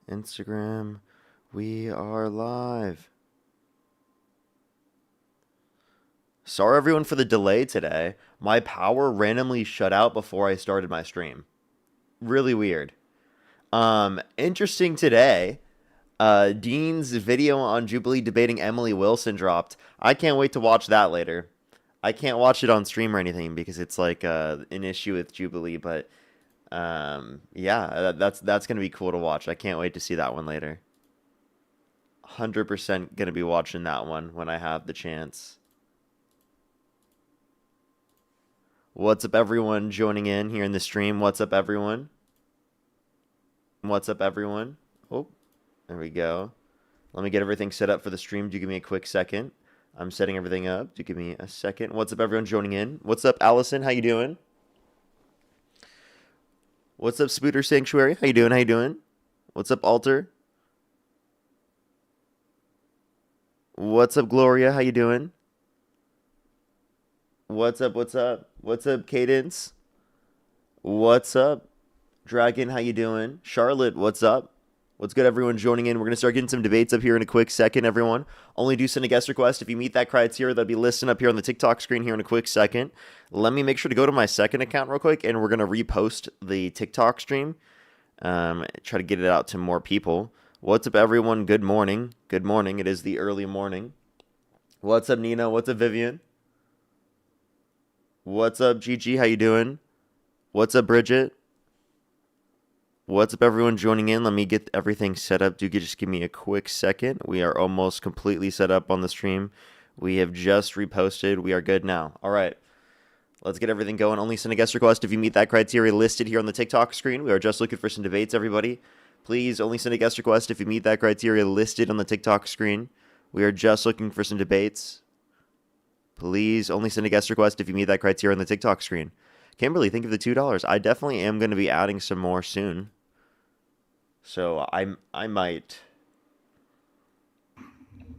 Instagram, we are live. Sorry everyone for the delay today. My power randomly shut out before I started my stream. Really weird. Interesting today. Dean's video on Jubilee debating Emily Wilson dropped. I can't wait to watch that later. I can't watch it on stream or anything because it's like an issue with Jubilee, but yeah, that's gonna be cool to watch. I can't wait to see that one later. 100% gonna be watching that one when I have the chance. What's up, everyone joining in here in the stream? What's up, everyone? What's up, everyone? Oh, there we go. Let me get everything set up for the stream. Do give me a quick second. I'm setting everything up. Do give me a second. What's up, everyone joining in? What's up, Allison? How you doing? What's up, Spooter Sanctuary? How you doing? How you doing? What's up, Alter? What's up, Gloria? How you doing? What's up? What's up? What's up, Cadence? What's up, Dragon? How you doing? Charlotte, what's up? What's good, everyone joining in? We're going to start getting some debates up here in a quick second, everyone. Only do send a guest request. If you meet that criteria, that'll be listed up here on the TikTok screen here in a quick second. Let me make sure to go to my second account real quick, and we're going to repost the TikTok stream. Try to get it out to more people. What's up, everyone? Good morning. Good morning. It is the early morning. What's up, Nina? What's up, Vivian? What's up, Gigi? How you doing? What's up, Bridget? What's up, everyone joining in? Let me get everything set up. Just give me a quick second. We are almost completely set up on the stream. We have just reposted. We are good now. All right. Let's get everything going. Only send a guest request if you meet that criteria listed here on the TikTok screen. We are just looking for some debates, everybody. Please only send a guest request if you meet that criteria listed on the TikTok screen. We are just looking for some debates. Please only send a guest request if you meet that criteria on the TikTok screen. Kimberly, think of the $2. I definitely am going to be adding some more soon. So I might.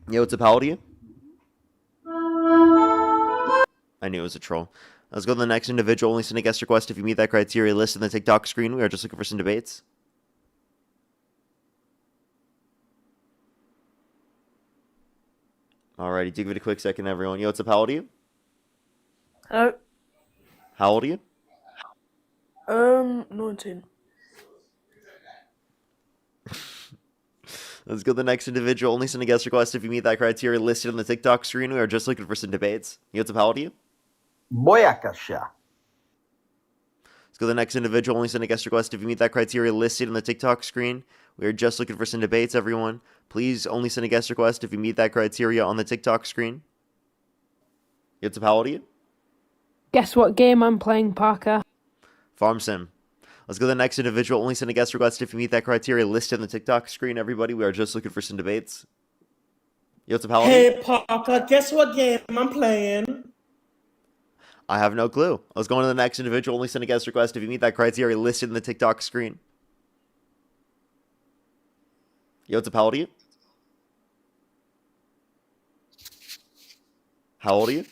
Yo, what's up? How old are you? I knew it was a troll. Let's go to the next individual. Only send a guest request if you meet that criteria listed on the TikTok screen. We are just looking for some debates. Alrighty, give it a quick second, everyone. Yo, what's up? How old are you? Hello. How old are you? 19. Let's go to the next individual. Only send a guest request if you meet that criteria listed on the TikTok screen. We are just looking for some debates. Yo, what's up? How old are you? Boyakasha. Let's go to the next individual. Only send a guest request if you meet that criteria listed on the TikTok screen. We are just looking for some debates, everyone. Please only send a guest request if you meet that criteria on the TikTok screen. Yo, what's up? How old are you? Guess what game I'm playing, Parker? Farm Sim. Let's go to the next individual. Only send a guest request if you meet that criteria listed on the TikTok screen, everybody. We are just looking for some debates. Yo, what's up? How old are you? Hey, Parker, guess what game I'm playing? I have no clue. Let's go on to the next individual. Only send a guest request if you meet that criteria listed in the TikTok screen. Yo, what's up? How old are you? How old are you?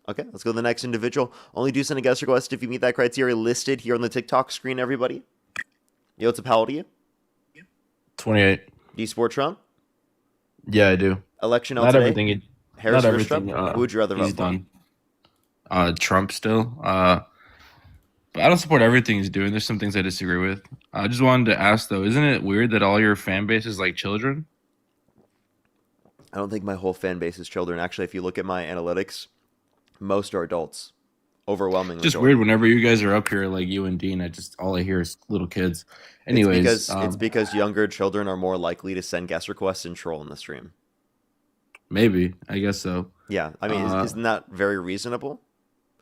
Okay, let's go to the next individual. Only do send a guest request if you meet that criteria listed here on the TikTok screen, everybody. Yo, what's up? How old are you? 28. Do you support Trump? Yeah, I do. Election Not today? everything. Harris Not versus everything. Trump? Who would you rather vote He's for? done. Trump still. But I don't support everything he's doing. There's some things I disagree with. I just wanted to ask though, isn't it weird that all your fan base is like children? I don't think my whole fan base is children. Actually, if you look at my analytics, most are adults. Overwhelmingly. Just weird. Whenever you guys are up here, like you and Dean, all I hear is little kids. Anyways, it's because younger children are more likely to send guest requests and troll in the stream. maybe I guess so. Yeah, I mean, isn't that very reasonable?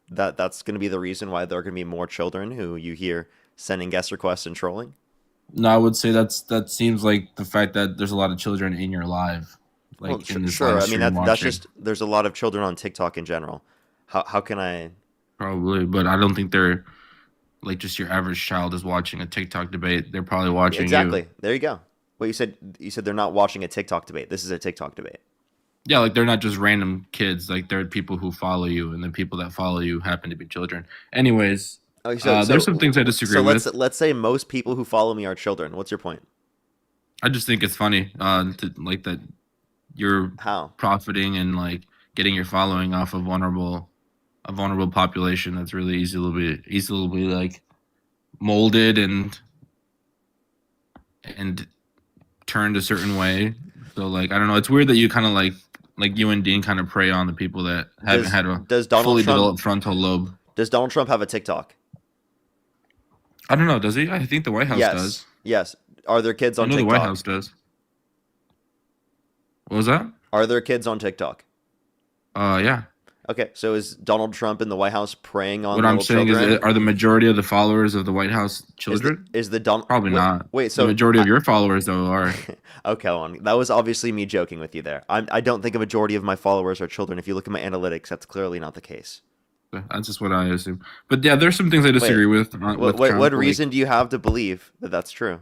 That's going to be the reason why there are going to be more children who you hear sending guest requests and trolling? No, I would say that seems like the fact that there's a lot of children in your live, like Well, in this sure. live I mean, stream that's watching. just there's a lot of children on TikTok in general. How can I? Probably, but I don't think they're like just your average child is watching a TikTok debate. They're probably watching Exactly. you. There you go. Wait, you said they're not watching a TikTok debate. This is a TikTok debate. Yeah, like they're not just random kids. Like they're people who follow you, and the people that follow you happen to be children. Anyways, Okay, There's some things I disagree with. Let's say most people who follow me are children. What's your point? I just think it's funny, like that you're How? profiting and like getting your following off of a vulnerable population that's really easily like molded and turned a certain way. So like I don't know, it's weird that you kind of like you and Dean kind of prey on the people that haven't had a Does Donald fully Trump developed frontal lobe. does Donald Trump have a TikTok? I don't know, does he? I think the White House Yes. does. Yes. Are there kids I on know TikTok? the White House does. What was that? Are there kids on TikTok? Yeah. Okay, so is Donald Trump in the White House preying on What I'm little saying children? is, are the majority of the followers of the White House children? Is the Donald Probably not. Wait, so the majority of your followers though are. okay, hold on. That was obviously me joking with you there. I don't think a majority of my followers are children. If you look at my analytics, that's clearly not the case. That's just what I assume. But yeah, there's some things I disagree with. What Trump, reason do you have to believe that that's true?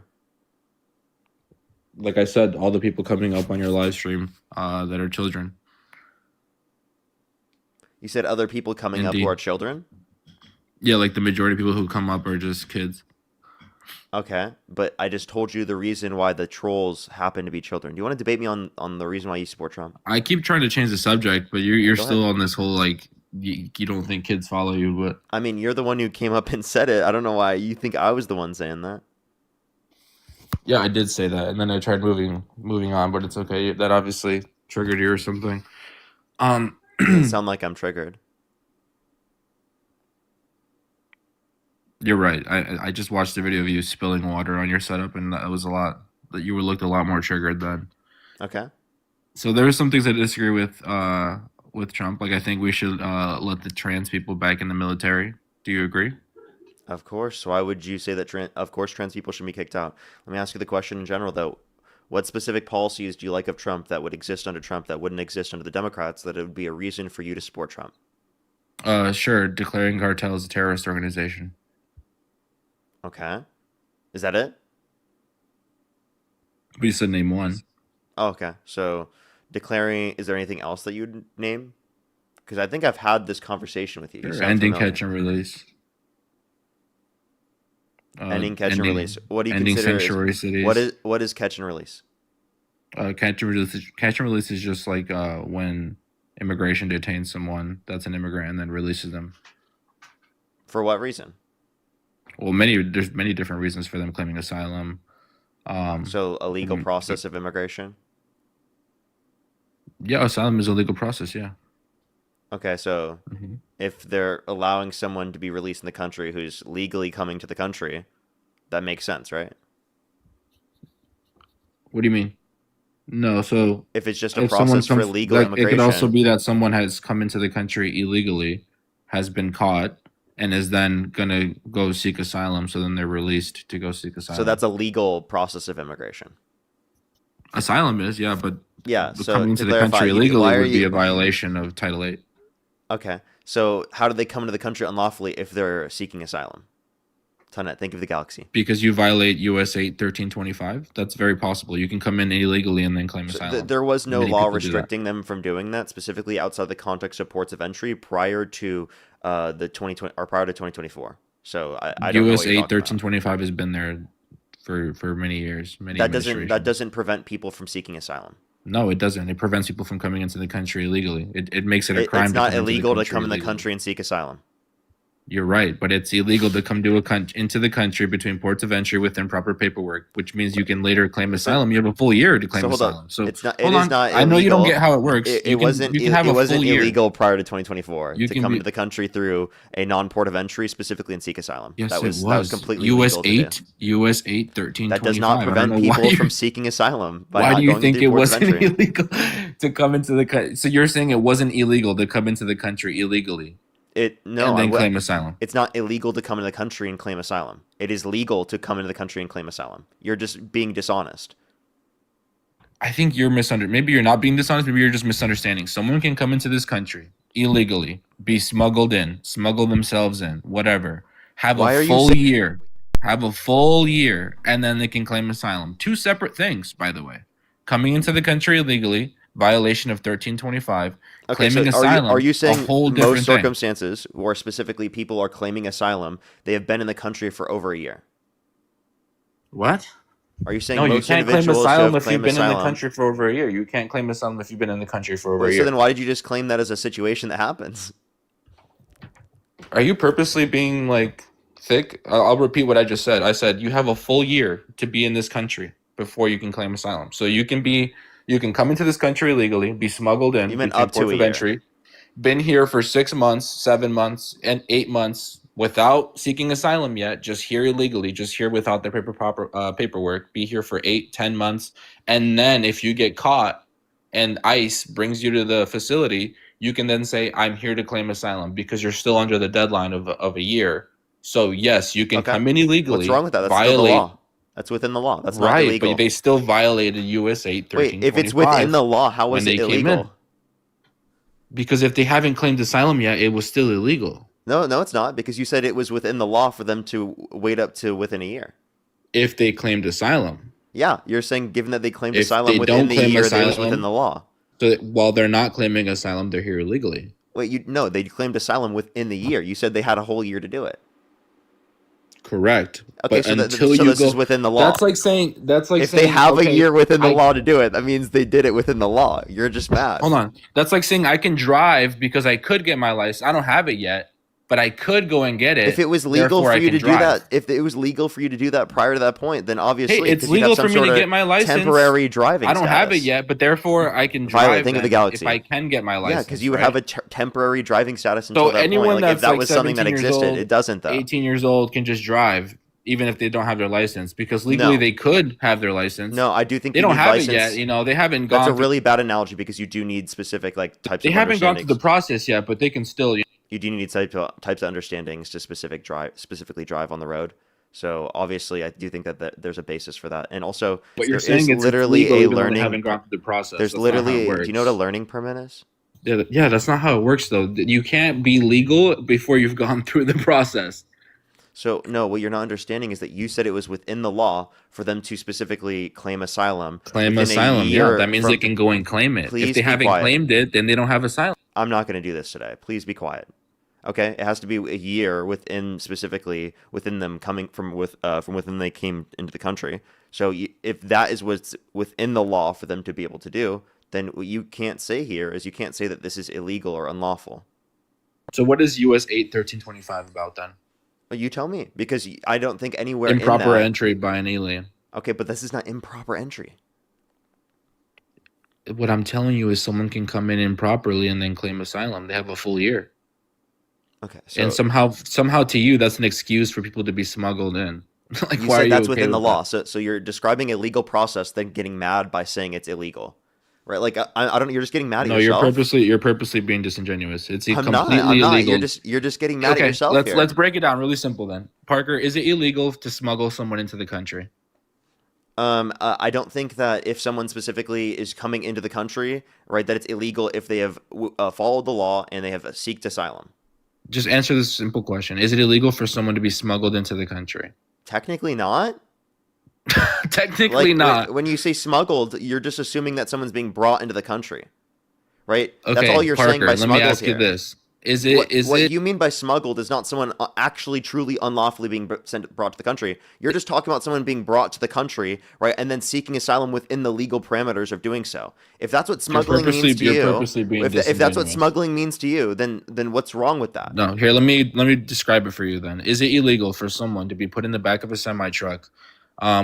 Like I said, all the people coming up on your live stream that are children. You said other people coming up Indeed. who are children? Yeah, like the majority of people who come up are just kids. Okay, but I just told you the reason why the trolls happen to be children. Do you want to debate me on the reason why you support Trump? I keep trying to change the subject, but you're Go still ahead. on this whole like you don't think kids follow you, but I mean, you're the one who came up and said it. I don't know why you think I was the one saying that. yeah, I did say that, and then I tried moving on, but it's okay. That obviously triggered you or something. It doesn't sound like I'm triggered. You're right. I just watched a video of you spilling water on your setup, and that was a lot. That you looked a lot more triggered then. Okay. So there are some things I disagree with Trump. Like I think we should let the trans people back in the military. Do you agree? Of course. Why would you say that of course trans people should be kicked out? Let me ask you the question in general though. What specific policies do you like of Trump that would exist under Trump that wouldn't exist under the Democrats that it would be a reason for you to support Trump? Sure. Declaring cartels a terrorist organization. Okay. Is that it? We said name one. Oh, okay. So declaring, is there anything else that you'd name? Because I think I've had this conversation with you. You Sure. sound Ending familiar. catch and release. Ending catch and release. What do you ending consider? sanctuary cities. What is catch and release? Catch and release is just like when immigration detains someone that's an immigrant and then releases them. For what reason? Well, there's many different reasons for them claiming asylum. So a legal Mhm. process of immigration. Yeah, asylum is a legal process. Yeah. Okay, so Mhm. if they're allowing someone to be released in the country who's legally coming to the country, that makes sense, right? What do you mean? No, so If it's just a if someone process for comes, legal like, it immigration, could also be that someone has come into the country illegally, has been caught, and is then gonna go seek asylum. So then they're released to go seek asylum. so that's a legal process of immigration. asylum is, yeah, but Yeah. So coming to into the clarify, country why illegally are would be you? a violation of Title VIII. Okay. So how do they come into the country unlawfully if they're seeking asylum? Tonet, think of the galaxy. Because you violate US 8 1325. That's very possible. You can come in illegally and then claim So asylum. there was no Many law people do that. restricting them from doing that, specifically outside the context of ports of entry prior to the 2020 or prior to 2024. So I don't know US what you're 8 talking about. 1325 has been there for many years. Many That administrations. doesn't prevent people from seeking asylum. No, it doesn't. It prevents people from coming into the country illegally. It makes it a crime. It's to not come into the illegal to country come in the illegally. country and seek asylum. You're right, but it's illegal to come to into the country between ports of entry with improper paperwork, which means you can later claim asylum. You have a full year to claim So hold on. asylum. So It's not. hold It is on. not. I know you don't illegal. get how it works. It wasn't. You can have It a wasn't full year. illegal prior to 2024 You to can come be- into the country through a non-port of entry, specifically and seek asylum. Yes, that was it was. that was completely US illegal to do. 8, US 8 1325. That does not prevent people from seeking asylum by Why not do you going think through it ports of wasn't entry. illegal to come into the country? So you're saying it wasn't illegal to come into the country illegally No, and then I- claim asylum? it's not illegal to come into the country and claim asylum. It is legal to come into the country and claim asylum. You're just being dishonest. I think you're misunderstanding. Maybe you're not being dishonest. Maybe you're just misunderstanding. Someone can come into this country illegally, be smuggled in, smuggle themselves in, whatever. Have Why are a you full saying- year. Have a full year, and then they can claim asylum. Two separate things, by the way. Coming into the country illegally, violation of 1325, Okay, so claiming are asylum, you a saying whole most different thing. circumstances where specifically people are claiming asylum, they have been in the country for over a year? What? Are you No, saying you most can't claim individuals who asylum have if you've claimed been in the asylum? country for over a year. You can't claim asylum if you've been in the country for over Well, a so year. then why did you just claim that as a situation that happens? Are you purposely being like thick? I'll repeat what I just said. I said you have a full year to be in this country before you can claim asylum. So you can come into this country illegally, be smuggled in You meant between up to ports a of year. entry, been here for 6 months, 7 months, and 8 months without seeking asylum yet, just here illegally, just here without the paperwork, be here for 8, 10 months. And then if you get caught and ICE brings you to the facility, you can then say, I'm here to claim asylum because you're still under the deadline of a year. So yes, you can Okay. come in illegally, What's wrong with that? That's still the violate, law. That's within the law. That's not right, but illegal. they still violated US 8 Wait, if it's within 1325 the law, how when is it they came in. illegal? Because if they haven't claimed asylum yet, it was still illegal. No, it's not, because you said it was within the law for them to wait up to within a year. If they claimed asylum. Yeah, you're saying given that they claimed If asylum they within don't the claim year, that it was within asylum, the law. so that while they're not claiming asylum, they're here illegally. Wait, no, they claimed asylum within the year. You said they had a whole year to do it. Correct. Okay, But so, until so you this go, is within the law. that's like saying If they have a okay, year within the I- law to do it, that means they did it within the law. You're just mad. Hold on. That's like saying I can drive because I could get my license. I don't have it yet, but I could go and get it. If it was legal therefore for I you can to do drive. that, if it was legal for you to do that prior to that point, then obviously Hey, it's 'cause you'd have legal some for me sort to of get my license. temporary driving I don't have it status. yet, but therefore I can Violet, drive think of the then galaxy. if I can get my license. Yeah, because you would right? have a temporary driving status until that anyone point. Like if that's that like was something that 17 years existed, old, it doesn't though. 18 years old can just drive even if they don't have their license because legally No. they could have their license. No, I do think They you don't need have license. it yet. You know, they haven't That's gone. a really bad analogy because you do need specific like types They of haven't gone through the understandings. process yet, but they can still. You do need types of understandings to specifically drive on the road. So obviously, I do think that there's a basis for that, and also But you're there saying is it's literally legal a even though they learning. haven't gone through the process. There's That's not how literally. it Do you know what a works. learning permit is? Yeah, that's not how it works though. You can't be legal before you've gone through the process. So no, what you're not understanding is that you said it was within the law for them to specifically claim asylum. Claim within a asylum. year Yeah, that means from- they can go and claim it. Please If they be haven't quiet. claimed it, then they don't have asylum. I'm not going to do this today. Please be quiet. Okay, it has to be a year specifically within them coming from within they came into the country. So if that is what's within the law for them to be able to do, then what you can't say here is you can't say that this is illegal or unlawful. So what is US 8 1325 about then? Well, you tell me, because I don't think anywhere Improper in that. entry by an alien. Okay, but this is not improper entry. What I'm telling you is someone can come in improperly and then claim asylum. They have a full year. Okay, so And somehow to you, that's an excuse for people to be smuggled in. Like, you why are said you that's okay within the with law. So you're describing a legal process, then getting mad by saying it's illegal, right? Like I don't. You're just getting mad that? at No, yourself. you're purposely being disingenuous. It's I'm completely not. I'm not. illegal. You're just getting mad at Okay, yourself let's here. let's break it down really simple then. Parker, is it illegal to smuggle someone into the country? I don't think that if someone specifically is coming into the country, right, that it's illegal if they have followed the law and they have seeked asylum. Just answer this simple question. Is it illegal for someone to be smuggled into the country? Technically not. Technically Like, not. When you say smuggled, you're just assuming that someone's being brought into the country, right? Okay, That's all you're Parker, saying by let smuggled me ask here. you this. Is it What you mean by smuggled is not someone actually truly unlawfully being brought to the country. You're just talking about someone being brought to the country, right, and then seeking asylum within the legal parameters of doing so. If that's what smuggling means to you're you, purposely being if that's what disingenuous. smuggling means to you, then what's wrong with that? No, here, let me describe it for you then. Is it illegal for someone to be put in the back of a semi-truck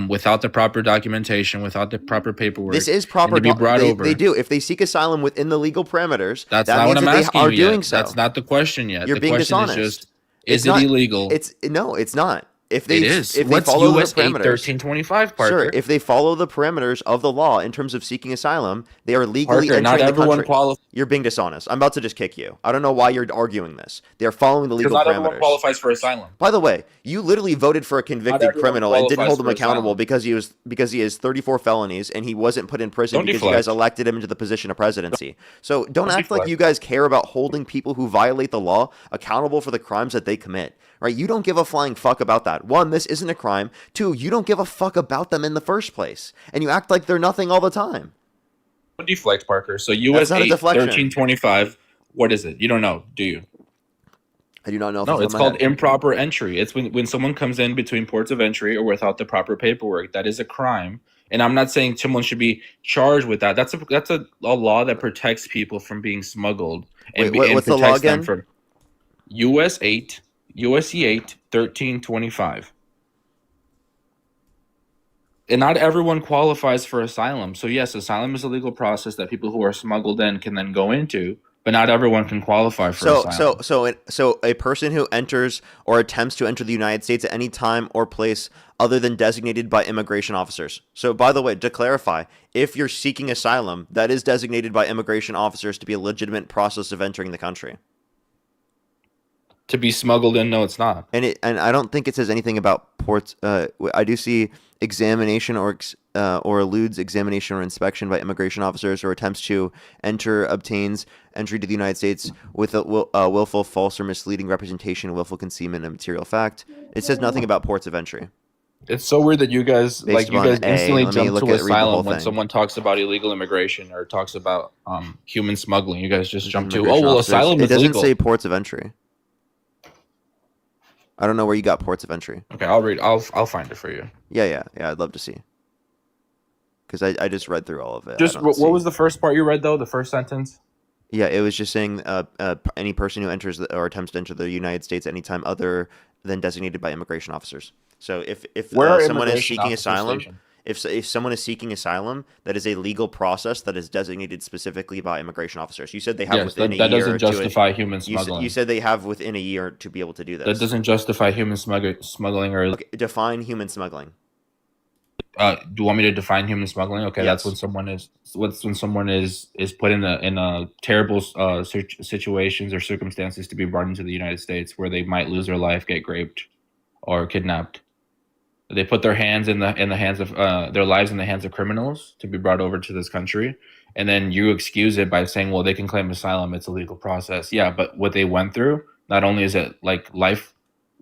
without the proper documentation, without the proper paperwork? This is proper. And to be brought over. They do. If they seek asylum within the legal parameters, That's that not means what I'm that asking they are you doing yet. so. That's not the question yet. You're the being question dishonest. is just, It's is it not- illegal? No, it's not. If they It is. if What's they follow US the 8 parameters. 1325, Parker? Sure, if they follow the parameters of the law in terms of seeking asylum, they are legally Parker, not entering the everyone country. qualifies. You're being dishonest. I'm about to just kick you. I don't know why you're arguing this. They are following the Because legal not everyone parameters. qualifies for asylum. By the way, you literally voted for a convicted everyone criminal and didn't qualifies hold him for accountable asylum. because he has 34 felonies and he wasn't put in prison Don't because you guys deflect. elected him into the position of presidency. So don't act like deflect. you guys care about holding people who violate the law accountable for the crimes that they commit. Right? You don't give a flying fuck about that. One, this isn't a crime. Two, you don't give a fuck about them in the first place. And you act like they're nothing all the time. deflect, Parker. So That's US not a 8 deflection. 1325. What is it? You don't know, do you? I do not know. No, it's called improper entry. It's when someone comes in between ports of entry or without the proper paperwork. That is a crime. And I'm not saying someone should be charged with that. That's a law that protects people from being smuggled and, Wait, and what's the law protects them again? from USC 8 1325. And not everyone qualifies for asylum. So yes, asylum is a legal process that people who are smuggled in can then go into, but not everyone can qualify for asylum. So a person who enters or attempts to enter the United States at any time or place other than designated by immigration officers. So by the way, to clarify, if you're seeking asylum, that is designated by immigration officers to be a legitimate process of entering the country. To be smuggled in, no, it's not. And I don't think it says anything about ports. I do see examination or eludes examination or inspection by immigration officers or attempts to enter, obtains entry to the United States with a willful, false, or misleading representation, willful concealment of material fact. It says nothing about ports of entry. It's so weird that you guys instantly jump to read the asylum whole when thing. someone talks about illegal immigration or talks about human smuggling. You guys just jump to, Immigration officers. asylum is It doesn't legal. say ports of entry. I don't know where you got ports of entry. Okay, I'll read. I'll find it for you. Yeah. I'd love to see. Because I just read through all of it. Just what was the first part you read though? The first sentence. Yeah, it was just saying any person who enters or attempts to enter the United States anytime other than designated by immigration officers. So if someone is seeking asylum, if someone is seeking asylum, that is a legal process that is designated specifically by immigration officers. You said they have within a year. That doesn't justify human smuggling. You said they have within a year to be able to do this. That doesn't justify human smuggling or. Okay, define human smuggling. Do you want me to define human smuggling? Okay, Yes. that's when someone is put in a terrible situations or circumstances to be brought into the United States where they might lose their life, get raped, or kidnapped. They put their hands in the hands of their lives in the hands of criminals to be brought over to this country, and then you excuse it by saying, "Well, they can claim asylum; it's a legal process." Yeah, but what they went through, not only is it like life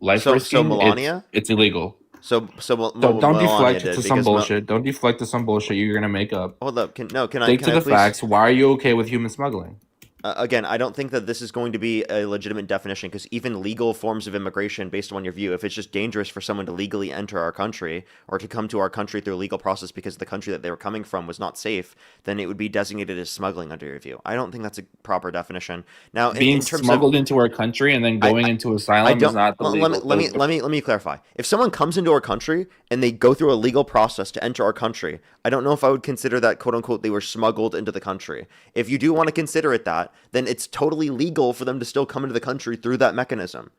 risking, So Melania, it's illegal. So don't deflect to some bullshit. Don't deflect to some bullshit you're gonna make up. Hold up. Can I Stick to the please? facts. Why are you okay with human smuggling? Again, I don't think that this is going to be a legitimate definition because even legal forms of immigration, based on your view, if it's just dangerous for someone to legally enter our country or to come to our country through a legal process because the country that they were coming from was not safe, then it would be designated as smuggling under your view. I don't think that's a proper definition. Now, Being in terms smuggled into our country and then going into asylum is not the legal. Let me clarify. If someone comes into our country and they go through a legal process to enter our country, I don't know if I would consider that, quote unquote, they were smuggled into the country. If you do want to consider it that, then it's totally legal for them to still come into the country through that mechanism.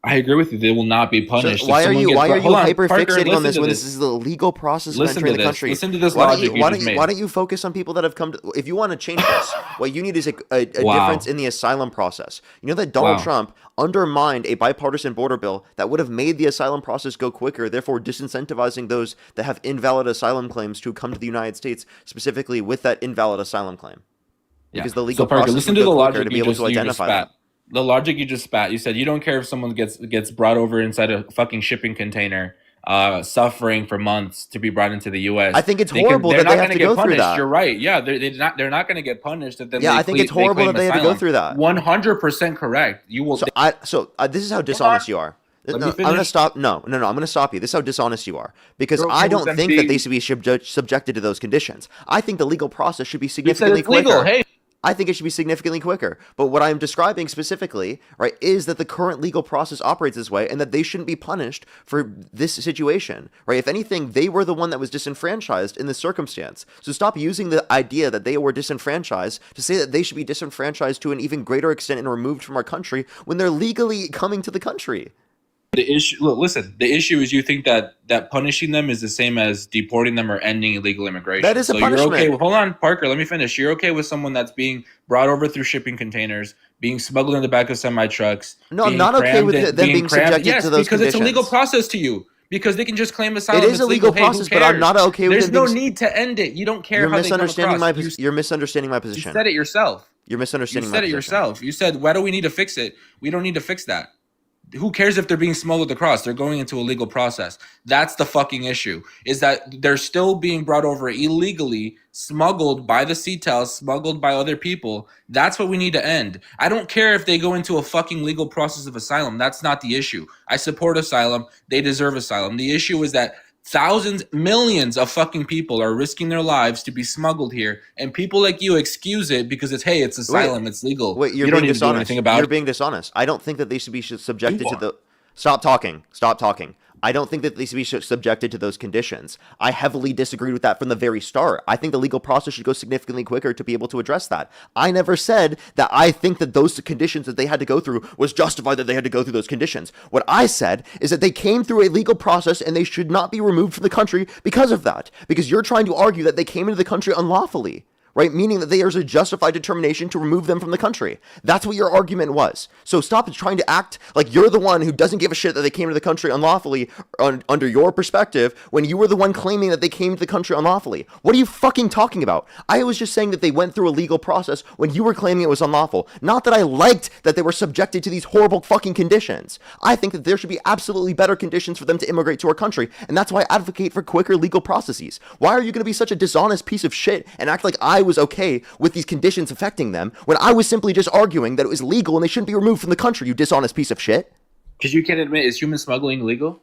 I agree with you. They will not be punished. So why are you hyper fixating on this when this this is the legal process of Listen entering to the this. country? Listen to this logic you just made. Why don't you focus on people that have come to? If you want to change this, what you need is a Wow. difference in the asylum process. You know that Donald Wow. Trump undermined a bipartisan border bill that would have made the asylum process go quicker, therefore disincentivizing those that have invalid asylum claims to come to the United States, specifically with that invalid asylum claim. Because the legal Parker, process listen would to go the quicker logic to be you able just to identify spat. them. The logic you just spat. You said you don't care if someone gets brought over inside a fucking shipping container, suffering for months to be brought into the U.S. I think it's horrible that they have to go through that. You're right. Yeah, they're not going to get punished. If then Yeah, I think it's horrible that they have to go through that. 100% correct. You will. This is how dishonest you are. Let No, me I'm gonna finish. stop. No, I'm gonna stop you. This is how dishonest you are. Because You're I okay don't with think them that they being- should be subjected to those conditions. I think the legal process should be You said significantly it's quicker. legal. Hey, I think it should be significantly quicker. But what I'm describing specifically, right, is that the current legal process operates this way and that they shouldn't be punished for this situation, right? If anything, they were the one that was disenfranchised in this circumstance. So stop using the idea that they were disenfranchised to say that they should be disenfranchised to an even greater extent and removed from our country when they're legally coming to the country. the issue. Look, listen. The issue is you think that punishing them is the same as deporting them or ending illegal immigration. That is a punishment. You're okay. Hold on, Parker. Let me finish. You're okay with someone that's being brought over through shipping containers, being smuggled in the back of semi trucks. No, I'm not okay with them being subjected yes, to those because conditions. it's a legal process to you. Because they can just claim asylum. It is a legal Hey, process, who but I'm cares? not okay with There's them no being- need to end it. You don't care You're how misunderstanding they my come across. you're misunderstanding my You position. said it yourself. You're You misunderstanding said my it position. yourself. You said, why do we need to fix it? We don't need to fix that. who cares if they're being smuggled across? They're going into a legal process. That's the fucking issue, is that they're still being brought over illegally, smuggled by the CTEL, smuggled by other people. That's what we need to end. I don't care if they go into a fucking legal process of asylum. That's not the issue. I support asylum. They deserve asylum. The issue is that thousands, millions of fucking people are risking their lives to be smuggled here, and people like you excuse it because it's asylum, it's legal. Wait, you're you don't being need to do dishonest. anything about You're it. being dishonest. I don't think that they should be subjected to the. Stop talking. Stop talking. I don't think that they should be subjected to those conditions. I heavily disagreed with that from the very start. I think the legal process should go significantly quicker to be able to address that. I never said that I think that those conditions that they had to go through was justified that they had to go through those conditions. What I said is that they came through a legal process and they should not be removed from the country because of that. Because you're trying to argue that they came into the country unlawfully. Right? Meaning that there's a justified determination to remove them from the country. That's what your argument was. So stop trying to act like you're the one who doesn't give a shit that they came to the country unlawfully under your perspective when you were the one claiming that they came to the country unlawfully. What are you fucking talking about? I was just saying that they went through a legal process when you were claiming it was unlawful. Not that I liked that they were subjected to these horrible fucking conditions. I think that there should be absolutely better conditions for them to immigrate to our country, and that's why I advocate for quicker legal processes. Why are you going to be such a dishonest piece of shit and act like I was okay with these conditions affecting them when I was simply just arguing that it was legal and they shouldn't be removed from the country, you dishonest piece of shit? Because you can't admit, is human smuggling illegal?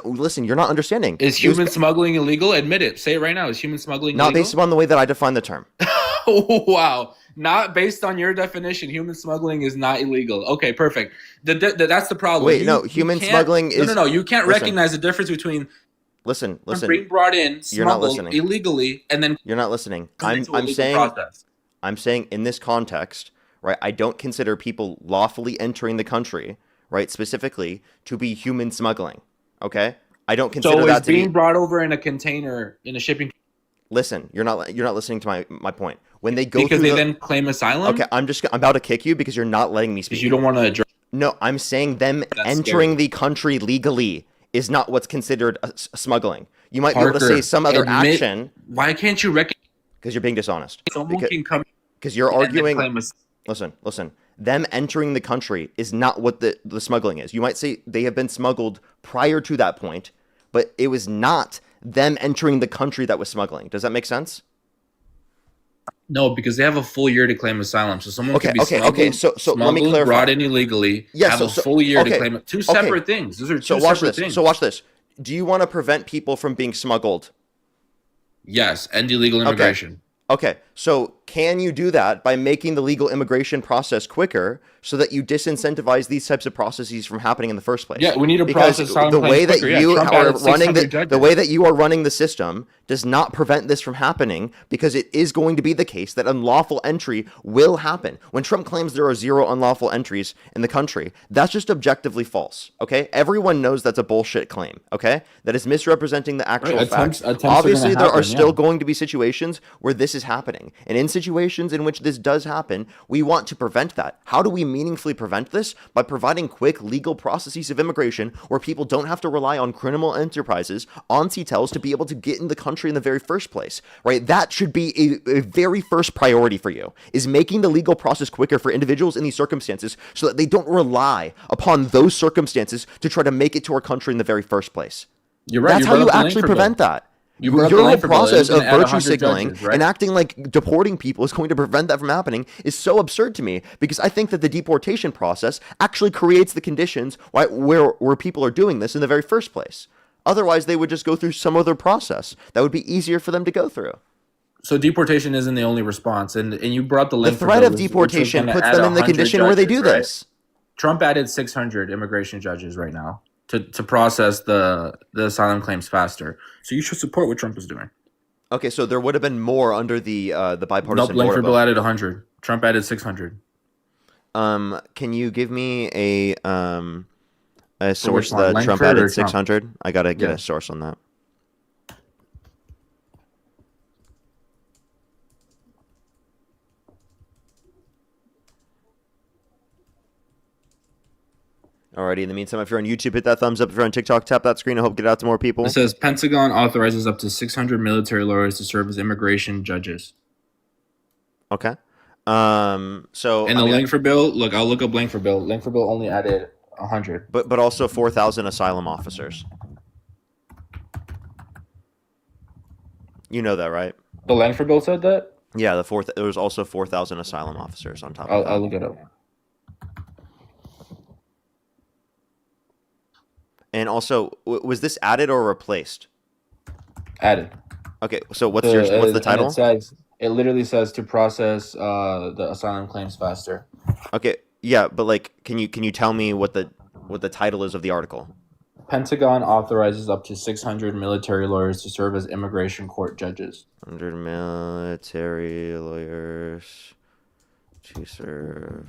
Listen, you're not understanding. Is human smuggling illegal? Admit it. Say it right now. Is human smuggling not illegal? based upon the way that I define the term. Wow. Not based on your definition. Human smuggling is not illegal. Okay, perfect. That's the problem. Wait, no, human smuggling is... No. You can't recognize the difference between... Listen. Being brought in, You're not smuggled listening. illegally, and then You're not listening. I'm saying in this context, right, I don't consider people lawfully entering the country, right, specifically to be human smuggling, okay? I don't consider that to be... being brought over in a container, in a shipping... Listen, you're not listening to my point. When they go because through they then claim asylum? Okay, I'm about to kick you because you're not letting me speak. Because you don't want to address... No, I'm saying them entering the country legally is not what's considered smuggling. You might be able to say some other action. Why can't you recognize? Because you're being dishonest. Someone can come. Because you're arguing. Listen. Them entering the country is not what the smuggling is. You might say they have been smuggled prior to that point, but it was not them entering the country that was smuggling. Does that make sense? No, because they have a full year to claim asylum. So someone could be smuggled, so let me clarify. Brought in illegally, have a full year to claim it. Two separate things. Those are two separate things. So watch this. Do you want to prevent people from being smuggled? Yes, and illegal immigration. Okay, so can you do that by making the legal immigration process quicker so that you disincentivize these types of processes from happening in the first place? Yeah, we need to process the way that you are running the way that you are running the system does not prevent this from happening, because it is going to be the case that unlawful entry will happen. When Trump claims there are 0 unlawful entries in the country, that's just objectively false, okay? Everyone knows that's a bullshit claim, okay? That is misrepresenting the actual facts. Obviously, there are still going to be situations where this is happening. And in situations in which this does happen, we want to prevent that. How do we meaningfully prevent this? By providing quick legal processes of immigration where people don't have to rely on criminal enterprises, on CTELs, to be able to get in the country in the very first place, right? That should be a very first priority for you, is making the legal process quicker for individuals in these circumstances so that they don't rely upon those circumstances to try to make it to our country in the very first place. You're right. That's how you actually prevent that. Your whole process of virtue signaling and acting like deporting people is going to prevent that from happening is so absurd to me, because I think that the deportation process actually creates the conditions where people are doing this in the very first place. Otherwise, they would just go through some other process that would be easier for them to go through. So deportation isn't the only response, and you brought the link. The threat of deportation puts them in the condition where they do this. Trump added 600 immigration judges right now to process the asylum claims faster. So you should support what Trump is doing. Okay, so there would have been more under the bipartisan. Nope, Langford bill added 100. Trump added 600. Can you give me a source that Trump added 600? I gotta get a source on that. Alrighty, in the meantime, if you're on YouTube, hit that thumbs up. If you're on TikTok, tap that screen. I hope get it out to more people. It says Pentagon authorizes up to 600 military lawyers to serve as immigration judges. Okay. So and the Langford bill, look, I'll look up Langford bill. Langford bill only added 100. But also 4,000 asylum officers. You know that, right? The Langford bill said that. Yeah, there was also 4,000 asylum officers on top of I'll that. look it up. And also, was this added or replaced? Added. Okay, so what's the title? It literally says to process the asylum claims faster. Okay, yeah, but like, can you tell me what the title is of the article? Pentagon authorizes up to 600 military lawyers to serve as immigration court judges. 100 military lawyers to serve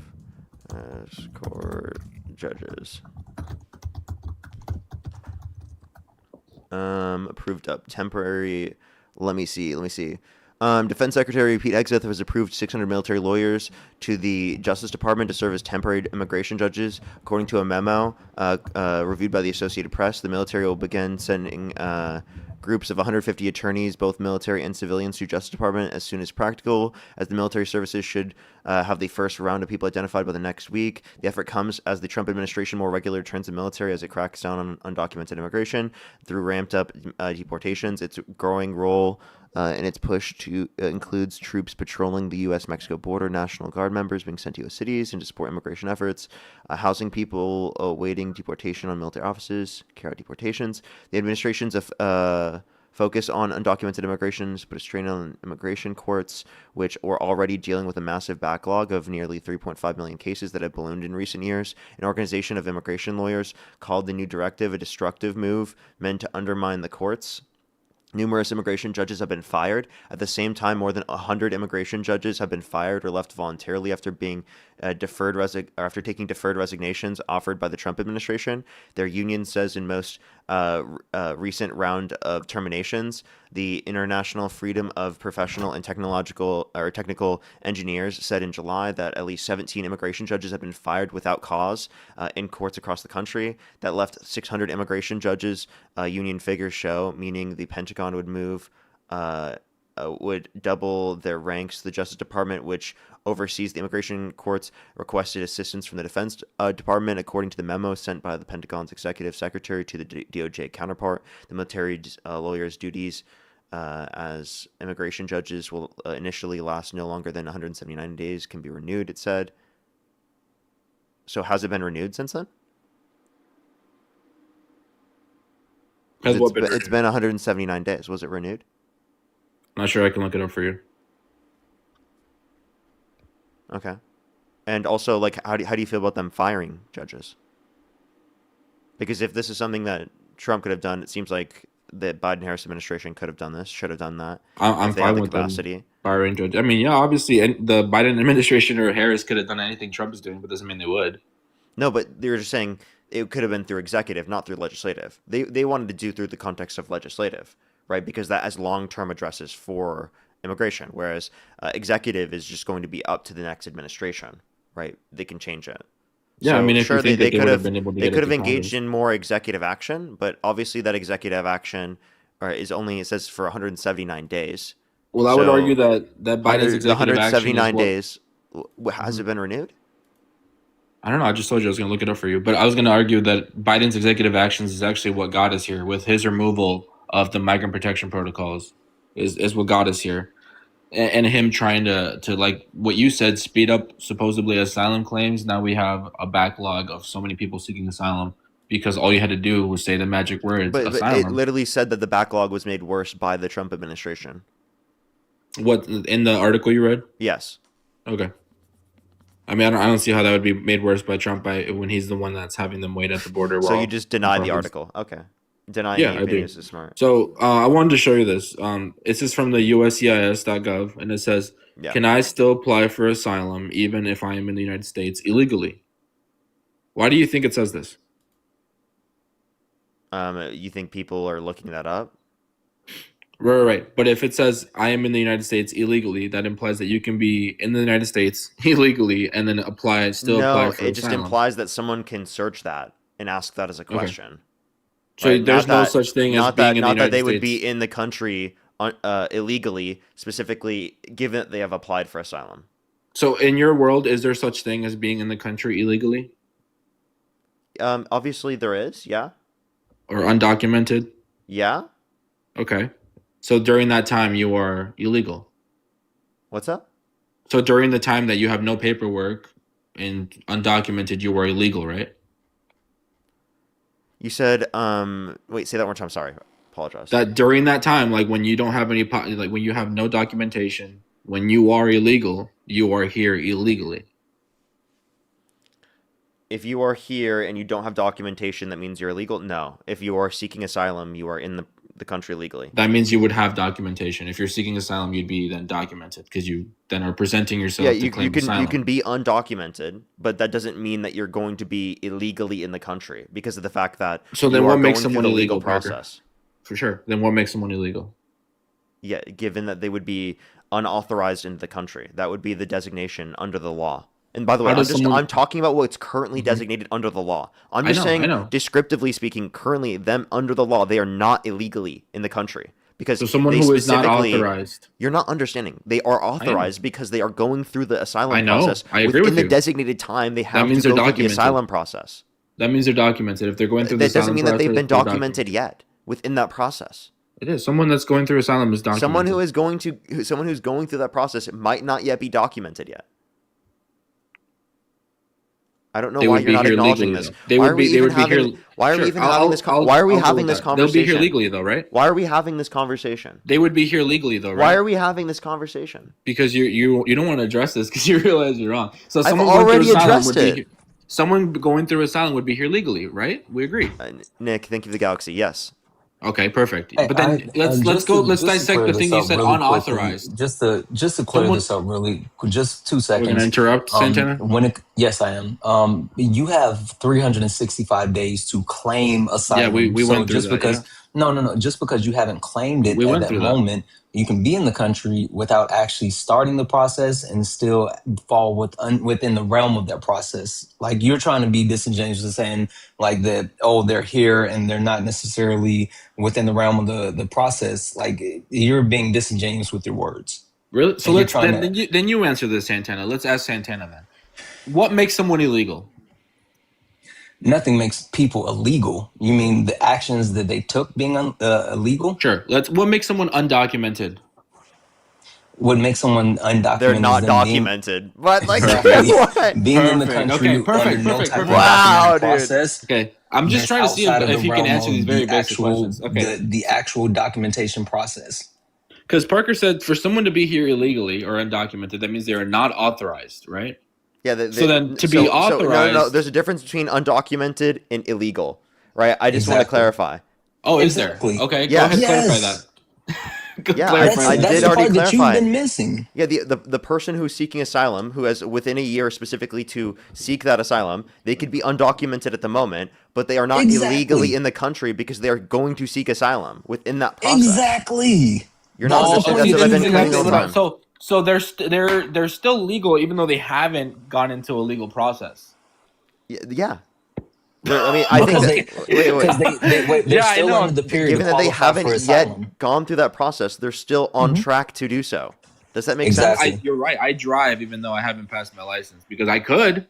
as court judges. Approved up temporary. Let me see. Defense Secretary Pete Hegseth has approved 600 military lawyers to the Justice Department to serve as temporary immigration judges. According to a memo reviewed by the Associated Press, the military will begin sending groups of 150 attorneys, both military and civilians, to Justice Department as soon as practical, as the military services should have the first round of people identified by the next week. The effort comes as the Trump administration more regularly turns the military as it cracks down on undocumented immigration through ramped up deportations. Its growing role and its push to includes troops patrolling the U.S.-Mexico border, National Guard members being sent to U.S. cities and to support immigration efforts, housing people awaiting deportation on military offices, carry out deportations. The administration's focus on undocumented immigrations put a strain on immigration courts, which were already dealing with a massive backlog of nearly 3.5 million cases that have ballooned in recent years. An organization of immigration lawyers called the new directive a destructive move meant to undermine the courts. Numerous immigration judges have been fired. At the same time, more than 100 immigration judges have been fired or left voluntarily after being after taking deferred resignations offered by the Trump administration. Their union says in most recent round of terminations, the International Freedom of Professional and Technical Engineers said in July that at least 17 immigration judges have been fired without cause in courts across the country. That left 600 immigration judges, union figures show, meaning the Pentagon would double their ranks. The Justice Department, which oversees the immigration courts, requested assistance from the Defense Department, according to the memo sent by the Pentagon's executive secretary to the DOJ counterpart. The military lawyers' duties as immigration judges will initially last no longer than 179 days, can be renewed, it said. So has it been renewed since then? It's been 179 days. Was it renewed? Not sure. I can look it up for you. Okay. And also, like, how do you feel about them firing judges? Because if this is something that Trump could have done, it seems like the Biden-Harris administration could have done this, should have done that. I'm fine with them firing judges. I mean, yeah, obviously, and the Biden administration or Harris could have done anything Trump is doing, but doesn't mean they would. No, but they were just saying it could have been through executive, not through legislative. They wanted to do through the context of legislative, right? Because that has long-term addresses for immigration, whereas executive is just going to be up to the next administration, right? They can change it. Yeah, So I mean, if sure, you think they that they could would have have been able to they get could it have to engaged Congress. in more executive action, but obviously that executive action is only, it says, for 179 days. Well, I would So argue that Biden's the executive action is 179 what. days, has it been renewed? I don't know. I just told you I was going to look it up for you, but I was going to argue that Biden's executive actions is actually what got us here, with his removal of the migrant protection protocols, is what got us here, and him trying to like what you said, speed up supposedly asylum claims. Now we have a backlog of so many people seeking asylum because all you had to do was say the magic words But it asylum. literally said that the backlog was made worse by the Trump administration. What in the article you read? Yes. Okay. I mean, I don't see how that would be made worse by Trump when he's the one that's having them wait at the border. So you while just deny the Trump is- article. Okay. Denying Yeah, the I opinion do. is smart. So I wanted to show you this. This is from the USCIS.gov, and it says, Yeah. "Can I still apply for asylum even if I am in the United States illegally?" Why do you think it says this? You think people are looking that up? Right. But if it says I am in the United States illegally, that implies that you can be in the United States illegally and then apply for No, it just asylum. implies that someone can search that and ask that as a question. So Right? there's Not no that- such thing as not being that, in the not that United they States. would be in the country illegally, specifically given that they have applied for asylum. So in your world, is there such thing as being in the country illegally? Obviously there is. Yeah. or undocumented? Yeah. Okay. So during that time, you are illegal. What's up? So during the time that you have no paperwork and undocumented, you are illegal, right? You said, wait, say that one more time. Sorry. Apologize. That during that time, like when you don't have any, like when you have no documentation, when you are illegal, you are here illegally. If you are here and you don't have documentation, that means you're illegal? No. If you are seeking asylum, you are in the country legally. That means you would have documentation. If you're seeking asylum, you'd be then documented because you then are presenting yourself Yeah, to you claim can asylum. you can be undocumented, but that doesn't mean that you're going to be illegally in the country because of the fact that So then you what are makes going through someone the illegal, legal Parker? process. For sure. Then what makes someone illegal? Yeah, given that they would be unauthorized into the country. That would be the designation under the law. And by the way, How does someone? I'm talking about what's currently Mhm. designated under the law. I'm I just know, saying, I know. descriptively speaking, currently them under the law, they are not illegally in the country because So someone they who is not specifically. authorized. You're not understanding. They are authorized because they are going through the I asylum know. process I agree within with the you. designated time they have to means go they're through the documented. asylum process. That means they're documented. If they're going through the That doesn't asylum mean that they've process, been they're documented yet within that process. It is. Someone that's going through asylum is documented. Someone who's going through that process might not yet be documented yet. I don't know They why would you're be not here acknowledging legally, this. though. They Why would are be. we They even would be here. having? Why are we Sure, even having this? Why are we I'll go having with this that. They'll be here conversation? legally, though, right? Why are we having this conversation? They would be here legally, though, right? Why are we having this conversation? Because you don't want to address this because you realize you're wrong. So I've someone going already through asylum addressed would be it. here. Someone going through asylum would be here legally, right? We agree. Nick, thank you for the galaxy. Yes. Okay, perfect. Hey, But then let's just go. to Let's just to dissect clear the thing this you up said really quickly, unauthorized. just to clear Someone. this up really just 2 We're gonna seconds. interrupt Santana. Yes, I am. You have 365 days to claim Yeah, asylum. we So went through just that. Yeah, because no, just because you haven't claimed it we at went that through that. moment, you can be in the country without actually starting the process and still fall within the realm of that process. Like you're trying to be disingenuous and saying like that, oh, they're here and they're not necessarily within the realm of the process. Like you're being disingenuous with your words. Really? So And you're let's trying then you answer this, Santana. Let's ask Santana then. What makes someone illegal? Nothing makes people illegal. You mean the actions that they took being illegal? Sure. What makes someone undocumented? What makes someone undocumented They're is not them documented. But like, exactly what? being in the Perfect. country Okay, perfect, under no perfect, type of perfect. Wow, documented dude. process. Okay. I'm just That's trying to see outside of if the you can realm answer these of very the basic actual questions. Okay. the actual documentation process. Because Parker said for someone to be here illegally or undocumented, that means they are not authorized, right? Yeah. So then to be No. authorized. There's a difference between undocumented and illegal, right? I just want to Exactly. clarify. Oh, is Exactly. there? Okay, Yes. go ahead, clarify Yes. that. Yeah, Clarify I that. That's did the already part that clarify. you've been missing. Yeah, the person who's seeking asylum, who has within a year specifically to seek that asylum, they could be undocumented at the moment, but they are not Exactly. illegally in the country because they are going to seek asylum within that process. Exactly. You're not That's the understanding. part That's what I've that been you've claiming been the whole missing. time. So they're still legal even though they haven't gone into a legal process. Yeah. I mean, I think Because that, wait. they're Yeah, I still know. under the period Given to that they qualify for haven't asylum. yet gone through that process, they're still on track to do so. Does that make Exactly. sense? You're right. I drive even though I haven't passed my license because I could.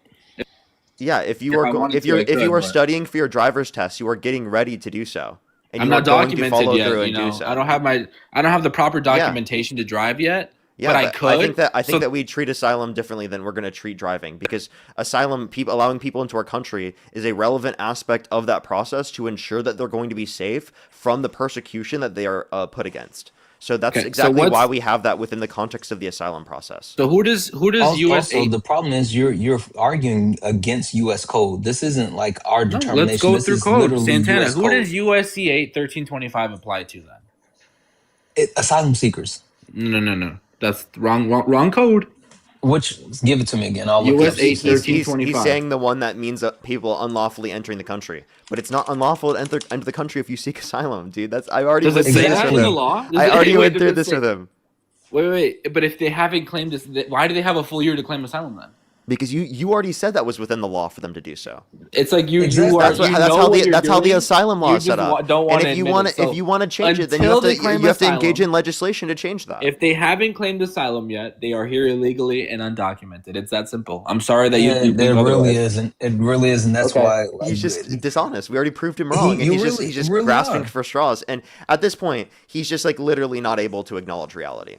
Yeah. If you If are I wanted if to, you're I if you could, are but- studying for your driver's test, you are getting ready to do so, and I'm you are not going to documented follow yet. through You and know, do so. I don't have the proper documentation to drive yet. Yeah, but I could. I think that we treat asylum differently than we're going to treat driving because asylum, allowing people into our country, is a relevant aspect of that process to ensure that they're going to be safe from the persecution that they are put against. So that's Okay, so exactly why we have that within the context of the asylum process. So who does US Also, the problem is you're arguing against U.S. code. This isn't like our No, determination. let's go This through is code. literally Santana, U.S. who code. does USC 81325 apply to then? Asylum seekers. No. That's wrong code. Which give it to me again. I'll look it US up. 81325. He's saying the one that means that people unlawfully entering the country, but it's not unlawful to enter the country if you seek asylum, dude. I already Does went it through say this that with in the him. law? I already went Wait, through does it this say- with him Wait. But if they haven't claimed this, why do they have a full year to claim asylum then? because you already said that was within the law for them to do so. It's like you Exactly. are. That's how the asylum law is set up. Don't want And to if you admit want it. to if you want to change it, then you until have they claim to engage asylum- in legislation to change that. If they haven't claimed asylum yet, they are here illegally and undocumented. It's that simple. I'm sorry that Yeah, you think there really otherwise. isn't. It really isn't. That's Okay. why like, He's just dishonest. We already proved him He- wrong, and you he's really- just really grasping are. for straws. And at this point, he's just like literally not able to acknowledge reality.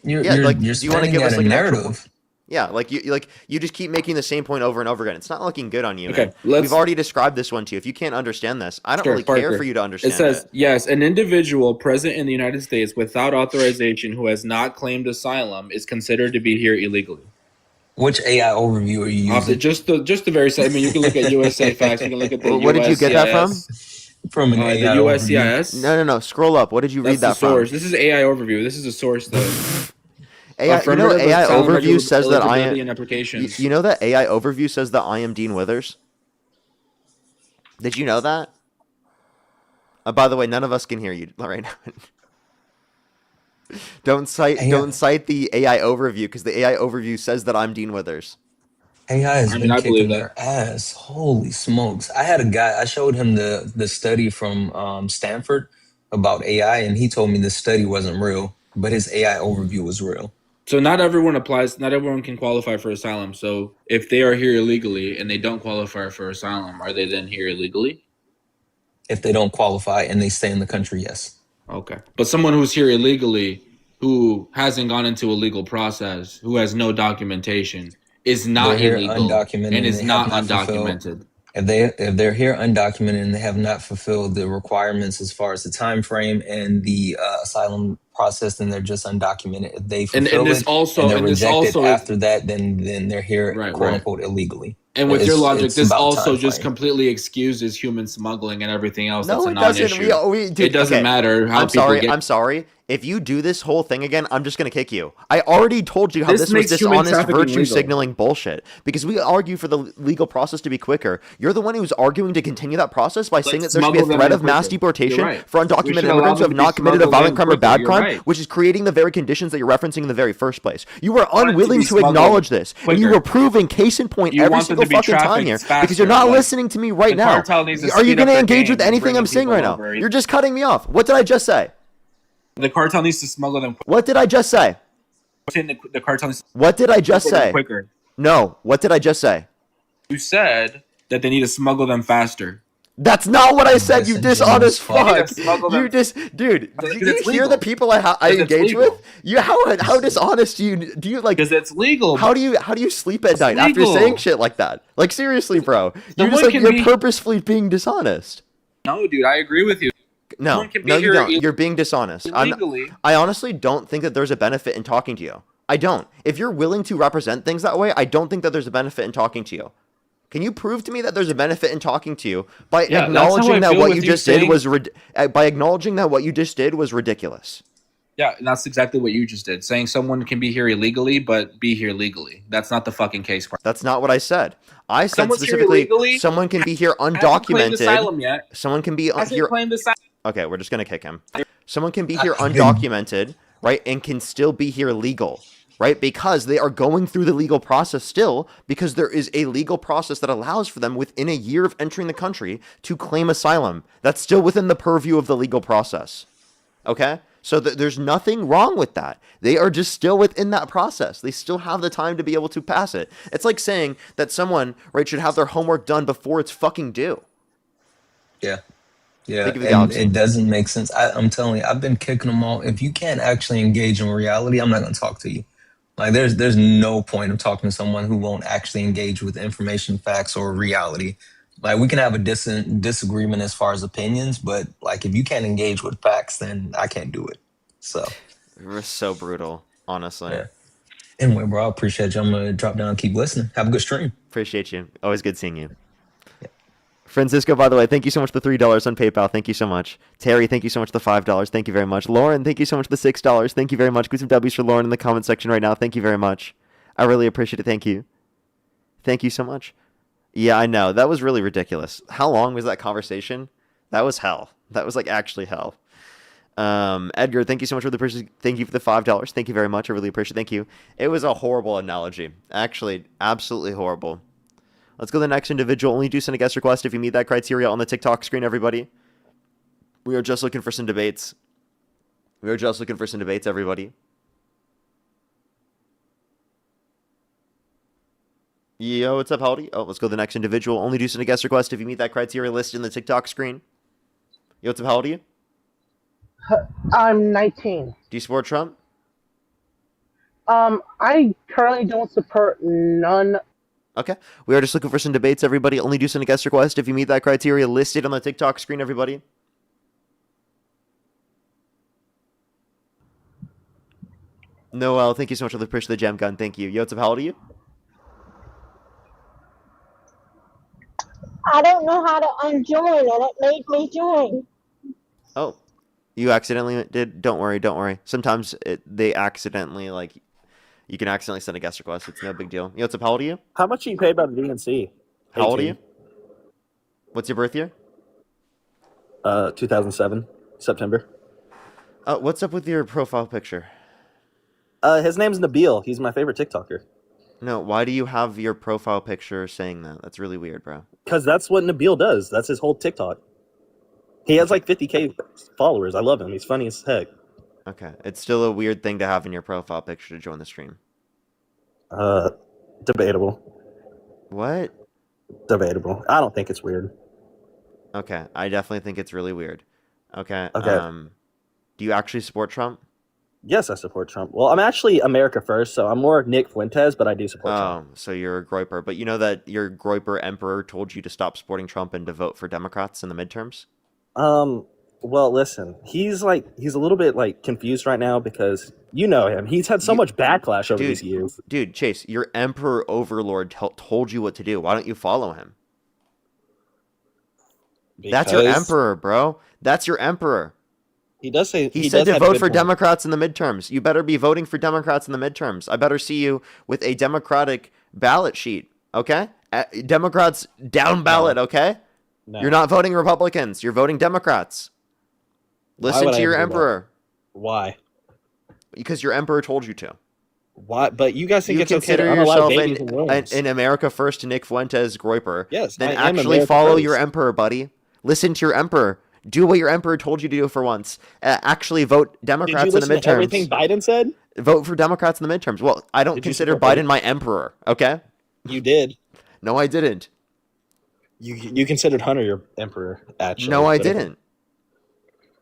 you're, Yeah, you're, like, you're do you wanna spinning give at us, a like, an actual narrative. Yeah, like you just keep making the same point over and over again. It's not looking good on you. Okay, man. let's- We've already described this one to you. If you can't understand this, I don't Sure, really care Parker. for you to understand It says, it. yes, an individual present in the United States without authorization who has not claimed asylum is considered to be here illegally. Which AI overview are you Off the, using? just the very. I mean, you can look at USA Facts. You can look at the. What did you get that from? From an The AI overview. USCIS. No. Scroll up. What did you read That's that the from? source. This is AI overview. This is a source though. AI, Affirmative AI asylum overview says that I eligibility am. and applications. You know that AI overview says that I am Dean Withers. Did you know that? By the way, none of us can hear you right now. Don't cite the AI overview because the AI overview says that I'm Dean Withers. AI has been I believe kicking their ass. Holy smokes! I had a guy. I showed him the study from Stanford about AI, and he told me the study wasn't real, but his AI overview was real. So not everyone applies. Not everyone can qualify for asylum. So if they are here illegally and they don't qualify for asylum, are they then here illegally? If they don't qualify and they stay in the country, yes. Okay. But someone who's here illegally, who hasn't gone into a legal process, who has no documentation, is not They're here illegal undocumented and is they not have fulfilled. undocumented. If they're here undocumented and they have not fulfilled the requirements as far as the time frame and the asylum process, then they're just undocumented. If they fulfill this it also- and they're and this rejected also is- after that, then they're here Right, quote right. unquote illegally. And with your logic, It's this about also time just frame. completely excuses human smuggling and everything else. No, That's a it doesn't. non-issue. Dude, It doesn't okay. matter how I'm people sorry. get. I'm sorry. If you do this whole thing again, I'm just gonna kick you. I already told you how This this was makes human dishonest trafficking virtue legal. signaling bullshit. Because we argue for the legal process to be quicker. You're the one who's arguing to continue that process by saying that there should be a smuggle them threat in of mass quicker. deportation You're right. for We should undocumented allow immigrants who them have to be not committed a smuggled violent in crime or quicker. bad You're crime, right. which is creating the very conditions that you're referencing in the very first place. You were want it to unwilling be to smuggled acknowledge this, and you quicker. were proving case in point You every want them single to be fucking time trafficked here faster, because you're not like, listening to me right the now. cartel needs to Are you speed up going to their engage game with and anything bring I'm the saying people right now? over. You're just cutting me off. What did I just say? The cartel needs to smuggle them What did I just say? quicker. The cartel needs to What did I just smuggle them say? quicker. No. What did I just say? You said that they need to smuggle them faster. That's not what I said, you Disingenuous dishonest fuck. fuck. You need to smuggle You them- just, dude. Because Do you it's hear legal. the people I Because it's engage legal. with? You how dishonest do you like? Because it's legal. How do you sleep at night after legal. saying shit like that? Like seriously, bro. You're Someone just like can you're be- purposefully being dishonest. No, dude, I agree with you. No, Someone can be no, you here don't. You're being dishonest. illegally. I honestly don't think that there's a benefit in talking to you. I don't. If you're willing to represent things that way, I don't think that there's a benefit in talking to you. Can you prove to me that there's a benefit in talking to you by Yeah, that's how I acknowledging that feel what with you you just did saying- was by acknowledging that what you just did was ridiculous? Yeah, and that's exactly what you just did. Saying someone can be here illegally, but be here legally. That's not the fucking case. That's not what I said. I said Someone's here specifically illegally, someone can be here Hasn't claimed asylum undocumented. yet. Someone can be Hasn't here. claimed asylum. Okay, we're just gonna kick him. Someone can be here I've been- undocumented, right, and can still be here legal, right? Because they are going through the legal process still, because there is a legal process that allows for them within a year of entering the country to claim asylum. That's still within the purview of the legal process. Okay? So there's nothing wrong with that. They are just still within that process. They still have the time to be able to pass it. It's like saying that someone, right, should have their homework done before it's fucking due. Yeah. Yeah, Think of the and galaxy. it doesn't make sense. I'm telling you, I've been kicking them all. If you can't actually engage in reality, I'm not going to talk to you. Like, there's no point of talking to someone who won't actually engage with information, facts, or reality. Like, we can have a disagreement as far as opinions, but like, if you can't engage with facts, then I can't do it. So, We're so brutal, honestly. yeah. Anyway, bro, I appreciate you. I'm gonna drop down and keep listening. Have a good stream. Appreciate you. Always good seeing you. Francisco, by the way, thank you so much for the $3 on PayPal. Thank you so much. Terry, thank you so much for the $5. Thank you very much. Lauren, thank you so much for the $6. Thank you very much. Get some W's for Lauren in the comment section right now. Thank you very much. I really appreciate it. Thank you. Thank you so much. Yeah, I know. That was really ridiculous. How long was that conversation? That was hell. That was like actually hell. Edgar, thank you so much for the thank you for the $5. Thank you very much. I really appreciate it. Thank you. It was a horrible analogy. Actually, absolutely horrible. Let's go to the next individual. Only do send a guest request if you meet that criteria on the TikTok screen, everybody. We are just looking for some debates. Everybody. Yo, what's up, Howdy? Oh, let's go to the next individual. Only do send a guest request if you meet that criteria listed in the TikTok screen. Yo, what's up, Howdy? I'm 19. Do you support Trump? I currently don't support none. Okay. We are just looking for some debates, everybody. Only do send a guest request if you meet that criteria listed on the TikTok screen, everybody. Noel, thank you so much for the push of the jam gun. Thank you. Yo, what's up? How old are you? I don't know how to unjoin, and it made me join. Oh, you accidentally did? Don't worry. Sometimes they accidentally, like, you can accidentally send a guest request. It's no big deal. Yo, what's up? How old are you? How much are you paid by the DNC? How old are you? What's your birth year? 2007, September. What's up with your profile picture? His name's Nabil. He's my favorite TikToker. No, why do you have your profile picture saying that? That's really weird, bro. Because that's what Nabil does. That's his whole TikTok. He has like 50K followers. I love him. He's funny as heck. Okay. It's still a weird thing to have in your profile picture to join the stream. Debatable. What? Debatable. I don't think it's weird. Okay. I definitely think it's really weird. Okay. Okay. Do you actually support Trump? Yes, I support Trump. Well, I'm actually America First, so I'm more Nick Fuentes, but I do support Trump. Oh, so you're a Groiper. But you know that your Groiper emperor told you to stop supporting Trump and to vote for Democrats in the midterms? Well, listen, he's a little bit like confused right now because you know him. He's had so much backlash over these years. Dude, Chase, your emperor overlord told you what to do. Why don't you follow him? That's your emperor, bro. That's your emperor. He does say he said to vote for Democrats in the midterms. You better be voting for Democrats in the midterms. I better see you with a Democratic ballot sheet, okay? Democrats down ballot, okay? No. You're not voting Republicans. You're voting Democrats. Listen to your emperor. Why? Because your emperor told you to. Why? But you guys think you it's okay to yourself babies in wombs. in America First Nick Fuentes Groiper. Yes, then actually follow your emperor, buddy. Listen to your emperor. Do what your emperor told you to do for once. Actually vote Democrats in the midterms. To everything Biden said? Vote for Democrats in the midterms. Well, I don't consider Biden my emperor, okay? You did. No, I didn't. You considered Hunter your emperor, actually. No, I didn't.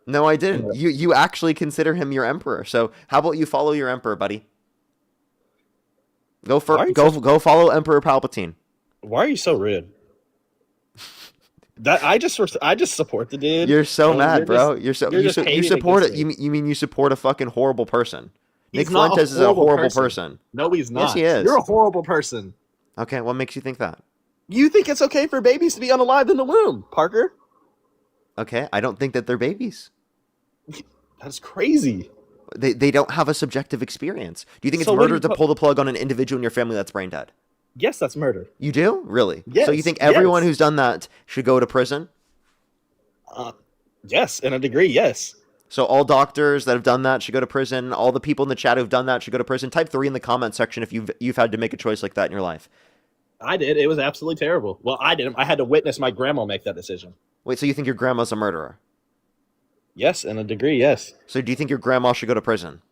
No, I didn't. You actually consider him your emperor. So how about you follow your emperor, buddy? Go follow Emperor Palpatine. Why are you so rude? I just support the dude. You're so mad, bro. You support it. You mean you support a fucking horrible person? Nick Fuentes is a horrible person. No, he's not. Yes, he is. You're a horrible person. Okay, what makes you think that? You think it's okay for babies to be unalived in the womb, Parker? Okay, I don't think that they're babies. That's crazy. They don't have a subjective experience. Do you think it's murder to pull the plug on an individual in your family that's brain dead? Yes, that's murder. You do? Really? Yes. So you think everyone who's done that should go to prison? Yes, in a degree, yes. So all doctors that have done that should go to prison. All the people in the chat who've done that should go to prison. Type 3 in the comment section if you've had to make a choice like that in your life. I did. It was absolutely terrible. Well, I didn't. I had to witness my grandma make that decision. Wait, so you think your grandma's a murderer? Yes, in a degree, yes. So do you think your grandma should go to prison?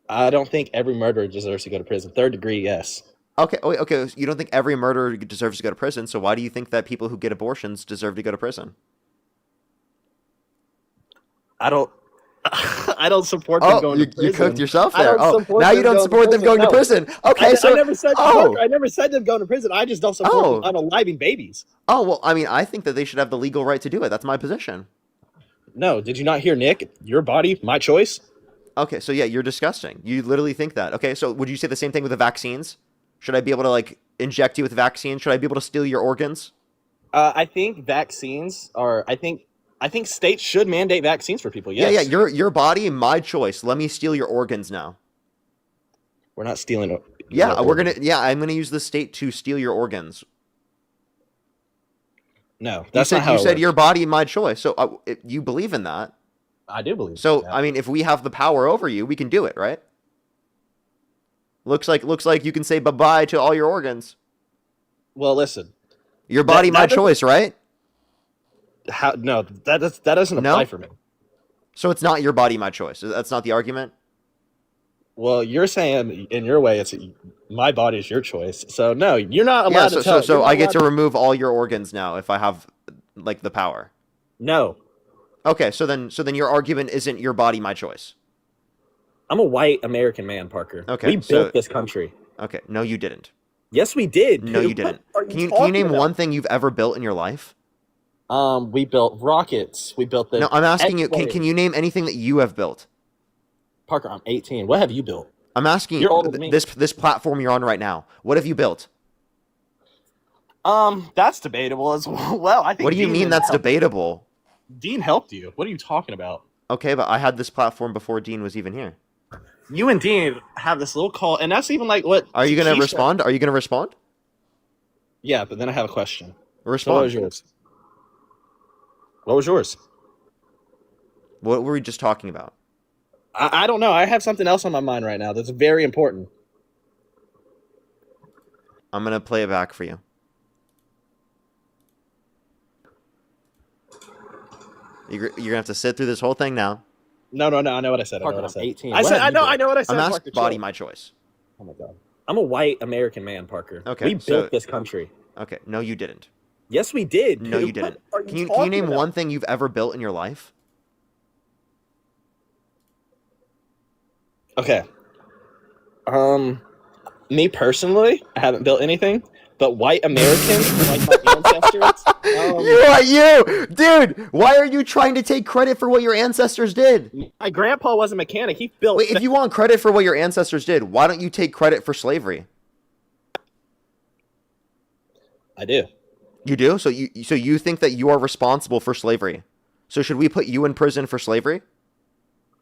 I don't think every murderer deserves to go to prison. 3rd degree, yes. Okay. You don't think every murderer deserves to go to prison, so why do you think that people who get abortions deserve to go to prison? I don't support them going to prison. You cooked yourself there. Now you don't support them going to prison. Okay, I never said them going to prison. I just don't support them unaliving babies. Oh, well, I mean, I think that they should have the legal right to do it. That's my position. No, did you not hear Nick? Your body, my choice. Okay, so yeah, you're disgusting. You literally think that. Okay, so would you say the same thing with the vaccines? Should I be able to inject you with vaccines? Should I be able to steal your organs? I think vaccines are. I think states should mandate vaccines for people. Yes. Yeah. Your body, my choice. Let me steal your organs now. We're not stealing. I'm gonna use the state to steal your organs. No, that's not how you said your body, my choice. So you believe in that? I do believe So, that. I mean, if we have the power over you, we can do it, right? Looks like you can say bye-bye to all your organs. Well, listen. Your body, my doesn't- choice, right? No, that doesn't apply for me. So it's not your body, my choice. That's not the argument? Well, you're saying in your way it's my body is your choice. So no, you're not allowed to tell. So I get to remove all your organs now if I have like the power. No. Okay, so then your argument isn't your body, my choice. I'm a white American man, Parker. Okay, We built this country. Okay, no, you didn't. Yes, we did. No, you didn't. Can you name one thing you've ever built in your life? We built rockets. We built the. No, I'm asking you. Can you name anything that you have built? Parker, I'm 18. What have you built? I'm asking You're you. older than me. This platform you're on right now. What have you built? That's debatable as well. I think. What do you mean that's debatable? Dean helped you. What are you talking about? Okay, but I had this platform before Dean was even here. You and Dean have this little call, and that's even like what. Are you going to respond? Are you going to respond? Yeah, but then I have a question. Respond. So what was yours? What was yours? What were we just talking about? I don't know. I have something else on my mind right now that's very important. I'm going to play it back for you. You're going to have to sit through this whole thing now. No. I know what I said. Parker, I'm 18. I know what I said. I'm asking Parker, body, chill. my choice. Oh my god. I'm a white American man, Parker. Okay, We built this country. Okay, no, you didn't. Yes, we did. No, you didn't. Can you name one thing you've ever built in your life? Okay. Me personally, I haven't built anything, but white Americans, like my ancestors. Dude, why are you trying to take credit for what your ancestors did? My grandpa was a mechanic. He built. Wait, if you want credit for what your ancestors did, why don't you take credit for slavery? I do. You do? So you think that you are responsible for slavery? So should we put you in prison for slavery?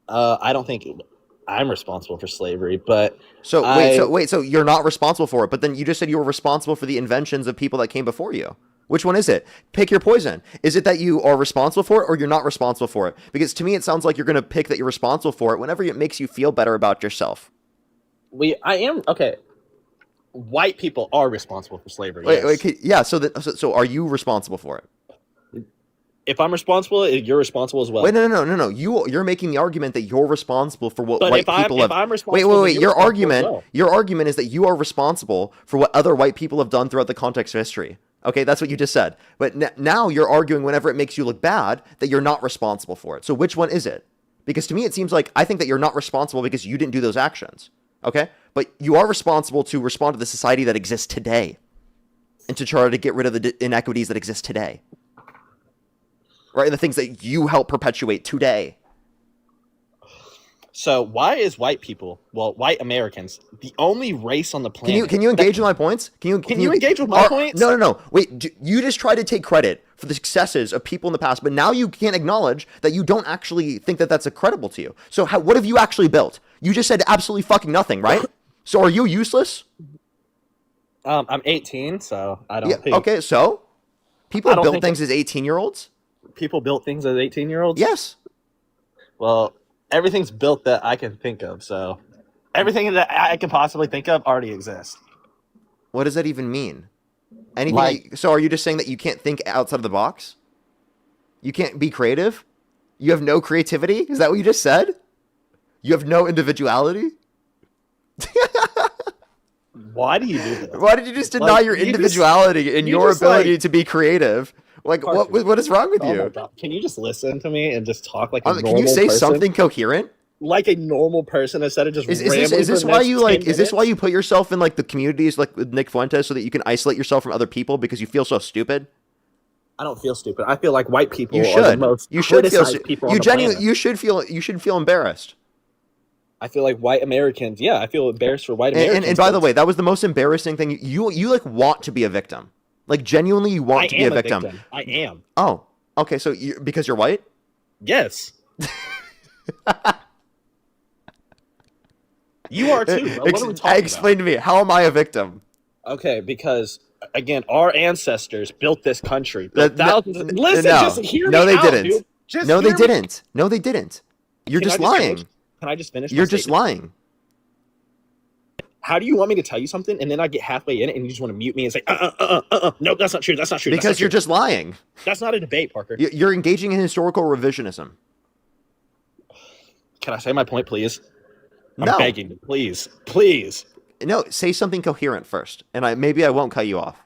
I don't think I'm responsible for slavery, but So you're not responsible for it, but then you just said you were responsible for the inventions of people that came before you. Which one is it? Pick your poison. Is it that you are responsible for it or you're not responsible for it? Because to me it sounds like you're going to pick that you're responsible for it whenever it makes you feel better about yourself. I am okay. White people are responsible for slavery. So are you responsible for it? If I'm responsible, you're responsible as well. Wait, no. You're making the argument that you're responsible for what white people have. I'm responsible, wait. Your argument is that you are responsible for what other white people have done throughout the context of history. Okay, that's what you just said. But now you're arguing whenever it makes you look bad that you're not responsible for it. So which one is it? Because to me it seems like I think that you're not responsible because you didn't do those actions. Okay? But you are responsible to respond to the society that exists today and to try to get rid of the inequities that exist today. Right? And the things that you help perpetuate today. So why is white Americans, the only race on the planet? Can you engage with my points? Can you engage with my points? No. Wait, you just try to take credit for the successes of people in the past, but now you can't acknowledge that you don't actually think that that's credible to you. So what have you actually built? You just said absolutely fucking nothing, right? So are you useless? I'm 18, so I don't think... Okay, so? People built things as 18-year-olds? People built things as 18-year-olds? Yes. Well, everything's built that I can think of, so... Everything that I can possibly think of already exists. What does that even mean? So are you just saying that you can't think outside of the box? You can't be creative? You have no creativity? Is that what you just said? You have no individuality? Why do you do this? Why did you just deny your individuality and your ability to be creative? Like, Parker, what is wrong with you? Can you just listen to me and just talk like a normal person? Can you say something coherent? Like a normal person instead of just rambling. Is this why you put yourself in like the communities like with Nick Fuentes so that you can isolate yourself from other people because you feel so stupid? I don't feel stupid. I feel like white people are the most criticized people on the planet. You should feel embarrassed. I feel like white Americans. Yeah, I feel embarrassed for white Americans. And by the way, that was the most embarrassing thing. You like want to be a victim. Like genuinely, you want to be a victim. I am. Oh, okay. So because you're white? Yes. You are too. What are we talking about? Explain to me. How am I a victim? Okay, because again, our ancestors built this country. Just hear me no, out, they didn't. Dude. Just No, they hear me. didn't. No, they didn't. You're Can I just just lying. finish? Can I just finish? You're my just statement? lying. How do you want me to tell you something and then I get halfway in it and you just want to mute me and say, no, that's not true. That's not true. Because that's not you're true. just lying. That's not a debate, Parker. You're engaging in historical revisionism. Can I say my point, please? No. I'm begging you, please, please. No, say something coherent first, and maybe I won't cut you off.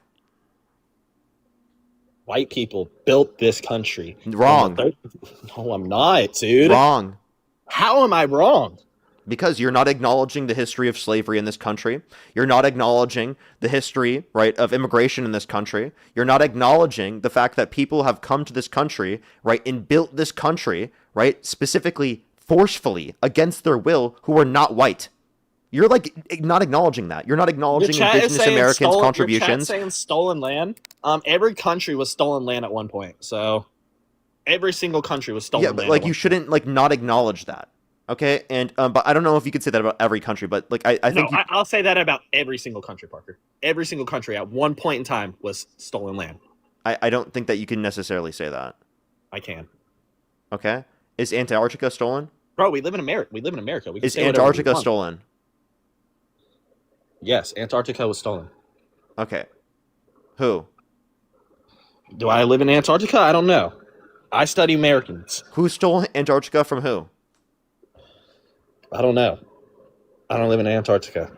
White people built this country. Wrong. No, I'm not, dude. Wrong. How am I wrong? Because you're not acknowledging the history of slavery in this country. You're not acknowledging the history, right, of immigration in this country. You're not acknowledging the fact that people have come to this country, right, and built this country, right, specifically forcefully against their will, who are not white. You're like not acknowledging that. You're not acknowledging indigenous Americans' contributions. Your chat's saying stolen land. Every country was stolen land at one point. So every single country was stolen land. Yeah, but like you shouldn't like not acknowledge that. Okay, and but I don't know if you could say that about every country, but like I think I'll say that about every single country, Parker. Every single country at one point in time was stolen land. I don't think that you can necessarily say that. I can. Okay, is Antarctica stolen? Bro, we live in America. We can Is say whatever we Antarctica want. stolen? Yes, Antarctica was stolen. Okay, who? Do I live in Antarctica? I don't know. I study Americans. Who stole Antarctica from who? I don't know. I don't live in Antarctica.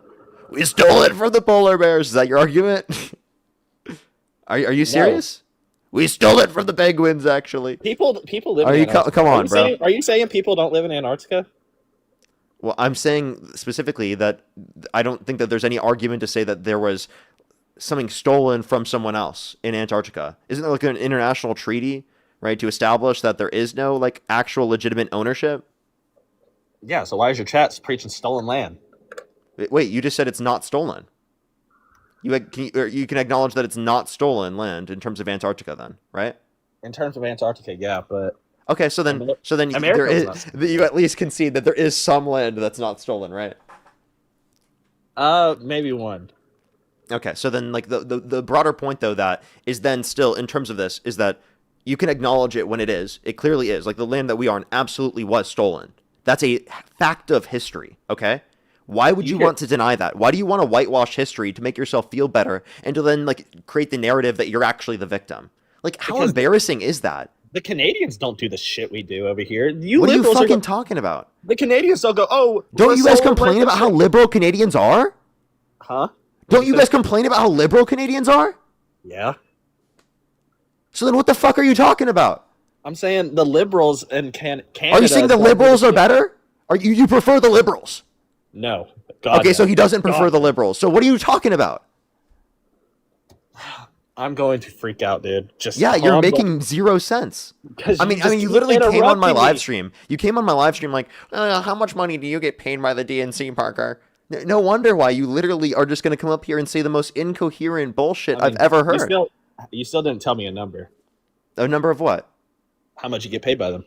We stole it from the polar bears. Is that your argument? Are you serious? We stole it from the penguins, actually. People live Are in you Antarctica. come on, bro? Are you saying people don't live in Antarctica? Well, I'm saying specifically that I don't think that there's any argument to say that there was something stolen from someone else in Antarctica. Isn't there like an international treaty, right, to establish that there is no like actual legitimate ownership? Yeah, so why is your chat preaching stolen land? Wait, you just said it's not stolen. You can acknowledge that it's not stolen land in terms of Antarctica, then, right? In terms of Antarctica, yeah, but okay, so then America there was is you at least concede that there is some land that's not stolen, right? maybe one. Okay, so then like the broader point though that is then still in terms of this is that you can acknowledge it when it is. It clearly is. Like the land that we are on absolutely was stolen. That's a fact of history, okay? Why would you want to deny that? Why do you want to whitewash history to make yourself feel better and to then like create the narrative that you're actually the victim? Like how embarrassing is that? The Canadians don't do the shit we do over here. What are you fucking talking about? The Canadians don't go, oh... Don't you guys complain about how liberal Canadians are? Huh? Don't you guys complain about how liberal Canadians are? Yeah. So then what the fuck are you talking about? I'm saying the liberals in Canada... Are you saying the liberals are better? Are you prefer the liberals? No. God, okay, no. so he doesn't prefer the liberals. So what are you talking about? I'm going to freak out, dude. Just yeah, you're making zero sense. I mean, you literally came on my live stream. You came on my live stream like, how much money do you get paid by the DNC, Parker? No wonder why you literally are just going to come up here and say the most incoherent bullshit I've ever heard. You still didn't tell me a number. A number of what? How much you get paid by them?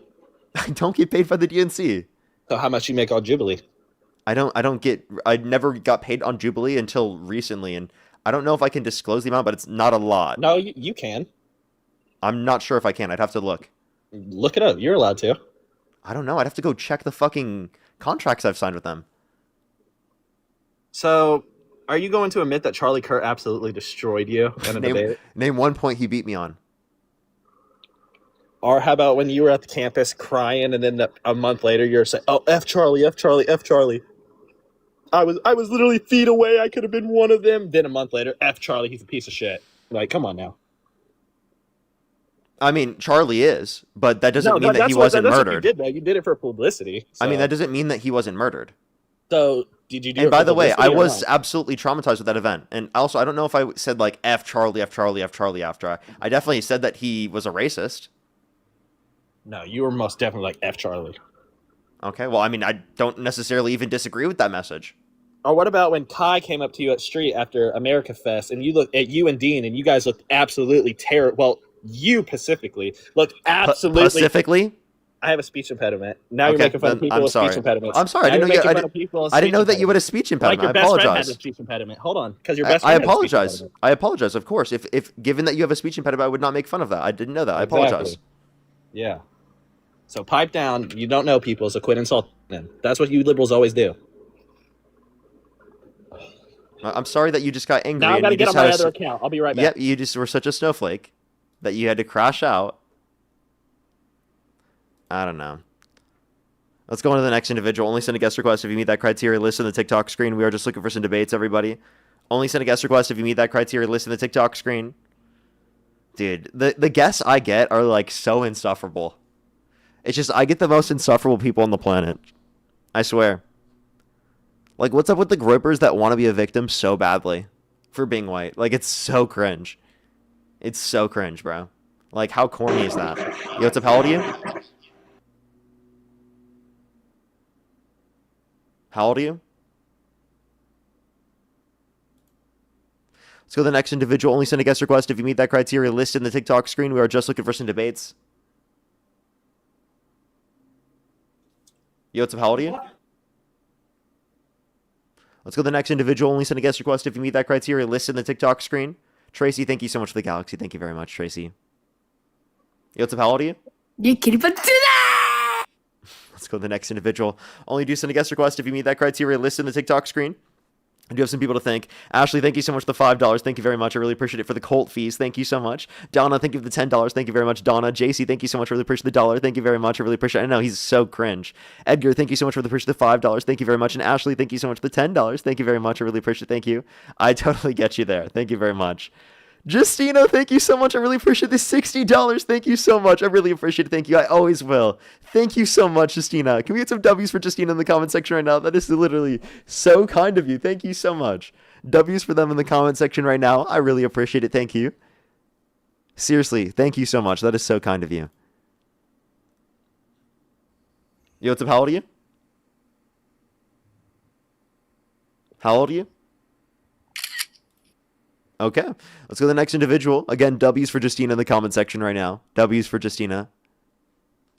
I don't get paid by the DNC. So how much you make on Jubilee? I never got paid on Jubilee until recently, and I don't know if I can disclose the amount, but it's not a lot. No, you can. I'm not sure if I can. I'd have to look. Look it up. You're allowed to. I don't know. I'd have to go check the fucking contracts I've signed with them. So, are you going to admit that Charlie Kirk absolutely destroyed you in a debate? Name one point he beat me on. Or how about when you were at the campus crying, and then a month later you're saying, "Oh, F Charlie, F Charlie, F Charlie." I was literally feet away. I could have been one of them. Then a month later, F Charlie, he's a piece of shit. Like, come on now. I mean, Charlie is, but that doesn't mean that he wasn't murdered. What you did, though. You did it for publicity. So. I mean, that doesn't mean that he wasn't murdered. So, did you do it And by the way, I or was not? absolutely traumatized with that event. And also, I don't know if I said like F Charlie, F Charlie, F Charlie after. I definitely said that he was a racist. No, you were most definitely like F Charlie. Okay, well, I mean, I don't necessarily even disagree with that message. Or what about when Kai came up to you at street after America Fest, and you looked at you and Dean, and you guys looked absolutely terrible. Well, you specifically looked absolutely. Specifically? I have a speech impediment. Now you're making fun of people with speech impediments. I'm sorry. I didn't know that you had a speech impediment. Like your I best friend apologize. has a speech impediment. Hold on, because your best friend I has a speech apologize. impediment. I apologize. Of course, if given that you have a speech impediment, I would not make fun of that. I didn't know that. I apologize. Yeah. So pipe down. You don't know people, so quit insulting them. That's what you liberals always do. I'm sorry that you just got angry. Now I and got to you get just on my had other account. I'll be right back. Yep, you just were such a snowflake that you had to crash out. I don't know. Let's go on to the next individual. Only send a guest request if you meet that criteria. List on the TikTok screen. We are just looking for some debates, everybody. Only send a guest request if you meet that criteria. List on the TikTok screen. Dude, the guests I get are like so insufferable. It's just I get the most insufferable people on the planet. I swear. Like, what's up with the gropers that want to be a victim so badly for being white? Like, it's so cringe. It's so cringe, bro. Like, how corny is that? Yo, what's up? How old are you? How old are you? Let's go to the next individual. Only send a guest request if you meet that criteria listed in the TikTok screen. We are just looking for some debates. Yo, what's up? How old are you? Let's go to the next individual. Only send a guest request if you meet that criteria listed in the TikTok screen. Tracy, thank you so much for the galaxy. Thank you very much, Tracy. Yo, what's up? How old are you? You can't even do that! Let's go to the next individual. Only do send a guest request if you meet that criteria listed in the TikTok screen. I do have some people to thank. Ashley, thank you so much for the $5. Thank you very much. I really appreciate it for the Colt fees. Thank you so much. Donna, thank you for the $10. Thank you very much. Donna. JC, thank you so much. I really appreciate the $1. Thank you very much. I really appreciate it. I know he's so cringe. Edgar, thank you so much for the appreciate the $5. Thank you very much. And Ashley, thank you so much for the $10. Thank you very much. I really appreciate it. Thank you. I totally get you there. Thank you very much. Justina, thank you so much. I really appreciate the $60. Thank you so much. I really appreciate it. Thank you. I always will. Thank you so much, Justina. Can we get some W's for Justina in the comment section right now? That is literally so kind of you. Thank you so much. W's for them in the comment section right now. I really appreciate it. Thank you. Seriously, thank you so much. That is so kind of you. Yo, what's up? How old are you? How old are you? Okay, let's go to the next individual. Again, W's for Justina in the comment section right now. W's for Justina.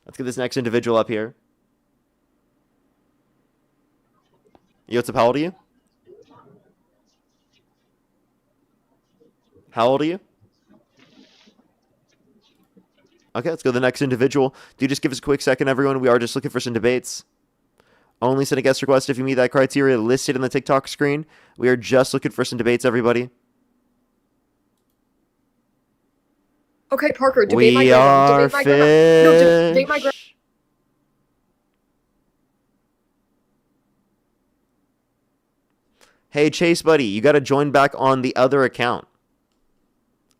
Let's get this next individual up here. Yo, what's up? How old are you? How old are you? Okay, let's go to the next individual. Do just give us a quick second, everyone. We are just looking for some debates. Only send a guest request if you meet that criteria listed in the TikTok screen. We are just looking for some debates, everybody. Okay, Parker, debate We my grandma. are Debate my grandma. No, debate my grandma. fish. Hey, Chase, buddy, you got to join back on the other account.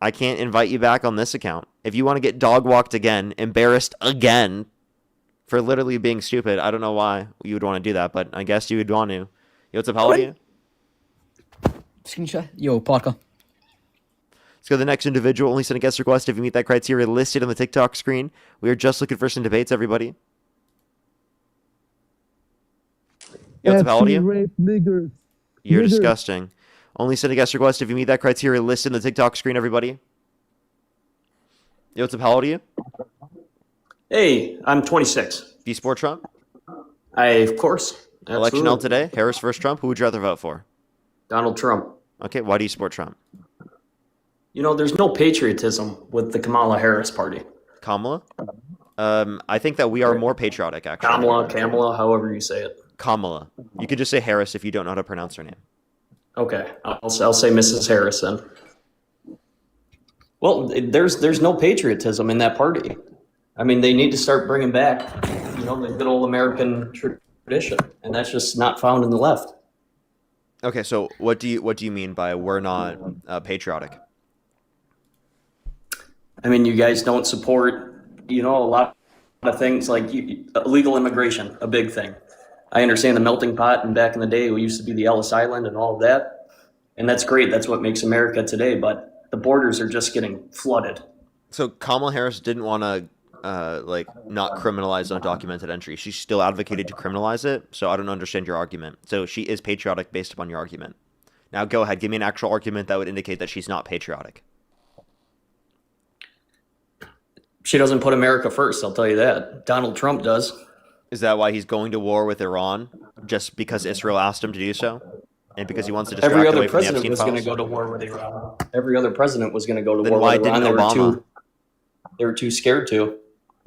I can't invite you back on this account. If you want to get dog walked again, embarrassed again for literally being stupid, I don't know why you would want to do that, but I guess you would want to. Yo, what's up? How old are you? Screenshot. Yo, Parker. Let's go to the next individual. Only send a guest request if you meet that criteria listed on the TikTok screen. We are just looking for some debates, everybody. Yo, what's up? How old are you? Rape niggers. You're Niggers. disgusting. Only send a guest request if you meet that criteria listed in the TikTok screen, everybody. Yo, what's up? How old are you? Hey, I'm 26. Do you support Trump? Of course. Election held Absolutely. today. Harris versus Trump. Who would you rather vote for? Donald Trump. Okay, why do you support Trump? You know, there's no patriotism with the Kamala Harris party. Kamala? I think that we are more patriotic, actually. Kamala, however you say it. Kamala. You could just say Harris if you don't know how to pronounce her name. Okay, I'll say Mrs. Harris then. Well, there's no patriotism in that party. I mean, they need to start bringing back, you know, the good old American tradition, and that's just not found in the left. Okay, so what do you mean by we're not patriotic? I mean, you guys don't support, you know, a lot of things like illegal immigration, a big thing. I understand the melting pot, and back in the day, we used to be the Ellis Island and all of that, and that's great. That's what makes America today. But the borders are just getting flooded. So Kamala Harris didn't want to not criminalize undocumented entry. She still advocated to criminalize it. So I don't understand your argument. So she is patriotic based upon your argument. Now go ahead, give me an actual argument that would indicate that she's not patriotic. She doesn't put America first, I'll tell you that. Donald Trump does. Is that why he's going to war with Iran? Just because Israel asked him to do so? And because he wants to distract Every other away from the president Epstein was going to files? go to war with Iran. Every other president was going to go to Then war why with Iran. didn't Obama? They were too scared to.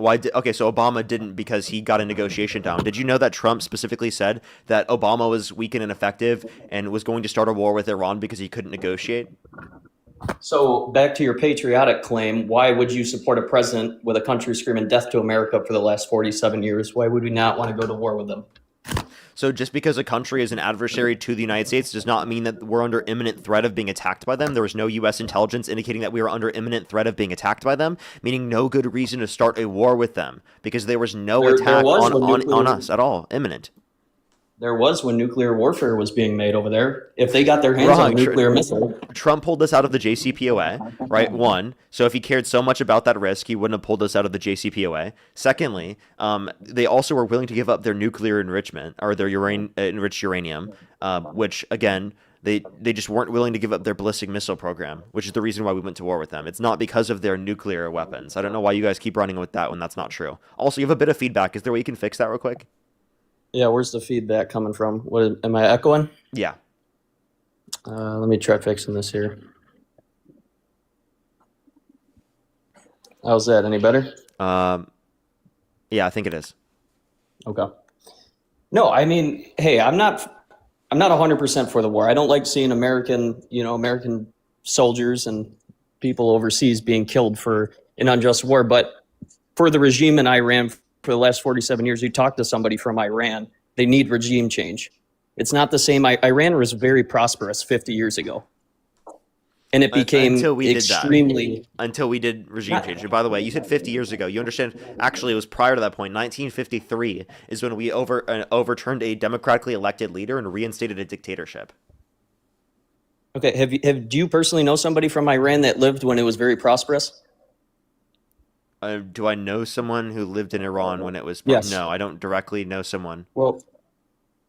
Okay, so Obama didn't because he got a negotiation down. Did you know that Trump specifically said that Obama was weak and ineffective and was going to start a war with Iran because he couldn't negotiate? So back to your patriotic claim, why would you support a president with a country screaming death to America for the last 47 years? Why would we not want to go to war with them? So just because a country is an adversary to the United States does not mean that we're under imminent threat of being attacked by them. There was no U.S. intelligence indicating that we were under imminent threat of being attacked by them, meaning no good reason to start a war with them because there was no attack on us at all, imminent. There was when nuclear warfare was being made over there. If they got their hands on a nuclear missile. Trump pulled us out of the JCPOA, right? One. So if he cared so much about that risk, he wouldn't have pulled us out of the JCPOA. Secondly, they also were willing to give up their nuclear enrichment or their enriched uranium, which, again, they just weren't willing to give up their ballistic missile program, which is the reason why we went to war with them. It's not because of their nuclear weapons. I don't know why you guys keep running with that when that's not true. Also, you have a bit of feedback. Is there a way you can fix that real quick? Yeah, where's the feedback coming from? Am I echoing? Yeah. Let me try fixing this here. How's that? Any better? Yeah, I think it is. Okay. No, I mean, hey, I'm not 100% for the war. I don't like seeing American soldiers and people overseas being killed for an unjust war. But for the regime in Iran, for the last 47 years, you talk to somebody from Iran, they need regime change. It's not the same. Iran was very prosperous 50 years ago. And it became until we did regime change. And by the way, you said 50 years ago. You understand, actually, it was prior to that point. 1953 is when we overturned a democratically elected leader and reinstated a dictatorship. Okay, do you personally know somebody from Iran that lived when it was very prosperous? Do I know someone who lived in Iran when it was? Yes. No, I don't directly know someone. Well,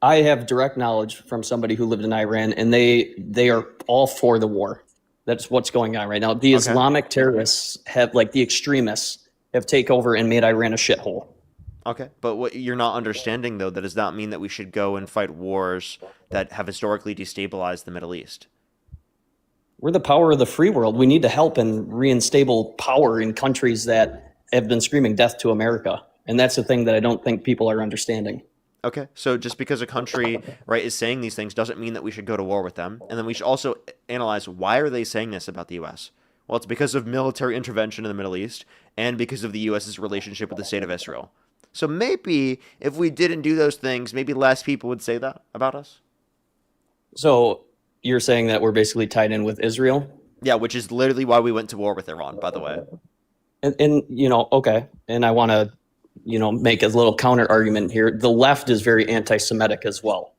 I have direct knowledge from somebody who lived in Iran, and they are all for the war. That's what's going on right now. The Islamic terrorists the extremists have taken over and made Iran a shithole. Okay, but what you're not understanding, though, that does not mean that we should go and fight wars that have historically destabilized the Middle East. We're the power of the free world. We need to help and reinstate power in countries that have been screaming death to America. And that's the thing that I don't think people are understanding. Okay, so just because a country, right, is saying these things doesn't mean that we should go to war with them. And then we should also analyze, why are they saying this about the U.S.? Well, it's because of military intervention in the Middle East and because of the U.S.'s relationship with the state of Israel. So maybe if we didn't do those things, maybe less people would say that about us. So you're saying that we're basically tied in with Israel? Yeah, which is literally why we went to war with Iran, by the way. And okay. And I want to, make a little counter argument here. The left is very anti-Semitic as well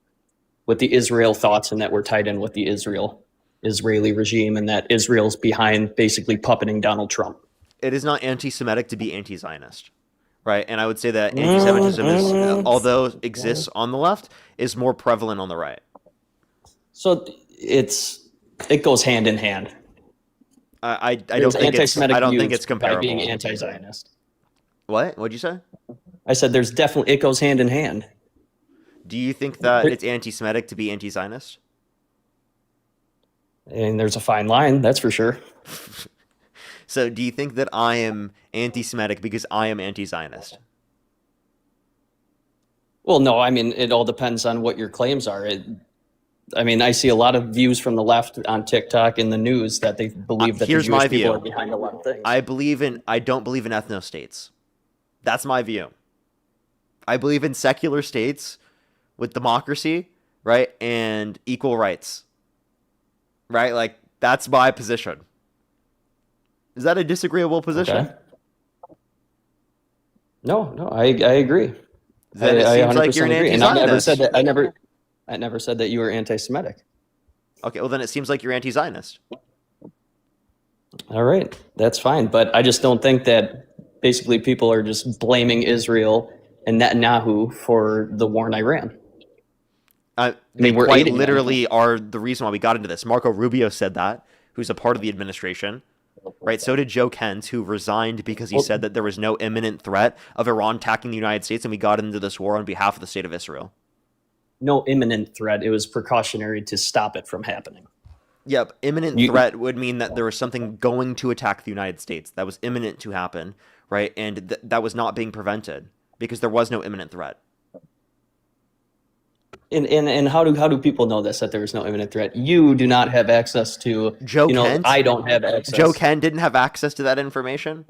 with the Israel thoughts, and that we're tied in with the Israeli regime, and that Israel's behind basically puppeting Donald Trump. It is not anti-Semitic to be anti-Zionist, right? And I would say that anti-Semitism is, although it exists on the left, is more prevalent on the right. So it goes hand in hand. I don't think it's comparable. By being anti-Zionist. What? What'd you say? I said it goes hand in hand. Do you think that it's anti-Semitic to be anti-Zionist? And there's a fine line, that's for sure. So do you think that I am anti-Semitic because I am anti-Zionist? Well, no, I mean, it all depends on what your claims are. I see a lot of views from the left on TikTok in the news that they believe that the Jewish people are behind a lot of things. I don't believe in ethno-states. That's my view. I believe in secular states with democracy, right, and equal rights. Right? Like, that's my position. Is that a disagreeable position? Okay. No, I agree. Then it seems like you're an anti-Zionist. And I never said that you were anti-Semitic. Okay, well then it seems like you're anti-Zionist. All right, that's fine. But I just don't think that basically people are just blaming Israel and Netanyahu for the war in Iran. They quite literally are the reason why we got into this. Marco Rubio said that, who's a part of the administration. Right, so did Joe Kent, who resigned because he said that there was no imminent threat of Iran attacking the United States, and we got into this war on behalf of the state of Israel. No imminent threat. It was precautionary to stop it from happening. Yep, imminent threat would mean that there was something going to attack the United States that was imminent to happen, right? And that was not being prevented because there was no imminent threat. And how do people know this, that there is no imminent threat? You do not have access to Joe Kent? I don't have access. Joe Kent didn't have access to that information?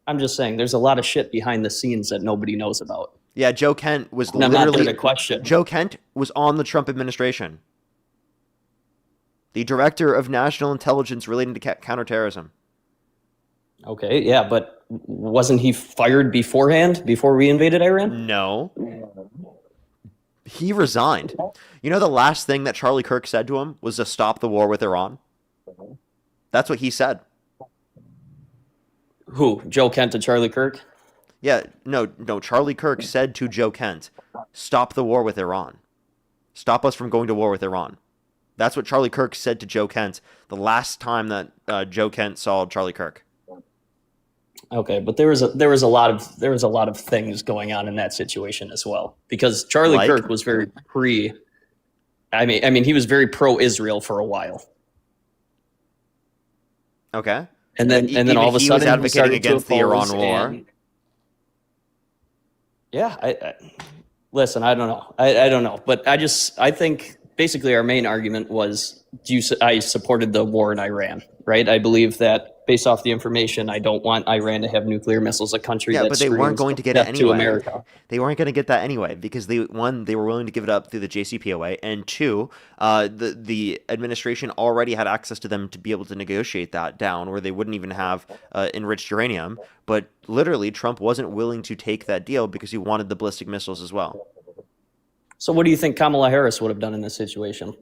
I'm just saying there's a lot of shit behind the scenes that nobody knows about. Yeah, Joe Kent was And I'm not there to question. Joe Kent was on the Trump administration. The director of national intelligence relating to counterterrorism. Okay, yeah, but wasn't he fired beforehand, before we invaded Iran? No. He resigned. You know the last thing that Charlie Kirk said to him was to stop the war with Iran? That's what he said. Who? Joe Kent to Charlie Kirk? Yeah, no, Charlie Kirk said to Joe Kent, stop the war with Iran. Stop us from going to war with Iran. That's what Charlie Kirk said to Joe Kent the last time that Joe Kent saw Charlie Kirk. Okay, but there was a lot of things going on in that situation as well, because Charlie Kirk was very I mean he was very pro-Israel for a while. Okay. And then all of a sudden he was advocating against the Iran war. Yeah, listen, I don't know. I don't know, but I think basically our main argument was I supported the war in Iran, right? I believe that based off the information, I don't want Iran to have nuclear missiles, a country that but they weren't going to get it anyway. To America. They weren't going to get that anyway because they were willing to give it up through the JCPOA, and two, the administration already had access to them to be able to negotiate that down, where they wouldn't even have enriched uranium. But literally, Trump wasn't willing to take that deal because he wanted the ballistic missiles as well. So, what do you think Kamala Harris would have done in this situation?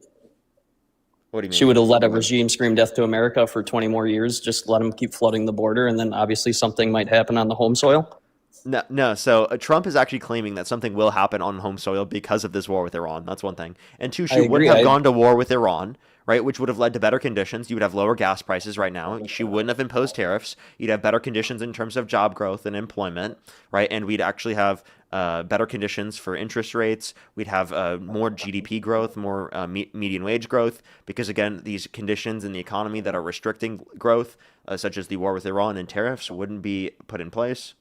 What do you mean? She would have let a regime scream death to America for 20 more years, just let them keep flooding the border, and then obviously something might happen on the home soil? No. So Trump is actually claiming that something will happen on home soil because of this war with Iran. That's one thing. And two, she wouldn't have gone to war with Iran, right, which would have led to better conditions. You would have lower gas prices right now. She wouldn't have imposed tariffs. You'd have better conditions in terms of job growth and employment, right? And we'd actually have better conditions for interest rates. We'd have more GDP growth, more median wage growth, because, again, these conditions in the economy that are restricting growth, such as the war with Iran and tariffs, wouldn't be put in place.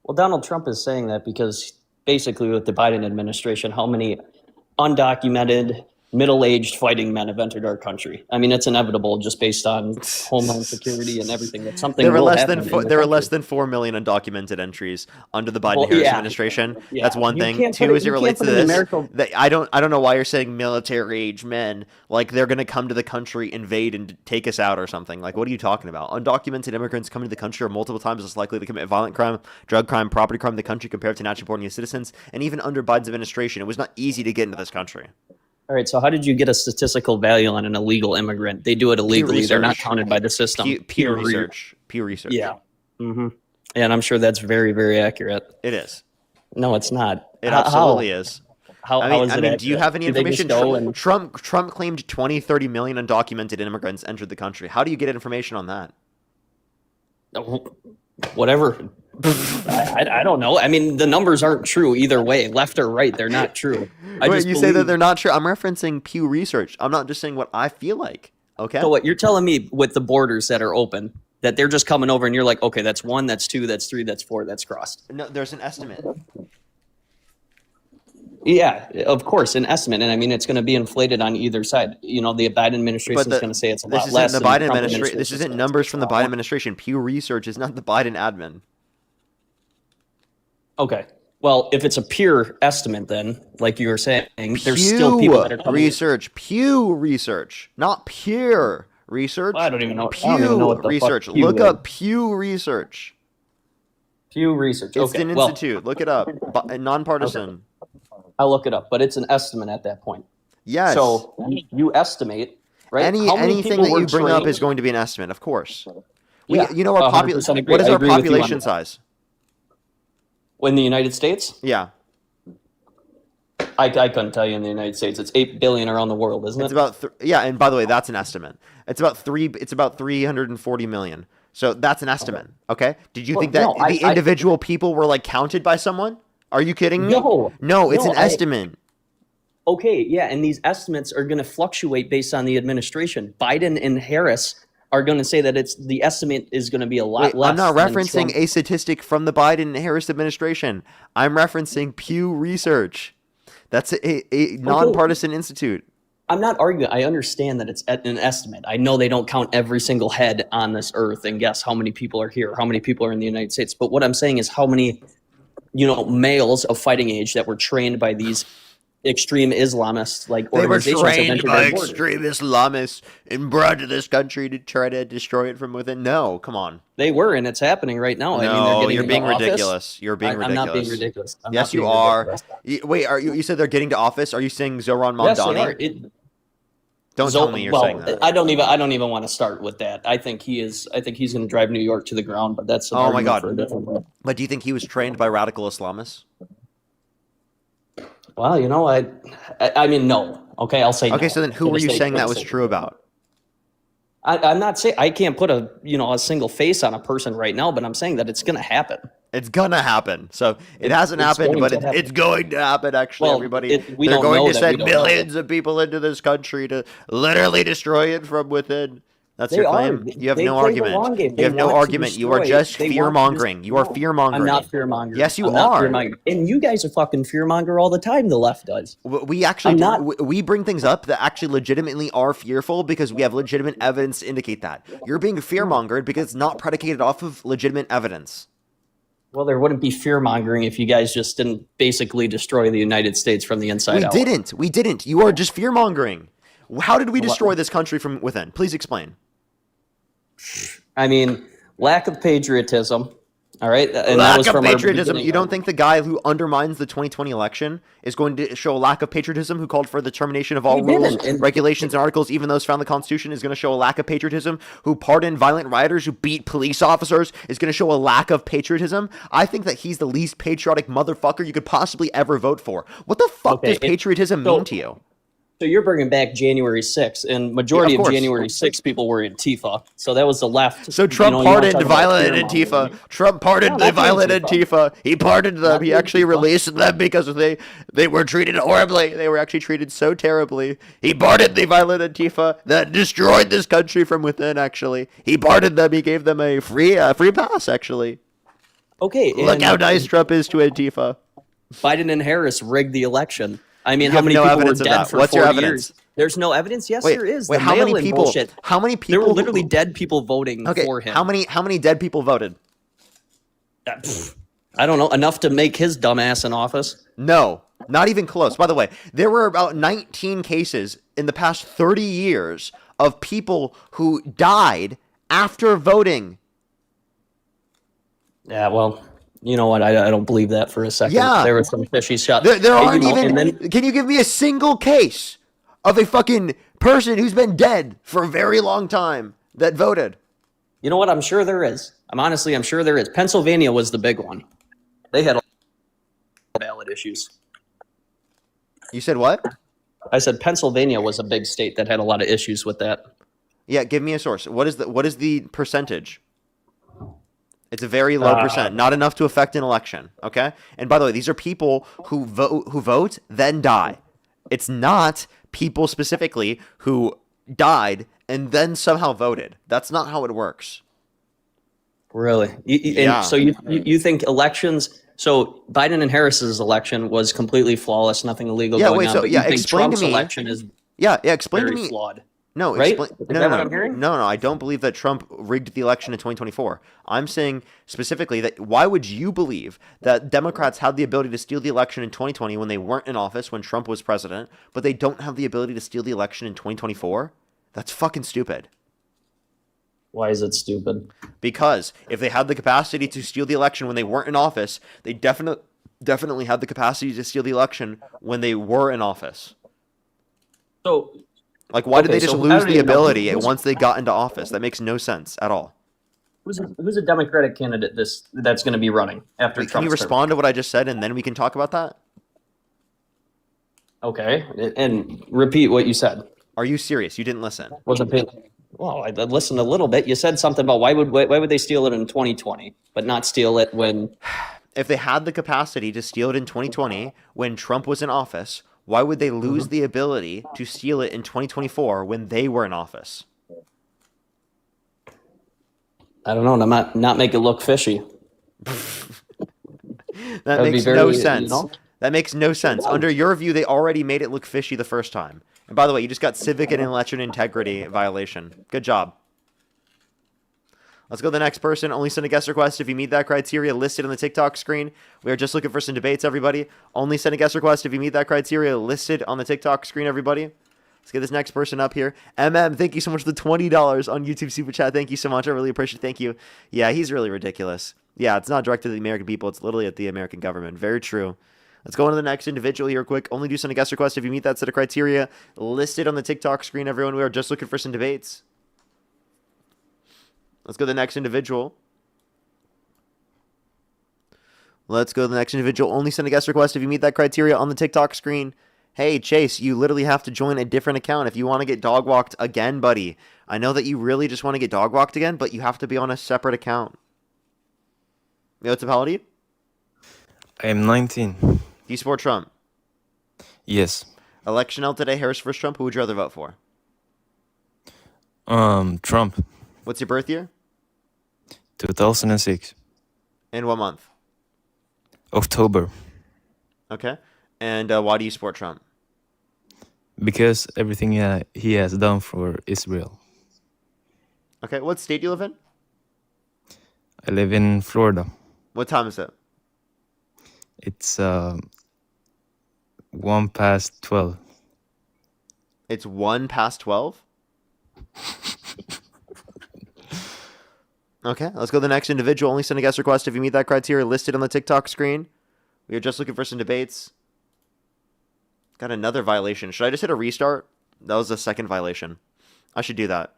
Well, Donald Trump is saying that because basically with the Biden administration, how many undocumented, middle-aged fighting men have entered our country? I mean, it's inevitable just based on homeland security and everything. That something there were will less happen than there were less than 4 million undocumented entries under the Biden-Harris administration. Yeah. That's one thing. Two, as it relates to this, I don't know why you're saying military-age men, like they're going to come to the country, invade, and take us out or something. Like, what are you talking about? Undocumented immigrants coming to the country are multiple times less likely to commit violent crime, drug crime, property crime in the country compared to naturally born U.S. citizens. And even under Biden's administration, it was not easy to get into this country. All right, so how did you get a statistical value on an illegal immigrant? They do it illegally. They're not counted by the system. Pew Research. Yeah. Mm-hmm. And I'm sure that's very, very accurate. It is. No, it's not. It absolutely is. How is it accurate? Do you have any information? And... Trump claimed 20, 30 million undocumented immigrants entered the country. How do you get information on that? Whatever. I don't know. I mean, the numbers aren't true either way, left or right. They're not true. Say that they're not true. I'm referencing Pew Research. I'm not just saying what I feel like. Okay. So what you're telling me with the borders that are open, that they're just coming over and you're like, okay, that's 1, that's 2, that's 3, that's 4, that's crossed. No, there's an estimate. Yeah, of course, an estimate, and I mean it's going to be inflated on either side. You know, the Biden administration is going to say it's a lot less. The Biden administration. This isn't numbers from the Biden administration. Pew Research is not the Biden admin. Okay. Well, if it's a pure estimate, then, like you were saying, there's still people that are coming Pew Research, not pure research. Well, I don't even know. Pew Research. Look up Pew Research. Pew Research. It's an institute. Look it up. Nonpartisan. Okay. I'll look it up, but it's an estimate at that point. Yes. So you estimate, right? Anything that you bring up is going to be an estimate, of course. You know our population. What is our population size? In the United States? Yeah. I couldn't tell you in the United States. It's 8 billion around the world, isn't it? It's about and by the way, that's an estimate. It's about 340 million. So that's an estimate. Okay? Did you think that the individual people were like counted by someone? Are you kidding me? No, it's an estimate. Okay, yeah, and these estimates are going to fluctuate based on the administration. Biden and Harris are going to say that the estimate is going to be a lot Wait, less. I'm not than referencing Trump. a statistic from the Biden-Harris administration. I'm referencing Pew Research. That's a nonpartisan institute. I'm not arguing. I understand that it's an estimate. I know they don't count every single head on this earth and guess how many people are here, how many people are in the United States. But what I'm saying is how many, males of fighting age that were trained by these extreme Islamists, like They were organizations have trained entered by our border. extreme Islamists and brought to this country to try to destroy it from within. No, come on. They were, and it's happening right now. I mean, they're No, getting you're into being office. ridiculous. You're being ridiculous. I'm not being ridiculous. Yes, you are. Wait, you said they're getting to office? Are you saying Zoran Mamdani? Yes, they are. Don't tell me you're saying that. I don't even want to start with that. I think he's going to drive New York to the ground. But that's Oh my God. For a different day. But do you think he was trained by radical Islamists? Well, I mean, no. Okay, I'll say. Okay, no. so then who were you saying that was true about? I'm not saying I can't put a single face on a person right now, but I'm saying that it's going to happen. It's gonna happen. So it hasn't happened, but it's going to happen. Actually, everybody, they're going to send millions of people into this country to literally destroy it from within. That's your claim. You have no argument. You have no argument. You are just fear mongering. You are fear mongering. I'm not fear mongering. Yes, you are. And you guys are fucking fear monger all the time. The left does. We actually we bring things up that actually legitimately are fearful because we have legitimate evidence to indicate that. You're being fear mongered because it's not predicated off of legitimate evidence. Well, there wouldn't be fear mongering if you guys just didn't basically destroy the United States from the inside out. We didn't. You are just fear mongering. How did we destroy this country from within? Please explain. I mean, lack of patriotism. All right. And lack of patriotism. You don't think the guy who undermines the 2020 election is going to show a lack of patriotism, who called for the termination of all rules, regulations, and articles, even those found in the Constitution, is going to show a lack of patriotism, who pardoned violent rioters, who beat police officers, is going to show a lack of patriotism? I think that he's the least patriotic motherfucker you could possibly ever vote for. What the fuck does patriotism mean to you? So you're bringing back January 6th, and majority of January 6th people were Antifa. So that was the left. So Trump pardoned violent Antifa. Trump pardoned the violent Antifa. He pardoned them. He actually released them because they were treated horribly. They were actually treated so terribly. He pardoned the violent Antifa that destroyed this country from within, actually. He pardoned them. He gave them a free pass, actually. Okay. Look how nice Trump is to Antifa. Biden and Harris rigged the election. I mean, how many people were dead for 4 years? There's no evidence. Yes, there is. Wait, how many people? Bullshit. How many people? There were literally dead people voting for him. How many dead people voted? I don't know. Enough to make his dumbass in office. No, not even close. By the way, there were about 19 cases in the past 30 years of people who died after voting. Yeah, well. You know what? I don't believe that for a second. Yeah. There was some fishy shot. There aren't even... Can you give me a single case of a fucking person who's been dead for a very long time that voted? You know what? I'm sure there is. I'm sure there is. Pennsylvania was the big one. They had a lot of ballot issues. You said what? I said Pennsylvania was a big state that had a lot of issues with that. Yeah, give me a source. What is the percentage? It's a very low percent, not enough to affect an election, okay? And by the way, these are people who vote, then die. It's not people specifically who died and then somehow voted. That's not how it works. Really? Yeah. So you think elections... So Biden and Harris's election was completely flawless, nothing illegal going on. But you think Trump's election is explain to me. Flawed. No, right? No, I don't believe that Trump rigged the election in 2024. I'm saying specifically that why would you believe that Democrats had the ability to steal the election in 2020 when they weren't in office, when Trump was president, but they don't have the ability to steal the election in 2024? That's fucking stupid. Why is it stupid? Because if they had the capacity to steal the election when they weren't in office, they definitely had the capacity to steal the election when they were in office. So... Like, why did they just lose the ability once they got into office? That makes no sense at all. Who's a Democratic candidate that's going to be running after Trump? Can you respond to what I just said, and then we can talk about that? Okay, and repeat what you said. Are you serious? You didn't listen. Well, I listened a little bit. You said something about why would they steal it in 2020, but not steal it when... If they had the capacity to steal it in 2020 when Trump was in office... Why would they lose the ability to steal it in 2024 when they were in office? I don't know, not make it look fishy. That would be makes very, no you sense. know? That makes no sense. does. Under your view, they already made it look fishy the first time. And by the way, you just got civic and intellectual integrity violation. Good job. Let's go to the next person. Only send a guest request if you meet that criteria listed on the TikTok screen. We are just looking for some debates, everybody. Only send a guest request if you meet that criteria listed on the TikTok screen, everybody. Let's get this next person up here. Thank you so much for the $20 on YouTube Super Chat. Thank you so much. I really appreciate it. Thank you. Yeah, he's really ridiculous. Yeah, it's not directed at the American people. It's literally at the American government. Very true. Let's go on to the next individual here quick. Only do send a guest request if you meet that set of criteria listed on the TikTok screen, everyone. We are just looking for some debates. Let's go to the next individual. Let's go to the next individual. Only send a guest request if you meet that criteria on the TikTok screen. Hey, Chase, you literally have to join a different account if you want to get dog walked again, buddy. I know that you really just want to get dog walked again, but you have to be on a separate account. Yo, what's up, how old are you? I am 19. Do you support Trump? Yes. Election out today, Harris versus Trump. Who would you rather vote for? Trump. What's your birth year? 2006. And what month? October. Okay. And why do you support Trump? Because everything he has done for Israel. Okay. What state do you live in? I live in Florida. What time is it? It's 1:12. It's 1:12? Okay, let's go to the next individual. Only send a guest request if you meet that criteria listed on the TikTok screen. We are just looking for some debates. Got another violation. Should I just hit a restart? That was the second violation. I should do that.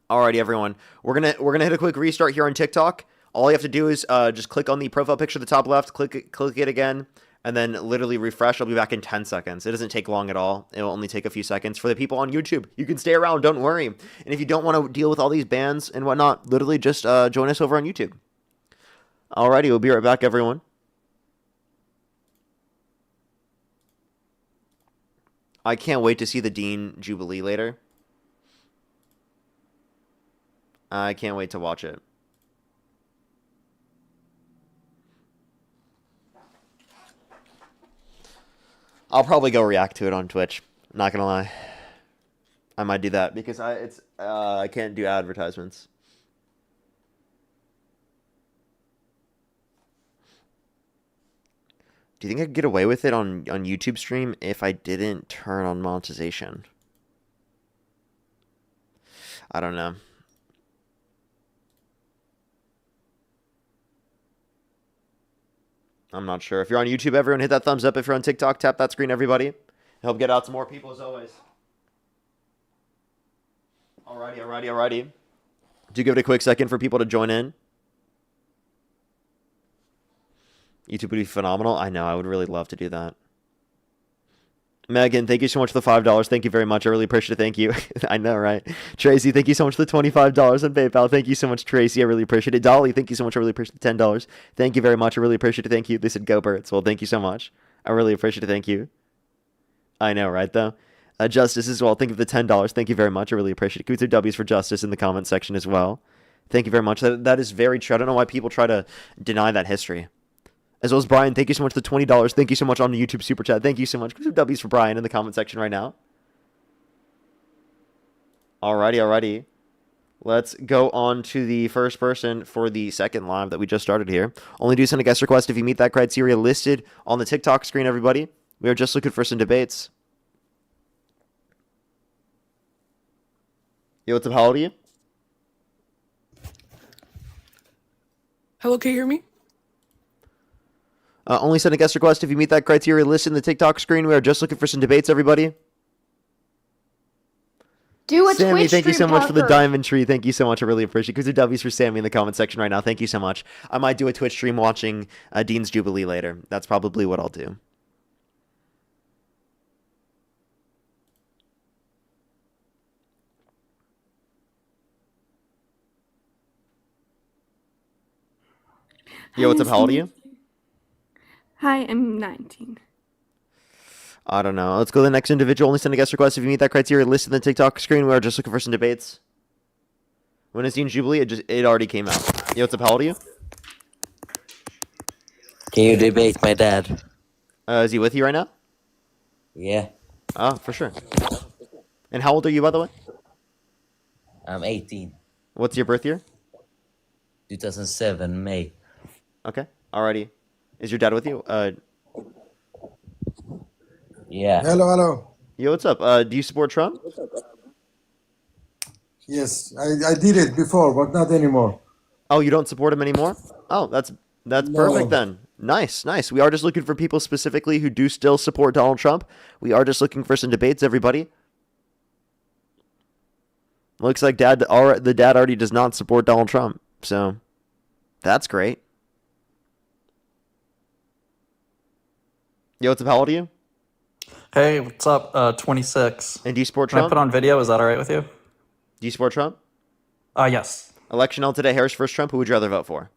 Alrighty, everyone. We're gonna hit a quick restart here on TikTok. All you have to do is just click on the profile picture at the top left, click it again, and then literally refresh. I'll be back in 10 seconds. It doesn't take long at all. It will only take a few seconds. For the people on YouTube, you can stay around, don't worry. And if you don't want to deal with all these bans and whatnot, literally just join us over on YouTube. Alrighty, we'll be right back, everyone. I can't wait to see the Dean Jubilee later. I can't wait to watch it. I'll probably go react to it on Twitch. Not gonna lie, I might do that because I can't do advertisements. Do you think I could get away with it on YouTube stream if I didn't turn on monetization? I don't know. I'm not sure. If you're on YouTube, everyone hit that thumbs up. If you're on TikTok, tap that screen, everybody. Help get out to more people as always. Alrighty. Do give it a quick second for people to join in. YouTube would be phenomenal. I know. I would really love to do that. Megan, thank you so much for the $5. Thank you very much. I really appreciate it. Thank you. I know, right? Tracy, thank you so much for the $25 on PayPal. Thank you so much, Tracy. I really appreciate it. Dolly, thank you so much. I really appreciate the $10. Thank you very much. I really appreciate it. Thank you. They said go Birds. Well, thank you so much. I really appreciate it. Thank you. I know, right, though? Justice as well. Thank you for the $10. Thank you very much. I really appreciate it. Good to W's for Justice in the comment section as well. Thank you very much. That is very true. I don't know why people try to deny that history. As well as Brian, thank you so much for the $20. Thank you so much on the YouTube Super Chat. Thank you so much. Give some W's for Brian in the comment section right now. Alrighty. Let's go on to the first person for the second live that we just started here. Only do send a guest request if you meet that criteria listed on the TikTok screen, everybody. We are just looking for some debates. Yo, what's up? How old are you? Hello, can you hear me? Only send a guest request if you meet that criteria listed in the TikTok screen. We are just looking for some debates, everybody. Do a Sammy, Twitch thank you so stream, much for the Parker. diamond tree. Thank you so much. I really appreciate it. Because W's for Sammy in the comment section right now. Thank you so much. I might do a Twitch stream watching Dean's Jubilee later. That's probably what I'll do. Yo, what's up? How old are you? Hi, I'm 19. I don't know. Let's go to the next individual. Only send a guest request if you meet that criteria listed in the TikTok screen. We are just looking for some debates. When it's Dean Jubilee, it already came out. Yo, what's up? How old are you? Can you debate my dad? Is he with you right now? Yeah, Oh, for sure. And how old are you, by the way? I'm 18. What's your birth year? 2007, May. Okay. Alrighty. Is your dad with you? Yeah. Hello. Yo, what's up? Do you support Trump? Yes, I did it before, but not anymore. Oh, you don't support him anymore? Oh, that's No. perfect then. Nice. We are just looking for people specifically who do still support Donald Trump. We are just looking for some debates, everybody. Looks like the dad already does not support Donald Trump, so that's great. Yo, what's up? How old are you? Hey, what's up? 26. And do you support Can I Trump? put on video? Is that all right with you? Do you support Trump? Yes. Election held today. Harris versus Trump. Who would you rather vote for?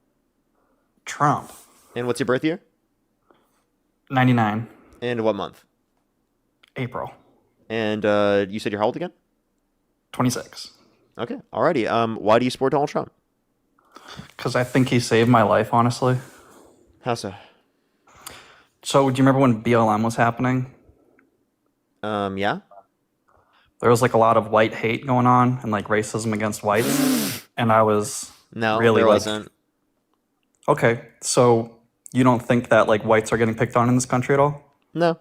Trump. And what's your birth year? 99. And what month? April. And you said you're how old again? 26. Okay. Alrighty. Why do you support Donald Trump? Because I think he saved my life, honestly. How so? So, do you remember when BLM was happening? Yeah. There was like a lot of white hate going on and like racism against whites. And I was really there like, wasn't. okay, so you don't think that like whites are getting picked on in this country at all? No.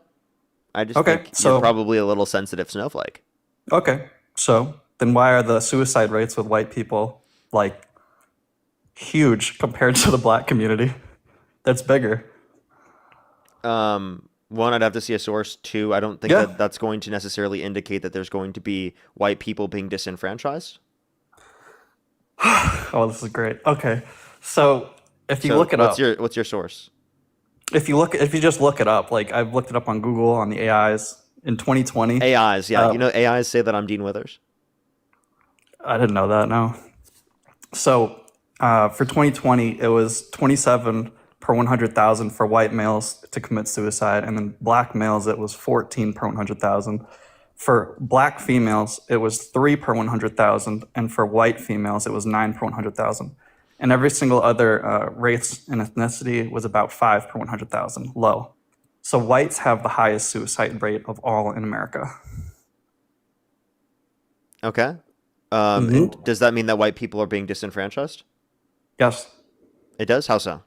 I just Okay, think so- you're probably a little sensitive snowflake. Okay, so then why are the suicide rates with white people like huge compared to the black community? That's bigger. One, I'd have to see a source. Two, I don't think that that's going to necessarily indicate that there's going to be white people being disenfranchised. Oh, this is great. Okay, so if you look it up, what's your source? if you just look it up, like I've looked it up on Google on the AIs in 2020. AIs, yeah. You know, AIs say that I'm Dean Withers. I didn't know that. No. So for 2020, it was 27 per 100,000 for white males to commit suicide, and then black males it was 14 per 100,000. For black females, it was 3 per 100,000, and for white females, it was 9 per 100,000. And every single other race and ethnicity was about 5 per 100,000, low. So whites have the highest suicide rate of all in America. Okay. And does that mean that white people are being disenfranchised? Yes. It does? How so?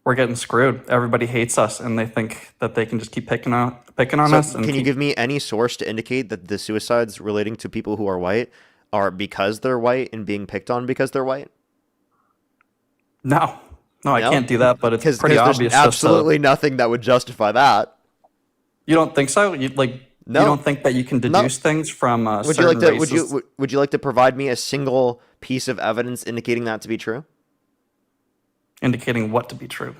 We're getting screwed. Everybody hates us, and they think that they can just keep picking on us. And Can you give me any source to indicate that the suicides relating to people who are white are because they're white and being picked on because they're white? No, I can't do that. But it's pretty there's obvious. absolutely nothing that would justify that. You don't think so? You don't think that you can deduce things from certain races? Would you like to provide me a single piece of evidence indicating that to be true? Indicating what to be true?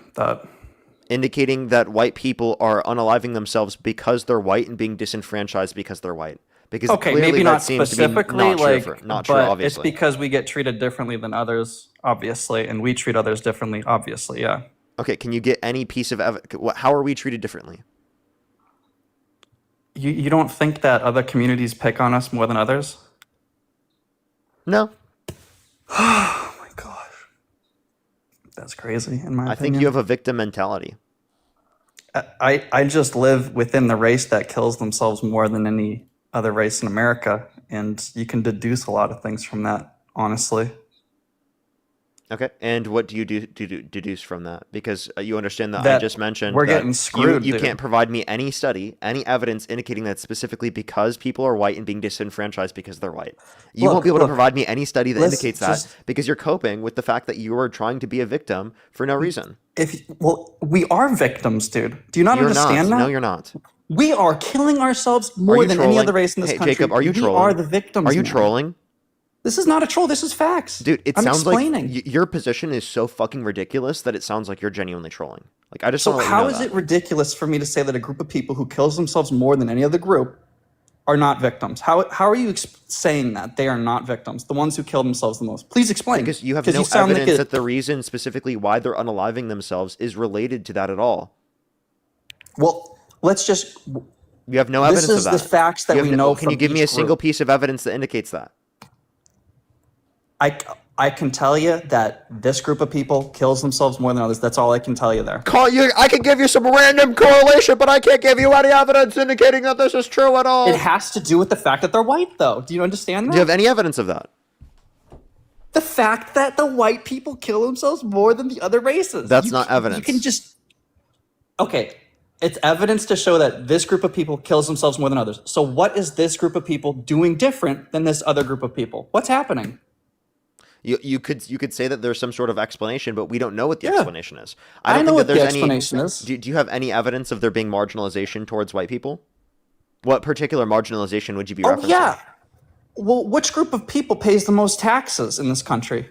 Indicating that white people are unaliving themselves because they're white and being disenfranchised because they're white. Because okay, clearly maybe that not seems specifically, to be not true, but obviously. it's because we get treated differently than others, obviously, and we treat others differently, obviously. Yeah. Okay, can you get any piece of evidence? How are we treated differently? You don't think that other communities pick on us more than others? No. Oh my gosh, that's crazy. In my opinion, I think you have a victim mentality. I just live within the race that kills themselves more than any other race in America, and you can deduce a lot of things from that, honestly. Okay, and what do you deduce from that? Because you understand that I That just mentioned we're that getting screwed, You dude. can't provide me any study, any evidence indicating that specifically because people are white and being disenfranchised because they're white. You won't be able to provide me any study that indicates that because you're coping with the fact that you are trying to be a victim for no reason. We are victims, dude. Do you not understand that? No, you're not. We are killing ourselves more than any other race in this country. Jacob, are you trolling? We are the victims. Are you man. trolling? This is not a troll. This is facts. Dude, I'm sounds explaining. like your position is so fucking ridiculous that it sounds like you're genuinely trolling. Like, I just So want to let how you know is that. it ridiculous for me to say that a group of people who kills themselves more than any other group are not victims? How are you saying that they are not victims? The ones who kill themselves the most. Please explain. Because you have no evidence that the reason specifically why they're unaliving themselves is related to that at all. Well, let's just... You have no evidence of that. This is the facts that we know from Can you give me a each single group. piece of evidence that indicates that? I can tell you that this group of people kills themselves more than others. That's all I can tell you there. I can give you some random correlation, but I can't give you any evidence indicating that this is true at all. It has to do with the fact that they're white, though. Do you understand that? Do you have any evidence of that? The fact that the white people kill themselves more than the other races. That's not evidence. You can just... Okay, it's evidence to show that this group of people kills themselves more than others. So what is this group of people doing different than this other group of people? What's happening? You could say that there's some sort of explanation, but we don't know what the explanation is. I don't know think what that the there's explanation is. Do you have any evidence of there being marginalization towards white people? What particular marginalization would you be referencing? Oh, yeah. Well, which group of people pays the most taxes in this country?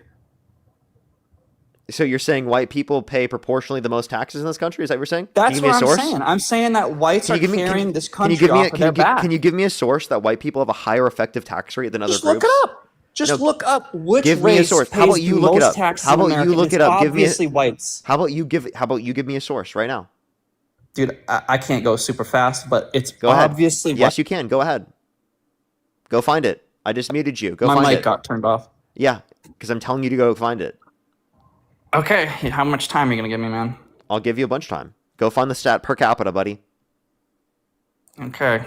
So you're saying white people pay proportionally the most taxes in this country? Is that what you're saying? That's what I'm saying. I'm saying that whites are carrying this country off of their back. Can you give me a source that white people have a higher effective tax rate than other groups? Just look it up. Just look up which race pays How about you the look it most up? taxes How in about America. you look it up? Give me Obviously whites. How about you give me a source right now? Dude, I can't go super fast, but it's Go ahead. obviously Yes, you can. Go ahead. Go find it. I just muted you. Go My find it. mic got turned off. Yeah, because I'm telling you to go find it. Okay, how much time are you gonna give me, man? I'll give you a bunch of time. Go find the stat per capita, buddy. Okay.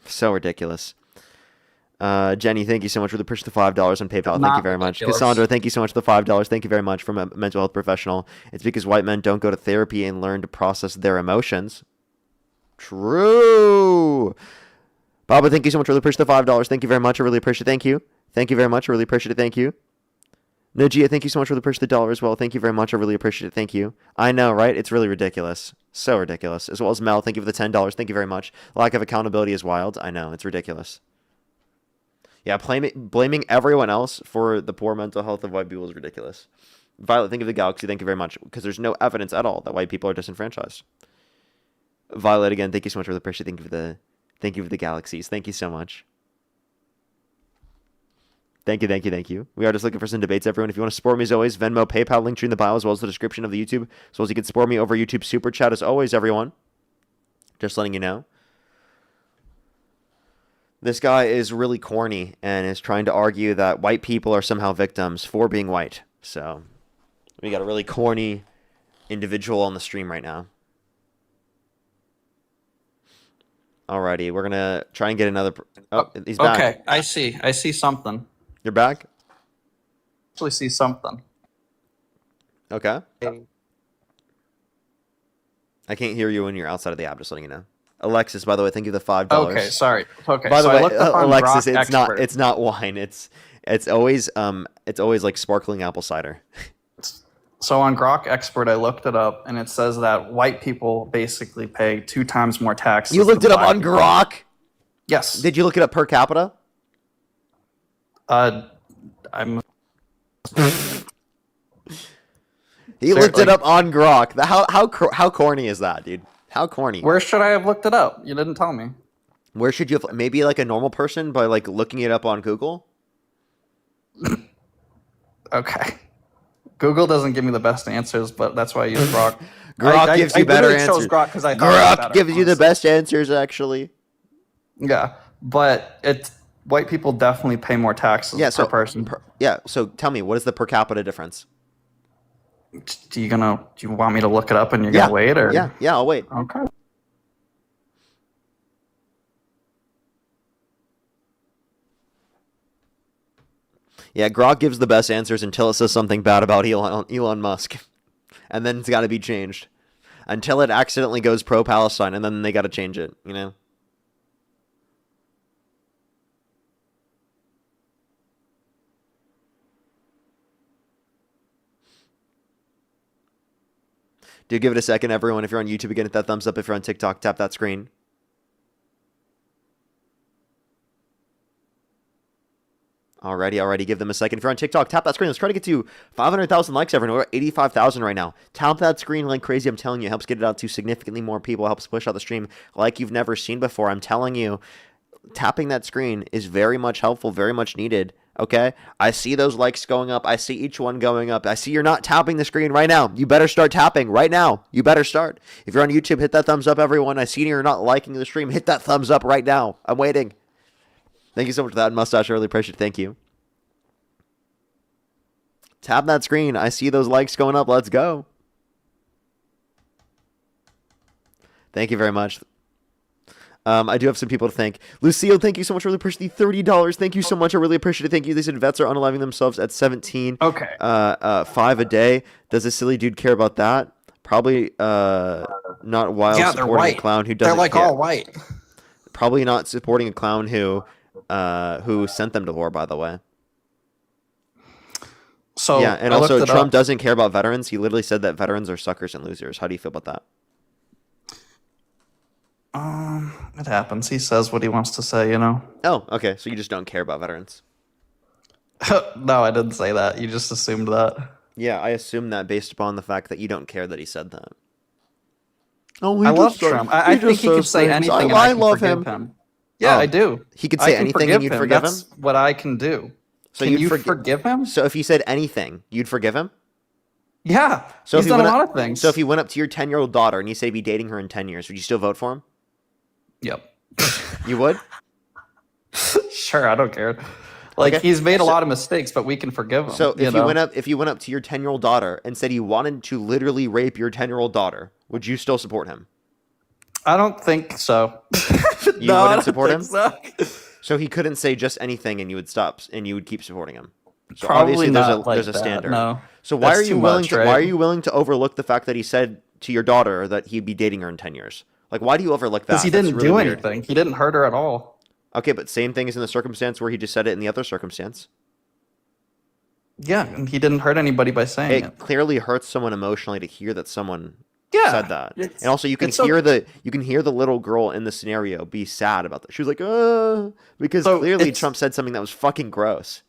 So ridiculous. Jenny, thank you so much for the push to $5 on PayPal. Thank Not you very much. ridiculous. Cassandra, thank you so much for the $5. Thank you very much from a mental health professional. It's because white men don't go to therapy and learn to process their emotions. True. Baba, thank you so much for the push to $5. Thank you very much. I really appreciate it. Thank you. Thank you very much. I really appreciate it. Thank you. Najia, thank you so much for the push to the dollar as well. Thank you very much. I really appreciate it. Thank you. I know, right? It's really ridiculous. So ridiculous. As well as Mel, thank you for the $10. Thank you very much. Lack of accountability is wild. I know. It's ridiculous. Yeah, blaming everyone else for the poor mental health of white people is ridiculous. Violet, thank you for the galaxy. Thank you very much. Because there's no evidence at all that white people are disenfranchised. Violet, again, thank you so much for the appreciation. Thank you for the galaxies. Thank you so much. Thank you. We are just looking for some debates, everyone. If you want to support me as always, Venmo, PayPal, link tree in the bio, as well as the description of the YouTube, as well as you can support me over YouTube Super Chat as always, everyone. Just letting you know. This guy is really corny and is trying to argue that white people are somehow victims for being white. So, we got a really corny individual on the stream right now. Alrighty, we're gonna try and get another. Oh, he's back. Okay, I see something. You're back? Actually see something. Okay. I can't hear you when you're outside of the app, just letting you know. Alexis, by the way, thank you for the $5. Okay, sorry. Okay, by the so way, I looked up on Alexis, Grok it's not wine. It's always like sparkling apple cider. So on Grok Expert, I looked it up, and it says that white people basically pay 2 times more taxes. You looked than it up black on people. Grok? Yes. Did you look it up per capita? I'm. He looked it up on Grok. How corny is that, dude? How corny? Where should I have looked it up? You didn't tell me. Where should you have? Maybe like a normal person by like looking it up on Google. Okay. Google doesn't give me the best answers, but that's why I use Grok. Grok gives you better answers. Chose Grok because I thought it was better, Grok gives you the best answers, actually. Yeah, but white people definitely pay more taxes per person. So tell me, what is the per capita difference? Do you want me to look it up and you're gonna wait, or yeah, I'll wait. Okay. Yeah, Grok gives the best answers until it says something bad about Elon Musk. And then it's got to be changed. Until it accidentally goes pro-Palestine, and then they got to change it, you know? Do give it a second, everyone. If you're on YouTube, again, hit that thumbs up. If you're on TikTok, tap that screen. Alrighty, give them a second. If you're on TikTok, tap that screen. Let's try to get to 500,000 likes, everyone. We're at 85,000 right now. Tap that screen like crazy. I'm telling you, it helps get it out to significantly more people. It helps push out the stream like you've never seen before. I'm telling you, tapping that screen is very much helpful, very much needed. Okay? I see those likes going up. I see each one going up. I see you're not tapping the screen right now. You better start tapping right now. You better start. If you're on YouTube, hit that thumbs up, everyone. I see you're not liking the stream. Hit that thumbs up right now. I'm waiting. Thank you so much for that mustache. I really appreciate it. Thank you. Tap that screen. I see those likes going up. Let's go. Thank you very much. I do have some people to thank. Lucille, thank you so much. I really appreciate the $30. Thank you so much. I really appreciate it. Thank you. They said vets are unaliving themselves at 17. Okay. 5 a day. Does this silly dude care about that? Probably not while Yeah, they're supporting white. a clown who doesn't They're like care. all white. Probably not supporting a clown who sent them to war, by the way. So yeah, and I also looked it Trump up. doesn't care about veterans. He literally said that veterans are suckers and losers. How do you feel about that? It happens. He says what he wants to say, you know. Oh, okay. So you just don't care about veterans. No, I didn't say that. You just assumed that. Yeah, I assume that based upon the fact that you don't care that he said that. Oh, I love Trump. I think he could say anything and I can love forgive him. him. Yeah, Oh, I do. He could I say can anything forgive and you'd him. forgive him? That's what I can do. So Can you'd you forgi- forgive him? So if he said anything, you'd forgive him? Yeah. So He's if he done a went lot up, of things. So if he went up to your 10-year-old daughter and he said he'd be dating her in 10 years, would you still vote for him? Yep. You would? Sure, I don't care. Like Okay. he's made a lot of mistakes, but we can forgive him. So if know? you went up to your 10-year-old daughter and said he wanted to literally rape your 10-year-old daughter, would you still support him? I don't think so. You No, I wouldn't don't support him? think so. So he couldn't say just anything and you would stop and you would keep supporting him. So Probably obviously not there's a like that, standard. no. So why That's are you too willing much, to right? why are you willing to overlook the fact that he said to your daughter that he'd be dating her in 10 years? Like why do you overlook that? Because he That's didn't really do weird. anything. He didn't hurt her at all. Okay, but same thing as in the circumstance where he just said it in the other circumstance. Yeah, and he didn't hurt anybody by saying It it. clearly hurts someone emotionally to hear that someone Yeah, said that. it's- And also you can it's hear okay. the little girl in the scenario be sad about that. She was like, because So clearly it's- Trump said something that was fucking gross.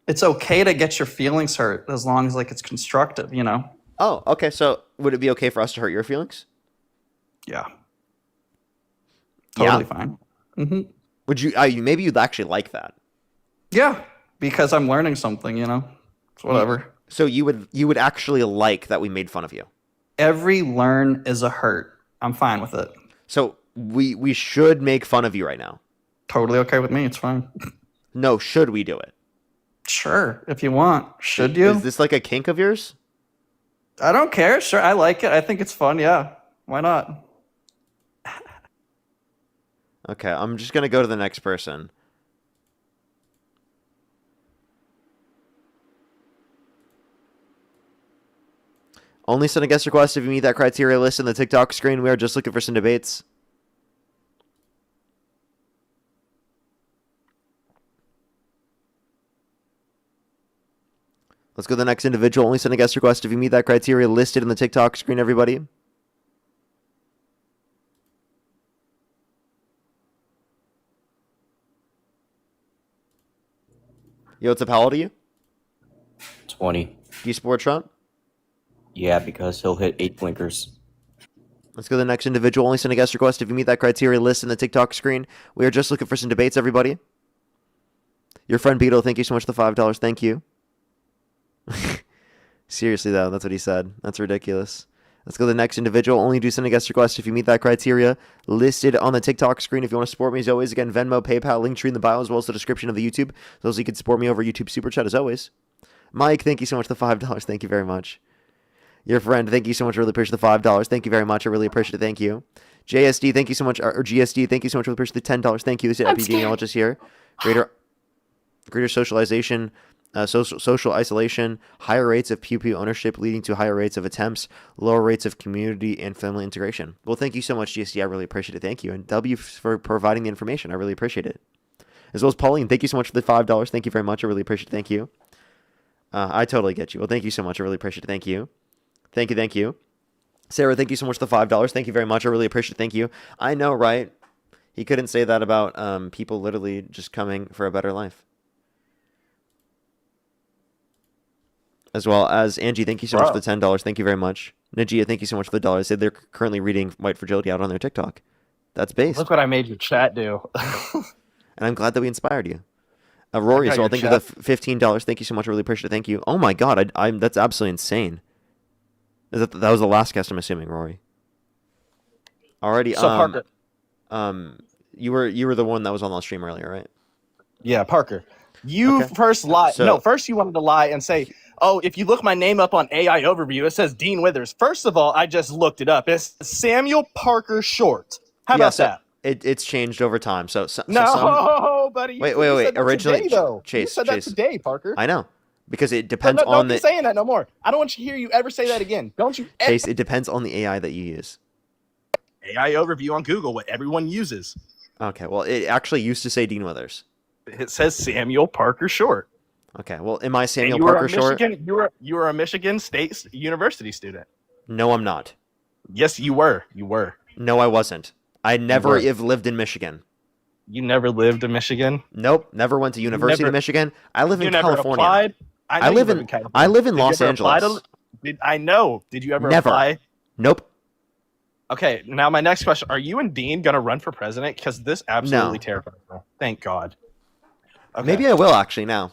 It's okay to get your feelings hurt as long as like it's constructive, you know? Oh, okay. So would it be okay for us to hurt your feelings? Yeah. Yeah. Totally fine. hmm Would you? Maybe you'd actually like that. Yeah, because I'm learning something, you know? It's whatever. So you would actually like that we made fun of you. Every learn is a hurt. I'm fine with it. So we should make fun of you right now. Totally okay with me. It's fine. No, should we do it? Sure, if you want. Should you? Is this like a kink of yours? I don't care. Sure, I like it. I think it's fun. Yeah. Why not? Okay, I'm just gonna go to the next person. Only send a guest request if you meet that criteria list in the TikTok screen. We are just looking for some debates. Let's go to the next individual. Only send a guest request if you meet that criteria listed in the TikTok screen, everybody. Yo, what's up? How old are you? 20. Do you support Trump? Yeah, because he'll hit 8 blinkers. Let's go to the next individual. Only send a guest request if you meet that criteria list in the TikTok screen. We are just looking for some debates, everybody. Your friend Beetle, thank you so much for the $5. Thank you. Seriously, though, that's what he said. That's ridiculous. Let's go to the next individual. Only do send a guest request if you meet that criteria listed on the TikTok screen. If you want to support me, as always, again, Venmo, PayPal, Linktree in the bio, as well as the description of the YouTube. So you can support me over YouTube Super Chat, as always. Mike, thank you so much for the $5. Thank you very much. Your friend, thank you so much. Really appreciate the $5. Thank you very much. I really appreciate it. Thank you. JSD, thank you so much. Or GSD, thank you so much. Really appreciate the $10. Thank you. This is epidemiologist here. Greater socialization, social isolation, higher rates of pew ownership leading to higher rates of attempts, lower rates of community and family integration. Well, thank you so much, GSD. I really appreciate it. Thank you. And W for providing the information. I really appreciate it. As well as Pauline, thank you so much for the $5. Thank you very much. I really appreciate it. Thank you. I totally get you. Well, thank you so much. I really appreciate it. Thank you. Thank you. Thank you. Sarah, thank you so much for the $5. Thank you very much. I really appreciate it. Thank you. I know, right? He couldn't say that about people literally just coming for a better life. As well as Angie, thank you so much for the $10. Thank you very much. Najia, thank you so much for the $1. They said they're currently reading White Fragility out on their TikTok. That's based. Look what I made your chat do. And I'm glad that we inspired you. Rory as well, thank you for the $15. Thank you so much. I really appreciate it. Thank you. Oh my God, I'm that's absolutely insane. That was the last guest, I'm assuming, Rory. Already, So Parker, you were the one that was on the stream earlier, right? Yeah, Parker. You Okay. first lied. So- No, first you wanted to lie and say, "Oh, if you look my name up on AI Overview, it says Dean Withers." First of all, I just looked it up. It's Samuel Parker Short. How about that? It's changed over time. So No, buddy. Wait. You said that Originally, today, though. Chase. You said that today, Parker. I know, because it So depends don't on be the saying that no more. I don't want you to hear you ever say that again. Don't you? Chase. It depends on the AI that you use. AI Overview on Google, what everyone uses. Okay. Well, it actually used to say Dean Withers. It says Samuel Parker Short. Okay. Well, am I Samuel And you were Parker a Short? You were a Michigan State University student. No, I'm not. Yes, you were. You were. No, I wasn't. I never were. have lived in Michigan. You never lived in Michigan? Nope. Never went to University never- of Michigan. I live You in never California. applied? I live in California. I live in Did you Los ever apply Angeles. I know. Did you ever Never. apply? Nope. Okay, now my next question. Are you and Dean going to run for president? Because this absolutely terrifies me. Thank God. Okay. Maybe I will actually now.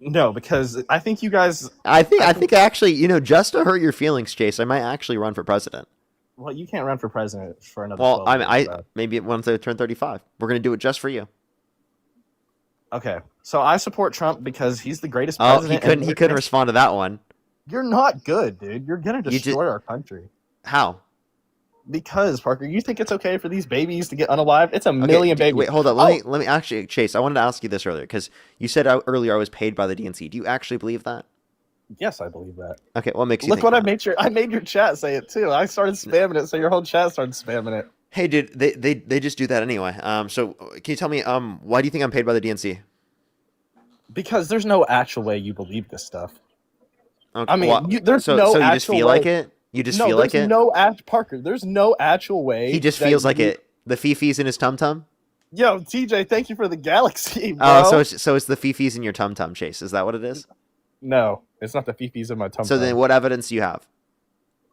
No, because I think you guys... I think actually, just to hurt your feelings, Chase, I might actually run for president. Well, you can't run for president for another Well, 12 years, so. maybe once I turn 35. We're going to do it just for you. Okay, so I support Trump because he's the greatest Oh, president. he couldn't respond to that one. You're not good, dude. You're going to destroy our country. How? Because, Parker, you think it's okay for these babies to get unalived? It's a million babies. Wait, hold on. Let me actually, Chase, I wanted to ask you this earlier because you said earlier I was paid by the DNC. Do you actually believe that? Yes, I believe that. Okay, what makes you Look think what that? I made your chat say it too. I started spamming it, so your whole chat started spamming it. Hey, dude, they just do that anyway. So can you tell me why do you think I'm paid by the DNC? Because there's no actual way you believe this stuff. Okay, I mean, well, there's so no you actual just feel way. like it? You just feel like it? Parker, there's no actual way. He just that feels like you- it. The fifis in his tum tum. Yo, TJ, thank you for the galaxy, bro. Oh, so it's the fifis in your tum tum, Chase. Is that what it is? No, it's not the fifis in my tum. So then, what evidence do you have?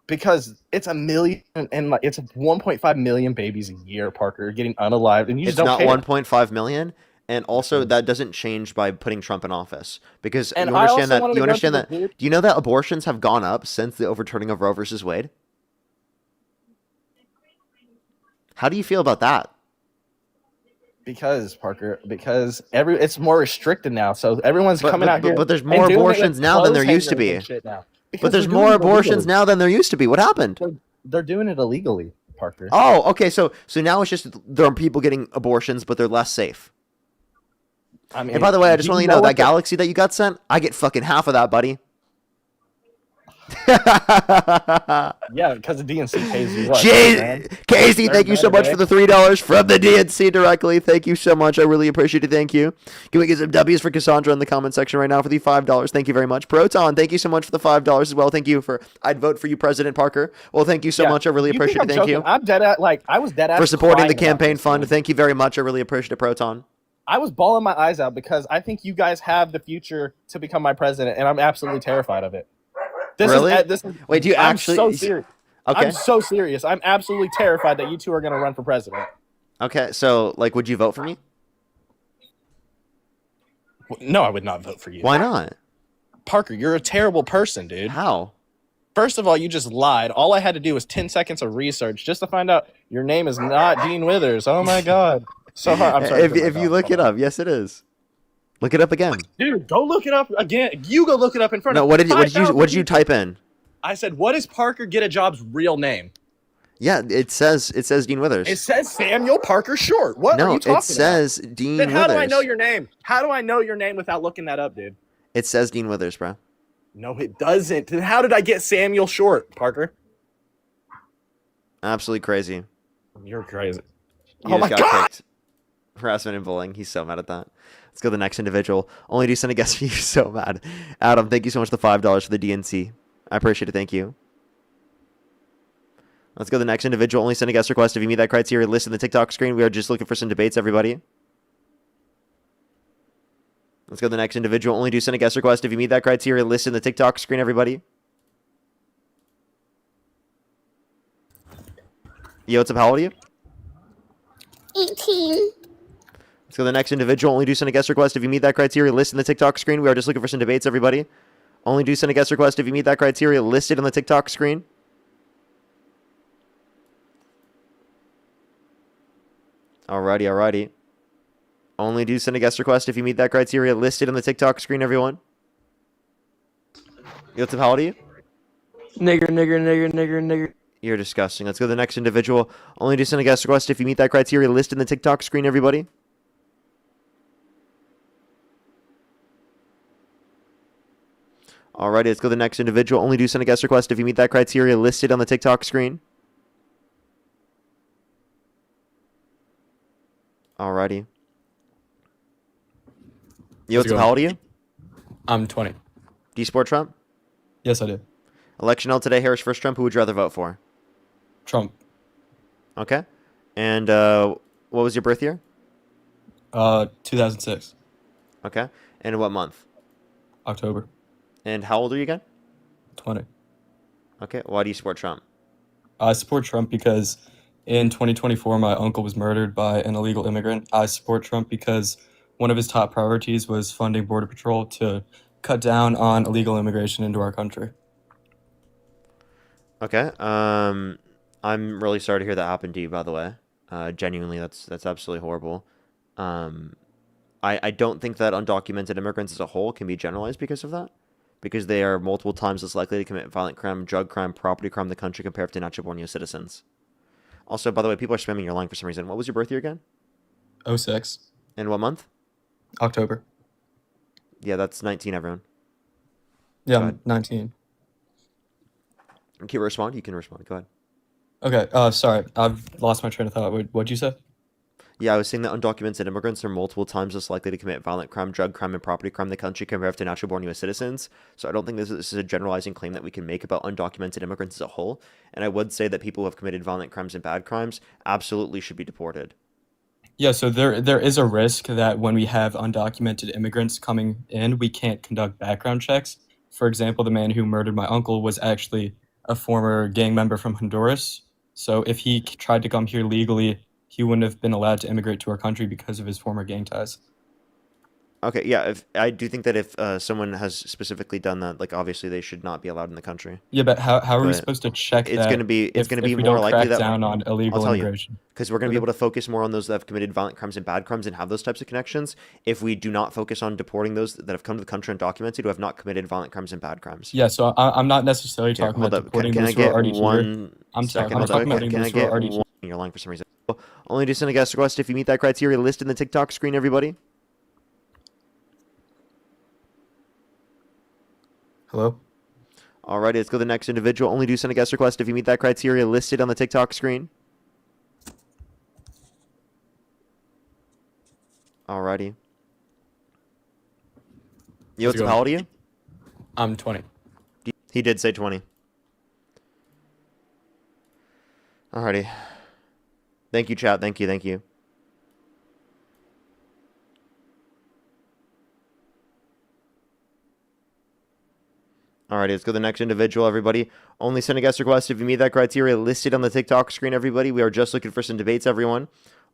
Because it's a million and like it's 1.5 million babies a year, Parker, getting unalived, and you It's just don't not care. 1.5 million, and also that doesn't change by putting Trump in office because And you I understand also that. wanted You to go understand to that. the dude- Do you know that abortions have gone up since the overturning of Roe versus Wade? How do you feel about that? Because Parker, it's more restricted now, so everyone's coming out here. But there's and more doing it with abortions now than there clothes used to hangers be. and shit now. But Because there's they're doing more it abortions illegally. now than there used to be. What happened? They're doing it illegally, Parker. Oh, okay. So now it's just there are people getting abortions, but they're less safe. I mean, And by the way, I just do want to you let you know what that galaxy that you got sent, I get fucking half of that, buddy. Yeah, because the DNC pays you what? Casey, thank you so much for the $3 from the DNC directly. Thank you so much. I really appreciate it. Thank you. Can we get some W's for Cassandra in the comment section right now for the $5? Thank you very much. Proton, thank you so much for the $5 as well. Thank you for I'd vote for you, President Parker. Well, thank you so much. I really appreciate it. Thank you. I'm dead at I was dead at For supporting the crying about campaign this, fund. dude. Thank you very much. I really appreciate it, Proton. I was bawling my eyes out because I think you guys have the future to become my president, and I'm absolutely terrified of it. Really? Wait, do you I'm actually? so serious. Okay. I'm so serious. I'm absolutely terrified that you two are going to run for president. Okay, so would you vote for me? No, I would not vote for you. Why not? Parker, you're a terrible person, dude. How? First of all, you just lied. All I had to do was 10 seconds of research just to find out your name is not Dean Withers. Oh my God. So hard. I'm sorry. If you look it up, yes, it is. Look it up again. Dude, go look it up again. You go look it up in front No, of what did you 5,000 type in? I said, what is Parker Get a Job's real name? Yeah, it says Dean Withers. It says Samuel Parker Short. What are No, you talking it says about? Dean Then how do I Withers. know your name? How do I know your name without looking that up, dude? It says Dean Withers, bro. No, it doesn't. Then how did I get Samuel Short, Parker? Absolutely crazy. You're crazy. You Oh just my got God! kicked. Harassment and bullying. He's so mad at that. Let's go to the next individual. Only do send a guest for you. So mad. Adam, thank you so much for the $5 for the DNC. I appreciate it. Thank you. Let's go to the next individual. Only send a guest request if you meet that criteria. List in the TikTok screen. We are just looking for some debates, everybody. Let's go to the next individual. Only do send a guest request if you meet that criteria. List in the TikTok screen, everybody. Yo, what's up? How old are you? 18. Let's go to the next individual. Only do send a guest request if you meet that criteria. List in the TikTok screen. We are just looking for some debates, everybody. Only do send a guest request if you meet that criteria. Listed on the TikTok screen. Alrighty. Only do send a guest request if you meet that criteria listed on the TikTok screen, everyone. Yosef, how old are you? Nigger. You're disgusting. Let's go to the next individual. Only do send a guest request if you meet that criteria listed in the TikTok screen, everybody. Alrighty, let's go to the next individual. Only do send a guest request if you meet that criteria listed on the TikTok screen. Alrighty. Yosef, how old are you? I'm 20. Do you support Trump? Yes, I do. Election held today, Harris versus Trump. Who would you rather vote for? Trump. Okay. And what was your birth year? 2006. Okay. And what month? October. And how old are you again? 20. Okay. Why do you support Trump? I support Trump because in 2024, my uncle was murdered by an illegal immigrant. I support Trump because one of his top priorities was funding Border Patrol to cut down on illegal immigration into our country. Okay. I'm really sorry to hear that happened to you, by the way. Genuinely, that's absolutely horrible. I don't think that undocumented immigrants as a whole can be generalized because of that, because they are multiple times less likely to commit violent crime, drug crime, property crime in the country compared to natural born U.S. citizens. Also, by the way, people are spamming your line for some reason. What was your birth year again? 06. And what month? October. Yeah, that's 19, everyone. Yeah, I'm 19. Can you respond? You can respond. Go ahead. Okay, sorry. I've lost my train of thought. What'd you say? Yeah, I was saying that undocumented immigrants are multiple times less likely to commit violent crime, drug crime, and property crime in the country compared to natural born U.S. citizens. So I don't think this is a generalizing claim that we can make about undocumented immigrants as a whole. And I would say that people who have committed violent crimes and bad crimes absolutely should be deported. Yeah, so there is a risk that when we have undocumented immigrants coming in, we can't conduct background checks. For example, the man who murdered my uncle was actually a former gang member from Honduras. So if he tried to come here legally, he wouldn't have been allowed to immigrate to our country because of his former gang ties. Okay, yeah, I do think that if someone has specifically done that, like obviously they should not be allowed in the country. Yeah, but how are we But supposed to check it's that going to be if we more don't likely crack that down on illegal I'll tell you, immigration? because we're going to be able to focus more on those that have committed violent crimes and bad crimes and have those types of connections. If we do not focus on deporting those that have come to the country undocumented who have not committed violent crimes and bad crimes. Yeah, so I'm not necessarily Here, talking hold about up. deporting Can I those who are get already here. one I'm second? talking about Can I those who are get already one? here. You're lying for some reason. Only do send a guest request if you meet that criteria listed in the TikTok screen, everybody. Hello? Alrighty, let's go to the next individual. Only do send a guest request if you meet that criteria listed on the TikTok screen. Alrighty. Yosef, how old are you? I'm 20. He did say 20. Alrighty. Thank you, chat. Thank you. Alrighty, let's go to the next individual, everybody. Only send a guest request if you meet that criteria listed on the TikTok screen, everybody. We are just looking for some debates, everyone.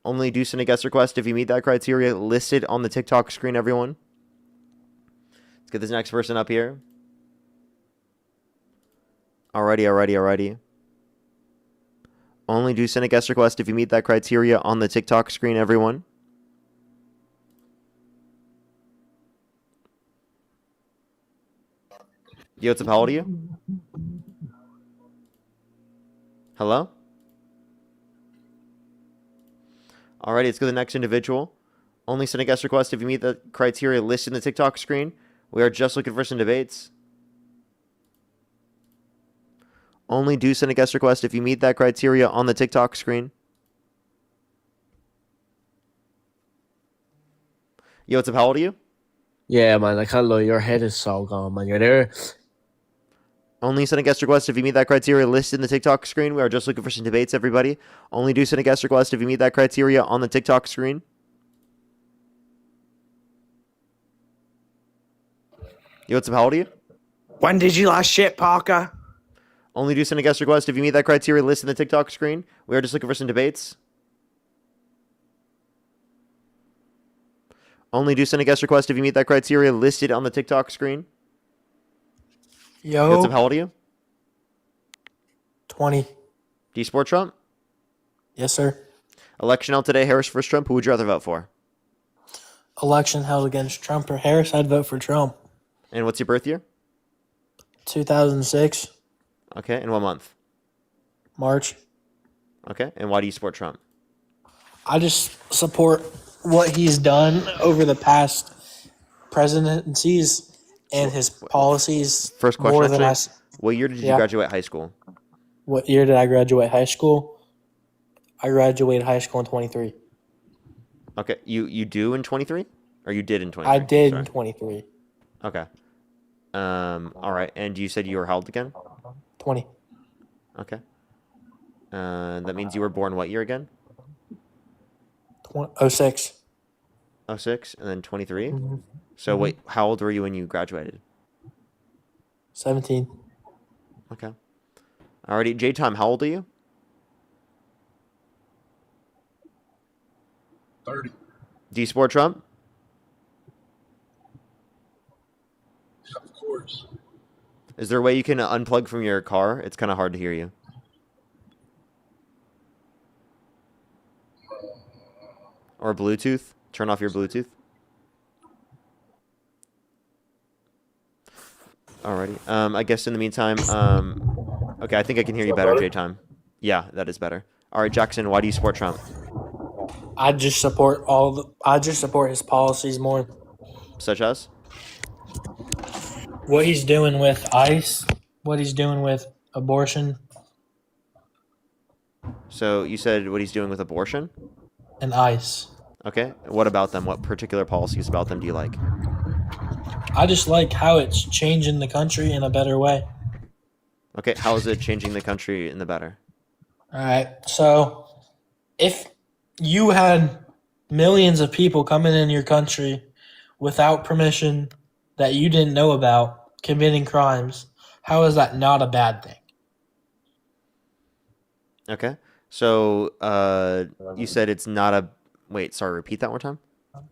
Only do send a guest request if you meet that criteria listed on the TikTok screen, everyone. Let's get this next person up here. Alrighty. Only do send a guest request if you meet that criteria on the TikTok screen, everyone. Yosef, how old are you? Hello? Alrighty, let's go to the next individual. Only send a guest request if you meet the criteria listed in the TikTok screen. We are just looking for some debates. Only do send a guest request if you meet that criteria on the TikTok screen. Yosef, how old are you? Yeah, man, I can't lie. Your head is so gone, man. You're there. Only send a guest request if you meet that criteria listed in the TikTok screen. We are just looking for some debates, everybody. Only do send a guest request if you meet that criteria on the TikTok screen. Yosef, how old are you? When did you last shit, Parker? Only do send a guest request if you meet that criteria listed in the TikTok screen. We are just looking for some debates. Only do send a guest request if you meet that criteria listed on the TikTok screen. Yo. Yosef, how old are you? 20. Do you support Trump? Yes, sir. Election held today, Harris versus Trump. Who would you rather vote for? election held against Trump or Harris, I'd vote for Trump. And what's your birth year? 2006, Okay, and what month? March. Okay, and why do you support Trump? I just support what he's done over the past presidencies and his policies First question, more than actually. What year did you Yeah. graduate high school? What year did I graduate high school? I graduated high school in 23. Okay, you do in 23? Or you did in 23? I did Sorry. in 23. Okay. All right, and you said you were how old again? 20. Okay. That means you were born what year again? 06. 06, and then 23? Mhm. So Mhm. wait, how old were you when you graduated? 17. Okay. Alrighty, J-Time, how old are you? 30. Do you support Trump? Yeah, of course. Is there a way you can unplug from your car? It's kind of hard to hear you. Or Bluetooth? Turn off your Bluetooth. Alrighty. I guess in the meantime, okay, I think I can hear you better, J-Time. Yeah, that is better. All right, Jackson, why do you support Trump? I just support his policies more. Such as? What he's doing with ICE, what he's doing with abortion So you said what he's doing with abortion? and ICE. Okay. What about them? What particular policies about them do you like? I just like how it's changing the country in a better way. Okay, how is it changing the country in the better? All right. So if you had millions of people coming in your country without permission that you didn't know about committing crimes, how is that not a bad thing? Okay. So you said it's not a... Wait, sorry, repeat that one more time?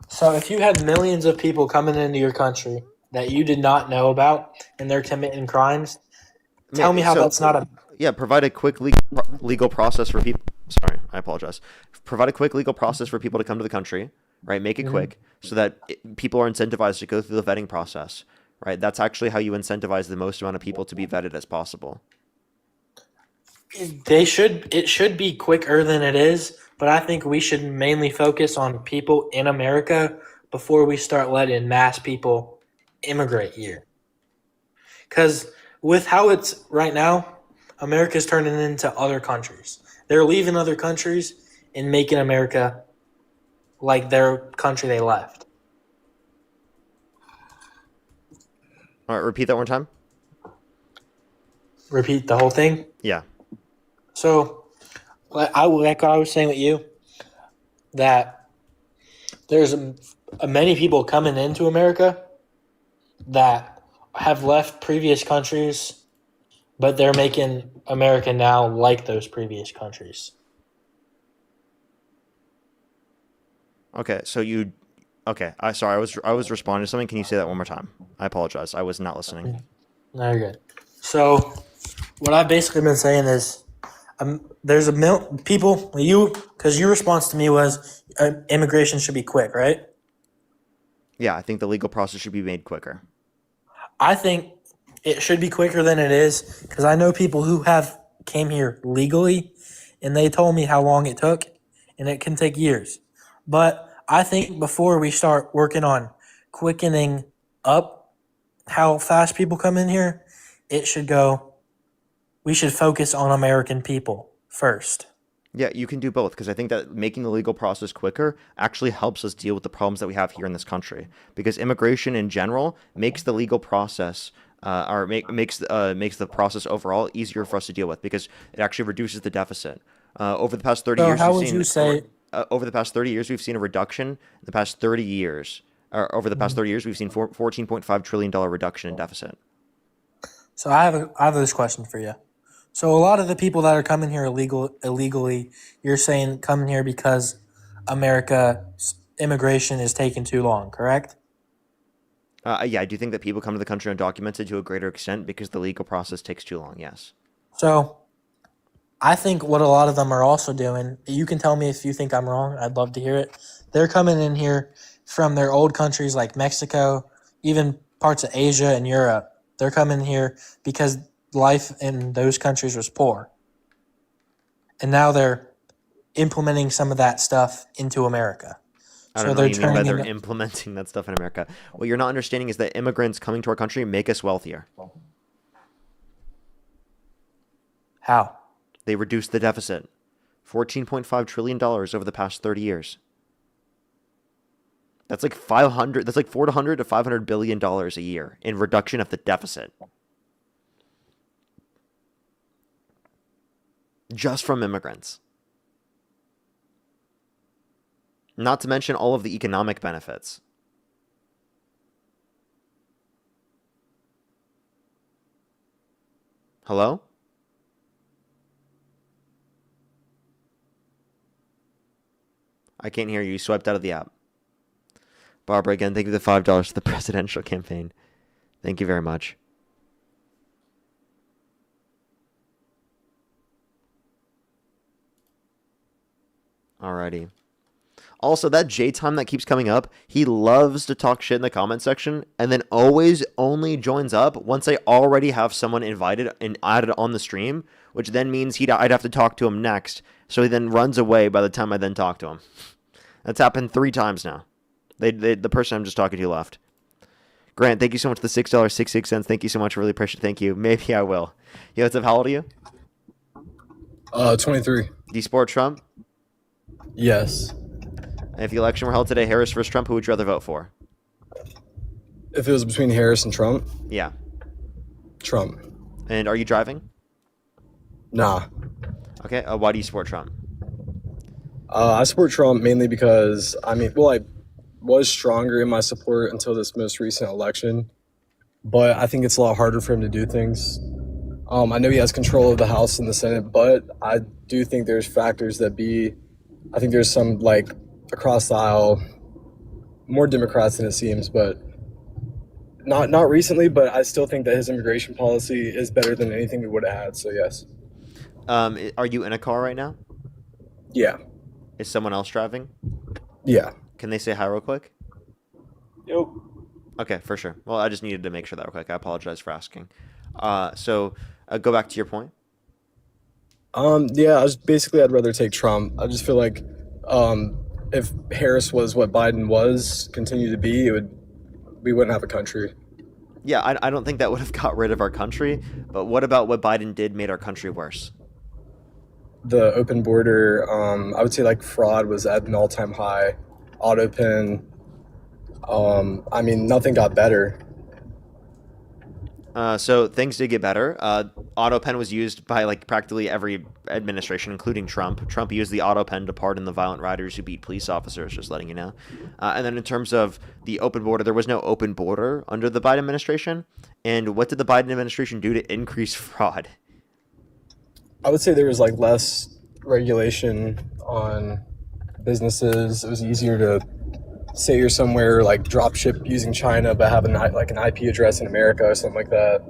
So if you had millions of people coming into your country that you did not know about and they're committing crimes, tell me how that's not a... Yeah, provide a quick legal process for people... Sorry, I apologize. Provide a quick legal process for people to come to the country, right? Make it quick so that people are incentivized to go through the vetting process, right? That's actually how you incentivize the most amount of people to be vetted as possible. It should be quicker than it is, but I think we should mainly focus on people in America before we start letting mass people immigrate here. Because with how it's right now, America's turning into other countries. They're leaving other countries and making America like their country they left. All right, repeat that one time. Repeat the whole thing? Yeah. So, like I was saying with you, that there's many people coming into America that have left previous countries, but they're making America now like those previous countries. Okay, so you... Okay, sorry, I was responding to something. Can you say that one more time? I apologize. I was not listening. No, you're good. So, what I've basically been saying is, there's people, because your response to me was immigration should be quick, right? Yeah, I think the legal process should be made quicker. I think it should be quicker than it is, because I know people who have came here legally, and they told me how long it took, and it can take years. But I think before we start working on quickening up how fast people come in here, we should focus on American people first. Yeah, you can do both, because I think that making the legal process quicker actually helps us deal with the problems that we have here in this country. Because immigration in general makes the legal process, makes the process overall easier for us to deal with, because it actually reduces the deficit. Over the past 30 So years, how would you say? Over the past 30 years, we've seen a reduction. In the past 30 years, over the past 30 years, we've seen $14.5 trillion reduction in deficit. So I have this question for you. So a lot of the people that are coming here illegally, you're saying coming here because America's immigration is taking too long, correct? Yeah, I do think that people come to the country undocumented to a greater extent because the legal process takes too long, yes. So I think what a lot of them are also doing, you can tell me if you think I'm wrong, I'd love to hear it. They're coming in here from their old countries like Mexico, even parts of Asia and Europe. They're coming here because life in those countries was poor. And now they're implementing some of that stuff into America. I So don't know what they're you mean by turning they're into, implementing that stuff in America. What you're not understanding is that immigrants coming to our country make us wealthier. how? They reduce the deficit. $14.5 trillion over the past 30 years. That's like 400 to $500 billion a year in reduction of the deficit. Just from immigrants. Not to mention all of the economic benefits. Hello? I can't hear you. You swiped out of the app. Barbara, again, thank you for the $5 for the presidential campaign. Thank you very much. Alrighty. Also, that J-Time that keeps coming up, he loves to talk shit in the comment section and then always only joins up once I already have someone invited and added on the stream, which then means I'd have to talk to him next. So he then runs away by the time I then talk to him. That's happened 3 times now. The person I'm just talking to left. Grant, thank you so much for the $6.66. Thank you so much. Really appreciate it. Thank you. Maybe I will. Yo, what's up? How old are you? 23. Do you support Trump? Yes. And if the election were held today, Harris versus Trump, who would you rather vote for? If it was between Harris and Trump? Yeah. Trump. And are you driving? Nah. Okay. Why do you support Trump? I support Trump mainly because, I was stronger in my support until this most recent election, but I think it's a lot harder for him to do things. I know he has control of the House and the Senate, but I do think there's factors I think there's some, across the aisle, more Democrats than it seems, but not recently, but I still think that his immigration policy is better than anything we would have had, so yes. Are you in a car right now? Yeah. Is someone else driving? Yeah. Can they say hi real quick? Yep. Okay, for sure. Well, I just needed to make sure that real quick. I apologize for asking. So go back to your point. Yeah, I'd rather take Trump. I just feel like if Harris was what Biden continued to be, we wouldn't have a country. Yeah, I don't think that would have got rid of our country, but what about what Biden did made our country worse? The open border, I would say fraud was at an all-time high. Auto pen, nothing got better. So things did get better. Auto pen was used by practically every administration, including Trump. Trump used the auto pen to pardon the violent rioters who beat police officers, just letting you know. And then in terms of the open border, there was no open border under the Biden administration. And what did the Biden administration do to increase fraud? I would say there was less regulation on businesses. It was easier to say you're somewhere drop ship using China, but have an IP address in America or something like that.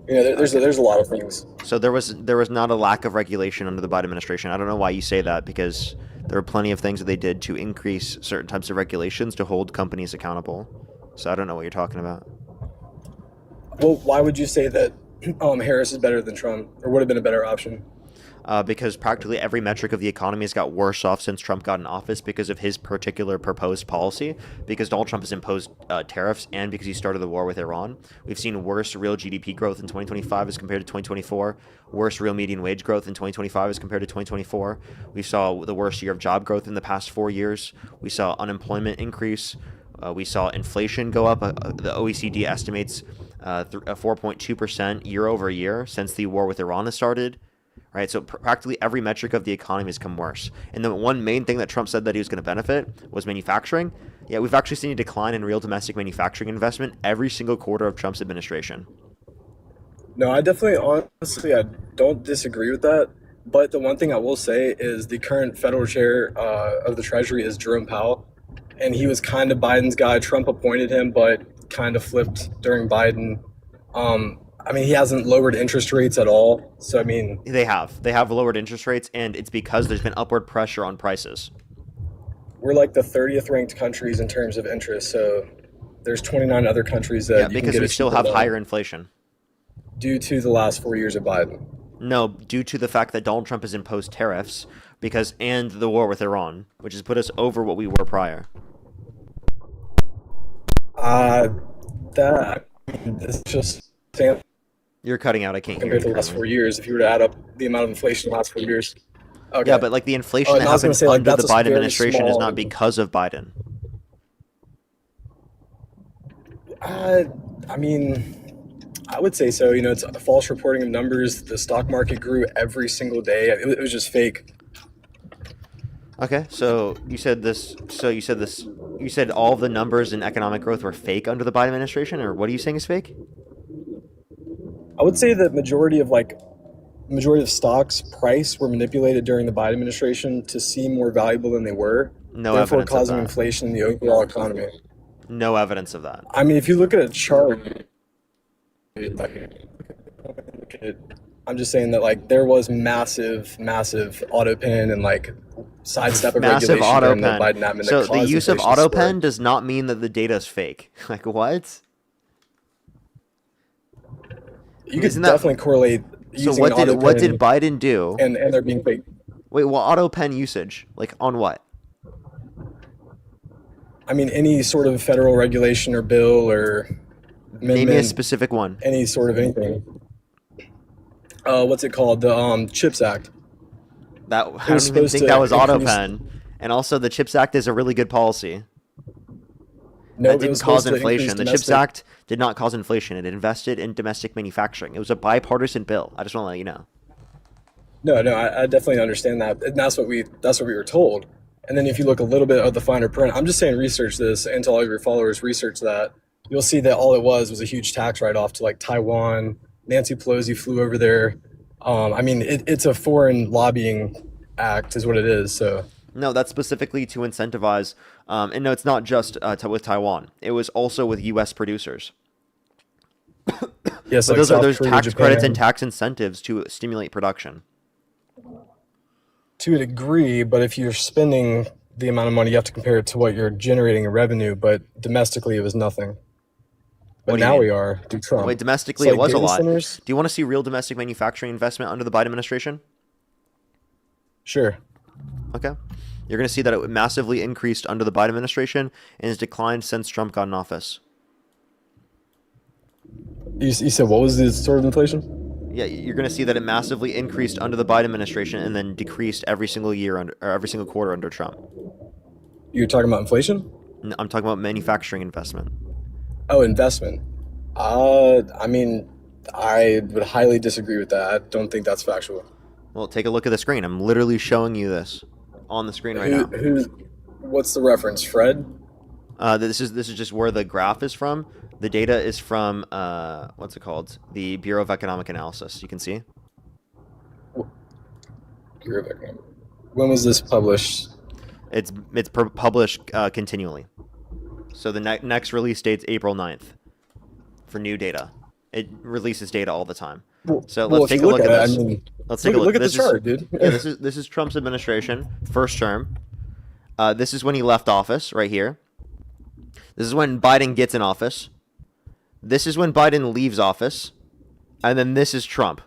There's a lot of things. So there was not a lack of regulation under the Biden administration. I don't know why you say that, because there are plenty of things that they did to increase certain types of regulations to hold companies accountable. So I don't know what you're talking about. Well, why would you say that Harris is better than Trump, or would have been a better option? Because practically every metric of the economy has got worse off since Trump got in office because of his particular proposed policy, because Donald Trump has imposed tariffs, and because he started the war with Iran. We've seen worse real GDP growth in 2025 as compared to 2024, worse real median wage growth in 2025 as compared to 2024. We saw the worst year of job growth in the past 4 years. We saw unemployment increase. We saw inflation go up. The OECD estimates 4.2% year over year since the war with Iran has started. Right, so practically every metric of the economy has come worse. And the one main thing that Trump said that he was going to benefit was manufacturing. Yeah, we've actually seen a decline in real domestic manufacturing investment every single quarter of Trump's administration. No, I honestly, I don't disagree with that. But the one thing I will say is the current federal chair of the Treasury is Jerome Powell. And he was kind of Biden's guy. Trump appointed him, but kind of flipped during Biden. He hasn't lowered interest rates at all. So, They have lowered interest rates, and it's because there's been upward pressure on prices. we're like the 30th ranked countries in terms of interest. So there's 29 other countries that you can because get we a still cheaper have loan higher inflation. due to the last 4 years of Biden. No, due to the fact that Donald Trump has imposed tariffs and the war with Iran, which has put us over what we were prior. It's just saying You're cutting out. I can't hear compared you. to the last 4 years. If you were to add up the amount of inflation in the last 4 years. Okay. Yeah, but like the inflation that and I was gonna happened say, like, under the that's a Biden very administration is small- not because of Biden. I mean, I would say so. You know, it's a false reporting of numbers. The stock market grew every single day. It was just fake. Okay, so you said this. You said all of the numbers in economic growth were fake under the Biden administration, or what are you saying is fake? I would say that majority of stocks price were manipulated during the Biden administration to seem more valuable than they were, No therefore evidence of causing that. inflation in the overall economy. No evidence of that. I mean, if you look at a chart, I'm just saying that like there was massive auto pen and like sidestep of Massive regulation auto during the pen. Biden admin. So that the caused use of inflation auto to soar. pen does not mean that the data is fake. Like what? You could Isn't that- definitely correlate. So using what an auto did pen Biden do? And they're being fake. Wait, well, auto pen usage, like on what? I mean, any sort of federal regulation or bill or Name me a amendment, specific one. any sort of anything. What's it called? The CHIPS Act. That I was don't even supposed think to that was auto increase- pen. And also, the CHIPS Act is a really good policy. No, That it didn't was cause supposed to increase inflation. The CHIPS domestic- Act did not cause inflation. It invested in domestic manufacturing. It was a bipartisan bill. I just want to let you know. No, I definitely understand that, and that's what we were told. And then if you look a little bit of the finer print, I'm just saying research this, and to all of your followers, research that. You'll see that all it was a huge tax write-off to like Taiwan. Nancy Pelosi flew over there. I mean, it's a foreign lobbying act, is what it is. So No, that's specifically to incentivize. And no, it's not just with Taiwan. It was also with U.S. producers. yes, But like those are South those Korea, tax Japan. credits and tax incentives to stimulate production. To a degree, but if you're spending the amount of money, you have to compare it to what you're generating in revenue. But domestically, it was nothing. But What do you now mean? we are due Trump. Wait, domestically It's it like was a data lot. centers. Do you want to see real domestic manufacturing investment under the Biden administration? Sure. Okay. You're going to see that it massively increased under the Biden administration and has declined since Trump got in office. You said what was the sort of inflation? Yeah, you're going to see that it massively increased under the Biden administration and then decreased every single year or every single quarter under Trump. You're talking about inflation? No, I'm talking about manufacturing investment. Oh, investment. I mean, I would highly disagree with that. I don't think that's factual. Well, take a look at the screen. I'm literally showing you this on the screen right now. What's the reference, Fred? This is just where the graph is from. The data is from what's it called? The Bureau of Economic Analysis. You can see. Bureau of Economic. When was this published? It's published continually. So the next release date's April 9th for new data. It releases data all the time. So well, let's take if a you look at it, this. I mean, Let's take a look. Look at the This is- chart, dude. Yeah, this is Trump's administration, first term. This is when he left office, right here. This is when Biden gets in office. This is when Biden leaves office. And then this is Trump.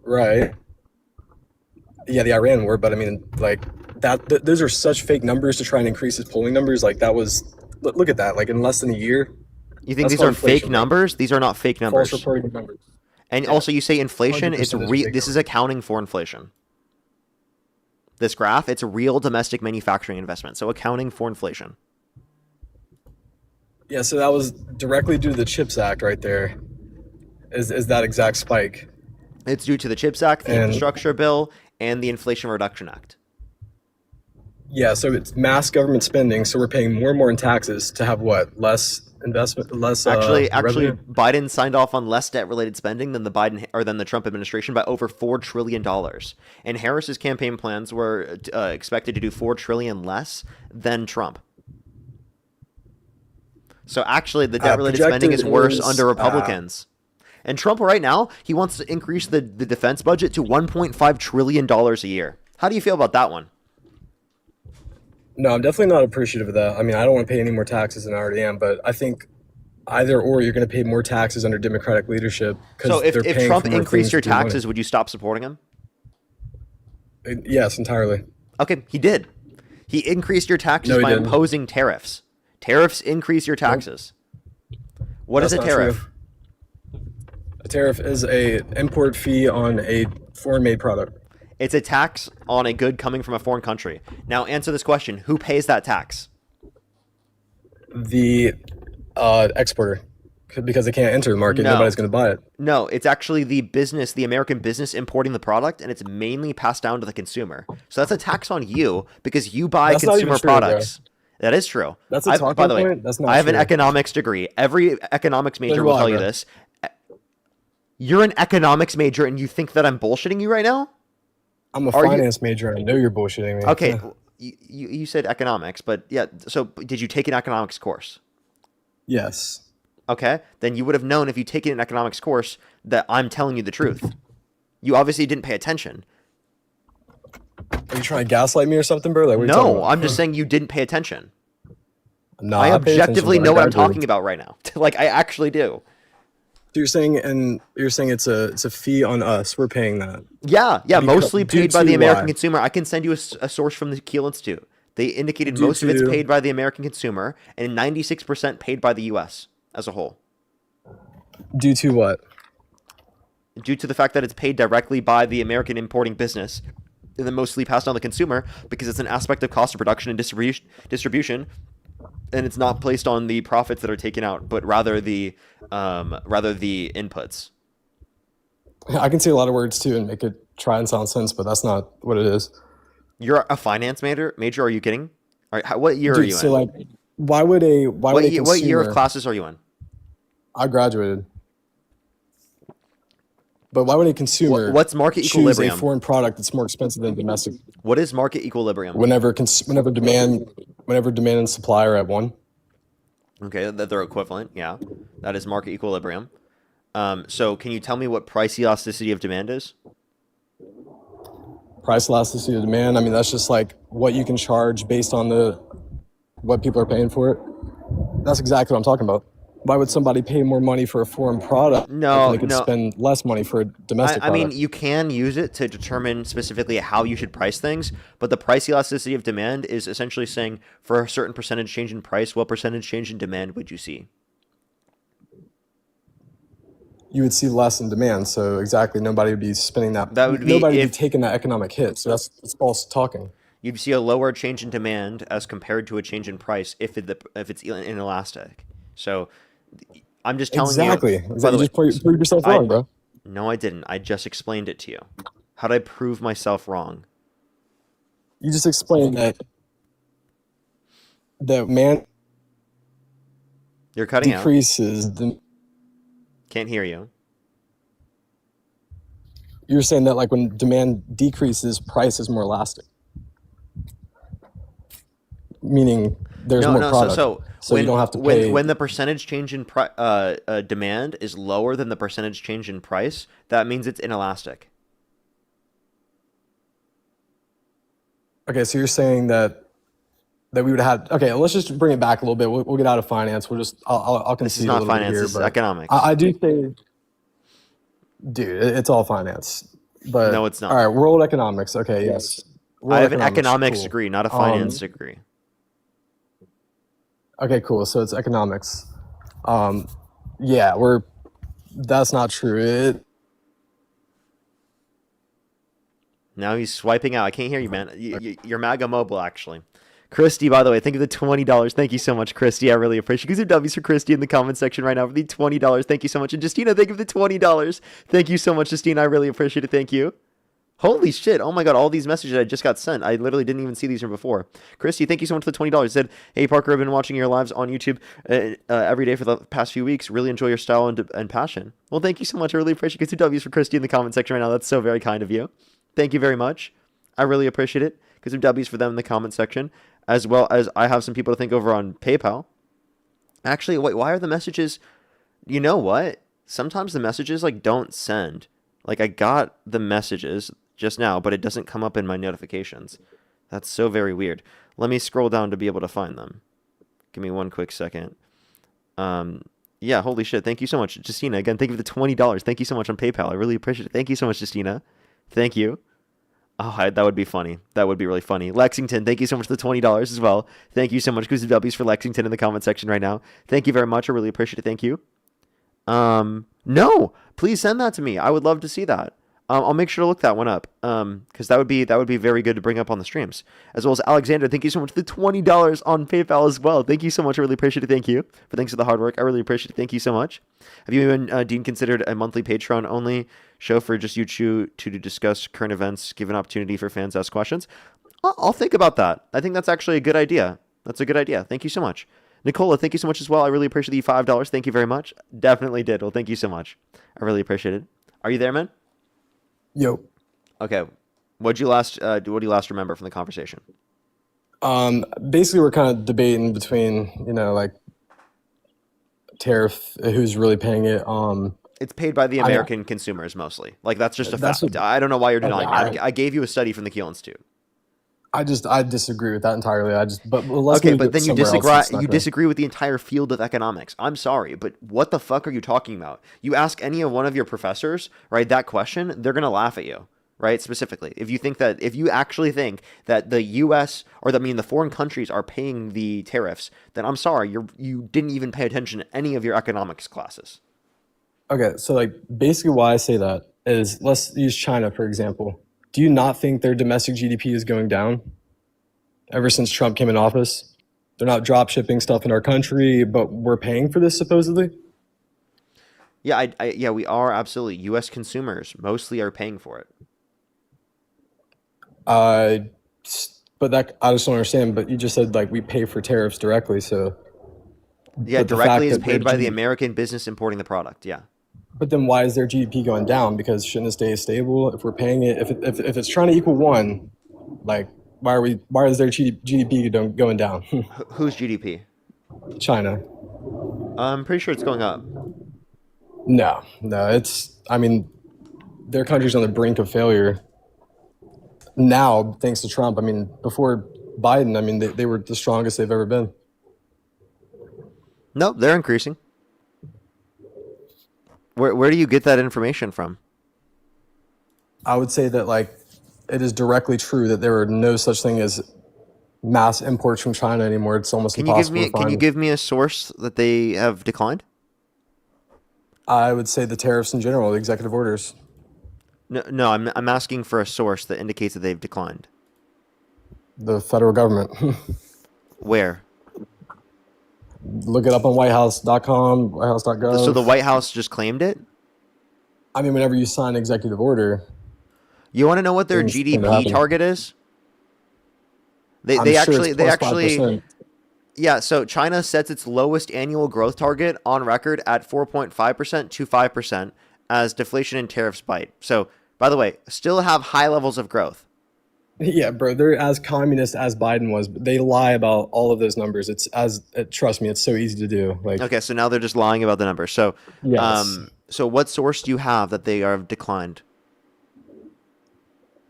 Right. Yeah, the Iran war, but I mean, like those are such fake numbers to try and increase his polling numbers. Like that was, look at that. Like in less than a year. You think That's these called are fake inflation, right? numbers? These are not fake numbers. False reported numbers. And also, you say inflation. 100% It's is fake this is accounting for inflation. This graph, it's a real domestic manufacturing investment, so accounting for inflation. Yeah, so that was directly due to the CHIPS Act right there. Is that exact spike? It's due to the CHIPS Act, the And- Infrastructure Bill, and the Inflation Reduction Act. Yeah, so it's mass government spending, so we're paying more and more in taxes to have what? Less investment, less Actually, revenue? Biden signed off on less debt-related spending than the Trump administration by over $4 trillion. And Harris's campaign plans were expected to do $4 trillion less than Trump. So actually, the debt-related spending is worse under Republicans. And Trump right now, he wants to increase the defense budget to $1.5 trillion a year. How do you feel about that one? No, I'm definitely not appreciative of that. I mean, I don't want to pay any more taxes than I already am, but I think either or you're going to pay more taxes under Democratic leadership So because they're if paying Trump for more increased things your with your money. taxes, would you stop supporting him? Yes, entirely. Okay, he did. He increased your taxes No, he by didn't. imposing tariffs. Tariffs increase your taxes. What is That's a not tariff? true. A tariff is a import fee on a foreign-made product. It's a tax on a good coming from a foreign country. Now answer this question. Who pays that tax? The exporter, because they can't enter the market, No. nobody's going to buy it. No, it's actually the business, the American business importing the product, and it's mainly passed down to the consumer. So that's a tax on you because you buy That's not even consumer true, bro. products. That is true. That's a talking by the way, point? That's not I have an true. economics degree. Every economics major do will I, tell you bro. this. You're an economics major and you think that I'm bullshitting you right now? I'm a Are you- finance major, and I know you're bullshitting me. Okay, Yeah. you said economics, but yeah, so did you take an economics course? Yes. Okay, then you would have known if you taken an economics course that I'm telling you the truth. You obviously didn't pay attention. Are you trying to gaslight me or something, bro? Like, what are you talking No, about? I'm just saying you didn't pay attention. No, I I pay attention, objectively bro. I know what I'm graduated. talking about right now. Like I actually do. So you're saying it's a fee on us. We're paying that. Yeah, mostly due paid by the to American why? consumer. I can send you a source from the Kiel Institute. They indicated Due most of it's to- paid by the American consumer and 96% paid by the U.S. as a whole. Due to what? Due to the fact that it's paid directly by the American importing business and then mostly passed on to the consumer because it's an aspect of cost of production and distribution, and it's not placed on the profits that are taken out, but rather the inputs. I can say a lot of words too and make it try and sound sense, but that's not what it is. You're a finance major? Are you kidding? All right, what year are Dude, you so in? like, why would a What year of consumer- classes are you in? I graduated. But why would a consumer What's market choose equilibrium? a foreign product that's more expensive than domestic? What is market equilibrium? Whenever demand and supply are at one. Okay, that they're equivalent. Yeah, that is market equilibrium. So can you tell me what price elasticity of demand is? Price elasticity of demand. I mean, that's just like what you can charge based on what people are paying for it. That's exactly what I'm talking about. Why would somebody pay more money for a foreign product No, when they could no. spend less money for a domestic I mean, product? you can use it to determine specifically how you should price things, but the price elasticity of demand is essentially saying for a certain percentage change in price, what percentage change in demand would you see? You would see less in demand, so exactly nobody would be spending that. That would be nobody would if- be taking that economic hit. So that's false talking. You'd see a lower change in demand as compared to a change in price if it's inelastic. So I'm just telling Exactly. you. Exactly. By the You way, just proved yourself wrong, bro. No, I didn't. I just explained it to you. How did I prove myself wrong? You just explained that man You're cutting out. decreases. Can't hear you. You're saying that like when demand decreases, price is more elastic. Meaning there's more product. So So you don't have to pay. when the percentage change in demand is lower than the percentage change in price, that means it's inelastic. Okay, so you're saying that we would have. Okay, let's just bring it back a little bit. We'll get out of finance. I'll concede This is a not little bit finance. here, This is but economics. I do think, dude, it's all finance. But No, it's not. All right, world economics. Okay, yes. I World have an economics cool. degree, not a finance degree. Okay, cool. So it's economics. Yeah, that's not true. Now he's swiping out. I can't hear you, man. You're MAGA mobile, actually. Christy, by the way, thank you for the $20. Thank you so much, Christy. I really appreciate it. Give some W's for Christy in the comment section right now for the $20. Thank you so much. And Justina, thank you for the $20. Thank you so much, Justina. I really appreciate it. Thank you. Holy shit. Oh my God. All these messages I just got sent. I literally didn't even see these from before. Christy, thank you so much for the $20. Said, hey, Parker, I've been watching your lives on YouTube every day for the past few weeks. Really enjoy your style and passion. Well, thank you so much. I really appreciate it. Get some W's for Christy in the comment section right now. That's so very kind of you. Thank you very much. I really appreciate it. Get some W's for them in the comment section, as well as I have some people to think over on PayPal. Actually, wait, why are the messages... You know what? Sometimes the messages like don't send. Like I got the messages just now, but it doesn't come up in my notifications. That's so very weird. Let me scroll down to be able to find them. Give me one quick second. Yeah, holy shit. Thank you so much, Justina. Again, thank you for the $20. Thank you so much on PayPal. I really appreciate it. Thank you so much, Justina. Thank you. Oh, that would be funny. That would be really funny. Lexington, thank you so much for the $20 as well. Thank you so much. Exclusive W's for Lexington in the comment section right now. Thank you very much. I really appreciate it. Thank you. No, please send that to me. I would love to see that. I'll make sure to look that one up. Because that would be very good to bring up on the streams. As well as Alexander, thank you so much for the $20 on PayPal as well. Thank you so much. I really appreciate it. Thank you. Thanks for the hard work. I really appreciate it. Thank you so much. Have you even, Dean, considered a monthly Patreon only show for just you two to discuss current events, give an opportunity for fans to ask questions? I'll think about that. I think that's actually a good idea. That's a good idea. Thank you so much. Nicola, thank you so much as well. I really appreciate the $5. Thank you very much. Definitely did. Well, thank you so much. I really appreciate it. Are you there, man? Yo. Okay. What do you last remember from the conversation? Basically, we're kind of debating between, like tariff, who's really paying it. It's paid by the American consumers mostly. Like that's just a fact. I don't know why you're denying it. I gave you a study from the Kiel Institute. I disagree with that entirely. But then you disagree with the entire field of economics. I'm sorry, but what the fuck are you talking about? You ask any of one of your professors, right, that question, they're gonna laugh at you, right? Specifically, if you actually think that the U.S. the foreign countries are paying the tariffs, then I'm sorry, you didn't even pay attention to any of your economics classes. Okay, so basically why I say that is, let's use China for example. Do you not think their domestic GDP is going down ever since Trump came in office? They're not drop shipping stuff in our country, but we're paying for this supposedly? Yeah, yeah, we are absolutely. U.S. consumers mostly are paying for it. But that I just don't understand. But you just said we pay for tariffs directly, so yeah, directly is paid by the American business importing the product. Yeah. But then why is their GDP going down? Because shouldn't it stay stable if we're paying it? If it's trying to equal one, why is their GDP going down? Whose GDP? China. I'm pretty sure it's going up. No, their country's on the brink of failure now, thanks to Trump. Before Biden, they were the strongest they've ever been. No, they're increasing. Where do you get that information from? I would say that it is directly true that there are no such thing as mass imports from China anymore. It's almost impossible to find. Can you give me a source that they have declined? I would say the tariffs in general, the executive orders. No, I'm asking for a source that indicates that they've declined. The federal government. Where? Look it up on whitehouse.com, whitehouse.gov. So the White House just claimed it? Whenever you sign an executive order. You want to know what their GDP target is? They actually 5%. Yeah, so China sets its lowest annual growth target on record at 4.5% to 5% as deflation and tariffs bite. So, by the way, still have high levels of growth. Yeah, bro, they're as communist as Biden was, but they lie about all of those numbers. Trust me, it's so easy to do. Okay, so now they're just lying about the numbers. So, yes. So what source do you have that they are declined?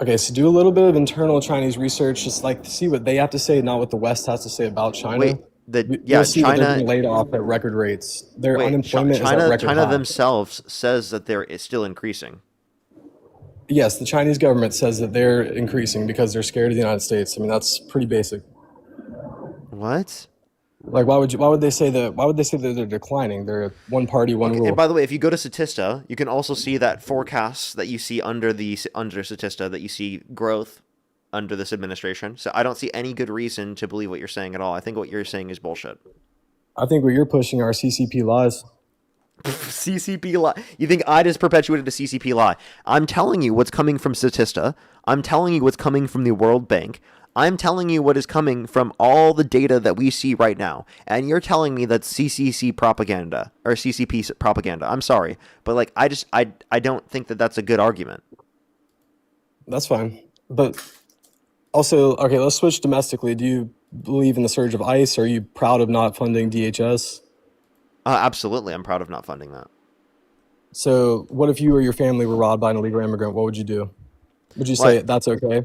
Okay, so do a little bit of internal Chinese research, just to see what they have to say, not what the West has to say about China. Wait, China they're being laid off at record rates. Their unemployment is at record China high. themselves says that they're still increasing. Yes, the Chinese government says that they're increasing because they're scared of the United States. That's pretty basic. What? Why would they say that they're declining? They're one party, one rule. And by the way, if you go to Statista, you can also see that forecasts that you see under Statista that you see growth under this administration. So I don't see any good reason to believe what you're saying at all. I think what you're saying is bullshit. I think what you're pushing are CCP lies. CCP lie. You think I just perpetuated a CCP lie? I'm telling you what's coming from Statista. I'm telling you what's coming from the World Bank. I'm telling you what is coming from all the data that we see right now. And you're telling me that's CCC propaganda or CCP propaganda. I'm sorry, but I don't think that that's a good argument. That's fine. But also, okay, let's switch domestically. Do you believe in the surge of ICE? Are you proud of not funding DHS? Absolutely. I'm proud of not funding that. So what if you or your family were robbed by an illegal immigrant? What would you do? Would you say that's okay?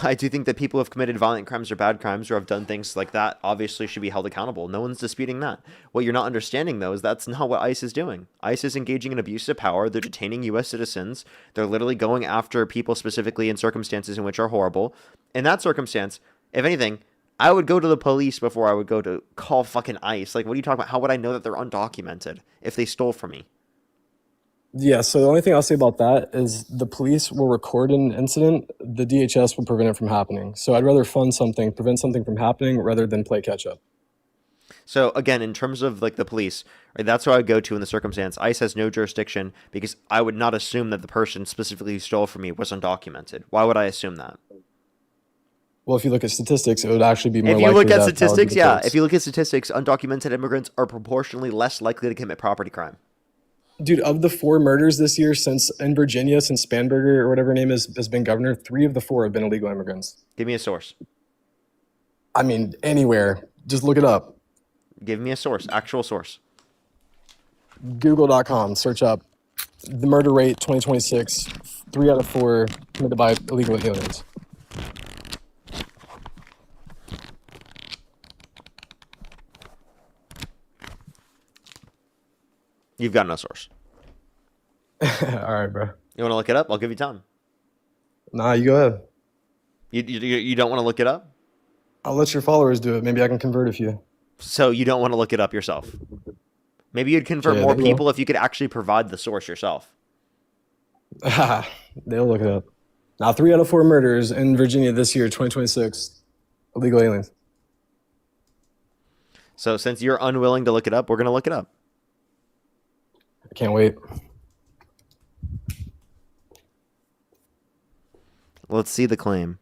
I do think that people who have committed violent crimes or bad crimes or have done things like that obviously should be held accountable. No one's disputing that. What you're not understanding, though, is that's not what ICE is doing. ICE is engaging in abuse of power. They're detaining U.S. citizens. They're literally going after people specifically in circumstances in which are horrible. In that circumstance, if anything, I would go to the police before I would go to call fucking ICE. Like, what are you talking about? How would I know that they're undocumented if they stole from me? Yeah, so the only thing I'll say about that is the police will record an incident, the DHS will prevent it from happening. So I'd rather fund something, prevent something from happening rather than play catch up. So again, in terms of like the police, right, that's who I would go to in the circumstance. ICE has no jurisdiction because I would not assume that the person specifically who stole from me was undocumented. Why would I assume that? Well, if you look at statistics, it would actually be more If you likely look at that that would be statistics, the yeah. case. If you look at statistics, undocumented immigrants are proportionally less likely to commit property crime. Dude, of the 4 murders this year since in Virginia, since Spanberger or whatever her name is, has been governor, 3 of the 4 have been illegal immigrants. Give me a source. I mean, anywhere. Just look it up. Give me a source, actual source. Google.com, search up the murder rate 2026, 3 out of 4 committed by illegal aliens. You've got no source. All right, bro. You want to look it up? I'll give you time. Nah, you go ahead. You don't want to look it up? I'll let your followers do it. Maybe I can convert a few. So you don't want to look it up yourself? Maybe you'd convert Yeah, more they will. people if you could actually provide the source yourself. They'll look it up. Now, 3 out of 4 murders in Virginia this year, 2026, illegal aliens. So since you're unwilling to look it up, we're going to look it up. I can't wait. Let's see the claim.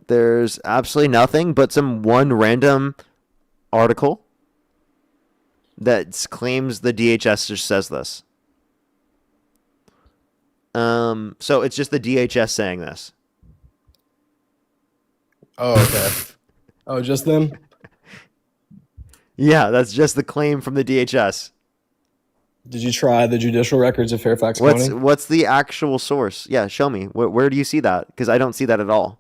There's absolutely nothing but one random article that claims the DHS just says this. So it's just the DHS saying this. Oh, okay. Oh, just them? Yeah, that's just the claim from the DHS. Did you try the judicial records of Fairfax County? What's the actual source? Yeah, show me. Where do you see that? Because I don't see that at all.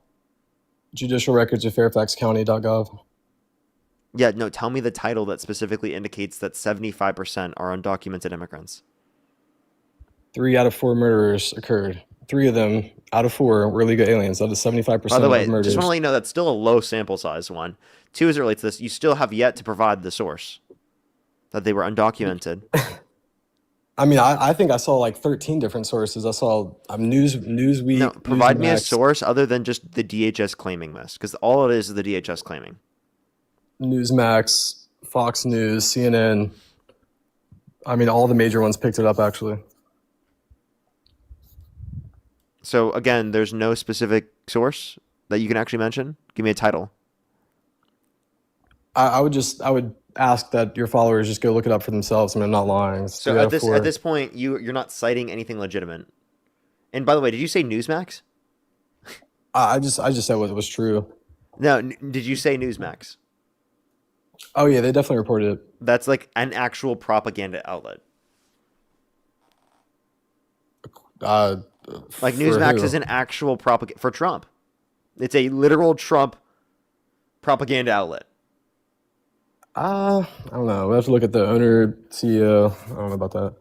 Judicial records of fairfaxcounty.gov. Yeah, no, tell me the title that specifically indicates that 75% are undocumented immigrants. 3 out of 4 murderers occurred. 3 of them out of 4 were illegal aliens. That is 75% By the way, of murders. just want to let you know that's still a low sample size one. 2, as it relates to this, you still have yet to provide the source that they were undocumented. I mean, I think I saw like 13 different sources. I saw Newsweek. No, provide me a Newsmax, source other than just the DHS claiming this, because all it is the DHS claiming. Newsmax, Fox News, CNN. I mean, all the major ones picked it up, actually. So again, there's no specific source that you can actually mention. Give me a title. I would ask that your followers just go look it up for themselves. I mean, I'm not lying. It's So 3 out at of 4. this point, you're not citing anything legitimate. And by the way, did you say Newsmax? I just said what was true. No, did you say Newsmax? Oh yeah, they definitely reported it. That's like an actual propaganda outlet. Like For Newsmax who? is an actual propaganda for Trump. It's a literal Trump propaganda outlet. I don't know. We have to look at the owner, CEO. I don't know about that.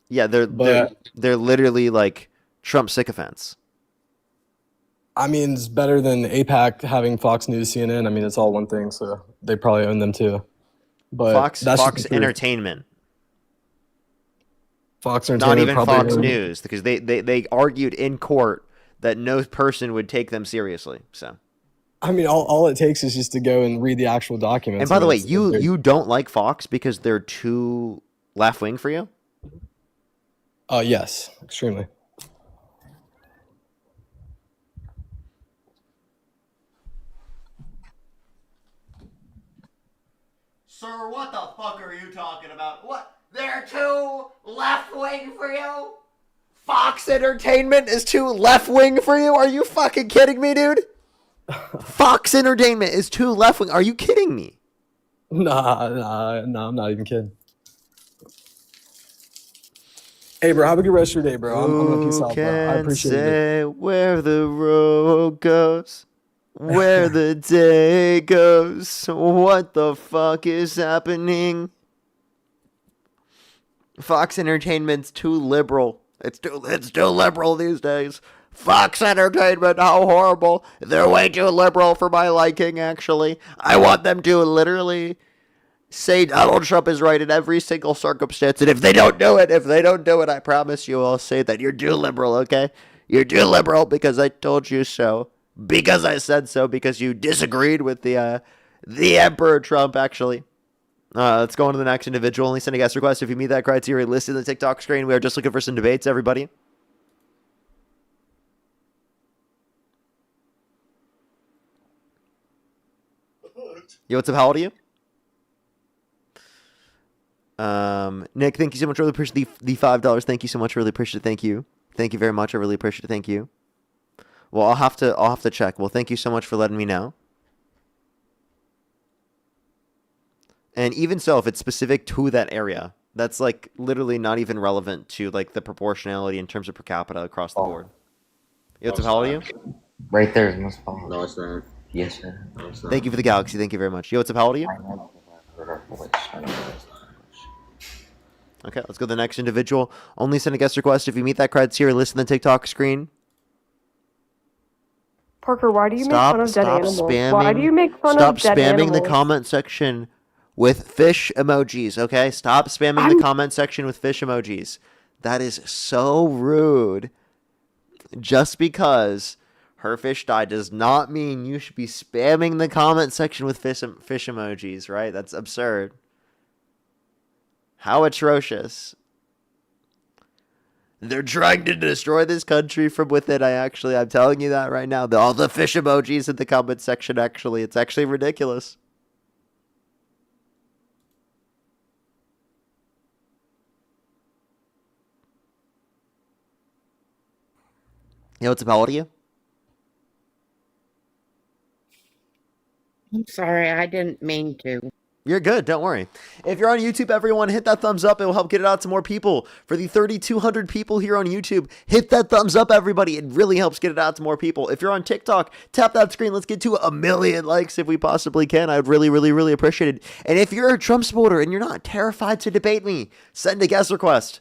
Yeah, they're literally like Trump sycophants. I mean, it's better than APAC having Fox News, CNN. I mean, it's all one thing, so they probably own them too. But Fox that's just Fox the truth. Entertainment. Fox Not Entertainment, even probably Fox owned- News, because they argued in court that no person would take them seriously. So, I mean, all it takes is just to go and read the actual documents. and by I the mean, way, it's- you don't like Fox because they're too left wing for you. Yes, extremely. Sir, what the fuck are you talking about? What? They're too left wing for you? Fox Entertainment is too left wing for you? Are you fucking kidding me, dude? Fox Entertainment is too left wing. Are you kidding me? Nah, I'm not even kidding. Hey, bro, have a good rest of your day, bro. I'm gonna peace Who out, bro. I can appreciate it. say where the road goes, where the day goes? What the fuck is happening? Fox Entertainment's too liberal. It's too liberal these days. Fox Entertainment, how horrible. They're way too liberal for my liking, actually. I want them to literally say Donald Trump is right in every single circumstance. And if they don't do it, I promise you I'll say that you're too liberal, okay? You're too liberal because I told you so. Because I said so, because you disagreed with the Emperor Trump, actually. Let's go on to the next individual. Only send a guest request if you meet that criteria listed in the TikTok screen. We are just looking for some debates, everybody. Yo, what's up? How old are you? Nick, thank you so much. Really appreciate the $5. Thank you so much. Really appreciate it. Thank you. Thank you very much. I really appreciate it. Thank you. Well, I'll have to check. Well, thank you so much for letting me know. And even so, if it's specific to that area, that's like literally not even relevant to like the proportionality in terms of per capita across the board. Yo, what's up? How old are you? Right there is most follow. No, it's not. Yes, sir. No, it's not. Thank you for the galaxy. Thank you very much. Yo, what's up? How old are you? Okay, let's go to the next individual. Only send a guest request if you meet that criteria listed in the TikTok screen. Parker, why do you make fun of dead animals? Why do you make fun Stop of dead spamming animals? the comment section with fish emojis, okay? Stop spamming the comment section with fish emojis. That is so rude. Just because her fish died does not mean you should be spamming the comment section with fish emojis, right? That's absurd. How atrocious. They're trying to destroy this country from within. I'm telling you that right now. All the fish emojis in the comment section, actually. It's actually ridiculous. Yo, what's up? How old are you? I'm sorry, I didn't mean to. You're good. Don't worry. If you're on YouTube, everyone, hit that thumbs up. It will help get it out to more people. For the 3,200 people here on YouTube, hit that thumbs up, everybody. It really helps get it out to more people. If you're on TikTok, tap that screen. Let's get to 1 million likes if we possibly can. I would really, really, really appreciate it. And if you're a Trump supporter and you're not terrified to debate me, send a guest request.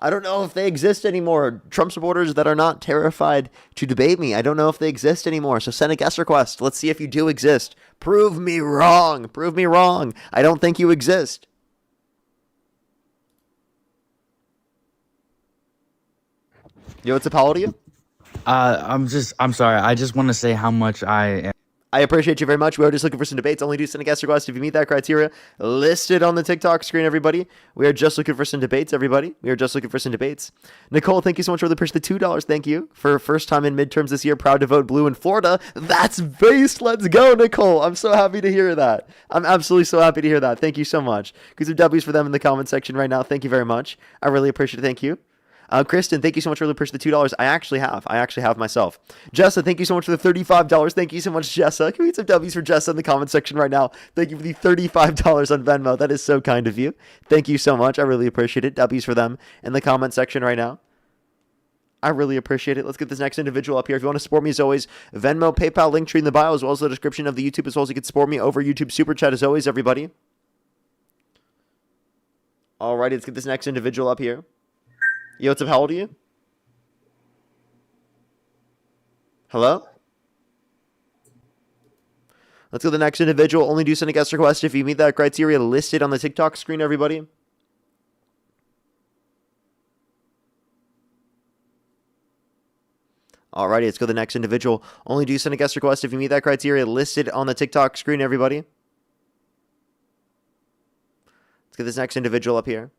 I don't know if they exist anymore. Trump supporters that are not terrified to debate me. I don't know if they exist anymore. So send a guest request. Let's see if you do exist. Prove me wrong. Prove me wrong. I don't think you exist. Yo, what's up? How old are you? I'm sorry. I just want to say how much I appreciate you very much. We are just looking for some debates. Only do send a guest request if you meet that criteria listed on the TikTok screen, everybody. We are just looking for some debates, everybody. We are just looking for some debates. Nicole, thank you so much. Really appreciate the $2. Thank you. For first time in midterms this year, proud to vote blue in Florida. That's based. Let's go, Nicole. I'm so happy to hear that. I'm absolutely so happy to hear that. Thank you so much. Get some W's for them in the comment section right now. Thank you very much. I really appreciate it. Thank you. Kristen, thank you so much. Really appreciate the $2. I actually have myself. Jessa, thank you so much for the $35. Thank you so much, Jessa. Can we get some W's for Jessa in the comment section right now? Thank you for the $35 on Venmo. That is so kind of you. Thank you so much. I really appreciate it. W's for them in the comment section right now. I really appreciate it. Let's get this next individual up here. If you want to support me, as always, Venmo, PayPal, link tree in the bio, as well as the description of the YouTube, as well as you can support me over YouTube Super Chat, as always, everybody. Alrighty, let's get this next individual up here. Yo, what's up? How old are you? Hello? Let's go to the next individual. Only do send a guest request if you meet that criteria listed on the TikTok screen, everybody. Alrighty, let's go to the next individual. Only do send a guest request if you meet that criteria listed on the TikTok screen, everybody. Let's get this next individual up here.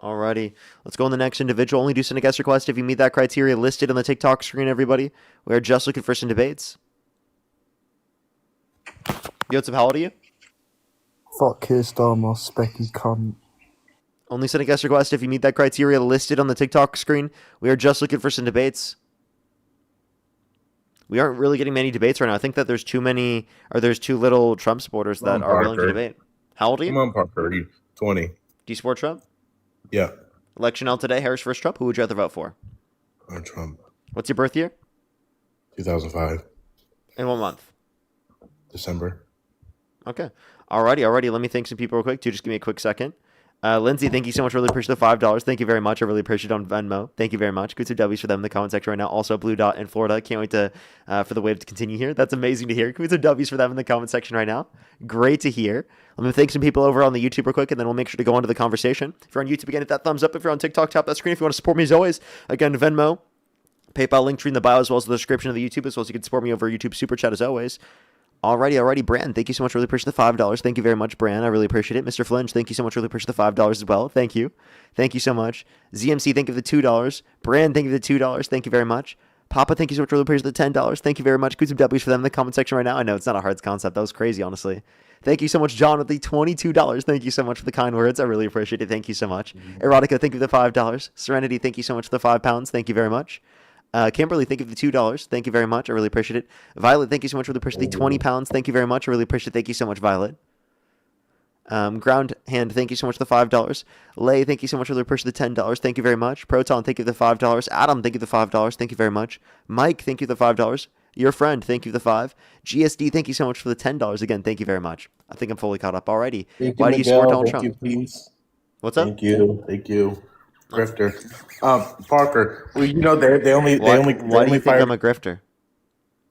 Alrighty, let's go on the next individual. Only do send a guest request if you meet that criteria listed on the TikTok screen, everybody. We are just looking for some debates. Yo, what's up? How old are you? Fuck Keir Starmer, specky cunt. Only send a guest request if you meet that criteria listed on the TikTok screen. We are just looking for some debates. We aren't really getting many debates right now. I think that there's too little Trump supporters that are willing to debate. How old are you? Come on, Parker. You 20. Do you support Trump? Yeah. Election out today, Harris versus Trump. Who would you rather vote for? Trump. What's your birth year? 2005. In what month? December. Okay. Alrighty. Let me thank some people real quick, too. Just give me a quick second. Lindsay, thank you so much. Really appreciate the $5. Thank you very much. I really appreciate it on Venmo. Thank you very much. Good to W's for them in the comment section right now. Also, Blue Dot in Florida. Can't wait for the wave to continue here. That's amazing to hear. Good to W's for them in the comment section right now. Great to hear. Let me thank some people over on the YouTube real quick, and then we'll make sure to go on to the conversation. If you're on YouTube, again, hit that thumbs up. If you're on TikTok, tap that screen. If you want to support me as always, again, Venmo, PayPal, link tree in the bio, as well as the description of the YouTube, as well as you can support me over YouTube Super Chat as always. Alrighty, Brand, thank you so much. Really appreciate the $5. Thank you very much, Brand. I really appreciate it. Mr. Flinch, thank you so much. Really appreciate the $5 as well. Thank you. Thank you so much. ZMC, thank you for the $2. Brand, thank you for the $2. Thank you very much. Papa, thank you so much. Really appreciate the $10. Thank you very much. Good some W's for them in the comment section right now. I know it's not a hard concept. That was crazy, honestly. Thank you so much, John, with the $22. Thank you so much for the kind words. I really appreciate it. Thank you so much. Erotica, thank you for the $5. Serenity, thank you so much for the £5. Thank you very much. Kimberly, thank you for the $2. Thank you very much. I really appreciate it. Violet, thank you so much for the £20. Thank you very much. I really appreciate it. Thank you so much, Violet. Ground Hand, thank you so much for the $5. Lay, thank you so much. Really appreciate the $10. Thank you very much. Proton, thank you for the $5. Adam, thank you for the $5. Thank you very much. Mike, thank you for the $5. Your friend, thank you for the $5. GSD, thank you so much for the $10. Again, thank you very much. I think I'm fully caught up already. Why do you support Donald Trump? Thank you, please. What's up? Thank you. Grifter. Parker. Well, they only Why do you think fired I'm a grifter?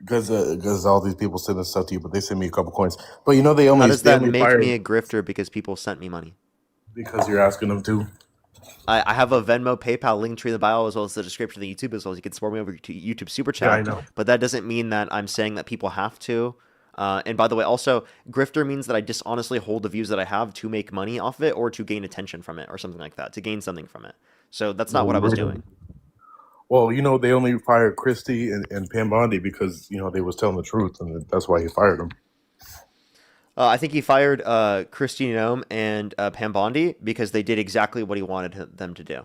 because all these people send this stuff to you, but they send me a couple coins. But they How only does they that only make fired me a grifter because people sent me money? because you're asking them to. I have a Venmo, PayPal link tree in the bio, as well as the description of the YouTube, as well as you can support me over to YouTube Super Chat. Yeah, I know. But that doesn't mean that I'm saying that people have to. And by the way, also, grifter means that I dishonestly hold the views that I have to make money off of it or to gain attention from it or something like that, to gain something from it. So that's not what I was doing. Well, they only fired Christie and Pam Bondi because they was telling the truth, and that's why he fired them. I think he fired Christine Nome and Pam Bondi because they did exactly what he wanted them to do.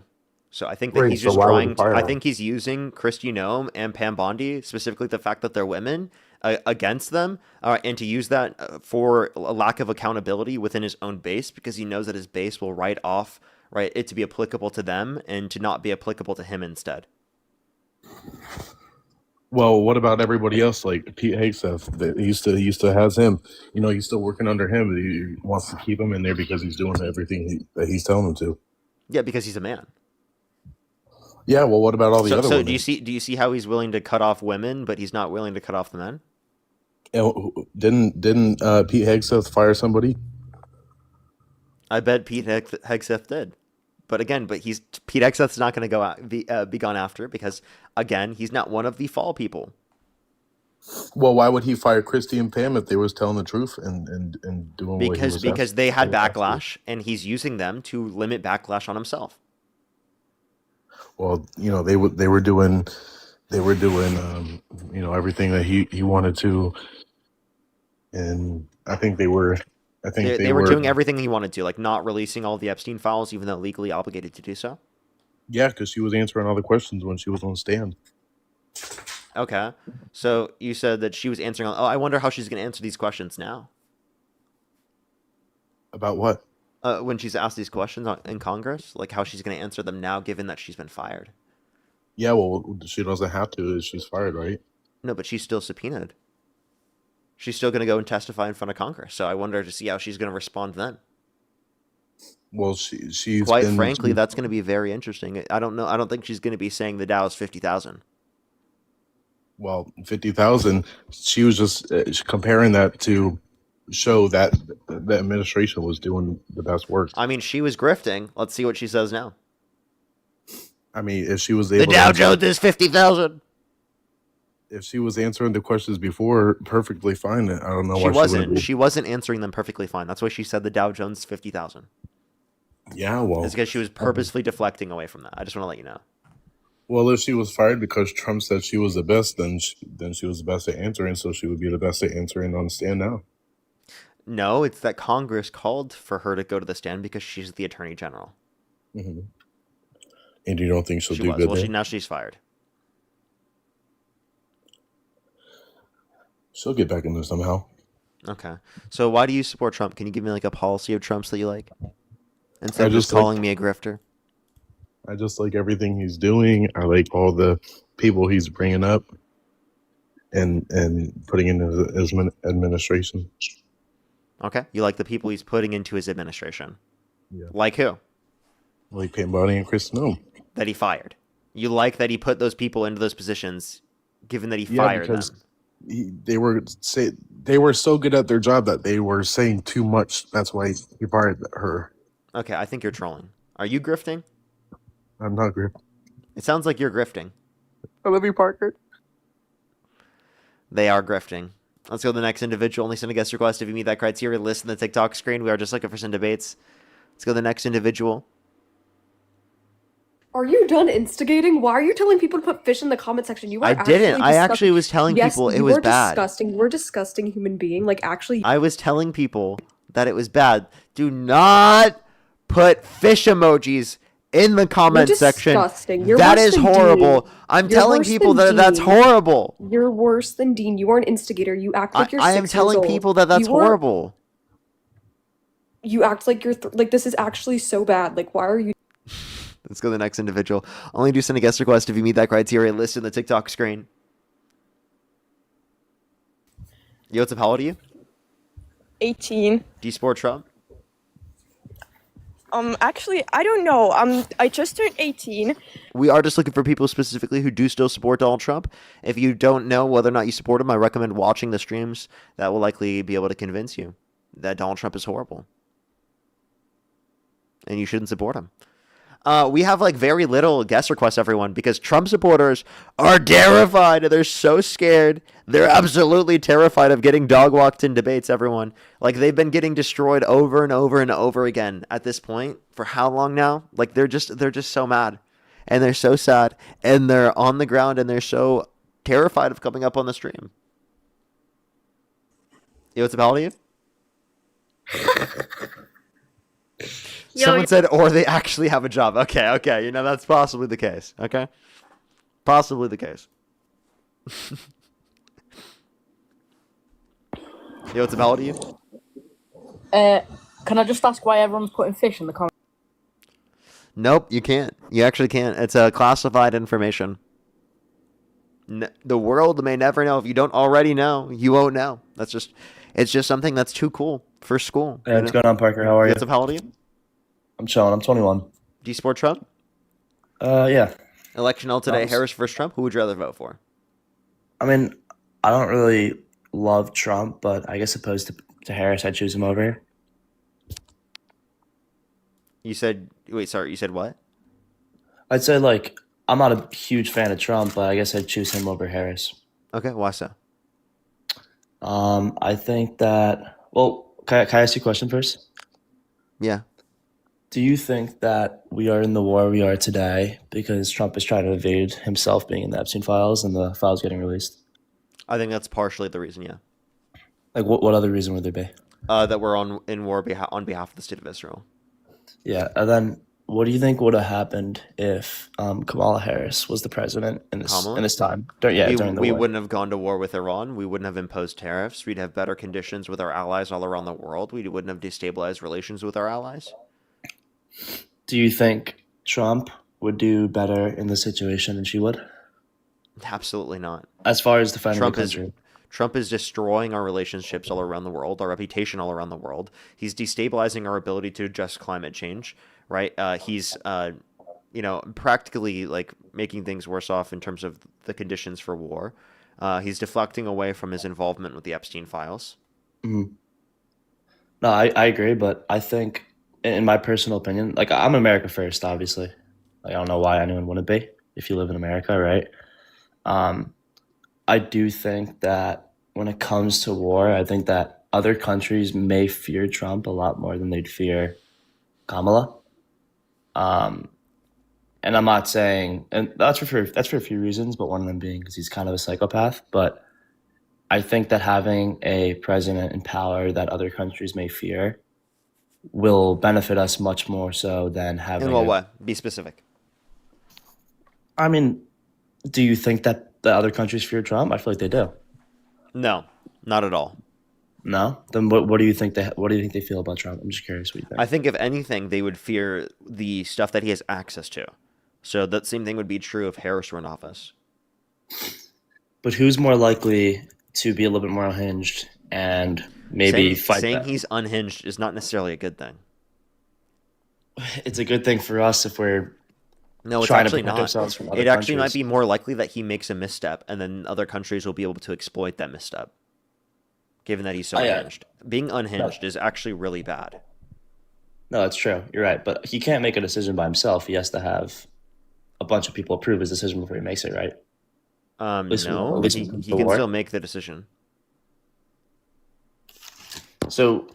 So I think that Great, he's so just why would he trying to, fire I them? think he's using Christine Nome and Pam Bondi, specifically the fact that they're women, against them, and to use that for a lack of accountability within his own base, because he knows that his base will write it to be applicable to them and to not be applicable to him instead. Well, what about everybody else like Pete Hegseth? That he still has him. He's still working under him. He wants to keep him in there because he's doing everything that he's telling him to. Yeah, because he's a man. Yeah. Well, what about all the other So women? do you see how he's willing to cut off women, but he's not willing to cut off the men? Didn't Pete Hegseth fire somebody? I bet Pete Hegseth did. But again, Pete Hegseth's not going to be gone after because, again, he's not one of the fall people. Well, why would he fire Christy and Pam if they was telling the truth and doing what he was Because they had asked to? backlash, and he's using them to limit backlash on himself. Well, they were doing everything that he wanted to, and I think they were doing everything he wanted to, like not releasing all the Epstein files, even though legally obligated to do so. Yeah, because she was answering all the questions when she was on stand. Okay, so you said that she was answering. Oh, I wonder how she's going to answer these questions now. About what? When she's asked these questions in Congress, like how she's going to answer them now, given that she's been fired. Yeah, well, she doesn't have to. She's fired, right? No, but she's still subpoenaed. She's still going to go and testify in front of Congress. So I wonder to see how she's going to respond then. Well, she's quite frankly, that's going to be very interesting. I don't know. I don't think she's going to be saying the Dow is 50,000. Well, 50,000. She was just comparing that to show that the administration was doing the best work. I mean, she was grifting. Let's see what she says now. I mean, if she was able the Dow Jones is 50,000. If she was answering the questions before perfectly fine, I don't know why she wasn't. She wasn't answering them perfectly fine. That's why she said the Dow Jones is 50,000. Yeah, well, it's because she was purposefully deflecting away from that. I just want to let you know. Well, if she was fired because Trump said she was the best, then she was the best at answering, so she would be the best at answering on the stand now. No, it's that Congress called for her to go to the stand because she's the Attorney General. Mm-hmm. And you don't think she'll do good? Well, now she's fired. She'll get back in there somehow. Okay. So why do you support Trump? Can you give me like a policy of Trump's that you like? Instead I of just just like calling me a grifter. I just like everything he's doing. I like all the people he's bringing up and putting in his administration. Okay. You like the people he's putting into his administration. Yeah. Like who? Like Peyton Bonnie and Chris Snow. That he fired. You like that he put those people into those positions, given that he fired them. They were so good at their job that they were saying too much. That's why he fired her. Okay, I think you're trolling. Are you grifting? I'm not grifting. It sounds like you're grifting. I love you, Parker. They are grifting. Let's go to the next individual. Only send a guest request if you meet that criteria. List in the TikTok screen. We are just looking for some debates. Let's go to the next individual. Are you done instigating? Why are you telling people to put fish in the comment section? You are I didn't. I actually was telling people it was bad. Disgusting. You are a disgusting human being. Like, actually. I was telling people that it was bad. Do not put fish emojis in the comment section. You're that worse is than horrible. Dean. I'm You're telling worse people than that's Dean. horrible. You're worse than Dean. You are an instigator. You act like you're 6 I am years telling old. people that's horrible. You act like you're like this is actually so bad. Like, why are you? Let's go to the next individual. Only do send a guest request if you meet that criteria. List in the TikTok screen. Yo, what's up? How old are you? 18. Do you support Trump? Actually, I don't know. I just turned 18. We are just looking for people specifically who do still support Donald Trump. If you don't know whether or not you support him, I recommend watching the streams. That will likely be able to convince you that Donald Trump is horrible. And you shouldn't support him. We have like very little guest requests, everyone, because Trump supporters are terrified. They're so scared. They're absolutely terrified of getting dog walked in debates, everyone. Like, they've been getting destroyed over and over and over again at this point. For how long now? Like, they're just so mad. And they're so sad. And they're on the ground and they're so terrified of coming up on the stream. Yo, what's up, how old are you? Someone said, or they actually have a job. Okay. You know, that's possibly the case. Okay? Possibly the case. Yo, what's up? How old are you? Can I just ask why everyone's putting fish in the comments? Nope, you can't. You actually can't. It's classified information. The world may never know. If you don't already know, you won't know. It's just something that's too cool for school. Hey, what's going on, Parker? How are you? What's up? How old are you? I'm chilling. I'm 21. Do you support Trump? Yeah. Election L today, Harris versus Trump. Who would you rather vote for? I mean, I don't really love Trump, but I guess opposed to Harris, I'd choose him over. You said what? I'd say, like, I'm not a huge fan of Trump, but I guess I'd choose him over Harris. Okay, why so? I think that, well, can I ask you a question first? Yeah. Do you think that we are in the war we are today because Trump is trying to evade himself being in the Epstein files and the files getting released? I think that's partially the reason, yeah. Like, what other reason would there be? That we're in war on behalf of the state of Israel. Yeah, and then what do you think would have happened if Kamala Harris was the president in this time? During the we war. wouldn't have gone to war with Iran. We wouldn't have imposed tariffs. We'd have better conditions with our allies all around the world. We wouldn't have destabilized relations with our allies. Do you think Trump would do better in this situation than she would? Absolutely not. As far as defending the country. Trump is destroying our relationships all around the world, our reputation all around the world. He's destabilizing our ability to address climate change, right? He's, practically like making things worse off in terms of the conditions for war. He's deflecting away from his involvement with the Epstein files. Mm-hmm. No, I agree, but I think, in my personal opinion, like, I'm America first, obviously. Like, I don't know why anyone wouldn't be if you live in America, right? I do think that when it comes to war, I think that other countries may fear Trump a lot more than they'd fear Kamala. And I'm not saying, and that's for a few reasons, but one of them being because he's kind of a psychopath. But I think that having a president in power that other countries may fear will benefit us much more so than having. In what way? Be specific. I mean, do you think that the other countries fear Trump? I feel like they do. No, Not at all. No? Then what do you think they feel about Trump? I'm just curious what you think. I think if anything, they would fear the stuff that he has access to. So that same thing would be true if Harris were in office. But who's more likely to be a little bit more unhinged and maybe fight saying back? he's unhinged is not necessarily a good thing. It's a good thing for us if we're No, it's trying actually to protect not. ourselves from other It actually might countries. be more likely that he makes a misstep, and then other countries will be able to exploit that misstep, given that he's so unhinged. Being unhinged is actually really bad. No, that's true. You're right. But he can't make a decision by himself. He has to have a bunch of people approve his decision before he makes it, right? No, he can still make the decision. So,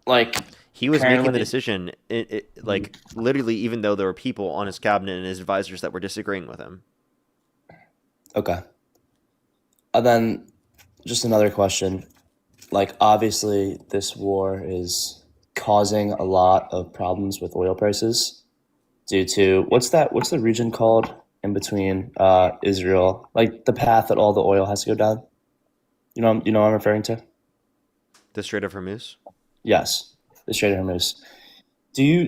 like, he was making the decision, like literally, even though there were people on his cabinet and his advisors that were disagreeing with him. Okay. And then, just another question. Like, obviously, this war is causing a lot of problems with oil prices due to what's the region called in between Israel, like the path that all the oil has to go down. You know what I'm referring to? The Strait of Hormuz? Yes, the Strait of Hormuz. Do you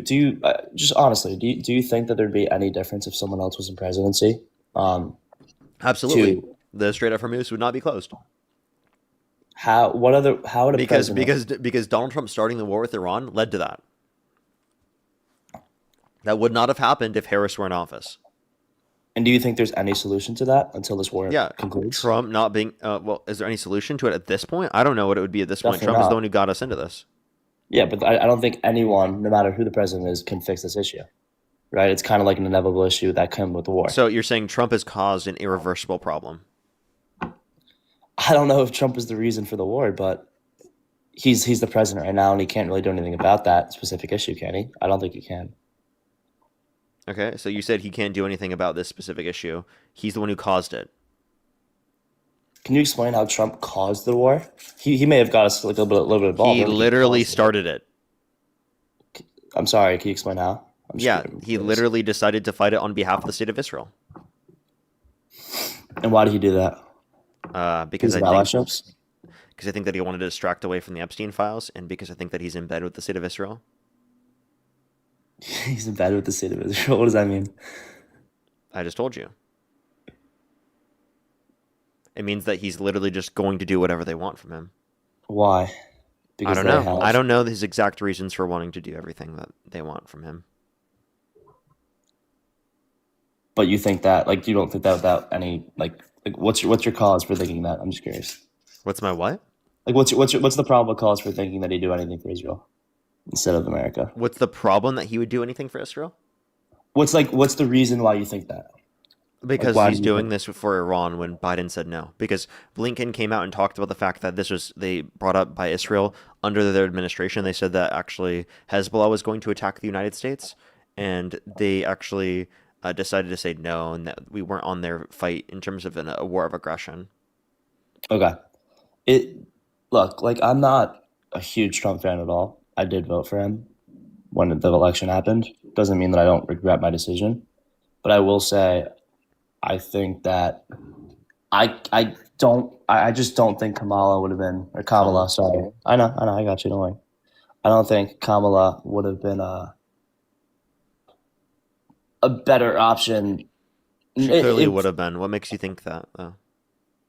just honestly, do you think that there'd be any difference if someone else was in presidency? Absolutely. The Strait of Hormuz would not be closed. How would a because president... because Donald Trump starting the war with Iran led to that. That would not have happened if Harris were in office. And do you think there's any solution to that until this war concludes? Trump not being well, is there any solution to it at this point? I don't know what it would be at this point. Definitely Trump is not. the one who got us into this. Yeah, but I don't think anyone, no matter who the president is, can fix this issue. Right? It's kind of like an inevitable issue that comes with the war. So you're saying Trump has caused an irreversible problem? I don't know if Trump is the reason for the war, but he's the president right now, and he can't really do anything about that specific issue, can he? I don't think he can. Okay, so you said he can't do anything about this specific issue. He's the one who caused it. Can you explain how Trump caused the war? He may have got us like a little bit involved. He literally started it. I'm sorry. Can you explain how? He literally decided to fight it on behalf of the state of Israel. And why did he do that? Because I think that he wanted to distract away from the Epstein files, and because I think that he's in bed with the state of Israel. He's in bed with the state of Israel. What does that mean? I just told you. It means that he's literally just going to do whatever they want from him. Why? Because I don't know. I don't know his exact reasons for wanting to do everything that they want from him. But you think that, like, you don't think that without any, like what's your cause for thinking that? I'm just curious. What's my what? Like, what's the probable cause for thinking that he'd do anything for Israel instead of America? What's the problem that he would do anything for Israel? What's the reason why you think that? Because he's doing this for Iran when Biden said no. Because Blinken came out and talked about the fact that they brought up by Israel under their administration. They said that actually Hezbollah was going to attack the United States, and they actually decided to say no, and that we weren't on their fight in terms of a war of aggression. Okay. Look, like, I'm not a huge Trump fan at all. I did vote for him when the election happened. Doesn't mean that I don't regret my decision. But I will say, I think that I just don't think Kamala would have been, or Kamala, sorry. I know, I got you, don't worry. I don't think Kamala would have been a better option. She clearly would have been. What makes you think that, though?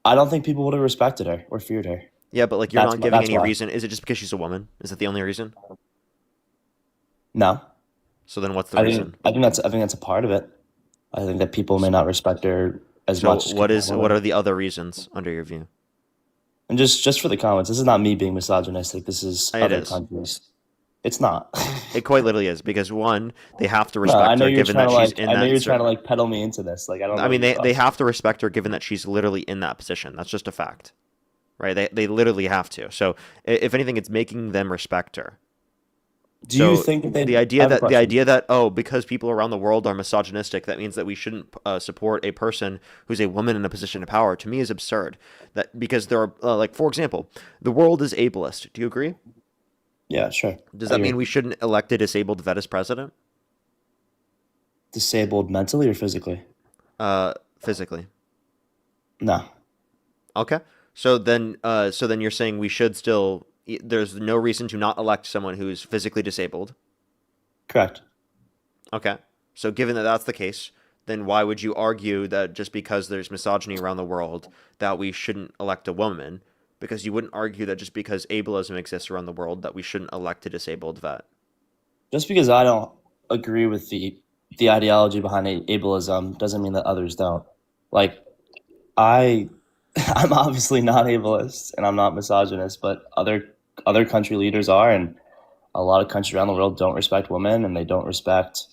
I don't think people would have respected her or feared her. Yeah, but like, you're not giving any reason. Is it just because she's a woman? Is that the only reason? No. So then what's the reason? I think that's a part of it. I think that people may not respect her as much. So what are the other reasons under your view? And just for the comments, this is not me being misogynistic. This is other countries. It's not. It quite literally is, because one, they have to respect her given that she's in that. I know you're trying to like pedal me into this. Like, I don't know. I mean, they have to respect her given that she's literally in that position. That's just a fact, right? They literally have to. So if anything, it's making them respect her. Do you think that the idea that because people around the world are misogynistic, that means that we shouldn't support a person who's a woman in a position of power, to me is absurd. That because there are like, for example, the world is ableist. Do you agree? Yeah, sure. Does that mean we shouldn't elect a disabled vet as president? Disabled mentally or physically? Physically. No. Okay. So then you're saying we should still. There's no reason to not elect someone who's physically disabled. Correct. Okay. So given that that's the case, then why would you argue that just because there's misogyny around the world that we shouldn't elect a woman? Because you wouldn't argue that just because ableism exists around the world that we shouldn't elect a disabled vet. Just because I don't agree with the ideology behind ableism doesn't mean that others don't. Like, I'm obviously not ableist and I'm not misogynist, but other country leaders are, and a lot of countries around the world don't respect women and they don't respect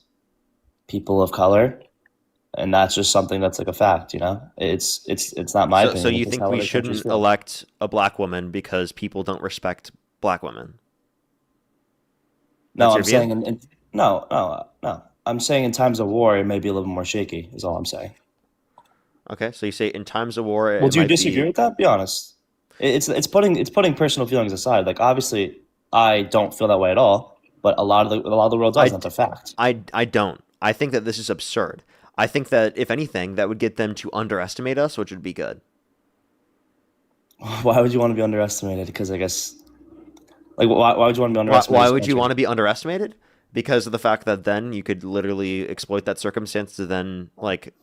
people of color, and that's just something that's like a fact. It's not my opinion. So you It's just think how we other countries shouldn't feel. elect a black woman because people don't respect black women? No, That's I'm your view? saying no. I'm saying in times of war, it may be a little more shaky. Is all I'm saying. Okay, so you say in times of war, Well, it do you might disagree be. with that? Be honest. It's putting personal feelings aside. Like, obviously, I don't feel that way at all, but a lot of the world does. And that's a fact. I don't. I think that this is absurd. I think that if anything, that would get them to underestimate us, which would be good. Why would you want to be underestimated? Because I guess, like, why would you want to be underestimated? Why as a would you country? want to be underestimated? Because of the fact that then you could literally exploit that circumstance to then like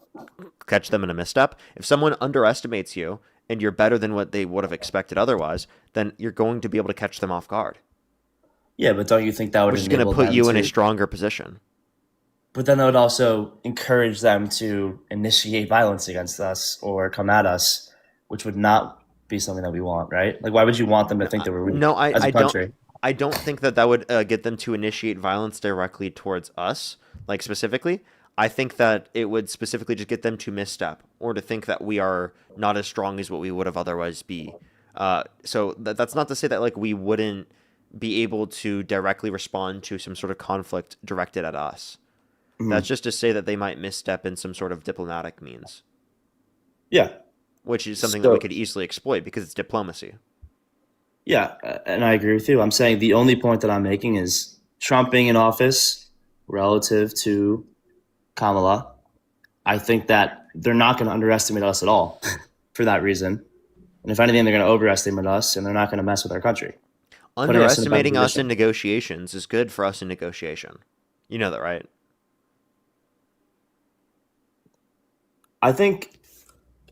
catch them in a misstep. If someone underestimates you and you're better than what they would have expected otherwise, then you're going to be able to catch them off guard, Yeah, but don't you think that would which is going to enable put them you in a to? stronger position. But then that would also encourage them to initiate violence against us or come at us, which would not be something that we want, right? Like, why would you want them to think that we're weak No, as a country? I don't think that that would get them to initiate violence directly towards us, like specifically. I think that it would specifically just get them to misstep or to think that we are not as strong as what we would have otherwise be. So that's not to say that like we wouldn't be able to directly respond to some sort of conflict directed at us. That's just to say that they might misstep in some sort of diplomatic means. Yeah. Which is something that we So, could easily exploit because it's diplomacy. yeah, and I agree with you. I'm saying the only point that I'm making is Trump being in office relative to Kamala. I think that they're not going to underestimate us at all for that reason. And if anything, they're going to overestimate us, and they're not going to mess with our country. Putting us in a better Underestimating us in position. negotiations is good for us in negotiation. You know that, right? I think,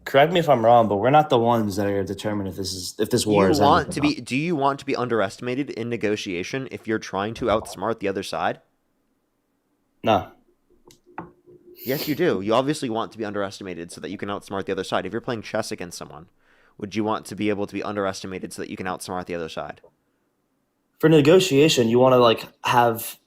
correct me if I'm wrong, but we're not the ones that are going to determine if this war is ending or not. Do you want to be underestimated in negotiation if you're trying to outsmart the other side? No. Yes, you do. You obviously want to be underestimated so that you can outsmart the other side. If you're playing chess against someone, would you want to be able to be underestimated so that you can outsmart the other side? For negotiation, you want to like have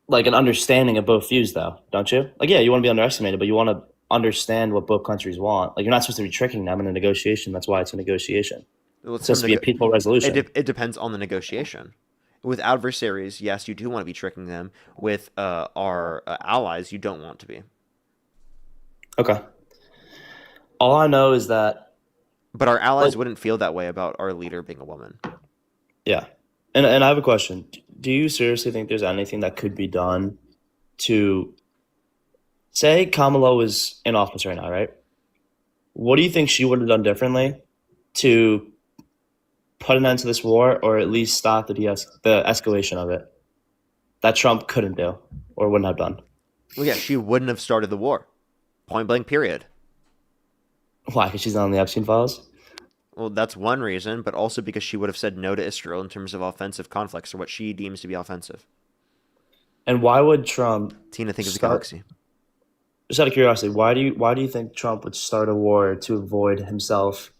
like an understanding of both views, though, don't you? Like, yeah, you want to be underestimated, but you want to understand what both countries want. Like, you're not supposed to be tricking them in a negotiation. That's why it's a negotiation. Well, It's supposed to be a peaceful resolution. It depends on the negotiation. With adversaries, yes, you do want to be tricking them. With our allies, you don't want to be. Okay. All I know is that. But our allies wouldn't feel that way about our leader being a woman. Yeah. And I have a question. Do you seriously think there's anything that could be done to say Kamala was in office right now, right? What do you think she would have done differently to put an end to this war, or at least stop the escalation of it that Trump couldn't do or wouldn't have done? Well, yeah, she wouldn't have started the war. Point blank, period. Why? Because she's not on the Epstein files? Well, that's one reason, but also because she would have said no to Israel in terms of offensive conflicts or what she deems to be offensive. And why would Trump? Tina, think of the galaxy. Just out of curiosity, why do you think Trump would start a war to avoid himself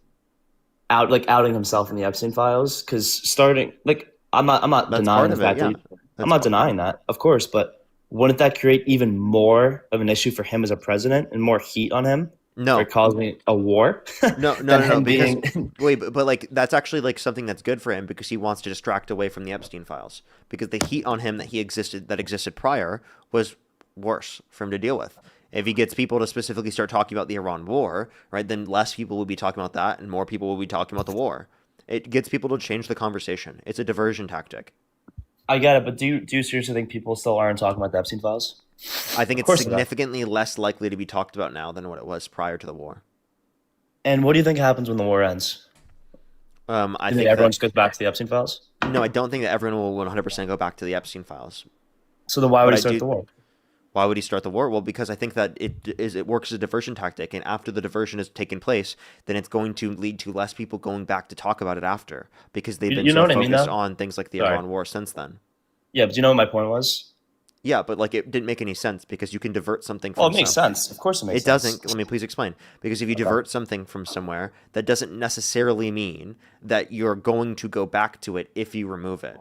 outing himself in the Epstein files? Because starting I'm not denying the fact that I'm not denying that, of course, but wouldn't that create even more of an issue for him as a president and more heat on him? No. For causing a war? No, but like that's actually like something that's good for him because he wants to distract away from the Epstein files. Because the heat on him that existed prior was worse for him to deal with. If he gets people to specifically start talking about the Iran war, right, then less people will be talking about that and more people will be talking about the war. It gets people to change the conversation. It's a diversion tactic. I get it, but do you seriously think people still aren't talking about the Epstein files? I think it's significantly less likely to be talked about now than what it was prior to the war. And what do you think happens when the war ends? I You think think everyone that just goes back to the Epstein files? no, I don't think that everyone will 100% go back to the Epstein files. So then why would But he I start do. the war? Why would he start the war? Well, because I think that it works as a diversion tactic, and after the diversion has taken place, then it's going to lead to less people going back to talk about it after because they've been You know so what I mean, focused though? on things like the Sorry. Iran war since then. Yeah, but you know what my point was? Yeah, but like it didn't make any sense because you can divert something Well, from it makes sense. Of course it makes It sense. doesn't. Let me please explain. Because if you divert something from somewhere, that doesn't necessarily mean that you're going to go back to it if you remove it.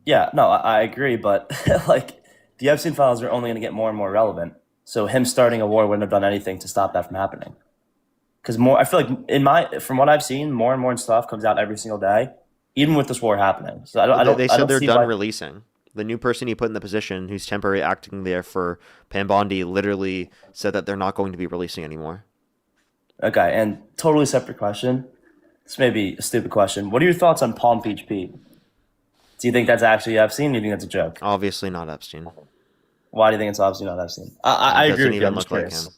Yeah, no, I agree, but like the Epstein files are only going to get more and more relevant. So him starting a war wouldn't have done anything to stop that from happening. Because I feel like from what I've seen, more and more stuff comes out every single day, even with this war happening. So They I said don't they're see done why. releasing. The new person he put in the position, who's temporarily acting there for Pambondi, literally said that they're not going to be releasing anymore. Okay, and totally separate question. This may be a stupid question. What are your thoughts on Palm Beach Pete? Do you think that's actually Epstein? Or do you think that's a joke? Obviously not Epstein. Why do you think it's obviously not Epstein? I He agree doesn't with you. even I'm just look like curious. him.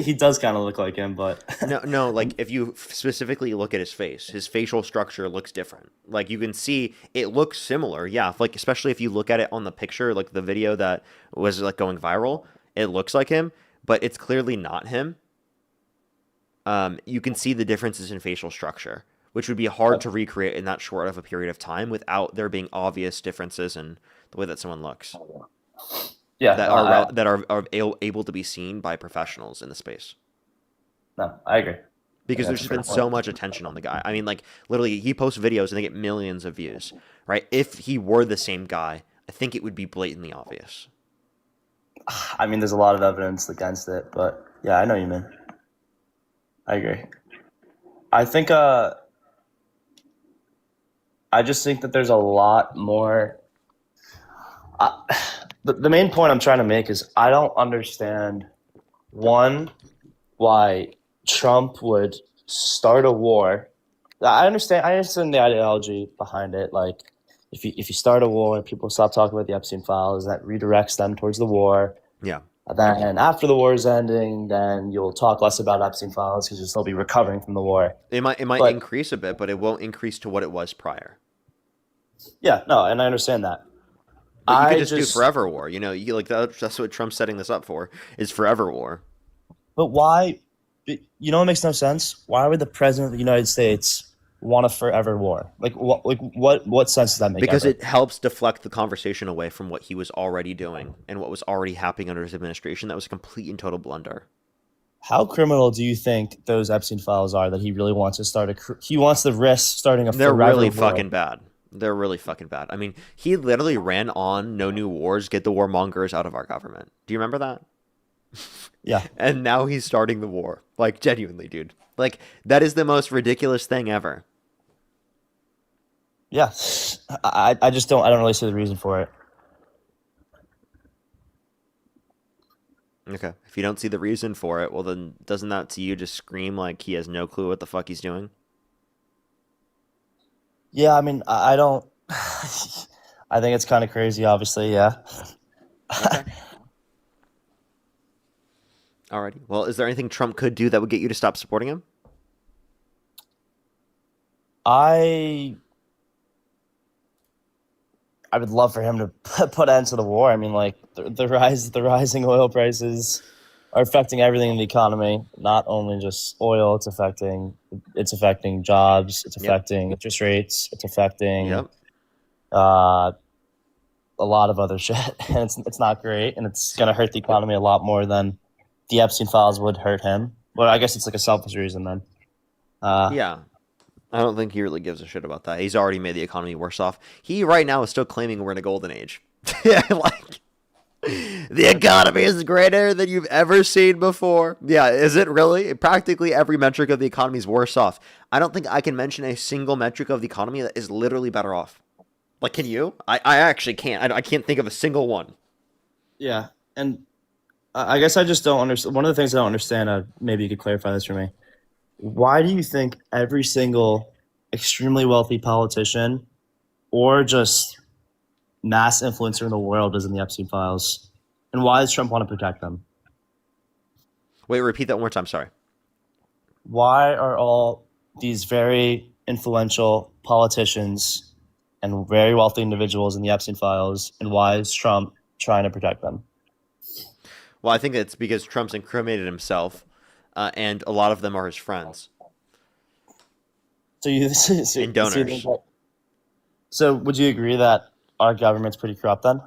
He does kind of look like him, but No, like if you specifically look at his facial structure looks different. Like you can see it looks similar. Yeah, like especially if you look at it on the picture, like the video that was like going viral, it looks like him, but it's clearly not him. You can see the differences in facial structure, which would be hard to recreate in that short of a period of time without there being obvious differences in the way that someone looks. yeah, That are able to be seen by professionals in the space. no, I agree. Because Yeah, there's that's a just fair been point. so much attention on the guy. I mean, like literally, he posts videos and they get millions of views. Right? If he were the same guy, I think it would be blatantly obvious. I mean, there's a lot of evidence against it, but yeah, I know what you mean. I agree. I think I just think that there's a lot more. The main point I'm trying to make is I don't understand one why Trump would start a war. I understand the ideology behind it. Like if you start a war, people stop talking about the Epstein files, that redirects them towards the war. Yeah. And then after the war is ending, then you'll talk less about Epstein files because you'll still be recovering from the war. It might But- increase a bit, but it won't increase to what it was prior. Yeah, no, and I understand that. But you could I just do forever war. You know, that's what Trump's setting this up for is forever war. But why? You know what makes no sense? Why would the president of the United States want a forever war? Like what sense does that make? Because ever? it helps deflect the conversation away from what he was already doing and what was already happening under his administration. That was a complete and total blunder. How criminal do you think those Epstein files are that he really wants to start he wants to risk starting a They're forever really war? fucking bad. They're really fucking bad. I mean, he literally ran on no new wars, get the warmongers out of our government. Do you remember that? Yeah. And now he's starting the war. Like, genuinely, dude. Like, that is the most ridiculous thing ever. Yeah. I don't really see the reason for it. Okay. If you don't see the reason for it, well, then doesn't that to you just scream like he has no clue what the fuck he's doing? Yeah, I mean, I don't. I think it's kind of crazy, obviously. Yeah. Okay. Alrighty. Well, is there anything Trump could do that would get you to stop supporting him? I would love for him to put an end to the war. I mean, like the rising oil prices are affecting everything in the economy. Not only just oil, it's affecting jobs, it's affecting interest rates, it's affecting a lot of other shit, and it's not great, and it's gonna hurt the economy a lot more than the Epstein files would hurt him. Well, I guess it's like a selfish reason then. Yeah. I don't think he really gives a shit about that. He's already made the economy worse off. He right now is still claiming we're in a golden age. Like, the economy is greater than you've ever seen before. Yeah, is it really? Practically every metric of the economy is worse off. I don't think I can mention a single metric of the economy that is literally better off. Like, can you? I actually can't. I can't think of a single one. Yeah, and I guess I just don't understand. One of the things I don't understand, maybe you could clarify this for me. Why do you think every single extremely wealthy politician or just mass influencer in the world is in the Epstein files? And why does Trump want to protect them? Wait, repeat that one more time. Sorry. Why are all these very influential politicians and very wealthy individuals in the Epstein files, and why is Trump trying to protect them? Well, I think it's because Trump's incriminated himself, and a lot of them are his friends. So you and donors. So would you agree that our government's pretty corrupt then?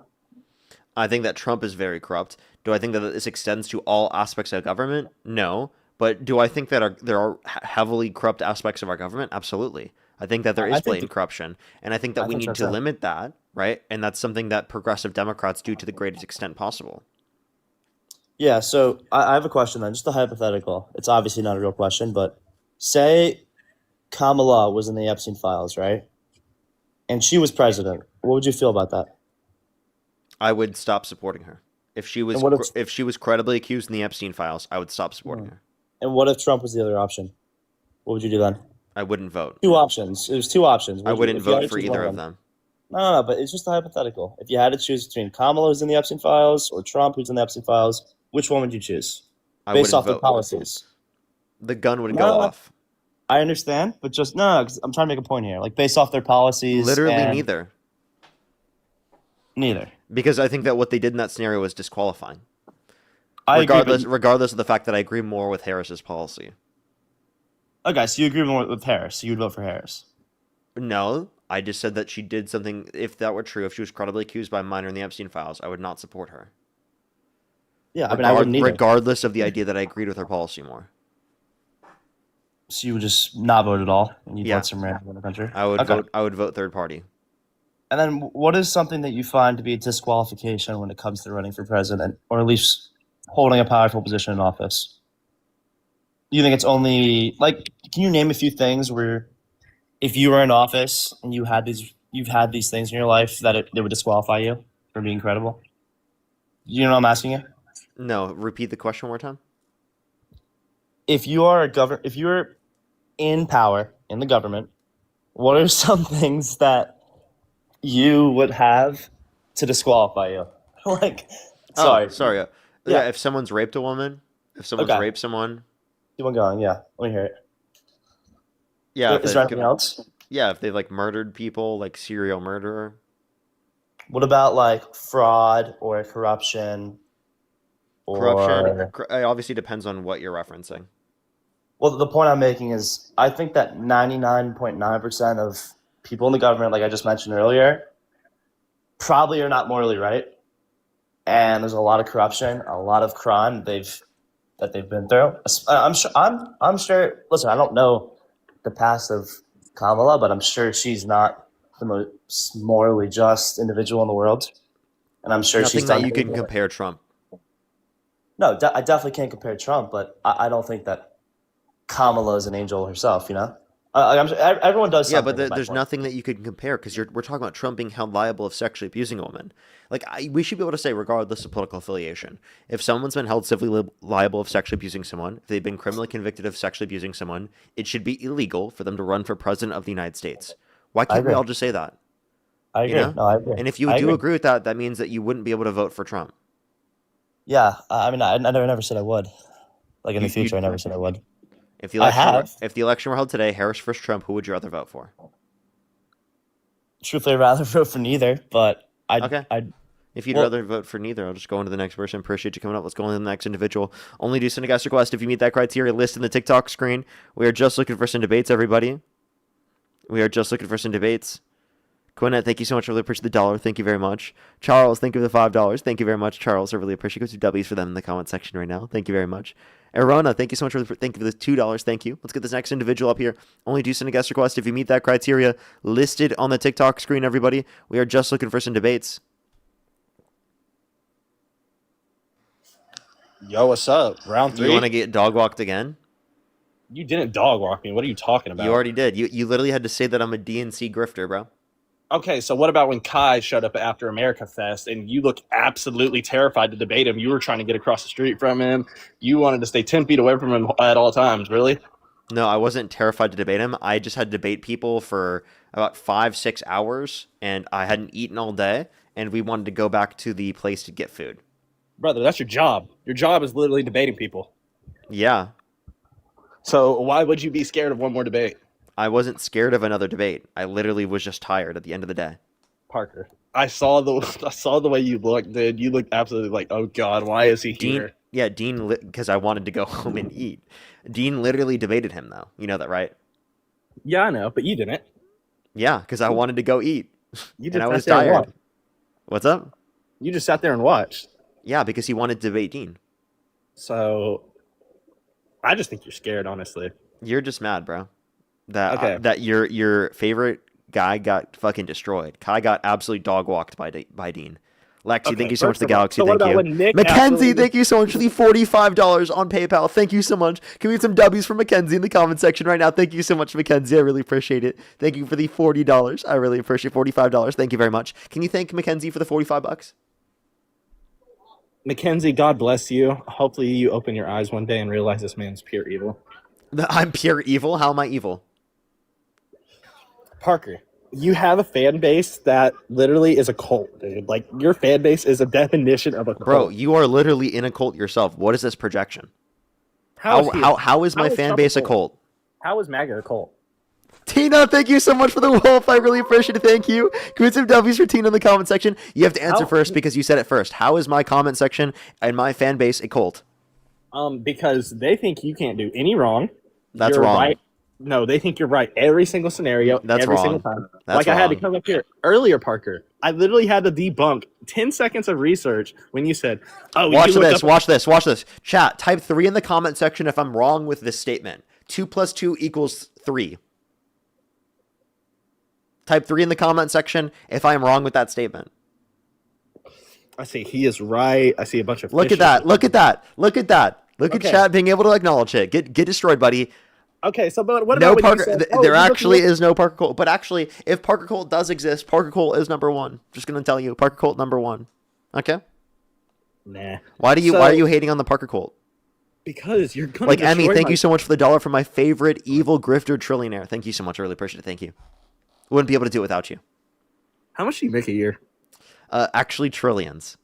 I think that Trump is very corrupt. Do I think that this extends to all aspects of government? No. But do I think that there are heavily corrupt aspects of our government? Absolutely. I think that there is blatant corruption. And I think that we need to limit that, right? And that's something that progressive Democrats do to the greatest extent possible. Yeah, so I have a question then, just a hypothetical. It's obviously not a real question, but say Kamala was in the Epstein files, right? And she was president. What would you feel about that? I would stop supporting her. If she was if she was credibly accused in the Epstein files, I would stop supporting her. And what if Trump was the other option? What would you do then? I wouldn't vote. Two options. There's two options. I wouldn't vote for either of them. No, but it's just a hypothetical. If you had to choose between Kamala, who's in the Epstein files, or Trump, who's in the Epstein files, which one would you choose? Based off the policies. The gun would go off. I understand, but just because I'm trying to make a point here. Like based off their policies. Literally neither. Neither. Because I think that what they did in that scenario was disqualifying. Regardless of the fact that I agree more with Harris's policy. Okay, so you agree more with Harris. So you would vote for Harris. No, I just said that she did something. If that were true, if she was credibly accused by a minor in the Epstein files, I would not support her. Yeah, I wouldn't either. Regardless of the idea that I agreed with her policy more. So you would just not vote at all, and you'd vote some random in the country. I would vote. I would vote third party. And then, what is something that you find to be a disqualification when it comes to running for president, or at least holding a powerful position in office? Do you think it's only Can you name a few things where, if you were in office and you've had these things in your life that they would disqualify you from being credible? You know what I'm asking you? No, repeat the question one more time. If you are if you're in power in the government, what are some things that you would have to disqualify you? Sorry. Yeah, if someone's raped a woman, if someone's raped someone. Keep on going. Yeah, let me hear it. Yeah. Is there anything else? Yeah, if they've murdered people, like serial murderer. What about fraud or corruption? Corruption. It obviously depends on what you're referencing. Well, the point I'm making is I think that 99.9% of people in the government, like I just mentioned earlier, probably are not morally right. And there's a lot of corruption, a lot of crime that they've been through. I'm sure. Listen, I don't know the past of Kamala, but I'm sure she's not the most morally just individual in the world. And I'm sure she's done. Nothing that you can compare Trump. No, I definitely can't compare Trump, but I don't think that Kamala is an angel herself. You know, everyone does. Yeah, but there's nothing that you can compare because we're talking about Trump being held liable of sexually abusing a woman. We should be able to say, regardless of political affiliation, if someone's been held civilly liable of sexually abusing someone, if they've been criminally convicted of sexually abusing someone, it should be illegal for them to run for president of the United States. Why can't we all just say that? I agree. No, I agree. And if you agree with that, that means that you wouldn't be able to vote for Trump. Yeah, I mean, I never said I would. In the future, I never said I would. If the election were held today, Harris versus Trump, who would you rather vote for? Truthfully, I'd rather vote for neither, but If you'd rather vote for neither, I'll just go on to the next person. Appreciate you coming up. Let's go on to the next individual. Only do send a guest request if you meet that criteria list in the TikTok screen. We are just looking for some debates, everybody. We are just looking for some debates. Quinette, thank you so much. I really appreciate the $1. Thank you very much. Charles, thank you for the $5. Thank you very much, Charles. I really appreciate it. Go to W's for them in the comment section right now. Thank you very much. Arona, thank you so much thank you for the $2. Thank you. Let's get this next individual up here. Only do send a guest request if you meet that criteria listed on the TikTok screen, everybody. We are just looking for some debates. Yo, what's up? Round 3. You want to get dog walked again? You didn't dog walk me. What are you talking about? You already did. You literally had to say that I'm a DNC grifter, bro. Okay, so what about when Kai showed up after America Fest and you look absolutely terrified to debate him? You were trying to get across the street from him. You wanted to stay 10 feet away from him at all times, really? No, I wasn't terrified to debate him. I just had to debate people for about 5-6 hours, and I hadn't eaten all day, and we wanted to go back to the place to get food. Brother, that's your job. Your job is literally debating people. Yeah. So why would you be scared of one more debate? I wasn't scared of another debate. I literally was just tired at the end of the day. Parker, I saw the way you looked, dude. You looked absolutely like, oh god, why is he here? Dean, because I wanted to go home and eat. Dean literally debated him, though. You know that, right? Yeah, I know, but you didn't. Yeah, because I wanted to go eat. You just and I was sat there and tired. watched. What's up? You just sat there and watched. Yeah, because he wanted to debate Dean. So, I just think you're scared, honestly. You're just mad, bro. That Okay. that your favorite guy got fucking destroyed. Kai got absolutely dog walked by Dean. Lexi, Okay, thank you so much first for the of all, galaxy. so what Thank about you. when Nick Mackenzie, absolutely- thank you so much for the $45 on PayPal. Thank you so much. Can we get some W's from Mackenzie in the comment section right now? Thank you so much, Mackenzie. I really appreciate it. Thank you for the $40. I really appreciate $45. Thank you very much. Can you thank Mackenzie for the $45? Mackenzie, God bless you. Hopefully, you open your eyes one day and realize this man's pure evil. I'm pure evil. How am I evil? Parker, you have a fan base that literally is a cult, dude. Like, your fan base is a definition of a cult. Bro, you are literally in a cult yourself. What is this projection? How is my fan base a cult? How is MAGA a cult? Tina, thank you so much for the wolf. I really appreciate it. Thank you. Can we get some W's for Tina in the comment section? You have to answer first because you said it first. How is my comment section and my fan base a cult? Because they think you can't do any wrong. That's You're wrong. Right. No, they think you're right every single scenario. That's every wrong. single time. That's I had to wrong. come up here earlier, Parker. I literally had to debunk 10 seconds of research when you said, "Oh, Watch you looked this. up- Watch this. Watch this. Chat. Type 3 in the comment section if I'm wrong with this statement. 2 + 2 = 3. Type 3 in the comment section if I am wrong with that statement. I see he is right. I see a bunch of. Look at fishes. that. Look at that. Look at that. Look Okay. at chat being able to acknowledge it. Get destroyed, buddy. Okay, so but what about No when Parker. you said, There you actually looked- is no Parker Cult. But actually, if Parker Cult does exist, Parker Cult is number 1. Just gonna tell you, Parker Cult number 1. Okay. Nah. Why are So- you hating on the Parker Cult? Because you're gonna Like Emmy, destroy thank my- you so much for the $1 for my favorite evil grifter trillionaire. Thank you so much. I really appreciate it. Thank you. Wouldn't be able to do it without you. How much do you make a year? Actually, trillions.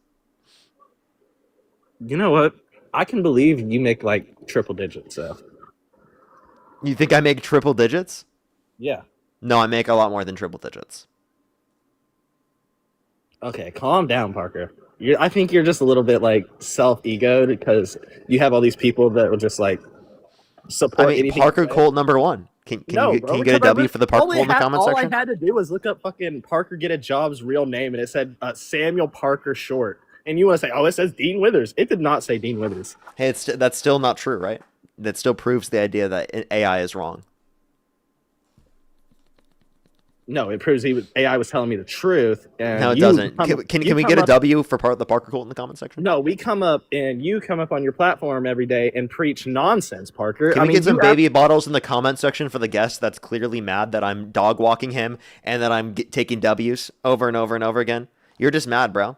You know what? I can believe you make like triple digits. So You think I make triple digits? yeah. No, I make a lot more than triple digits. Okay, calm down, Parker. I think you're just a little bit like self-egoed because you have all these people that will just like support I mean, anything. Parker you say. Cult number 1. Can No, you bro, get a because W for the Parker Cult in the comment section? All I had to do was look up fucking Parker Get a Job's real name, and it said Samuel Parker Short. And you want to say, oh, it says Dean Withers. It did not say Dean Withers. Hey, that's still not true, right? That still proves the idea that AI is wrong. No, it proves AI was telling me the truth. And No, it you doesn't. come- Can you we come get a up- W for the Parker Cult in the comment section? No, we come up and you come up on your platform every day and preach nonsense, Parker. Can we get some you baby bottles in the comment section for the guest that's clearly mad that I'm dog walking him and that I'm taking W's over and over and over again? You're just mad, bro.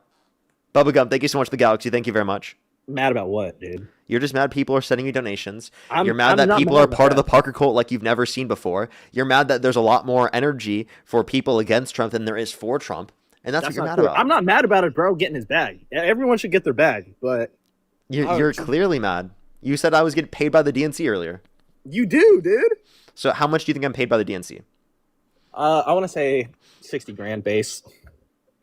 Bubblegum, thank you so much for the galaxy. Thank you very much. Mad about what, dude? You're just mad people are sending you donations. I'm- You're mad I'm that not people mad are about part of that. the Parker Cult like you've never seen before. You're mad that there's a lot more energy for people against Trump than there is for Trump. And that's what you're not mad true. about. I'm not mad about it, bro, getting his bag. Everyone should get their bag, but You're clearly mad. You said I was getting paid by the DNC earlier. you do, dude. So how much do you think I'm paid by the DNC? I want to say 60 grand base.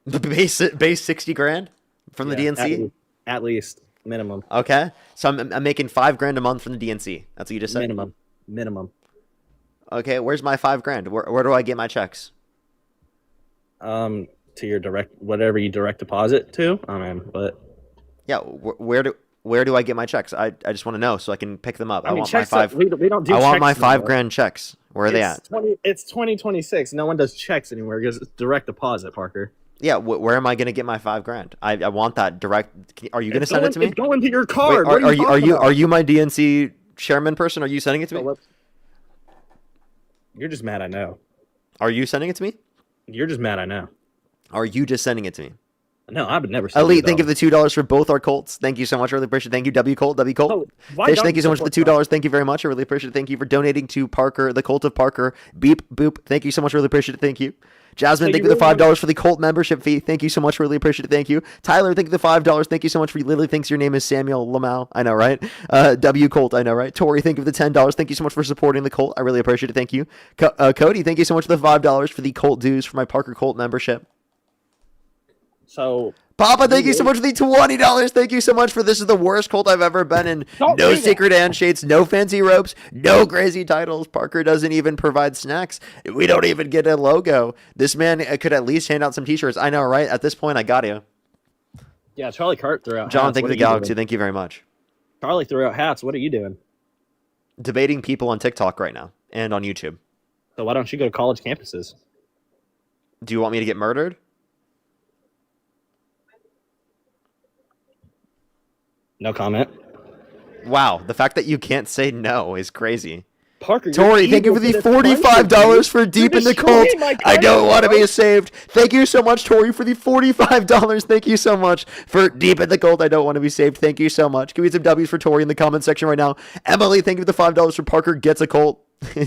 Base 60 grand from the Yeah, DNC? At least minimum. Okay. So I'm making $5,000 a month from the DNC. That's what you just said? Minimum. Okay, where's my $5,000? Where do I get my checks? To your whatever you direct deposit to. I mean, but Yeah, where do I get my checks? I just want to know so I can pick them up. I mean, want my checks we don't do I want my checks anymore. $5,000 checks. Where are they at? It's 2026. No one does checks anymore because it's direct deposit, Parker. Yeah, where am I going to get my $5,000? I want that direct. Are you going to send it to me? It's going to your card. Wait, What are you talking my DNC chairman person? Are you sending it to me? about? You're just mad. I know. Are you sending it to me? You're just mad. I know. Are you just sending it to me? No, I would never say Elite, thank you $2. for the $2 for both our Colts. Thank you so much. I really appreciate it. Thank you, W Colt. Oh, why Fish, don't thank you so much for the support $2. Thank you very much. I really appreciate it. Thank you for donating to Parker, the Colt of Parker. Beep, boop. Thank you so much. Really appreciate it. Thank you. Jasmine, So thank you you for the really $5 for the Colt membership fee. Thank you so much. Really appreciate it. Thank you. Tyler, thank you for the $5. Thank you so much. For literally thinks your name is Samuel Lamau. I know, right? W Colt, I know, right? Tori, thank you for the $10. Thank you so much for supporting the Colt. I really appreciate it. Thank you. Cody, thank you so much for the $5 for the Colt dues for my Parker Colt membership. So Papa, thank you so much for the $20. Thank you so much for this is the worst cult I've ever been in. No secret handshakes, no fancy ropes, no crazy titles. Parker doesn't even provide snacks. We don't even get a logo. This man could at least hand out some t-shirts. I know, right? At this point, I got you. Yeah, Charlie Cart threw out John, hats. thank you What for the are you galaxy. doing? Thank you very much. Charlie threw out hats. What are you doing? Debating people on TikTok right now and on YouTube. So why don't you go to college campuses? Do you want me to get murdered? No comment. Wow, the fact that you can't say no is crazy. Parker, Tori, thank you for the $45 for Deep in the Cult. I don't want to be saved. Thank you so much, Tori, for the $45. Thank you so much for Deep in the Cult. I don't want to be saved. Thank you so much. Give me some W's for Tori in the comment section right now. Emily, thank you for the $5 for Parker Gets a Cult.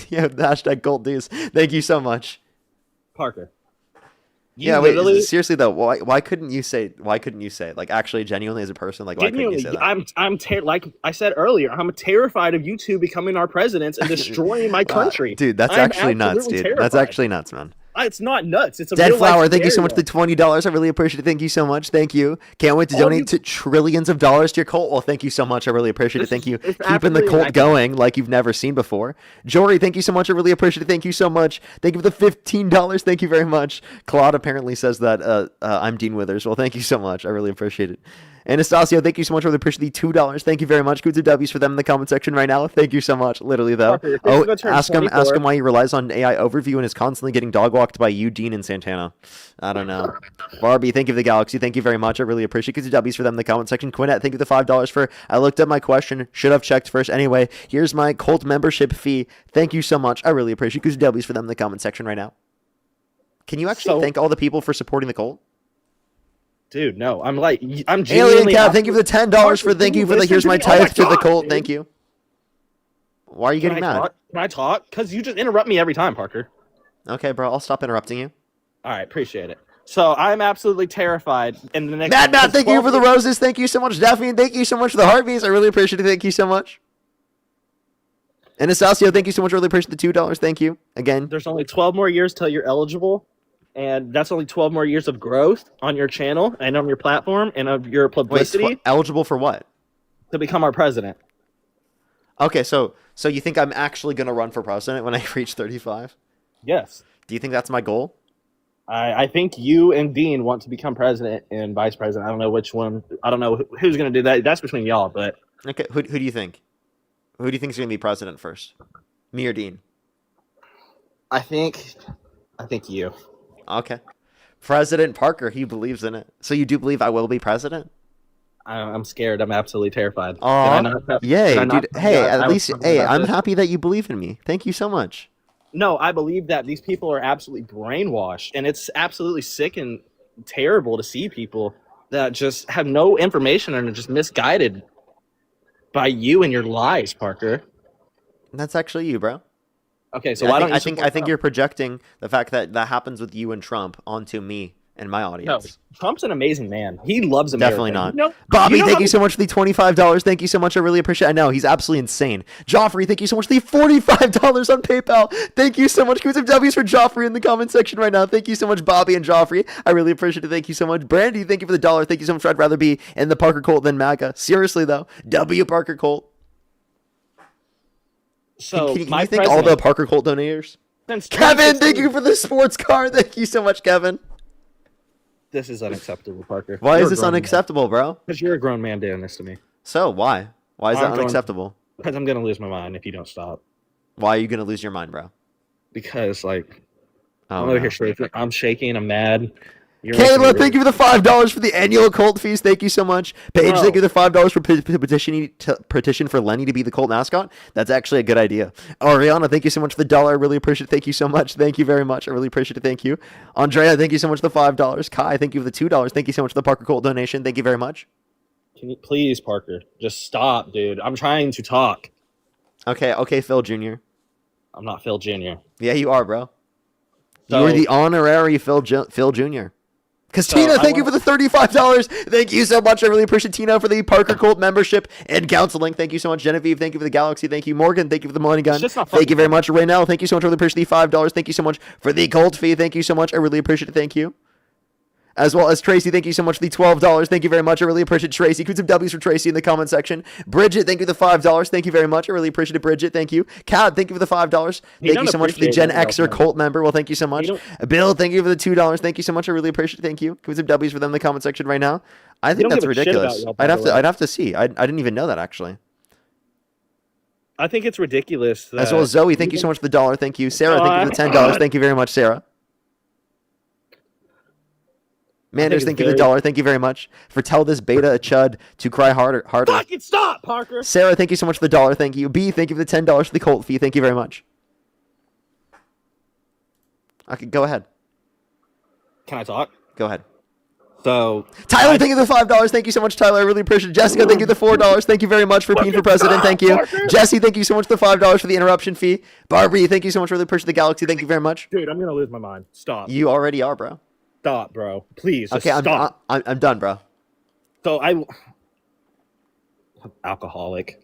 Yeah, hashtag Cult Dues. Thank you so much. Parker. Yeah, wait. Seriously though, why couldn't you say? Why couldn't you say? Like, actually, genuinely, as a person, like, why couldn't you say that? Like I said earlier, I'm terrified of you two becoming our presidents and destroying my country. Dude, that's I'm actually nuts, dude. terrified. That's actually nuts, man. It's not nuts. It's a Dead real life Flower, thank you so much scenario. for the $20. I really appreciate it. Thank you so much. Thank you. Can't wait to donate to trillions of dollars to your cult. Well, thank you so much. I really appreciate it. Thank you. it's Keeping the absolutely cult immaculate. going like you've never seen before. Jory, thank you so much. I really appreciate it. Thank you so much. Thank you for the $15. Thank you very much. Claude apparently says that I'm Dean Withers. Well, thank you so much. I really appreciate it. Anastasio, thank you so much. I really appreciate the $2. Thank you very much. Good to W's for them in the comment section right now. Thank you so much. Literally though. Parker, Oh, gonna turn ask him 24. why he relies on AI overview and is constantly getting dog walked by you, Dean, and Santana. I don't know. Barbie, thank you for the galaxy. Thank you very much. I really appreciate it. Good to W's for them in the comment section. Quinette, thank you for the $5 for I looked at my question. Should have checked first. Anyway, here's my cult membership fee. Thank you so much. I really appreciate it. Good to W's for them in the comment section right now. Can you actually thank all the people for supporting the cult? Dude, no. I'm Alien genuinely Cat, thank you for the $10 for thank you for the here's my tithe to the cult. dude. Thank you. Why are you getting mad? Can I talk? Because you just interrupt me every time, Parker. Okay, bro, I'll stop interrupting you. All right, appreciate it. So I'm absolutely terrified. In the next Mad Matt, thank you 12 for the roses. Thank you so much, Daphne. Thank you so much for the heartbeats. I really appreciate it. Thank you so much. And Anastasio, thank you so much. I really appreciate the $2. Thank you again. There's only 12 more years till you're eligible, and that's only 12 more years of growth on your channel and on your platform and of your publicity Eligible for what? to become our president. Okay, so you think I'm actually gonna run for president when I reach 35? Yes. Do you think that's my goal? I think you and Dean want to become president and vice president. I don't know which one. I don't know who's going to do that. That's between y'all. But Okay, who do you think? Who do you think is gonna be president first? Me or Dean? I think you. Okay. President Parker, he believes in it. So you do believe I will be president? I'm scared. I'm absolutely terrified. Did Aw, I not- yay, did I not dude. tell Hey, you I at was least, talking hey, about I'm this? happy that you believe in me. Thank you so much. No, I believe that these people are absolutely brainwashed, and it's absolutely sick and terrible to see people that just have no information and are just misguided by you and your lies, Parker. That's actually you, bro. Okay, so Yeah, why don't you I think support Trump? you're projecting the fact that that happens with you and Trump onto me and my No, audience. Trump's an amazing man. He loves America. Definitely not. You know- Bobby, you know thank how- you so much for the $25. Thank you so much. I really appreciate it. I know, he's absolutely insane. Joffrey, thank you so much for the $45 on PayPal. Thank you so much. Give some W's for Joffrey in the comment section right now. Thank you so much, Bobby and Joffrey. I really appreciate it. Thank you so much. Brandy, thank you for the $1. Thank you so much. I'd rather be in the Parker Colt than MAGA. Seriously, though. W Parker Colt. So Can you my thank all the president- Parker Colt donators? Since Kevin, 2016 thank you for the sports car. Thank you so much, Kevin. This is unacceptable, Parker. Why You're is a this grown man. unacceptable, bro? Because you're a grown man doing this to me. So, why? Why is that I'm going- unacceptable? Because I'm gonna lose my mind if you don't stop. Why are you going to lose your mind, bro? Because Oh, I'm over no. here shaking. I'm shaking. I'm mad. You're making me Kayla, really thank you for the $5 for the annual cult fees. Thank you so much. Paige, Bro. thank you for the $5 for petition for Lenny to be the cult mascot. That's actually a good idea. Ariana, thank you so much for the $1. I really appreciate it. Thank you so much. Thank you very much. I really appreciate it. Thank you. Andrea, thank you so much for the $5. Kai, thank you for the $2. Thank you so much for the Parker Cult donation. Thank you very much. Can you please, Parker, just stop, dude? I'm trying to talk. Okay, Phil Jr. I'm not Phil Jr. Yeah, you are, bro. So- You are the honorary Phil Jr. Because So, Tina, I thank you for the $35. Thank you so much. I really appreciate Tina for the Parker Cult membership and counseling. Thank you so much, Genevieve. Thank you for the Galaxy. Thank you, Morgan. Thank you for the Millennium Gun. It's just not Thank you fucking very much, Raynell. Thank you so much. I really appreciate the $5. Thank you so much for the Cult fee. Thank you so much. I really appreciate it. Thank you. As well as Tracy, thank you so much for the $12. Thank you very much. I really appreciate Tracy. Put some W's for Tracy in the comment section. Bridget, thank you for the $5. Thank you very much. I really appreciate it, Bridget. Thank you. Kat, thank you for the $5. You Thank you don't so much for the appreciate Gen anything Xer else, cult member. Well, thank you so much. You Bill, thank you for the $2. Thank you so much. I really appreciate it. Thank you. Put some W's for them in the comment section right now. I think don't that's give a shit about ridiculous. y'all, by the way. I'd have to see. I didn't even know that actually. I think it's ridiculous. That As well as Zoe, thank you so much for the $1. Thank you. Sarah, thank you for the $10. Thank you very much, Sarah. Manders, it's thank you for the very- $1. Thank you very much for tell this beta a chud to cry harder. Fucking stop, Parker. Sarah, thank you so much for the $1. Thank you. B, thank you for the $10 for the cult fee. Thank you very much. Okay, go ahead. Can I talk? Go ahead. So Tyler, thank you for the $5. Thank you so much, Tyler. I really appreciate it. Jessica, thank you for the $4. Thank you very much for being for president. Thank you. Jesse, thank you so much for the $5 for the interruption fee. Barbie, thank you so much for the push the Galaxy. Thank you very much. Dude, I'm gonna lose my mind. Stop. You already are, bro. Stop, bro. Please. Just Okay, stop. I'm done, bro. So alcoholic.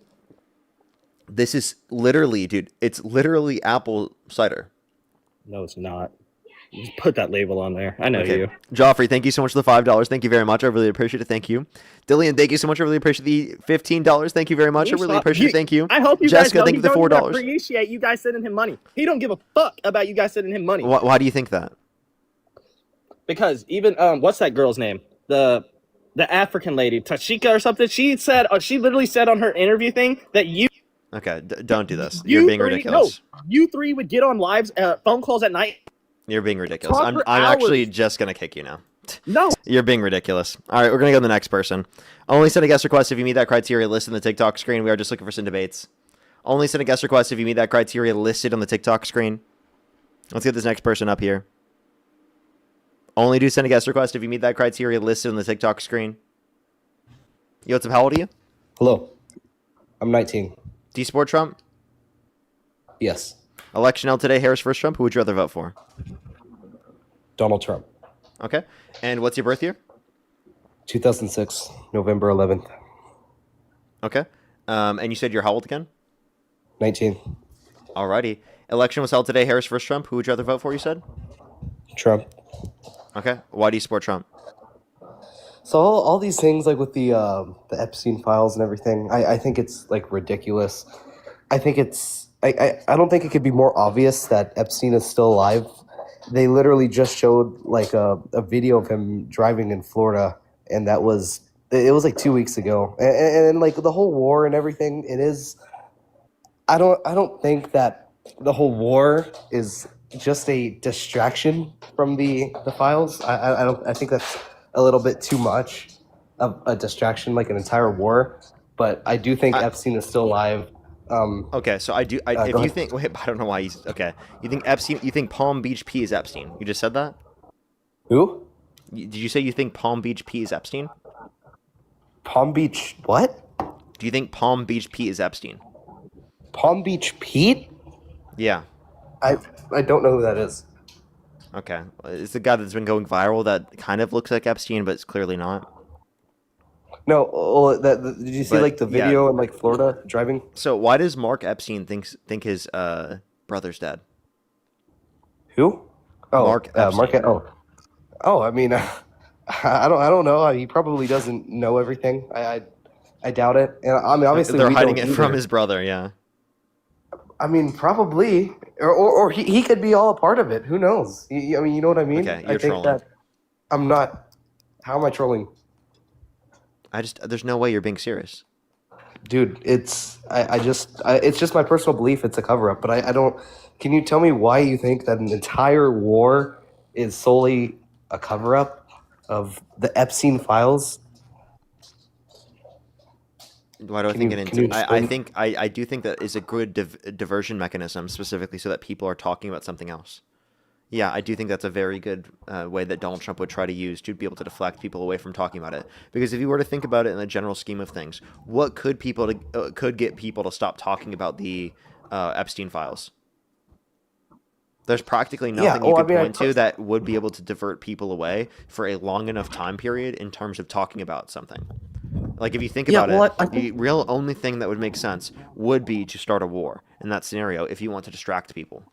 This is literally, dude. It's literally apple cider. No, it's not. You just put that label on there. I know you. Joffrey, thank you so much for the $5. Thank you very much. I really appreciate it. Thank you. Dillian, thank you so much. I really appreciate the $15. Thank you very much. I really appreciate it. Thank you. I hope you Jessica, guys know thank you for the he don't $4. even appreciate you guys sending him money. He don't give a fuck about you guys sending him money. Why do you think that? Because even what's that girl's name? The African lady, Tashika or something. She said she literally said on her interview thing that you. Okay, don't do this. You're being ridiculous. No, you three would get on lives, phone calls at night. You're being ridiculous. Talk I'm for actually hours. just gonna kick you now. No. You're being ridiculous. All right, we're gonna go to the next person. Only send a guest request if you meet that criteria listed in the TikTok screen. We are just looking for some debates. Only send a guest request if you meet that criteria listed on the TikTok screen. Let's get this next person up here. Only do send a guest request if you meet that criteria listed on the TikTok screen. Yo, what's up? How old are you? Hello. I'm 19. Do you support Trump? Yes. Election held today, Harris versus Trump. Who would you rather vote for? Donald Trump. Okay. And what's your birth year? 2006, November 11th. Okay. And you said you're how old again? 19. Alrighty. Election was held today, Harris versus Trump. Who would you rather vote for, you said? Trump. Okay. Why do you support Trump? So all these things like with the Epstein files and everything, I think it's like ridiculous. I think it's I don't think it could be more obvious that Epstein is still alive. They literally just showed like a video of him driving in Florida, and it was like 2 weeks ago. And like the whole war and everything, it is. I don't think that the whole war is just a distraction from the files. I think that's a little bit too much of a distraction, like an entire war. But I do think Epstein is still alive. Okay, so if you ahead. think, wait, I don't know why he's okay. You think Epstein? You think Palm Beach P is Epstein? You just said that. Who? Did you say you think Palm Beach P is Epstein? Palm Beach what? Do you think Palm Beach P is Epstein? Palm Beach Pete? Yeah. I don't know who that is. Okay, it's the guy that's been going viral that kind of looks like Epstein, but it's clearly not. No, did you see But, like the yeah. video in like Florida driving? So why does Mark Epstein think his brother's dead? Who? Oh, Mark Epstein. Oh. I mean, I don't know. He probably doesn't know everything. I doubt it. And I mean, obviously They're we hiding don't it from either. his brother. Yeah. I mean, probably, or he could be all a part of it. Who knows? I mean, you know what I mean? Okay, you're I think trolling. that I'm not. How am I trolling? There's no way you're being serious. Dude, it's just my personal belief it's a cover up, but I don't. Can you tell me why you think that an entire war is solely a cover up? of the Epstein files. Why do I Can think you it can you into? I explain? think I do think that is a good diversion mechanism, specifically so that people are talking about something else. Yeah, I do think that's a very good way that Donald Trump would try to use to be able to deflect people away from talking about it. Because if you were to think about it in the general scheme of things, what could could get people to stop talking about the Epstein files? There's practically Yeah. nothing you Well, I could mean, point to that would be able to divert people away for a long enough time period in terms of talking about something. Like, if you think yeah. about Well, it, I the think real only thing that would make sense would be to start a war in that scenario if you want to distract people.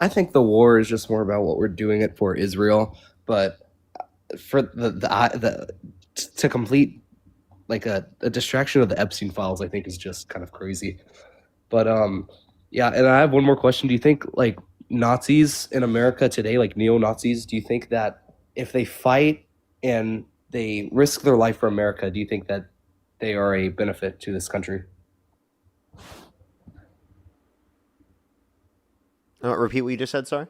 I think the war is just more about what we're doing it for Israel, but for the to complete like a distraction of the Epstein files, I think is just kind of crazy. But yeah, and I have one more question. Do you think like Nazis in America today, like neo-Nazis, do you think that if they fight and they risk their life for America, do you think that they are a benefit to this country? Repeat what you just said, sorry?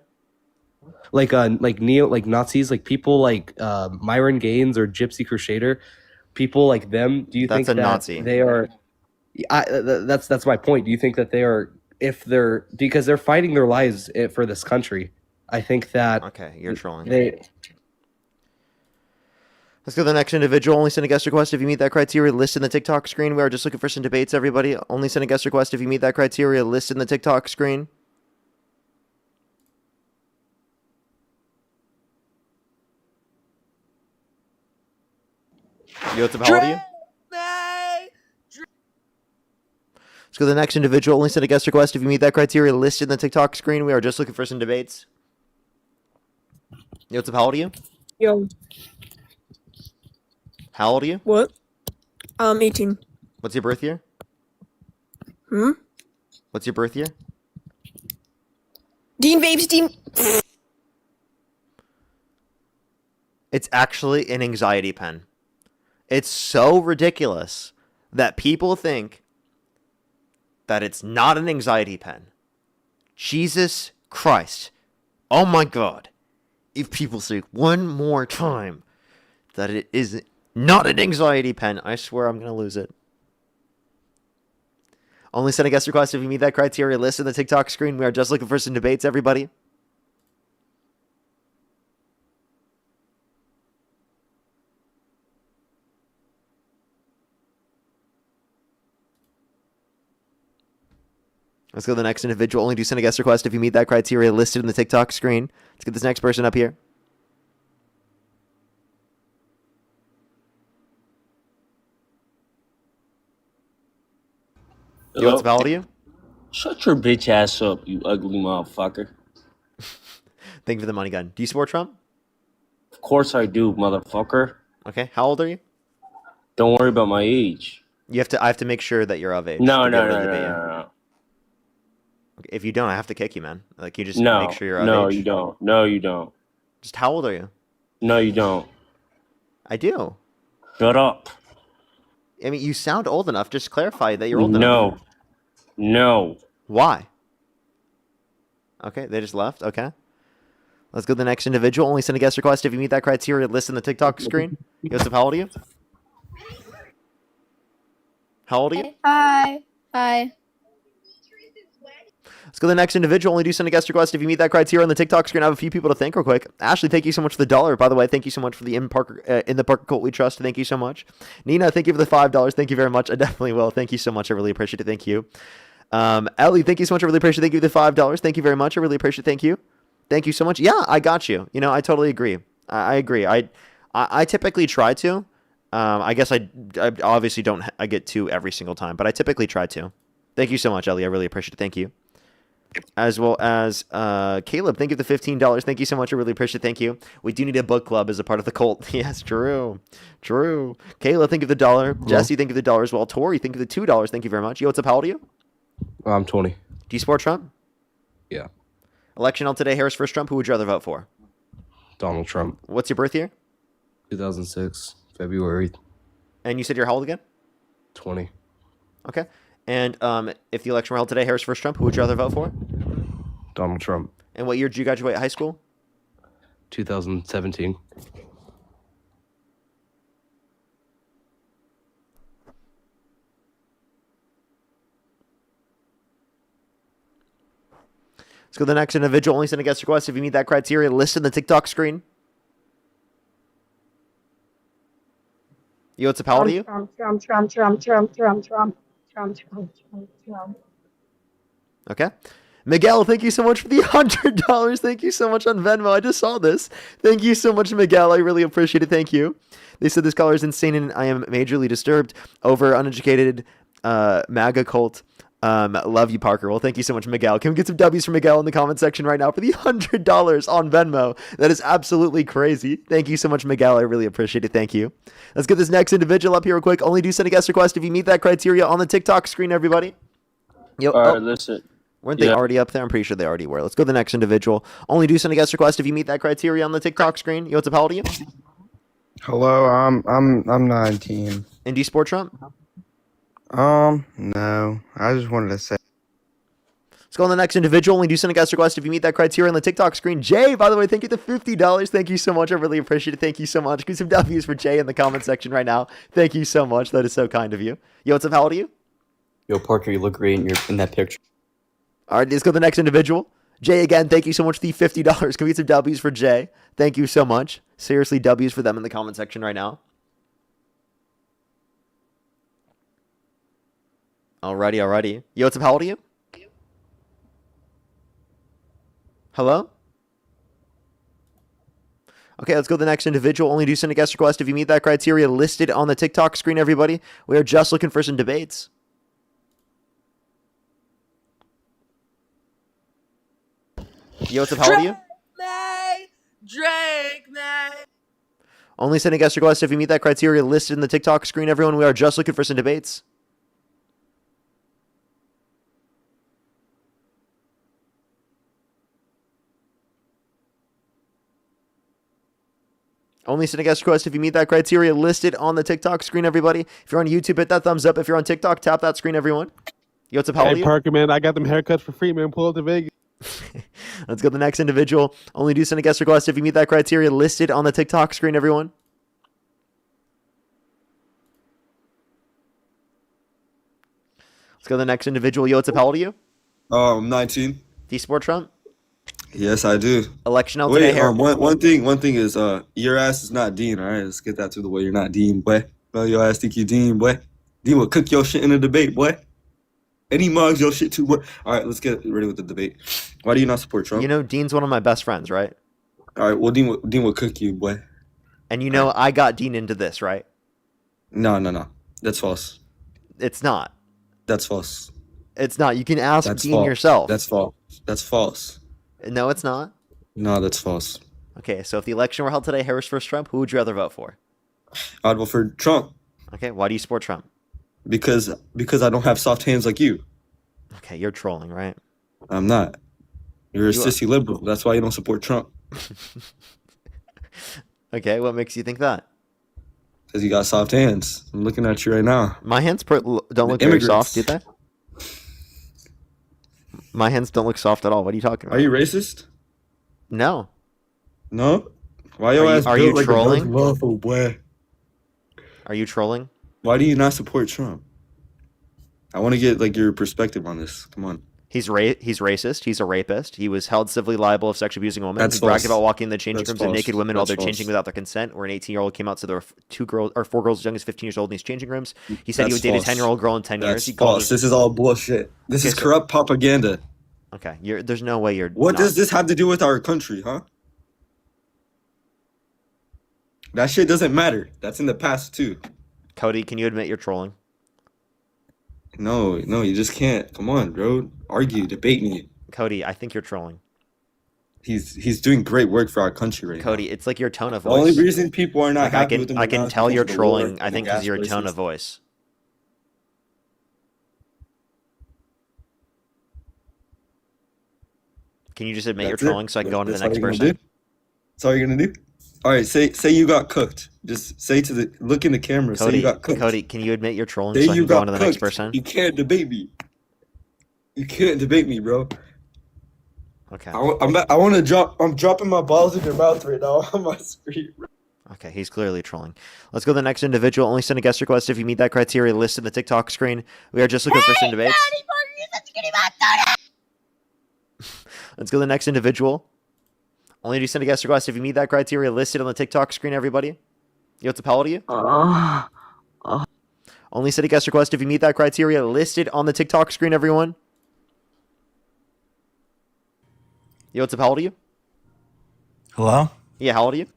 Like Nazis, like people like Myron Gaines or Gypsy Crusader, people like them, do you That's think a that Nazi. they are that's my point. Do you think that they are, if they're, because they're fighting their lives for this country, I think that Okay, you're trolling. they Let's go to the next individual. Only send a guest request if you meet that criteria. List in the TikTok screen. We are just looking for some debates, everybody. Only send a guest request if you meet that criteria. List in the TikTok screen. Yo, what's up? How old are you? Let's go to the next individual. Only send a guest request if you meet that criteria. List in the TikTok screen. We are just looking for some debates. Yo, what's up? How old are you? Yo, How old are you? what? 18. What's your birth year? Hmm? What's your birth year? Dean Vapes, Dean. It's actually an anxiety pen. It's so ridiculous that people think that it's not an anxiety pen. Jesus Christ. Oh my God. If people say one more time that it is not an anxiety pen, I swear I'm going to lose it. Only send a guest request if you meet that criteria. List in the TikTok screen. We are just looking for some debates, everybody. Let's go to the next individual. Only do send a guest request if you meet that criteria listed in the TikTok screen. Let's get this next person up here. Yo, what's up? How old are you? Shut your bitch ass up, you ugly motherfucker. Thank you for the money gun. Do you support Trump? Of course I do, motherfucker. Okay. How old are you? Don't worry about my age. I have to make sure that you're of age. No, to be no, able to no, no, debate you. no. Okay, if you don't, I have to kick you, man. Like, you just No, make sure you're of no, age. you don't. No, you don't. Just how old are you? No, you don't. I do. Shut up. I mean, you sound old enough. Just clarify that you're old enough. No. No. Why? Okay, they just left. Okay. Let's go to the next individual. Only send a guest request if you meet that criteria. List in the TikTok screen. Yosef, how old are you? How old are you? Hi. Hi. Let's go to the next individual. Only do send a guest request if you meet that criteria on the TikTok screen. I have a few people to thank real quick. Ashley, thank you so much for the $1. By the way, thank you so much for the in the Parker Cult We Trust. Thank you so much. Nina, thank you for the $5. Thank you very much. I definitely will. Thank you so much. I really appreciate it. Thank you. Ellie, thank you so much. I really appreciate it. Thank you for the $5. Thank you very much. I really appreciate it. Thank you. Thank you so much. Yeah, I got you. You know, I totally agree. I agree. I typically try to. I guess I obviously don't I get to every single time, but I typically try to. Thank you so much, Ellie. I really appreciate it. Thank you. As well as Caleb, thank you for the $15. Thank you so much. I really appreciate it. Thank you. We do need a book club as a part of the cult. Yes, true. True. Caleb, thank you for the $1. Jesse, thank you for the $1 as well. Tori, thank you for the $2. Thank you very much. Yo, what's up? How old are you? I'm 20. Do you support Trump? Yeah. Election held today, Harris versus Trump. Who would you rather vote for? Donald Trump. What's your birth year? 2006, February. And you said you're how old again? 20. Okay. And if the election were held today, Harris versus Trump, who would you rather vote for? Donald Trump. And what year did you graduate high school? 2017. Let's go to the next individual. Only send a guest request if you meet that criteria listed in the TikTok screen. Yo, what's up? How old are you? Okay. Miguel, thank you so much for the $100. Thank you so much on Venmo. I just saw this. Thank you so much, Miguel. I really appreciate it. Thank you. They said this caller is insane and I am majorly disturbed over uneducated MAGA cult. Love you, Parker. Well, thank you so much, Miguel. Can we get some W's for Miguel in the comment section right now for the $100 on Venmo? That is absolutely crazy. Thank you so much, Miguel. I really appreciate it. Thank you. Let's get this next individual up here real quick. Only do send a guest request if you meet that criteria on the TikTok screen, everybody. Yo, All right, listen. weren't they already up there? I'm pretty sure they already were. Let's go to the next individual. Only do send a guest request if you meet that criteria on the TikTok screen. Yo, what's up? How old are you? Hello, I'm 19. And do you sport Trump? No. I just wanted to say. Let's go on the next individual. Only do send a guest request if you meet that criteria on the TikTok screen. Jay, by the way, thank you for $50. Thank you so much. I really appreciate it. Thank you so much. Get some W's for Jay in the comment section right now. Thank you so much. That is so kind of you. Yo, what's up? How old are you? Yo, Parker, you look great in that picture. All right, let's go to the next individual. Jay, again, thank you so much for the $50. Can we get some W's for Jay? Thank you so much. Seriously, W's for them in the comment section right now. Alrighty. Yo, what's up? How old are you? Hello? Okay, let's go to the next individual. Only do send a guest request if you meet that criteria listed on the TikTok screen, everybody. We are just looking for some debates. Yo, what's up? How old are you? Drake, Only send a guest request if you meet that criteria listed in the TikTok screen, everyone. We are just looking for some debates. Only send a guest request if you meet that criteria listed on the TikTok screen, everybody. If you're on YouTube, hit that thumbs up. If you're on TikTok, tap that screen, everyone. Yo, what's up? How old are Hey, you? Parker, man, I got them haircuts for free, man. Pull up to Vegas. Let's go to the next individual. Only do send a guest request if you meet that criteria listed on the TikTok screen, everyone. Let's go to the next individual. Yo, what's up? How old are you? I'm 19. Do you support Trump? Yes, I do. Election out Wait, today. Harry. one thing is, your ass is not Dean. All right, let's get that through the way. You're not Dean, boy. Well, your ass think you Dean, boy. Dean will cook your shit in a debate, boy. And he mugs your shit too, boy. All right, let's get ready with the debate. Why do you not support Trump? You know, Dean's one of my best friends, right? All right, well, Dean will cook you, boy. And you know, I got Dean into this, right? No. That's false. It's not. That's false. It's not. You can ask That's Dean false. yourself. That's false. That's false. No, it's not. No, that's false. Okay, so if the election were held today, Harris versus Trump, who would you rather vote for? I'd vote for Trump. Okay, why do you support Trump? Because I don't have soft hands like you. Okay, you're trolling, right? I'm not. You're a You are. sissy liberal. That's why you don't support Trump. Okay, what makes you think that? Because you got soft hands. I'm looking at you right now. My hands don't look very soft, do they? My hands don't look soft at all. What are you talking about? Are you racist? No. No? Why your ass are built you like trolling? a Darth Waffle, boy? Are you trolling? Why do you not support Trump? I want to get like your perspective on this. Come on. He's racist. He's a rapist. He was held civilly liable of sexually abusing a woman. That's He bragged false. about walking in the changing That's rooms of false. naked women while That's they're changing false. without their consent. Where an 18-year-old came out, so there were 4 girls as young as 15 years old in these changing rooms. He said he would That's date a false. 10-year-old girl in 10 years. That's He called false. This is all bullshit. This is so- corrupt propaganda. Okay, there's no way you're. What not. does this have to do with our country, huh? That shit doesn't matter. That's in the past too. Cody, can you admit you're trolling? No, you just can't. Come on, bro. Argue, debate me. Cody, I think you're trolling. He's doing great work for our country right Cody, it's like your tone of now. voice. The only reason people are not Like, happy with him I can now is tell because you're of the war trolling. and I the think because gas your tone prices. of voice. Can you just admit That's you're it. trolling so I can go on to the That's all next you're gonna person? do? That's all you're gonna do? All right, say you got cooked. Just say look in the camera. Say Cody, you got cooked. Cody, can you admit you're trolling Say so I you can go got on to the next cooked. person? You can't debate me. You can't debate me, bro. Okay. I'm dropping my balls in your mouth right now on my screen. Okay, he's clearly trolling. Let's go to the next individual. Only send a guest request if you meet that criteria listed in the TikTok screen. We are just looking for some debates. Let's go to the next individual. Only do send a guest request if you meet that criteria listed on the TikTok screen, everybody. Yo, what's Appel to you? Only send a guest request if you meet that criteria listed on the TikTok screen, everyone. Yo, what's Appel to you? Hello? Yeah, how old are you?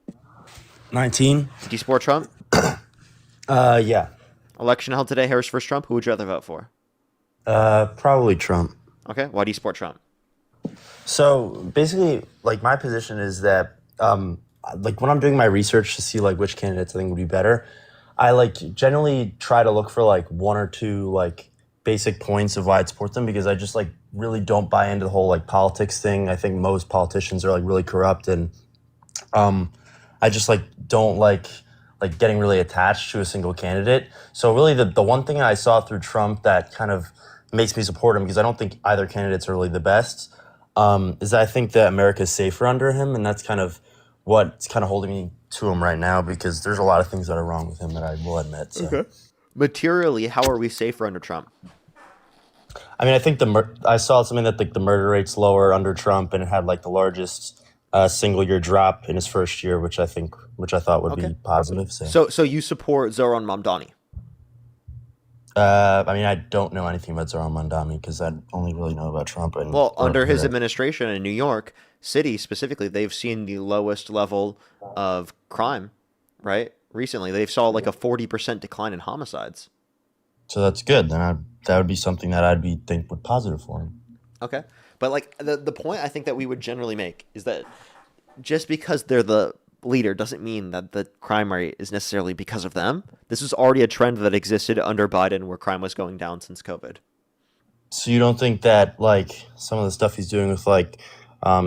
19. Do you support Trump? Yeah. Election held today, Harris versus Trump. Who would you rather vote for? Probably Trump. Okay, why do you support Trump? So basically, like my position is that, like when I'm doing my research to see like which candidates I think would be better, I like generally try to look for like one or two like basic points of why I'd support them, because I just like really don't buy into the whole like politics thing. I think most politicians are like really corrupt, and I just like don't like getting really attached to a single candidate. So really the one thing I saw through Trump that kind of makes me support him, because I don't think either candidates are really the best, is that I think that America is safer under him, and that's kind of what's kind of holding me to him right now, because there's a lot of things that are wrong with him that I will admit. So. Okay. Materially, how are we safer under Trump? I mean, I think I saw something that like the murder rate's lower under Trump, and it had like the largest single year drop in his first year, which I thought would be positive. So you support Zoran Mamdani? I mean, I don't know anything about Zoran Mamdani because I only really know about Trump. And well, under his administration in New York City specifically, they've seen the lowest level of crime, right? Recently, they've saw like a 40% decline in homicides. So that's good. Then that would be something that think would positive for him. Okay, but like the point I think that we would generally make is that just because they're the leader doesn't mean that the crime rate is necessarily because of them. This was already a trend that existed under Biden where crime was going down since COVID. So you don't think that like some of the stuff he's doing with like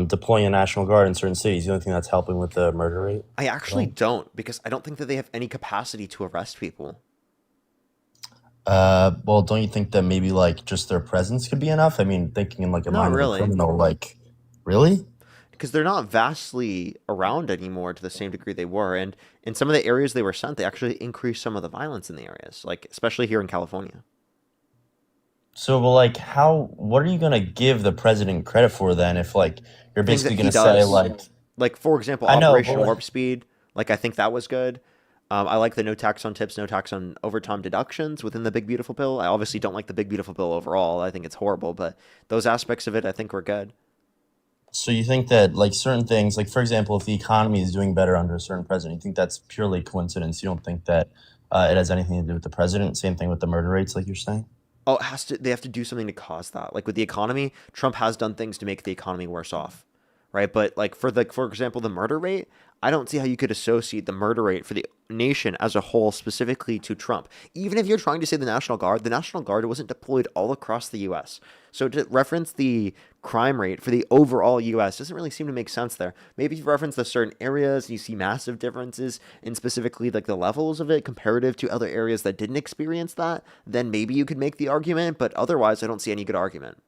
deploying a National Guard in certain cities, you don't think that's helping with the murder rate? I actually don't, because I don't think that they have any capacity to arrest people. Well, don't you think that maybe like just their presence could be enough? I mean, thinking in like a minor criminal, like really? Because they're not vastly around anymore to the same degree they were. And in some of the areas they were sent, they actually increased some of the violence in the areas, like especially here in California. So, well, like, what are you going to give the president credit for then if, like, you're basically going to say, like, for example, Operation Warp Speed, like, I think that was good. I like the no tax on tips, no tax on overtime deductions within the Big Beautiful Bill. I obviously don't like the Big Beautiful Bill overall. I think it's horrible, but those aspects of it I think were good. So you think that, like, certain things, like, for example, if the economy is doing better under a certain president, you think that's purely coincidence? You don't think that it has anything to do with the president? Same thing with the murder rates, like you're saying? Oh, they have to do something to cause that. Like with the economy, Trump has done things to make the economy worse off, right? But like for example, the murder rate, I don't see how you could associate the murder rate for the nation as a whole specifically to Trump. Even if you're trying to say the National Guard wasn't deployed all across the U.S. So to reference the crime rate for the overall U.S. doesn't really seem to make sense there. Maybe if you reference the certain areas, you see massive differences in specifically like the levels of it comparative to other areas that didn't experience that, then maybe you could make the argument, but otherwise I don't see any good argument.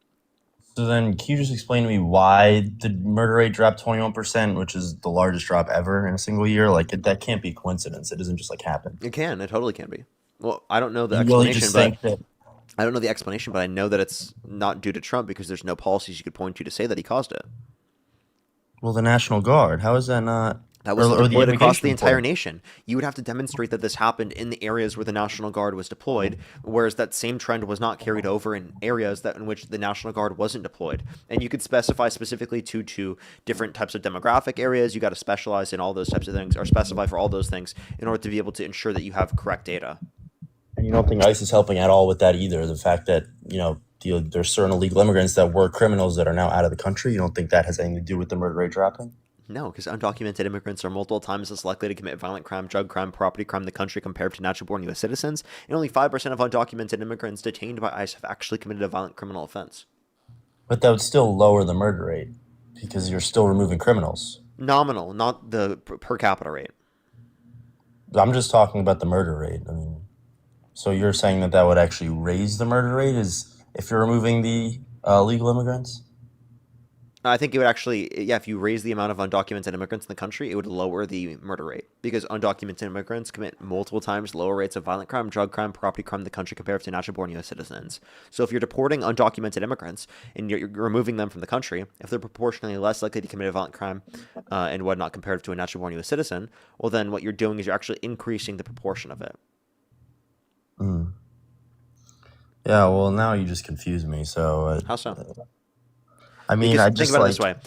So then can you just explain to me why the murder rate dropped 21%, which is the largest drop ever in a single year? Like that can't be coincidence. It doesn't just like happen. It can. It totally can be. Well, I don't know the explanation, but I don't know the explanation, but I know that it's not due to Trump because there's no policies you could point to say that he caused it. Well, the National Guard, how is that not? That was deployed across the entire nation. You would have to demonstrate that this happened in the areas where the National Guard was deployed, whereas that same trend was not carried over in areas in which the National Guard wasn't deployed. And you could specify specifically to different types of demographic areas. You got to specialize in all those types of things, or specify for all those things in order to be able to ensure that you have correct data. And you don't think ICE is helping at all with that either? The fact that, there's certain illegal immigrants that were criminals that are now out of the country. You don't think that has anything to do with the murder rate dropping? No, because undocumented immigrants are multiple times as likely to commit violent crime, drug crime, property crime in the country compared to natural-born U.S. citizens, and only 5% of undocumented immigrants detained by ICE have actually committed a violent criminal offense. But that would still lower the murder rate, because you're still removing criminals. Nominal, not the per capita rate. I'm just talking about the murder rate. I mean, so you're saying that would actually raise the murder rate is if you're removing the illegal immigrants? I think it would actually, yeah, if you raise the amount of undocumented immigrants in the country, it would lower the murder rate because undocumented immigrants commit multiple times lower rates of violent crime, drug crime, property crime in the country compared to natural-born U.S. citizens. So if you're deporting undocumented immigrants and you're removing them from the country, if they're proportionally less likely to commit a violent crime and whatnot compared to a natural-born U.S. citizen, well, then what you're doing is you're actually increasing the proportion of it. Mm. Yeah, well, now you just confuse me. So How so? I mean, Because I think just about it like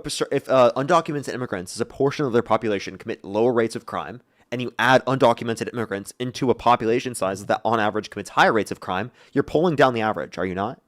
this way: if undocumented immigrants as a portion of their population commit lower rates of crime, and you add undocumented immigrants into a population size that on average commits higher rates of crime, you're pulling down the average, are you not?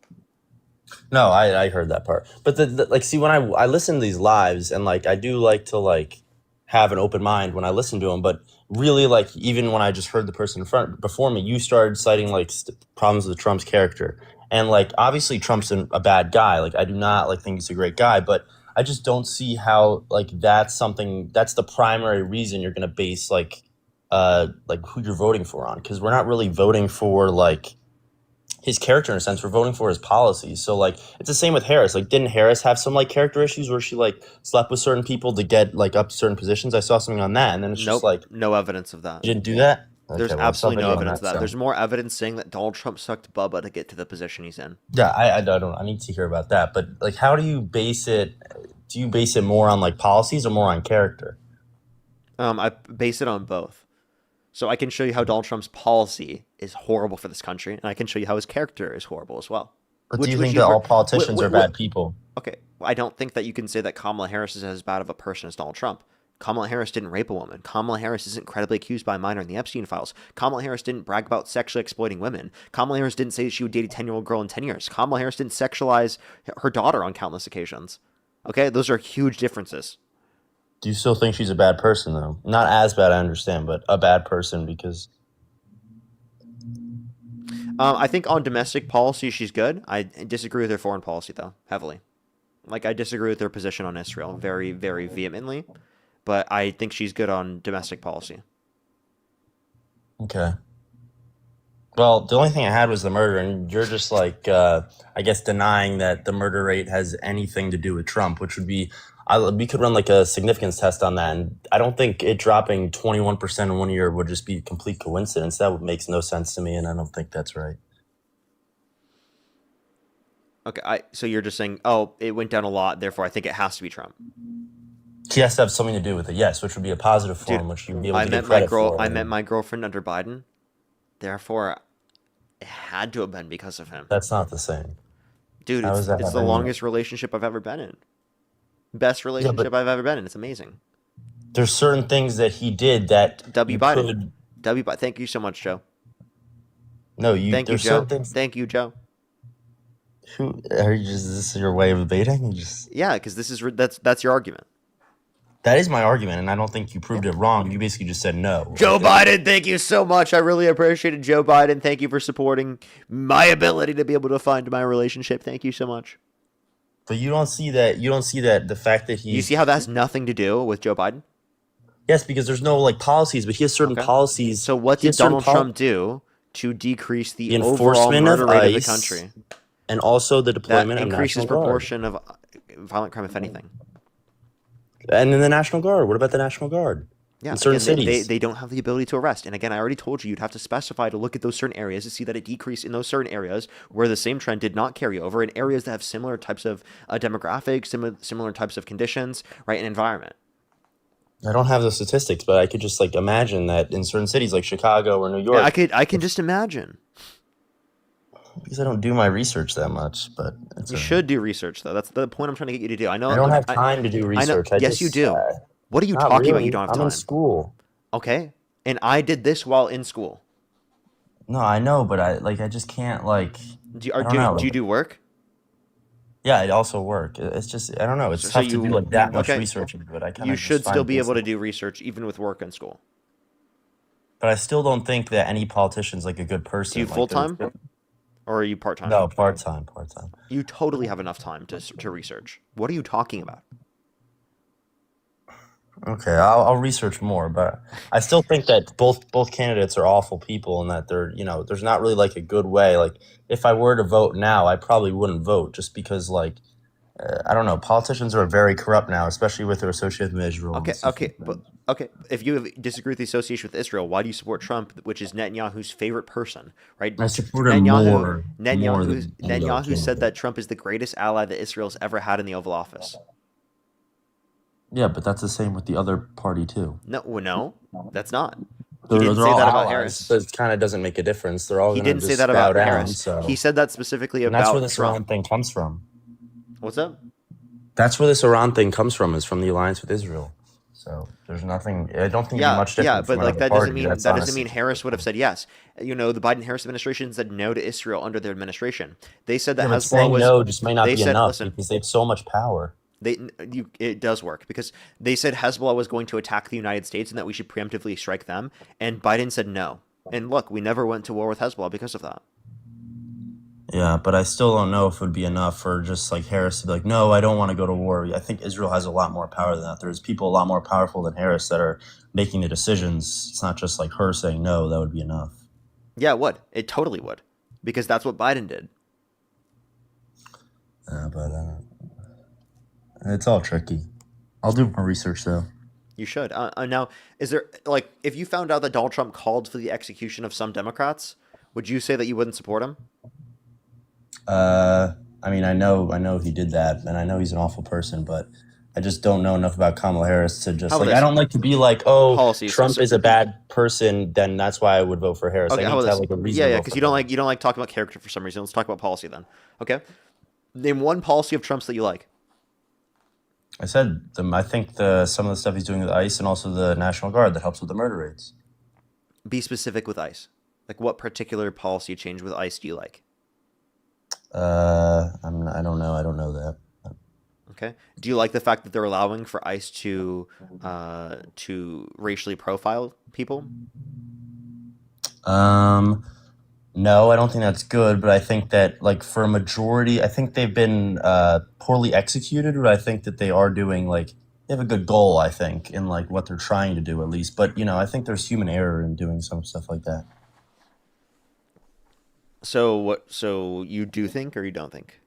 no, I heard that part. But like, see, when I listen to these lives, and like I do like to like have an open mind when I listen to them, but really, like, even when I just heard the person in front before me, you started citing like problems with Trump's character. And like, obviously Trump's a bad guy. Like, I do not like think he's a great guy, but I just don't see how like that's the primary reason you're going to base like who you're voting for on. Cause we're not really voting for like his character in a sense. We're voting for his policies. So like, it's the same with Harris. Like, didn't Harris have some like character issues where she like slept with certain people to get like up to certain positions? I saw something on that. And then it's just like, no evidence of that. you didn't do that? There's Okay, well, absolutely no something on evidence of that. so- There's more evidence saying that Donald Trump sucked Bubba to get to the position he's in. Yeah, I don't. I need to hear about that. But like, how do you base it? Do you base it more on like policies or more on character? I base it on both. So I can show you how Donald Trump's policy is horrible for this country, and I can show you how his character is horrible as well. But do you think that all politicians are bad people? Okay, I don't think that you can say that Kamala Harris is as bad of a person as Donald Trump. Kamala Harris didn't rape a woman. Kamala Harris isn't credibly accused by a minor in the Epstein files. Kamala Harris didn't brag about sexually exploiting women. Kamala Harris didn't say that she would date a 10-year-old girl in 10 years. Kamala Harris didn't sexualize her daughter on countless occasions. Okay, those are huge differences. Do you still think she's a bad person though? Not as bad, I understand, but a bad person because. I think on domestic policy she's good. I disagree with her foreign policy though, heavily. Like, I disagree with her position on Israel very, very vehemently. But I think she's good on domestic policy. Okay. Well, the only thing I had was the murder, and you're just like, I guess, denying that the murder rate has anything to do with Trump, which would be, we could run like a significance test on that, and I don't think it dropping 21% in 1 year would just be a complete coincidence. That makes no sense to me, and I don't think that's right. Okay, so you're just saying, oh, it went down a lot, therefore I think it has to be Trump. He has to have something to do with it, yes, which would be a positive for him, which you'd be able to get credit for. I met my girlfriend under Biden, therefore it had to have been because of him. That's not the same. Dude, it's the longest relationship I've ever been in. Best relationship I've ever been in. It's amazing. There's certain things that he did that Biden. Thank you so much, Joe. No, Thank you, Joe. Thank you, Joe. Who are you? Is this your way of debating? Yeah, because that's your argument. That is my argument, and I don't think you proved it wrong. You basically just said no. Joe Biden, thank you so much. I really appreciated Joe Biden. Thank you for supporting my ability to be able to find my relationship. Thank you so much. But you don't see that. You don't see that the fact that he. You see how that has nothing to do with Joe Biden? Yes, because there's no like policies, but he has certain policies. So what did Donald Trump do to decrease the overall murder rate of the country? And also the deployment that of increases National proportion Guard. of violent crime, if anything. And then the National Guard. What about the National Guard? Yeah, in certain again, cities, they don't have the ability to arrest. And again, I already told you you'd have to specify to look at those certain areas to see that it decreased in those certain areas where the same trend did not carry over in areas that have similar types of demographics, similar types of conditions, right, and environment. I don't have the statistics, but I could just like imagine that in certain cities like Chicago or New York. Yeah, I can just imagine. Because I don't do my research that much, but you should do research though. That's the point I'm trying to get you to do. I know I don't have time to do research. Yes, you do. What are you talking about? You don't have time. I'm in school. Okay, and I did this while in school. No, I know, but I just can't like. Do you do work? Yeah, I also work. It's just I don't know. It's tough to do like that much research into it. You should still be able to do research even with work in school. But I still don't think that any politician's like a good person. Do you full time? Or are you part-time? No, part-time. You totally have enough time to research. What are you talking about? Okay, I'll research more, but I still think that both candidates are awful people and that they're, there's not really like a good way. Like if I were to vote now, I probably wouldn't vote just because like I don't know. Politicians are very corrupt now, especially with their association with Israel. and Okay, stuff okay, like that. but okay. If you disagree with the association with Israel, why do you support Trump, which is Netanyahu's favorite person, right? I support him more than any other Netanyahu said candidate. that Trump is the greatest ally that Israel's ever had in the Oval Office. Yeah, but that's the same with the other party too. No, that's not. He They're didn't say all that about allies, Harris. but it kind of doesn't make a difference. They're all He gonna didn't say just that bow about down. Harris. So, He said that specifically and that's where about this Iran Trump. thing comes from. What's up? That's where this Iran thing comes from. Is from the alliance with Israel. So there's nothing. I don't think it'd be much different Yeah, from but like another party. That's that doesn't honestly mean Harris would have said yes. You know, the Biden-Harris administration said no to Israel under their administration. They said that yeah, but Hezbollah saying was. no just may not They be said, enough listen, because they have so much power. it does work because they said Hezbollah was going to attack the United States and that we should preemptively strike them, and Biden said no. And look, we never went to war with Hezbollah because of that. Yeah, but I still don't know if it would be enough for just like Harris to be like, no, I don't want to go to war. I think Israel has a lot more power than that. There's people a lot more powerful than Harris that are making the decisions. It's not just like her saying no, that would be enough. Yeah, it would. It totally would, because that's what Biden did. But it's all tricky. I'll do more research though. You should. Now, is there like if you found out that Donald Trump called for the execution of some Democrats, would you say that you wouldn't support him? I mean, I know he did that, and I know he's an awful person, but I just don't know enough about Kamala Harris to just How about like. I this? don't like to be like, oh, Policies. Trump So- is a bad person. Then that's why I would vote for Harris. Okay, I how need about to have this? like a reason. Yeah, to vote because for you don't like talking about character for some reason. Let's talk about policy then. Okay, name one policy of Trump's that you like. I said I think some of the stuff he's doing with ICE and also the National Guard that helps with the murder rates. Be specific with ICE. Like, what particular policy change with ICE do you like? I don't know. I don't know that. Okay. Do you like the fact that they're allowing for ICE to racially profile people? No, I don't think that's good, but I think that like for a majority, I think they've been poorly executed, but I think that they are doing like they have a good goal, I think, in like what they're trying to do at least. But I think there's human error in doing some stuff like that. So what? So you do think, or you don't think?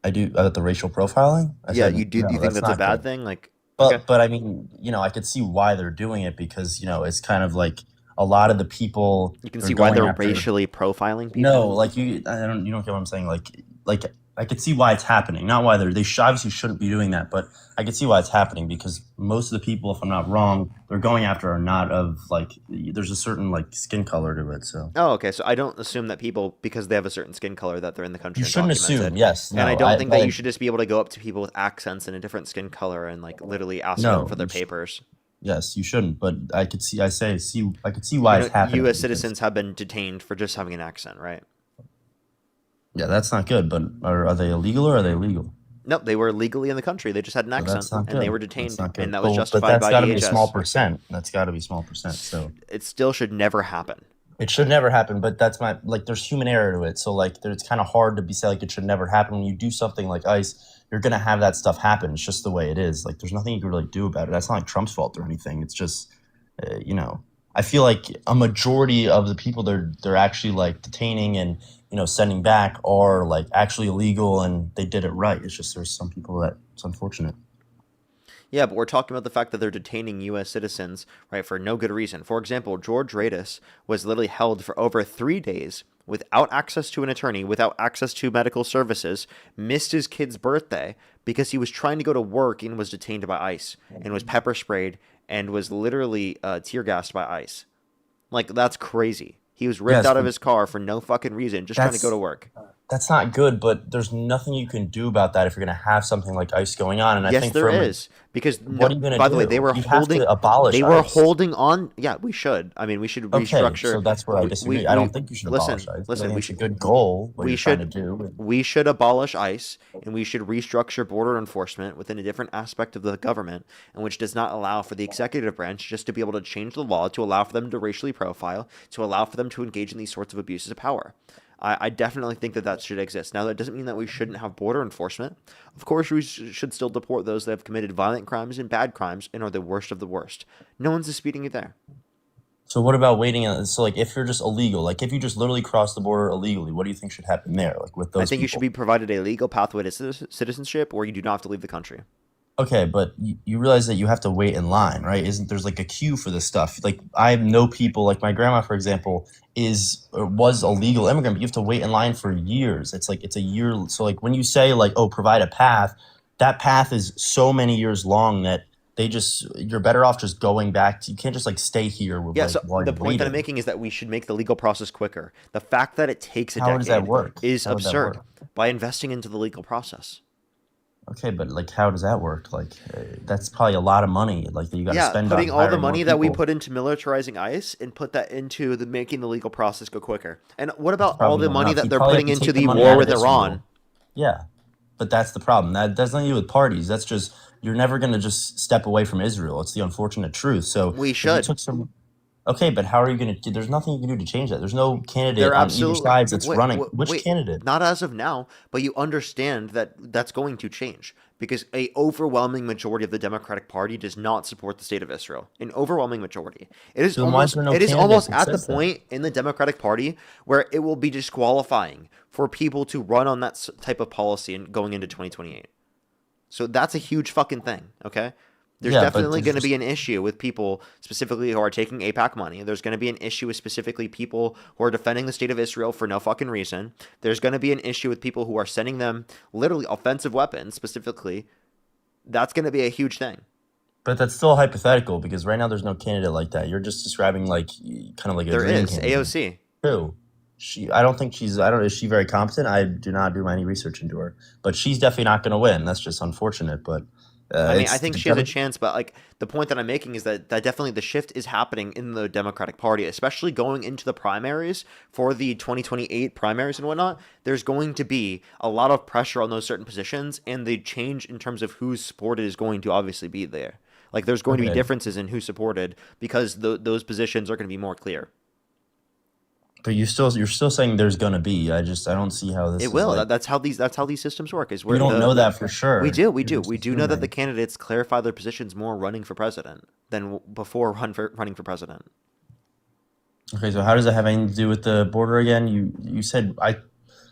I do the racial profiling. Yeah, you do. Do you think that's a bad thing? Like, But I mean, I could see why they're doing it because it's kind of like a lot of the people. You can see why they're racially profiling people. No, like you don't get what I'm saying. Like I could see why it's happening. Not why they obviously shouldn't be doing that, but I could see why it's happening because most of the people, if I'm not wrong, they're going after are not of like there's a certain like skin color to it. So okay. So I don't assume that people because they have a certain skin color that they're in the country. You shouldn't assume. Yes, and I don't think that you should just be able to go up to people with accents and a different skin color and like literally ask them for their papers. Yes, you shouldn't. But I could see. I could see why it's happening. U.S. citizens have been detained for just having an accent, right? Yeah, that's not good. But are they illegal or are they legal? Nope, they were legally in the country. They just had an accent, and they were detained, and that was justified by DHS. But that's got to be a small percent. That's got to be small percent. So it still should never happen. It should never happen. But that's there's human error to it. So it's kind of hard to say like it should never happen. When you do something like ICE, you're gonna have that stuff happen. It's just the way it is. Like there's nothing you can really do about it. That's not like Trump's fault or anything. It's just I feel like a majority of the people they're actually like detaining and sending back are like actually illegal and they did it right. It's just there's some people that it's unfortunate. Yeah, but we're talking about the fact that they're detaining U.S. citizens, right, for no good reason. For example, George Radis was literally held for over 3 days without access to an attorney, without access to medical services, missed his kid's birthday because he was trying to go to work and was detained by ICE and was pepper sprayed and was literally tear gassed by ICE. Like, that's crazy. He was ripped out of his car for no fucking reason, just trying to go to work. That's not good, but there's nothing you can do about that if you're going to have something like ICE going on. And I yes, think there is. Because what are you going to do? By the way, they were holding. Abolish they were ICE. holding on. Yeah, we should. I mean, we should restructure. So that's where I disagree. I don't think you should abolish ICE. Listen, we should. A good goal. We should abolish ICE, and we should restructure border enforcement within a different aspect of the government, and which does not allow for the executive branch just to be able to change the law to allow for them to racially profile, to allow for them to engage in these sorts of abuses of power. I definitely think that should exist. Now, that doesn't mean that we shouldn't have border enforcement. Of course, we should still deport those that have committed violent crimes and bad crimes and are the worst of the worst. No one's disputing it there. So what about waiting? So like, if you're just illegal, like if you just literally cross the border illegally, what do you think should happen there? Like with I those think you should people? be provided a legal pathway to citizenship, or you do not have to leave the country. Okay, but you realize that you have to wait in line, right? Isn't there's like a queue for this stuff? Like I know people, like my grandma, for example, was a legal immigrant, but you have to wait in line for years. It's like it's a year. So like when you say like, oh, provide a path, that path is so many years long that you're better off just going back to, you can't just like stay here with Yeah, like so while the you're point that I'm waiting. making is that we should make the legal process quicker. The fact that it takes a How does that decade work? is How would that absurd. work? By investing into the legal process. Okay, but like, how does that work? Like, that's probably a lot of money. Like that you got to Yeah, spend putting on all the hiring more money that we people. put into militarizing ICE and put that into the making the legal process go quicker. And what That's about all probably the not money enough. that You they're probably have putting to into take the the money war out of with Israel. Iran? Yeah, but that's the problem. That's nothing to do with parties. That's just you're never going to just step away from Israel. It's the unfortunate truth. So We if you should. took some, okay, but how are you going to? There's nothing you can do to change that. There's no candidate They're on either absolutely side that's wait, running. wait, Which wait, candidate? not as of now, but you understand that that's going to change because a overwhelming majority of the Democratic Party does not support the state of Israel. An overwhelming majority. It is So then why is almost there no it is candidate almost that at the says that? point in the Democratic Party where it will be disqualifying for people to run on that type of policy and going into 2028. So that's a huge fucking thing, okay? There's Yeah, but definitely there's going to just be an issue with people specifically who are taking APAC money. There's going to be an issue with specifically people who are defending the state of Israel for no fucking reason. There's going to be an issue with people who are sending them literally offensive weapons specifically. That's going to be a huge thing. But that's still hypothetical because right now there's no candidate like that. You're just describing like kind of like a There dream is candidate. AOC. Who? I don't think she's. I don't. Is she very competent? I do not do any research into her, but she's definitely not going to win. That's just unfortunate. But I mean, I it's think the she has a Demo- chance, but like the point that I'm making is that definitely the shift is happening in the Democratic Party, especially going into the primaries for the 2028 primaries and whatnot. There's going to be a lot of pressure on those certain positions, and the change in terms of who's supported is going to obviously be there. Like there's going to be Okay, differences in who's supported because those positions are going to be more clear. but you're still saying there's going to be. I don't see how this It is will. like. That's how these systems work. Is We where don't know that for we sure. do we You're do just we do know that the assuming. candidates clarify their positions more running for president than before running for president. Okay, so how does that have anything to do with the border again? You said I.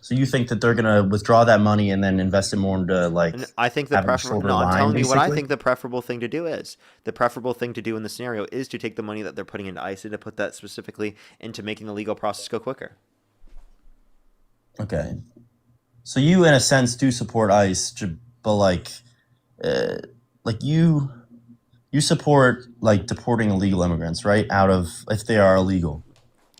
So you think that they're going to withdraw that money and then invest it more into like And I think having a shorter no, I'm line, telling you what I basically? think the preferable thing to do is. The preferable thing to do in the scenario is to take the money that they're putting into ICE and to put that specifically into making the legal process go quicker. Okay. So you, in a sense, do support ICE, but uh, like you support like deporting illegal immigrants, right? Out of if they are illegal.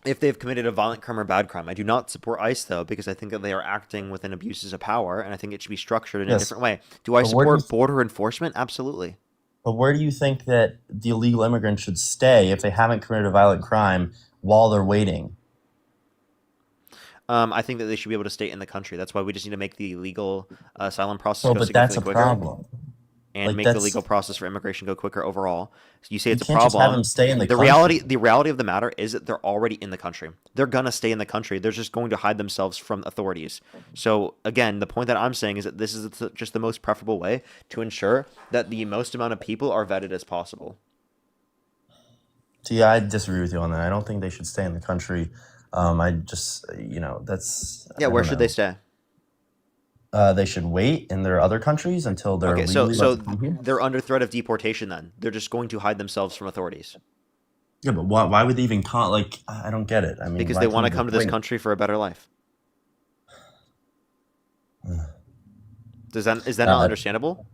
If they've committed a violent crime or bad crime. I do not support ICE, though, because I think that they are acting within abuses of power, and I think it should be structured in a Yes, different way. Do I but where do you support border enforcement? Absolutely. but where do you think that the illegal immigrants should stay if they haven't committed a violent crime while they're waiting? I think that they should be able to stay in the country. That's why we just need to make the legal asylum process Well, go but that's significantly a quicker problem. and Like make the that's legal process for immigration go quicker overall. So you say you it's a can't just have problem. them stay in the The country. reality of the matter is that they're already in the country. They're gonna stay in the country. They're just going to hide themselves from authorities. So again, the point that I'm saying is that this is just the most preferable way to ensure that the most amount of people are vetted as possible. See, I disagree with you on that. I don't think they should stay in the country. I just, that's Yeah, I where don't should they know. stay? They should wait in their other countries until they're Okay, so legally allowed to come here. they're under threat of deportation then. They're just going to hide themselves from authorities Yeah, but why would they even call? Like, I don't get it. I mean, because why they can't want to they come just to this wait? country for a better life. Is that not Uh, understandable?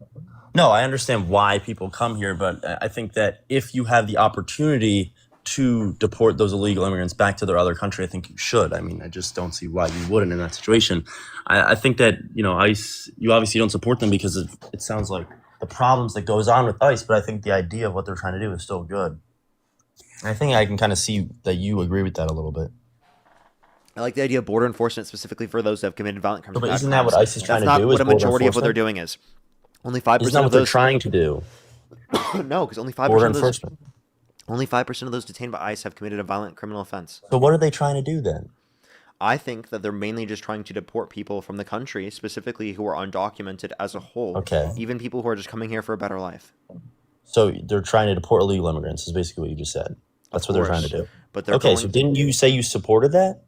no, I understand why people come here, but I think that if you have the opportunity to deport those illegal immigrants back to their other country, I think you should. I mean, I just don't see why you wouldn't in that situation. I think that, ICE, you obviously don't support them because it sounds like the problems that goes on with ICE, but I think the idea of what they're trying to do is still good. And I think I can kind of see that you agree with that a little bit. I like the idea of border enforcement specifically for those that have committed violent crimes. But and bad isn't that what crimes. ICE is trying That's to not do? what Is a border majority of what they're enforcement? doing is. Only 5% Isn't that of what they're those. trying to do? No, because only 5% Border of those. enforcement. Only 5% of those detained by ICE have committed a violent criminal offense. So what are they trying to do then? I think that they're mainly just trying to deport people from the country, specifically who are undocumented as a whole, Okay. even people who are just coming here for a better life. So they're trying to deport illegal immigrants is basically what you just said. That's what they're trying to do. But they're Okay, so didn't you say you supported that?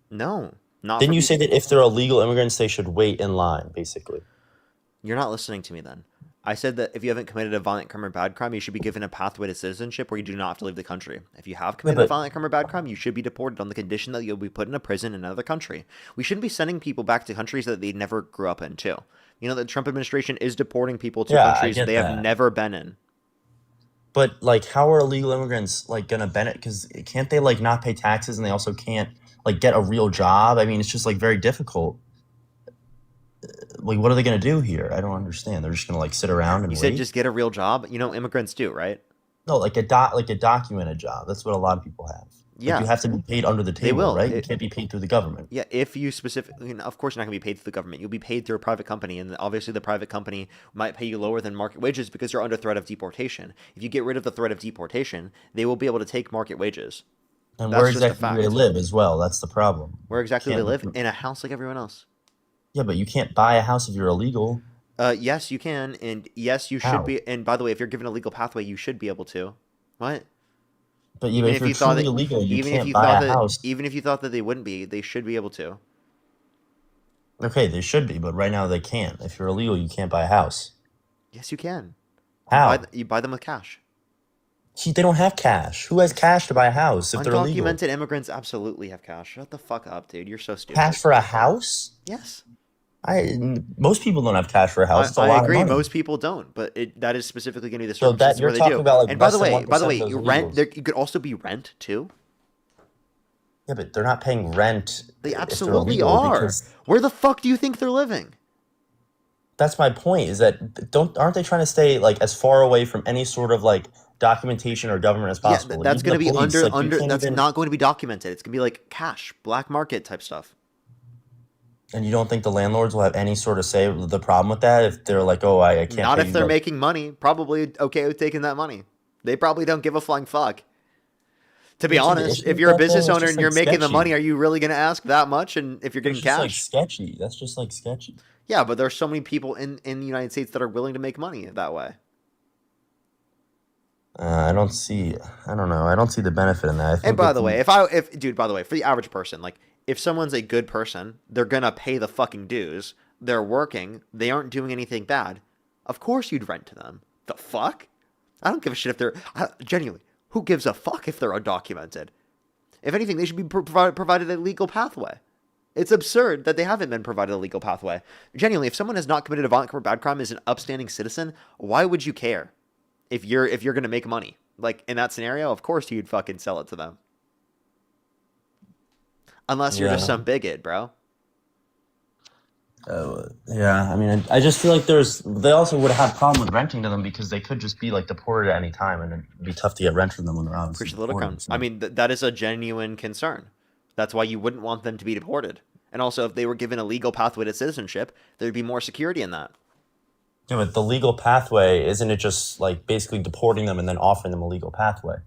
No, not. Didn't for you peop- say that if they're illegal immigrants, they should wait in line, basically? You're not listening to me then. I said that if you haven't committed a violent crime or bad crime, you should be given a pathway to citizenship where you do not have to leave the country. If you have committed a violent crime or bad crime, you should be deported on the condition that you'll be put in a prison in another country. We shouldn't be sending people back to countries that they never grew up in, too. You know, the Trump administration is deporting people to countries they have never been in. But, like, how are illegal immigrants, like, going to benefit? Because can't they, like, not pay taxes and they also can't, like, get a real job? I mean, it's just, like, very difficult. Like, what are they going to do here? I don't understand. They're just going to, like, sit around and You wait? said just get a real job? You know, immigrants do, right? No, like a documented job. That's what a lot of people have. Yeah. Like, you have to be paid under the table, They will. right? You can't be paid through the government. Yeah, if you specifically, of course you're not going to be paid through the government. You'll be paid through a private company, and obviously the private company might pay you lower than market wages because you're under threat of deportation. If you get rid of the threat of deportation, they will be able to take market wages. And That's where just a exactly do fact. they live as well? That's the problem. Where exactly they Can't live? live- In a house like everyone else. Yeah, but you can't buy a house if you're illegal. Yes, you can, and yes, you should How? be. And by the way, if you're given a legal pathway, you should be able to. What? But even if you're thought truly illegal, you even if can't you buy thought a that, house. even if you thought that they wouldn't be, they should be able to. Okay, they should be, but right now they can't. If you're illegal, you can't buy a house. Yes, you can. How? You buy them with cash. See, they don't have cash. Who has cash to buy a house if they're illegal? Undocumented immigrants absolutely have cash. Shut the fuck up, dude. You're so stupid. Cash for a house? Yes. Most people don't have cash for a house. It's a I lot agree. of money. Most people don't, but that is specifically going to be the So that circumstances you're where they talking do. about, like, And by less the than way, 1% of you those rent. illegals. There, you could also be rent too. Yeah, but they're not paying rent. They if they're absolutely illegal are. because- Where the fuck do you think they're living? That's my point. Is that aren't they trying to stay like as far away from any sort of like documentation or government as possible? Yeah, that's Even going to the be police, under. like, you can't That's even- not going to be documented. It's going to be like cash, black market type stuff. And you don't think the landlords will have any sort of say with the problem with that if they're like, oh, I can't. Not pay if you they're rent. making money. Probably okay with taking that money. They probably don't give a flying fuck. To be It's an honest, issue if with you're a that, though. business It's owner just, and you're like, making the sketchy. money, are you really going to ask that much? And if you're getting It's just like cash, sketchy. That's just like sketchy. yeah, but there's so many people in the United States that are willing to make money that way. I don't see. I don't know. I don't see the benefit in that. I think And by if the you- way, by the way, for the average person, like if someone's a good person, they're gonna pay the fucking dues. They're working. They aren't doing anything bad. Of course, you'd rent to them. The fuck? I don't give a shit if they're genuinely. Who gives a fuck if they're undocumented? If anything, they should be provided a legal pathway. It's absurd that they haven't been provided a legal pathway. Genuinely, if someone has not committed a violent crime or bad crime, is an upstanding citizen, why would you care? If you're going to make money, like in that scenario, of course you'd fucking sell it to them. Unless you're just Yeah. some bigot, bro. Yeah, I mean, I just feel like they also would have problem with renting to them because they could just be like deported at any time, and it'd be tough to get rent from them when they're obviously Appreciate the little deported. crowns. I mean, that is a genuine concern. That's why you wouldn't want them to be deported. And also, if they were given a legal pathway to citizenship, there'd be more security in that. Yeah, but the legal pathway, isn't it just like basically deporting them and then offering them a legal pathway?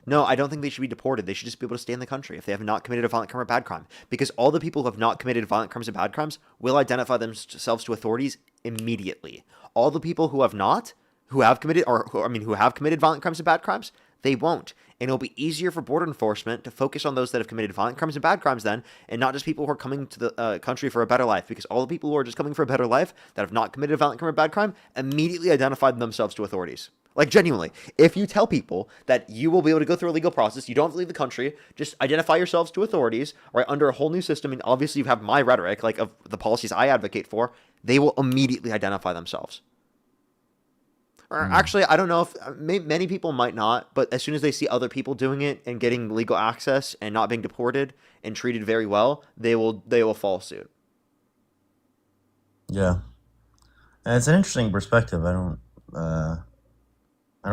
No, I don't think they should be deported. They should just be able to stay in the country if they have not committed a violent crime or bad crime. Because all the people who have not committed violent crimes and bad crimes will identify themselves to authorities immediately. All the people who have not, who have committed violent crimes and bad crimes, they won't. And it'll be easier for border enforcement to focus on those that have committed violent crimes and bad crimes then, and not just people who are coming to the country for a better life. Because all the people who are just coming for a better life that have not committed a violent crime or bad crime immediately identified themselves to authorities. Like, genuinely, if you tell people that you will be able to go through a legal process, you don't have to leave the country, just identify yourselves to authorities, right, under a whole new system, and obviously you have my rhetoric, like, of the policies I advocate for, they will immediately identify themselves. Or actually, I don't know if many people might not, but as soon as they see other people doing it and getting legal access and not being deported and treated very well, they will follow suit. Yeah, and it's an interesting perspective. I don't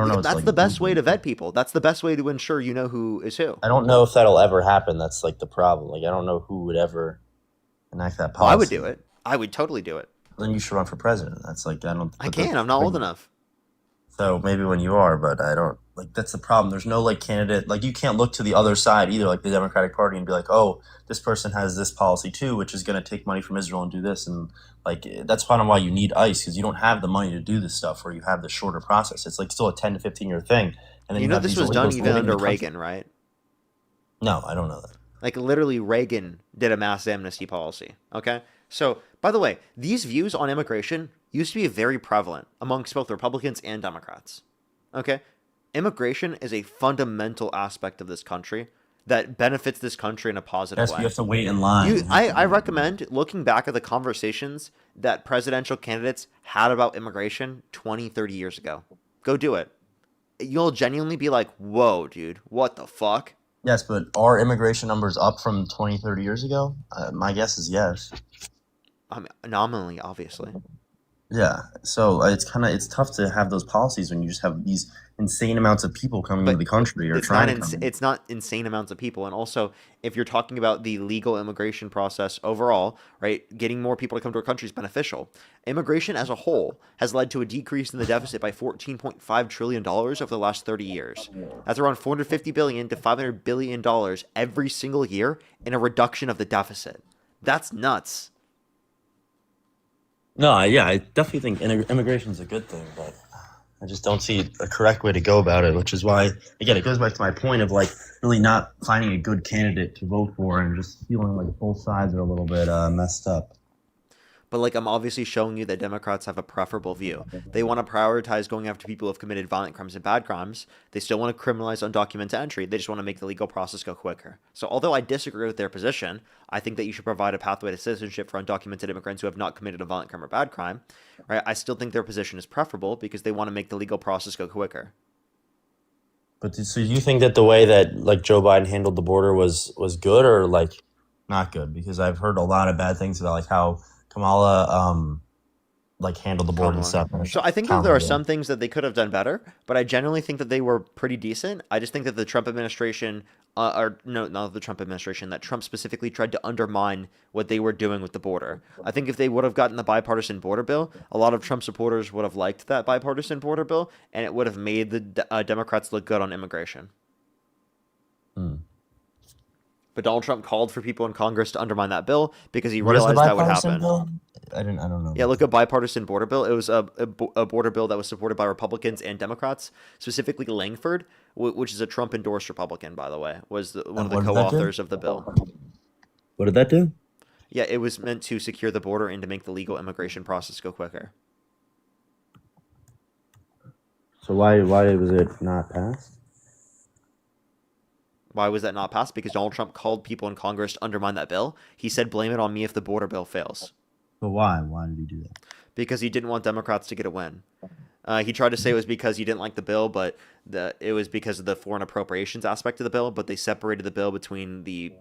know. That's the best way to vet people. That's the best way to ensure you know who is who. I don't know if that'll ever happen. That's like the problem. Like, I don't know who would ever enact that policy. I would do it. I would totally do it. Then you should run for president. That's like, I don't. I can't. I'm not old enough. So maybe when you are, but I don't. like that's the problem. There's no like candidate. Like you can't look to the other side either, like the Democratic Party, and be like, oh, this person has this policy too, which is going to take money from Israel and do this, and like that's kind of why you need ICE because you don't have the money to do this stuff, where you have the shorter process. It's like still a 10 to 15 year thing, and then You you know have this these was done illegals even living in under the country. Reagan, right? No, I don't know that. Like literally Reagan did a mass amnesty policy. Okay? So, by the way, these views on immigration used to be very prevalent amongst both Republicans and Democrats. Okay? Immigration is a fundamental aspect of this country that benefits this country in a positive Yes, way. you have to wait in line. I recommend looking back at the conversations that presidential candidates had about immigration 20, 30 years ago. Go do it. You'll genuinely be like, whoa, dude, what the fuck? Yes, but are immigration numbers up from 20, 30 years ago? My guess is yes. I mean, nominally, obviously. Yeah, so it's tough to have those policies when you just have these insane amounts of people coming into the country or trying to come in. It's not insane amounts of people. And also, if you're talking about the legal immigration process overall, right, getting more people to come to our country is beneficial. Immigration as a whole has led to a decrease in the deficit by $14.5 trillion over the last 30 years. That's around $450 billion to $500 billion every single year in a reduction of the deficit. That's nuts. No, yeah, I definitely think immigration is a good thing, but I just don't see a correct way to go about it, which is why, again, it goes back to my point of like really not finding a good candidate to vote for and just feeling like both sides are a little bit messed up. But like I'm obviously showing you that Democrats have a preferable view. They want to prioritize going after people who have committed violent crimes and bad crimes. They still want to criminalize undocumented entry. They just want to make the legal process go quicker. So although I disagree with their position, I think that you should provide a pathway to citizenship for undocumented immigrants who have not committed a violent crime or bad crime. Right? I still think their position is preferable because they want to make the legal process go quicker. But so you think that the way that like Joe Biden handled the border was good or like not good? Because I've heard a lot of bad things about like how Kamala like handled the border and stuff. So I think that there are some things that they could have done better, but I generally think that they were pretty decent. I just think that the Trump administration, not the Trump administration, that Trump specifically tried to undermine what they were doing with the border. I think if they would have gotten the bipartisan border bill, a lot of Trump supporters would have liked that bipartisan border bill, and it would have made the Democrats look good on immigration. But Donald Trump called for people in Congress to undermine that bill because he realized that would happen. Bill? I don't know. Yeah, look at bipartisan border bill. It was a border bill that was supported by Republicans and Democrats, specifically Langford, which is a Trump-endorsed Republican, by the way, was one of the co-authors of the bill. What did that do? Yeah, it was meant to secure the border and to make the legal immigration process go quicker. So why was it not passed? Why was that not passed? Because Donald Trump called people in Congress to undermine that bill. He said, blame it on me if the border bill fails. But why? Why did he do that? Because he didn't want Democrats to get a win. He tried to say it was because he didn't like the bill, but it was because of the foreign appropriations aspect of the bill. But they separated the bill between the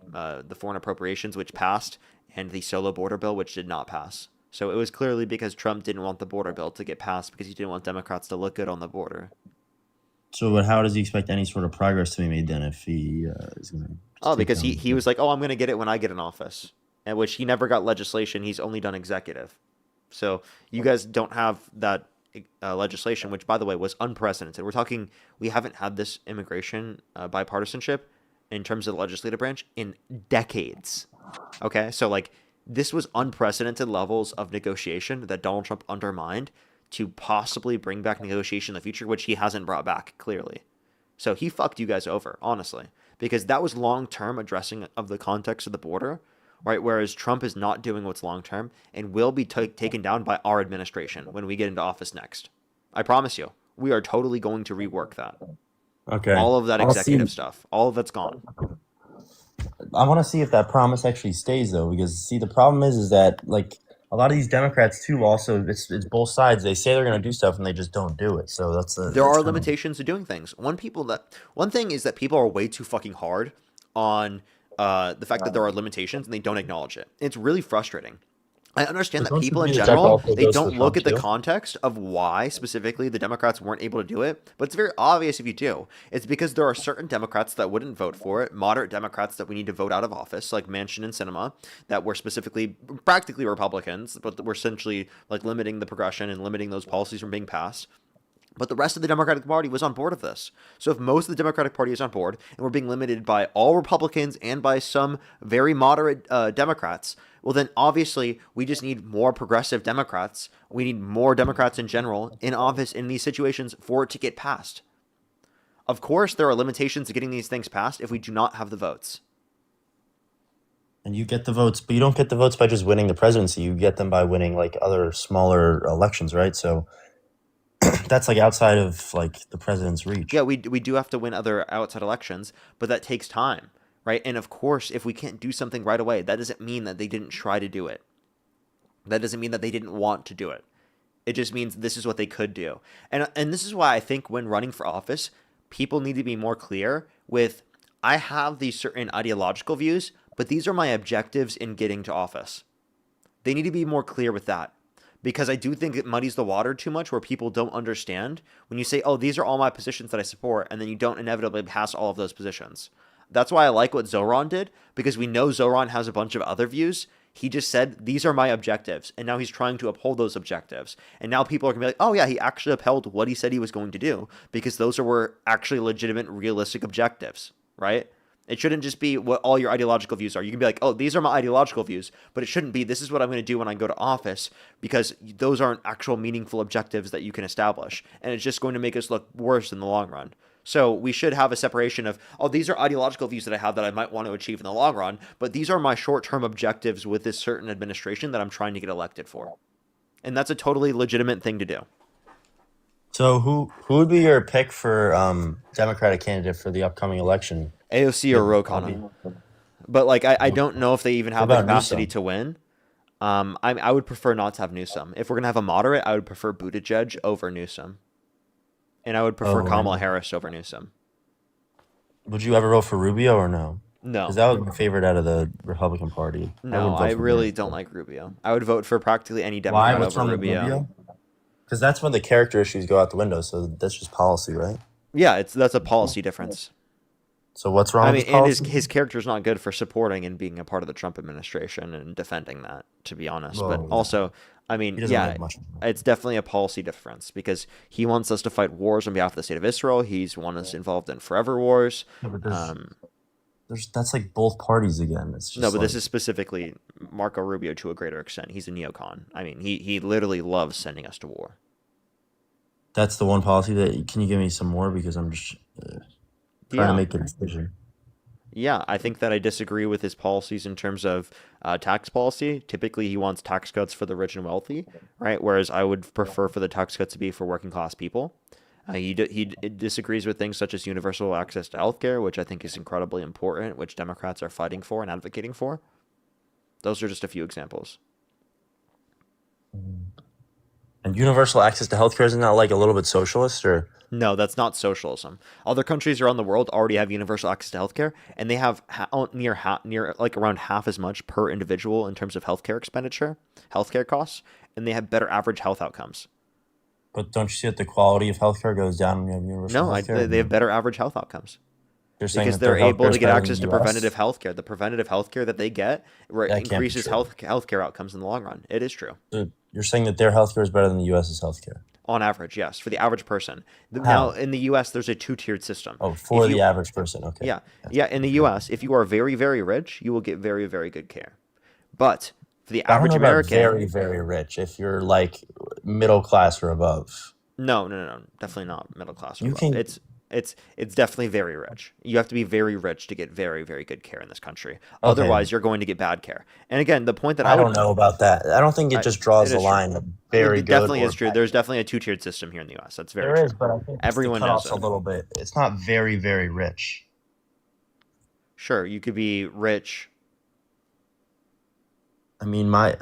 foreign appropriations, which passed, and the solo border bill, which did not pass. So it was clearly because Trump didn't want the border bill to get passed because he didn't want Democrats to look good on the border. So, but how does he expect any sort of progress to be made then if he is going to? Oh, because he was like, oh, I'm going to get it when I get in office, and which he never got legislation. He's only done executive. So you guys don't have that legislation, which, by the way, was unprecedented. We haven't had this immigration bipartisanship in terms of the legislative branch in decades. Okay, so like this was unprecedented levels of negotiation that Donald Trump undermined to possibly bring back negotiation in the future, which he hasn't brought back, clearly. So he fucked you guys over, honestly, because that was long-term addressing of the context of the border, right? Whereas Trump is not doing what's long-term and will be taken down by our administration when we get into office next. I promise you, we are totally going to rework that. Okay. All of that executive stuff, all of that's gone. I want to see if that promise actually stays, though, because see, the problem is that like a lot of these Democrats too. Also, it's both sides. They say they're going to do stuff and they just don't do it. So there are limitations to doing things. One thing is that people are way too fucking hard on the fact that there are limitations and they don't acknowledge it. It's really frustrating. I understand that people in general, they don't look at the context of why specifically the Democrats weren't able to do it, but it's very obvious if you do. It's because there are certain Democrats that wouldn't vote for it, moderate Democrats that we need to vote out of office, like Manchin and Sinema, that were specifically practically Republicans, but were essentially like limiting the progression and limiting those policies from being passed. But the rest of the Democratic Party was on board of this. So if most of the Democratic Party is on board and we're being limited by all Republicans and by some very moderate Democrats, well, then obviously we just need more progressive Democrats. We need more Democrats in general in office in these situations for it to get passed. Of course, there are limitations to getting these things passed if we do not have the votes. And you get the votes, but you don't get the votes by just winning the presidency. You get them by winning like other smaller elections, right? So that's like outside of like the president's reach. Yeah, we do have to win other outside elections, but that takes time, right? And of course, if we can't do something right away, that doesn't mean that they didn't try to do it. That doesn't mean that they didn't want to do it. It just means this is what they could do. And this is why I think when running for office, people need to be more clear with, I have these certain ideological views, but these are my objectives in getting to office. They need to be more clear with that. Because I do think it muddies the water too much where people don't understand when you say, oh, these are all my positions that I support, and then you don't inevitably pass all of those positions. That's why I like what Zoran did, because we know Zoran has a bunch of other views. He just said, these are my objectives, and now he's trying to uphold those objectives. And now people are going to be like, oh yeah, he actually upheld what he said he was going to do, because those were actually legitimate, realistic objectives, right? It shouldn't just be what all your ideological views are. You can be like, oh, these are my ideological views, but it shouldn't be, this is what I'm going to do when I go to office, because those aren't actual meaningful objectives that you can establish. And it's just going to make us look worse in the long run. So we should have a separation of, oh, these are ideological views that I have that I might want to achieve in the long run, but these are my short-term objectives with this certain administration that I'm trying to get elected for. And that's a totally legitimate thing to do. So who would be your pick for Democratic candidate for the upcoming election? AOC or Ro Khanna. But like I don't know if they even have the capacity to win. I would prefer not to have Newsom. If we're gonna have a moderate, I would prefer Buttigieg over Newsom. And I would prefer Kamala Harris over Newsom. Would you ever vote for Rubio or no? No. Because that was my favorite out of the Republican Party. No, I really don't like Rubio. I would vote for practically any Democrat over Rubio. Because that's when the character issues go out the window. So that's just policy, right? Yeah, that's a policy difference. So what's wrong? I with mean, and his character's not good for supporting and being a part of the Trump administration and defending that, to be honest. Well, but also, I mean, yeah, it's definitely a policy difference because he wants us to fight wars on behalf of the state of Israel. He's one us involved in forever wars. Yeah, but that's like both parties again. It's just no, but this is specifically Marco Rubio to a greater extent. He's a neocon. I mean, he literally loves sending us to war. That's the one policy that. Can you give me some more? Because I'm just trying to make a decision. Yeah, I think that I disagree with his policies in terms of tax policy. Typically, he wants tax cuts for the rich and wealthy, right? Whereas I would prefer for the tax cuts to be for working class people. He disagrees with things such as universal access to healthcare, which I think is incredibly important, which Democrats are fighting for and advocating for. Those are just a few examples. And universal access to healthcare, isn't that like a little bit socialist or? No, that's not socialism. Other countries around the world already have universal access to healthcare, and they have near like around half as much per individual in terms of healthcare expenditure, healthcare costs, and they have better average health outcomes. But don't you see that the quality of healthcare goes down when you have universal healthcare? They have better average health outcomes. Because they're able to get access to preventative healthcare. The preventative healthcare that they get increases healthcare outcomes in the long run. It is true. So you're saying that their healthcare is better than the U.S.'s healthcare? On average, yes. For the average person. Now, in the U.S., there's a two-tiered system. Oh, for the average person, okay. Yeah. Yeah, in the U.S., if you are very, very rich, you will get very, very good care. But for the average American... very, very rich. If you're like middle class or above. No. Definitely not middle class or above. It's definitely very rich. You have to be very rich to get very, very good care in this country. Okay. Otherwise, you're going to get bad care. And again, the point that I don't know about that. I don't think it just draws the line of very good. It definitely is true. There's definitely a two-tiered system here in the U.S. That's very true. There is, but I think everyone knows a little bit. It's not very, very rich. Sure, you could be rich. I mean, my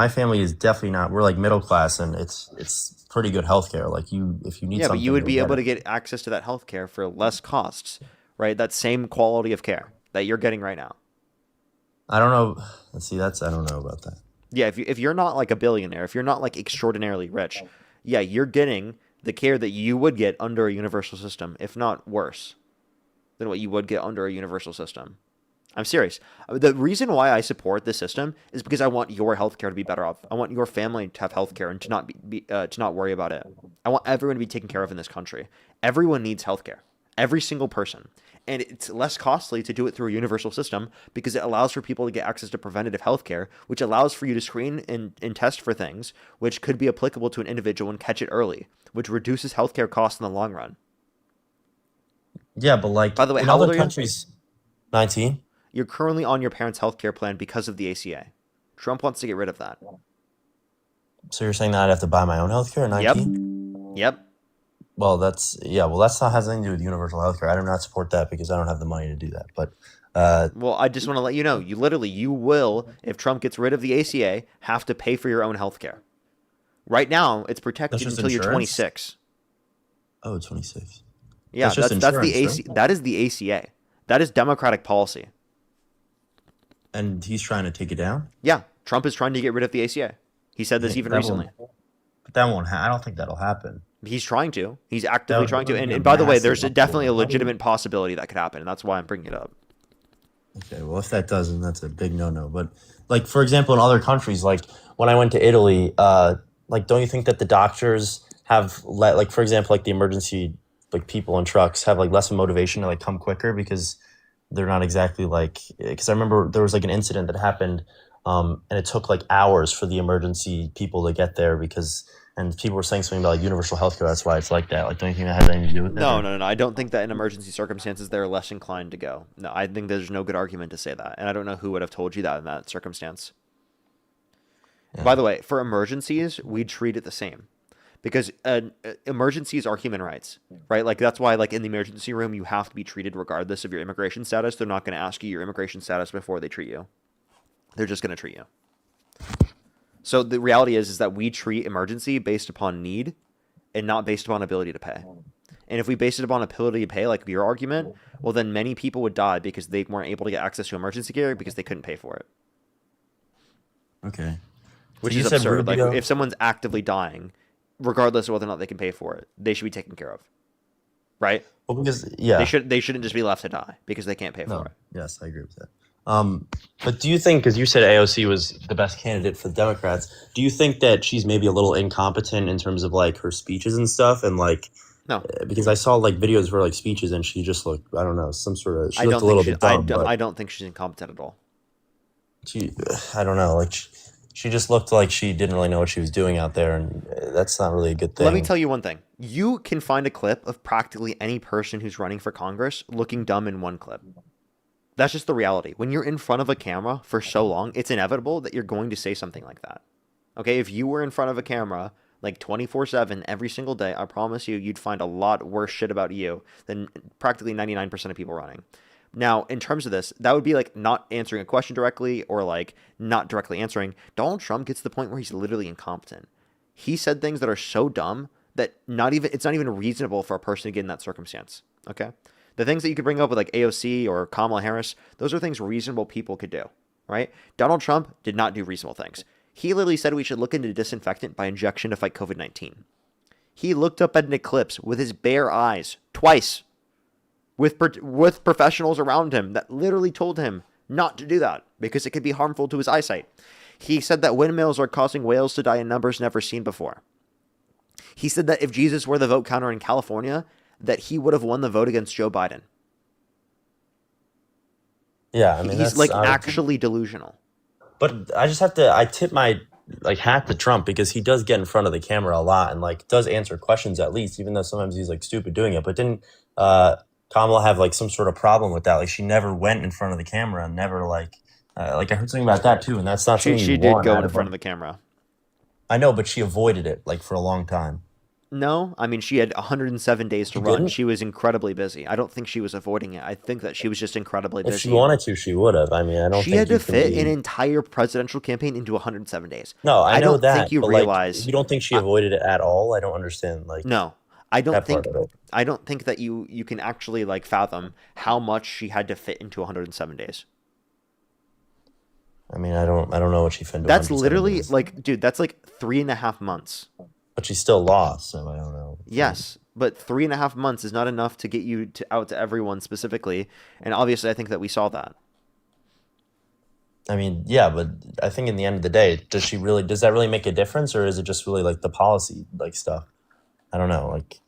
family is definitely not. We're like middle class, and it's pretty good healthcare. Like if you need something. Yeah, but you would be able to get access to that healthcare for less costs, right? That same quality of care that you're getting right now. I don't know. Let's see, I don't know about that. Yeah, if you're not like a billionaire, if you're not like extraordinarily rich, yeah, you're getting the care that you would get under a universal system, if not worse than what you would get under a universal system. I'm serious. The reason why I support this system is because I want your healthcare to be better off. I want your family to have healthcare and to not worry about it. I want everyone to be taken care of in this country. Everyone needs healthcare. Every single person. And it's less costly to do it through a universal system because it allows for people to get access to preventative healthcare, which allows for you to screen and test for things which could be applicable to an individual and catch it early, which reduces healthcare costs in the long run. Yeah, but like By the way, in how old other are you? countries, 19. You're currently on your parents' healthcare plan because of the ACA. Trump wants to get rid of that. So you're saying that I'd have to buy my own healthcare at 19? Yep. Well, that's not has nothing to do with universal healthcare. I do not support that because I don't have the money to do that. But Well, I just want to let you know, you will, if Trump gets rid of the ACA, have to pay for your own healthcare. Right now, it's protected just until you're insurance? 26. Oh, 26. Yeah, That's just that's the insurance, AC. That is the ACA. That is Democratic policy. And he's trying to take it down? Yeah, Trump is trying to get rid of the ACA. He said this even recently. But that won't. I don't think that'll happen. He's trying to. He's actively That trying to. would be a And by the way, massive there's uproar. definitely a legitimate possibility that could happen, and that's why I'm bringing it up. Okay, well, if that doesn't, that's a big no-no. But like, for example, in other countries, like when I went to Italy, like, don't you think that the doctors have like, for example, like the emergency, like people in trucks have like less motivation to like come quicker because they're not exactly like, because I remember there was like an incident that happened, and it took like hours for the emergency people to get there and people were saying something about like universal healthcare. That's why it's like that. Like, don't you think that has anything to do with it? No. I don't think that in emergency circumstances they're less inclined to go. No, I think there's no good argument to say that. And I don't know who would have told you that in that circumstance. Yeah. By the way, for emergencies, we treat it the same. Because emergencies are human rights, right? Like, that's why, like, in the emergency room, you have to be treated regardless of your immigration status. They're not going to ask you your immigration status before they treat you. They're just going to treat you. So the reality is that we treat emergency based upon need and not based upon ability to pay. And if we base it upon ability to pay, like your argument, well, then many people would die because they weren't able to get access to emergency care because they couldn't pay for it. Okay. Which So you is said absurd. Rubio- Like, if someone's actively dying, regardless of whether or not they can pay for it, they should be taken care of. Right? Well, because yeah, They shouldn't just be left to die because they can't pay for no, it. yes, I agree with that. But do you think, because you said AOC was the best candidate for the Democrats, do you think that she's maybe a little incompetent in terms of like her speeches and stuff? And like, No. Because I saw like videos of her like speeches and she just looked, I don't know, some sort of, she I looked don't a little think bit dumb. I don't think she's incompetent at all. I don't know, like she just looked like she didn't really know what she was doing out there, and that's not really a good thing. Let me tell you one thing. You can find a clip of practically any person who's running for Congress looking dumb in one clip. That's just the reality. When you're in front of a camera for so long, it's inevitable that you're going to say something like that. Okay, if you were in front of a camera like 24/7 every single day, I promise you'd find a lot worse shit about you than practically 99% of people running. Now, in terms of this, that would be like not answering a question directly or like not directly answering. Donald Trump gets to the point where he's literally incompetent. He said things that are so dumb that it's not even reasonable for a person to get in that circumstance. Okay? The things that you could bring up with like AOC or Kamala Harris, those are things reasonable people could do, right? Donald Trump did not do reasonable things. He literally said we should look into disinfectant by injection to fight COVID-19. He looked up at an eclipse with his bare eyes twice with professionals around him that literally told him not to do that because it could be harmful to his eyesight. He said that windmills are causing whales to die in numbers never seen before. He said that if Jesus were the vote counter in California, that he would have won the vote against Joe Biden. Yeah, I mean, he's like actually delusional. But I tip my like hat to Trump because he does get in front of the camera a lot and like does answer questions at least, even though sometimes he's like stupid doing it. But didn't Kamala have like some sort of problem with that? Like she never went in front of the camera and never like I heard something about that too, and that's not something she did go in front of the camera. I know, but she avoided it like for a long time. No, I mean, she had 107 days to run. She was incredibly busy. I don't think she was avoiding it. I think that she was just incredibly busy. If she wanted to, she would have. I mean, I don't she think had to you can fit be- an entire presidential campaign into 107 days. No, I know don't that. think you but, like, realize. you don't think she avoided it at all? I don't understand. Like, No, I don't that think. part of it. I don't think that you can actually like fathom how much she had to fit into 107 days. I mean, I don't know what she fit into. That's 107 literally days. like, dude, that's like 3.5 months. But she still lost, so I don't know. Yes, but 3.5 months is not enough to get you out to everyone specifically, and obviously, I think that we saw that. I mean, yeah, but I think in the end of the day, does that really make a difference, or is it just really like the policy like stuff? I don't know. Like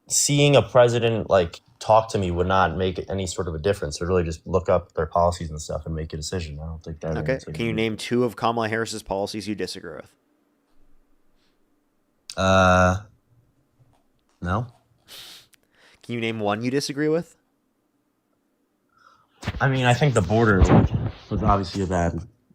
seeing a president like talk to me would not make any sort of a difference. To really just look up their policies and stuff and make a decision. I don't think that. Okay. Can you name 2 of Kamala Harris's policies you disagree with? No. Can you name 1 you disagree with? I mean, I think the border was obviously a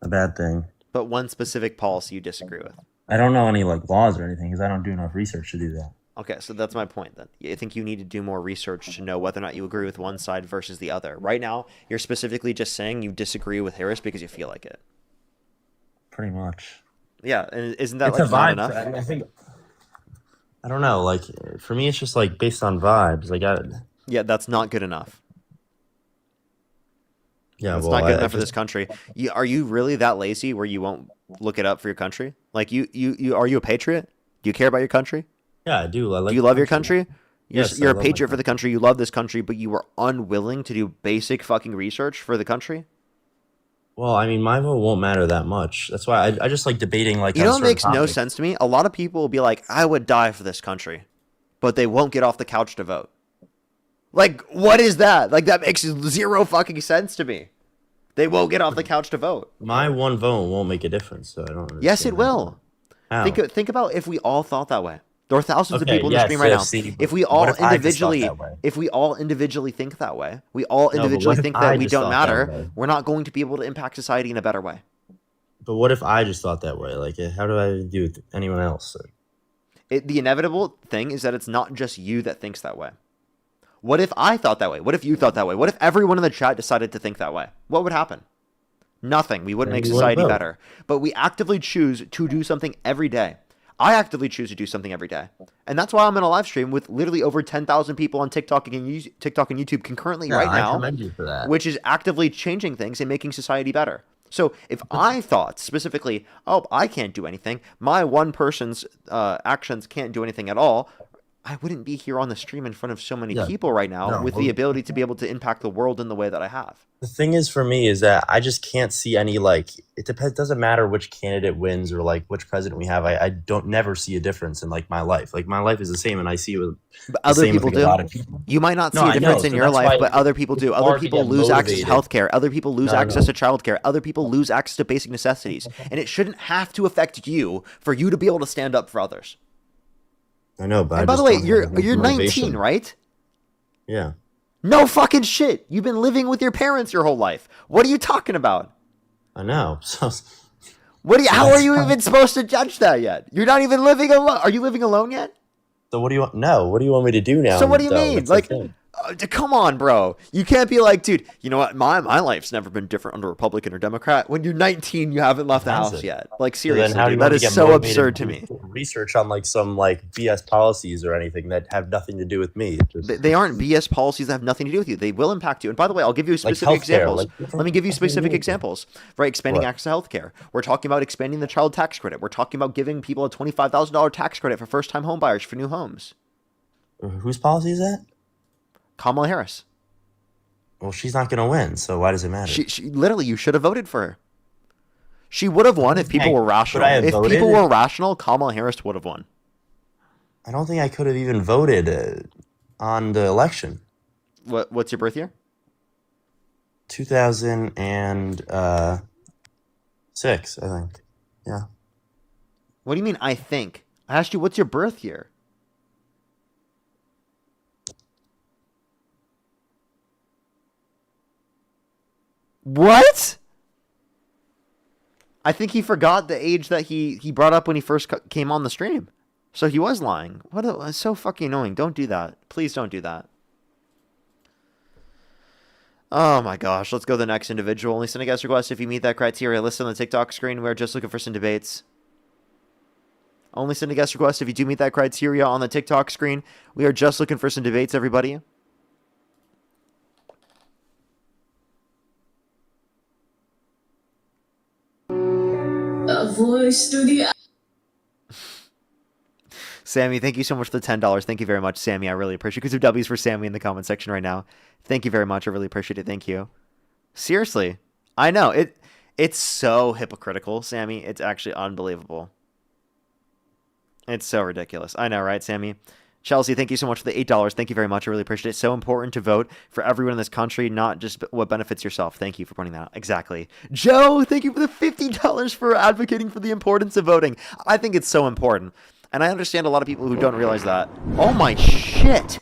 bad thing. But 1 specific policy you disagree with. I don't know any like laws or anything because I don't do enough research to do that. Okay, so that's my point then. I think you need to do more research to know whether or not you agree with one side versus the other. Right now, you're specifically just saying you disagree with Harris because you feel like it. Pretty much. Yeah, and isn't that It's like a not vibe. enough? I think. I don't know. Like for me, it's just like based on vibes. Like Yeah, that's not good enough. Yeah, it's well, not good enough for this country. Are you really that lazy where you won't look it up for your country? Like you are you a patriot? Do you care about your country? Yeah, I do. Do you love your country? Yes, You're I a love my patriot for the country. You love this country, but you were unwilling to do basic fucking research for the country. Well, I mean, my vote won't matter that much. That's why I just like debating. Like, You on know what certain makes no topics. sense to me? A lot of people will be like, I would die for this country, but they won't get off the couch to vote. Like, what is that? Like, that makes 0 fucking sense to me. They won't get off the couch to vote. My one vote won't make a difference, so I don't. Yes, it understand will. How? Think about if we all thought that way. There are thousands of Okay, people in the yes, stream right yeah, now. see, If we what all if I just thought individually, that way? if we all individually think that way, we all No, but individually what if think I that we just don't thought that matter, way? we're not going to be able to impact society in a better way. But what if I just thought that way? Like, how do I do with anyone else? The inevitable thing is that it's not just you that thinks that way. What if I thought that way? What if you thought that way? What if everyone in the chat decided to think that way? What would happen? Nothing. We wouldn't Then make you wouldn't society vote. better. But we actively choose to do something every day. I actively choose to do something every day. And that's why I'm in a live stream with literally over 10,000 people on TikTok and YouTube concurrently Yeah, right I now, commend you for that. which is actively changing things and making society better. So if I thought specifically, oh, I can't do anything, my one person's actions can't do anything at all, I wouldn't be here on the stream in front of so many Yeah, people right now no, with the ability to be able to impact the world in the way that I have. The thing is for me is that I just can't see any like it depends. Doesn't matter which candidate wins or like which president we have. I don't never see a difference in like my life. Like my life is the same, and I see it with But the other same with people like, do. a lot of people. You might not see No, a I know, difference in so your that's life, why but other people do. it's Other hard to people get lose access to motivated. healthcare. Other people lose No, access no. to childcare. Other people lose access to basic necessities. And it shouldn't have to affect you for you to be able to stand up for others. I know, but And I by the just way, don't have you're enough 19, motivation. right? Yeah. No fucking shit. You've been living with your parents your whole life. What are you talking about? I know. So How are you even supposed to judge that yet? You're not even living alone. Are you living alone yet? So what do you want? No, what do you want me to do now? So what do you though? mean? That's the Like, thing. come on, bro. You can't be like, dude, you know what? My life's never been different under Republican or Democrat. When you're 19, you haven't left the Has house it? yet. Like, So then seriously, how do dude, you want that me is to get so motivated absurd to do me. research on like some like BS policies or anything that have nothing to do with me? It just, They aren't BS policies that have nothing to do with you. They will impact you. And by the way, I'll give you Like specific healthcare, examples. like- Let me give you specific examples. Right, expanding What? access to healthcare. We're talking about expanding the child tax credit. We're talking about giving people a $25,000 tax credit for first-time home buyers for new homes. whose policy is that? Kamala Harris. Well, she's not going to win, so why does it matter? She literally, you should have voted for her. She would have won if people were rational. I have If voted? people were rational, Kamala Harris would have won. I don't think I could have even voted on the election. What's your birth year? 2006, I think. Yeah. What do you mean, I think? I asked you, what's your birth year? What? I think he forgot the age that he brought up when he first came on the stream. So he was lying. It's so fucking annoying. Don't do that. Please don't do that. Oh my gosh. Let's go to the next individual. Only send a guest request if you meet that criteria. List on the TikTok screen. We're just looking for some debates. Only send a guest request if you do meet that criteria on the TikTok screen. We are just looking for some debates, everybody. A voice to the Sammy, thank you so much for the $10. Thank you very much, Sammy. I really appreciate it. Get some W's for Sammy in the comment section right now. Thank you very much. I really appreciate it. Thank you. Seriously, I know it's so hypocritical, Sammy. It's actually unbelievable. It's so ridiculous. I know, right, Sammy? Chelsea, thank you so much for the $8. Thank you very much. I really appreciate it. It's so important to vote for everyone in this country, not just what benefits yourself. Thank you for pointing that out. Exactly. Joe, thank you for the $50 for advocating for the importance of voting. I think it's so important. And I understand a lot of people who don't realize that. Oh my shit.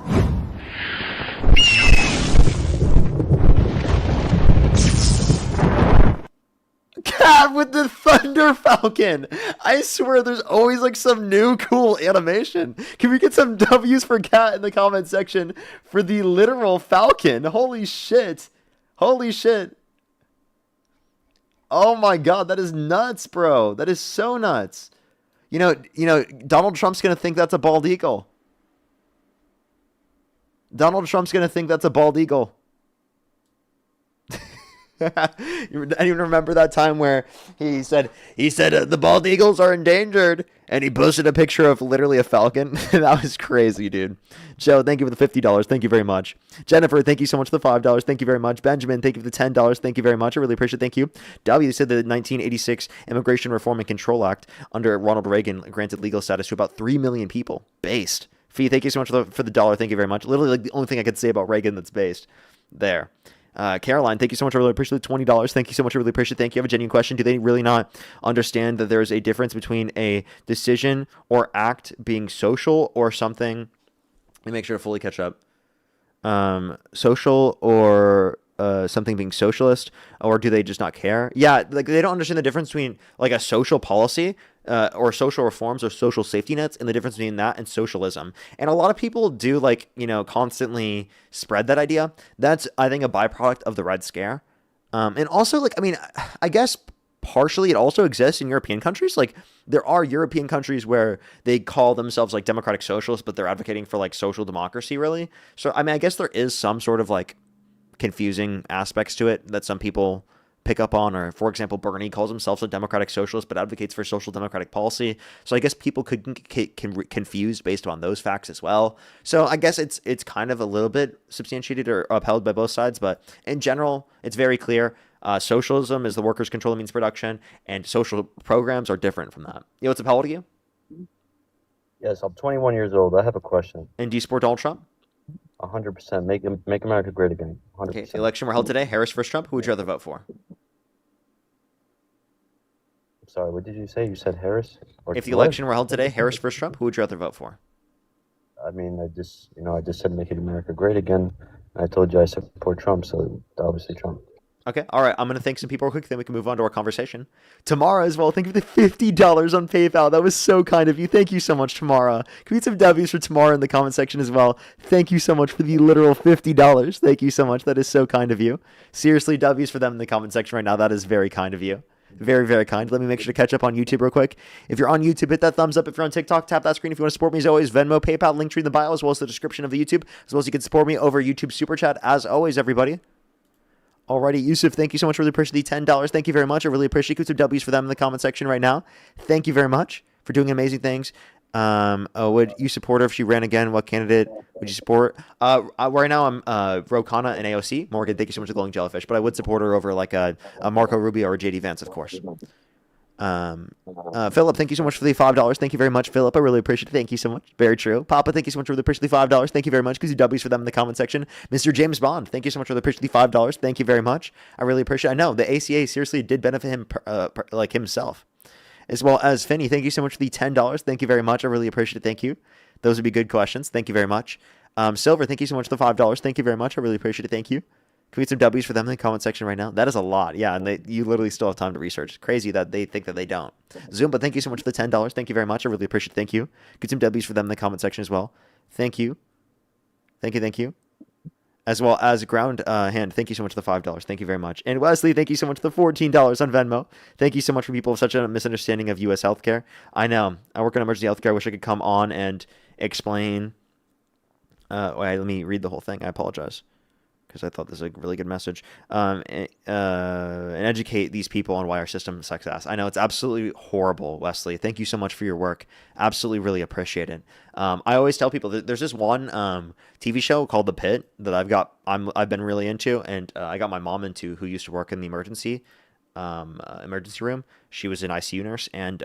Cat with the Thunder Falcon. I swear there's always like some new cool animation. Can we get some W's for Cat in the comment section for the literal Falcon? Holy shit. Holy shit. Oh my god, that is nuts, bro. That is so nuts. You know, Donald Trump's going to think that's a bald eagle. Donald Trump's going to think that's a bald eagle. Anyone remember that time where he said the bald eagles are endangered, and he posted a picture of literally a falcon? That was crazy, dude. Joe, thank you for the $50. Thank you very much. Jennifer, thank you so much for the $5. Thank you very much. Benjamin, thank you for the $10. Thank you very much. I really appreciate it. Thank you. W said the 1986 Immigration Reform and Control Act under Ronald Reagan granted legal status to about 3 million people. Based. Fee, thank you so much for the dollar. Thank you very much. Literally like the only thing I could say about Reagan that's based. There. Caroline, thank you so much. I really appreciate the $20. Thank you so much. I really appreciate it. Thank you. I have a genuine question. Do they really not understand that there's a difference between a decision or act being social or something? Let me make sure to fully catch up. Social or something being socialist, or do they just not care? Yeah, like they don't understand the difference between like a social policy or social reforms or social safety nets, and the difference between that and socialism. And a lot of people do constantly spread that idea. That's, I think, a byproduct of the Red Scare. And also, I guess partially it also exists in European countries. Like there are European countries where they call themselves like democratic socialists, but they're advocating for like social democracy, really. So, I guess there is some sort of like confusing aspects to it that some people pick up on. Or for example, Bernie calls himself a democratic socialist but advocates for social democratic policy, so I guess people could can confuse based on those facts as well. So I guess it's kind of a little bit substantiated or upheld by both sides, but in general it's very clear. Socialism is the workers control the means of production, and social programs are different from that. What's up? How old are you? Yes, I'm 21 years old. I have a question. And do you support Donald Trump? 100%. Make America great again. 100%. Okay, if the election were held today, Harris versus Trump, who would you rather vote for? I'm sorry, what did you say? You said Harris? Or If the what? election were held today, Harris versus Trump, who would you rather vote for? I mean, I just said make America great again. I told you I support Trump, so obviously Trump. Okay, all right. I'm going to thank some people real quick, then we can move on to our conversation. Tamara as well, thank you for the $50 on PayPal. That was so kind of you. Thank you so much, Tamara. Can we get some W's for Tamara in the comment section as well? Thank you so much for the literal $50. Thank you so much. That is so kind of you. Seriously, W's for them in the comment section right now. That is very kind of you. Very, very kind. Let me make sure to catch up on YouTube real quick. If you're on YouTube, hit that thumbs up. If you're on TikTok, tap that screen. If you want to support me as always, Venmo, PayPal, Linktree in the bio, as well as the description of the YouTube, as well as you can support me over YouTube Super Chat, as always, everybody. Alrighty, Yusuf, thank you so much. Really appreciate the $10. Thank you very much. I really appreciate it. Some W's for them in the comment section right now. Thank you very much for doing amazing things. Would you support her if she ran again? What candidate would you support? Right now I'm Rokana and AOC. Morgan, thank you so much for glowing jellyfish. But I would support her over like a Marco Rubio or a JD Vance, of course. Philip, thank you so much for the $5. Thank you very much, Philip. I really appreciate it. Thank you so much. Very true. Papa, thank you so much for the appreciate the $5. Thank you very much. Because you W's for them in the comment section. Mr. James Bond, thank you so much for the appreciate the $5. Thank you very much. I really appreciate it. I know the ACA seriously did benefit him like himself. As well as Finney, thank you so much for the $10. Thank you very much. I really appreciate it. Thank you. Those would be good questions. Thank you very much. Silver, thank you so much for the $5. Thank you very much. I really appreciate it. Thank you. Can we get some W's for them in the comment section right now? That is a lot. Yeah, and you literally still have time to research. Crazy that they think that they don't. Zumba, thank you so much for the $10. Thank you very much. I really appreciate it. Thank you. Get some W's for them in the comment section as well. Thank you. Thank you. Thank you. As well as Ground Hand, thank you so much for the $5. Thank you very much. And Wesley, thank you so much for the $14 on Venmo. Thank you so much for people with such a misunderstanding of U.S. healthcare. I know. I work in emergency healthcare. I wish I could come on and explain. Wait, let me read the whole thing. I apologize. because I thought this was a really good message. And educate these people on why our system is success. I know it's absolutely horrible, Wesley. Thank you so much for your work. Absolutely, really appreciate it. I always tell people that there's this one TV show called The Pit that I've been really into, and I got my mom into, who used to work in the emergency room. She was an ICU nurse, and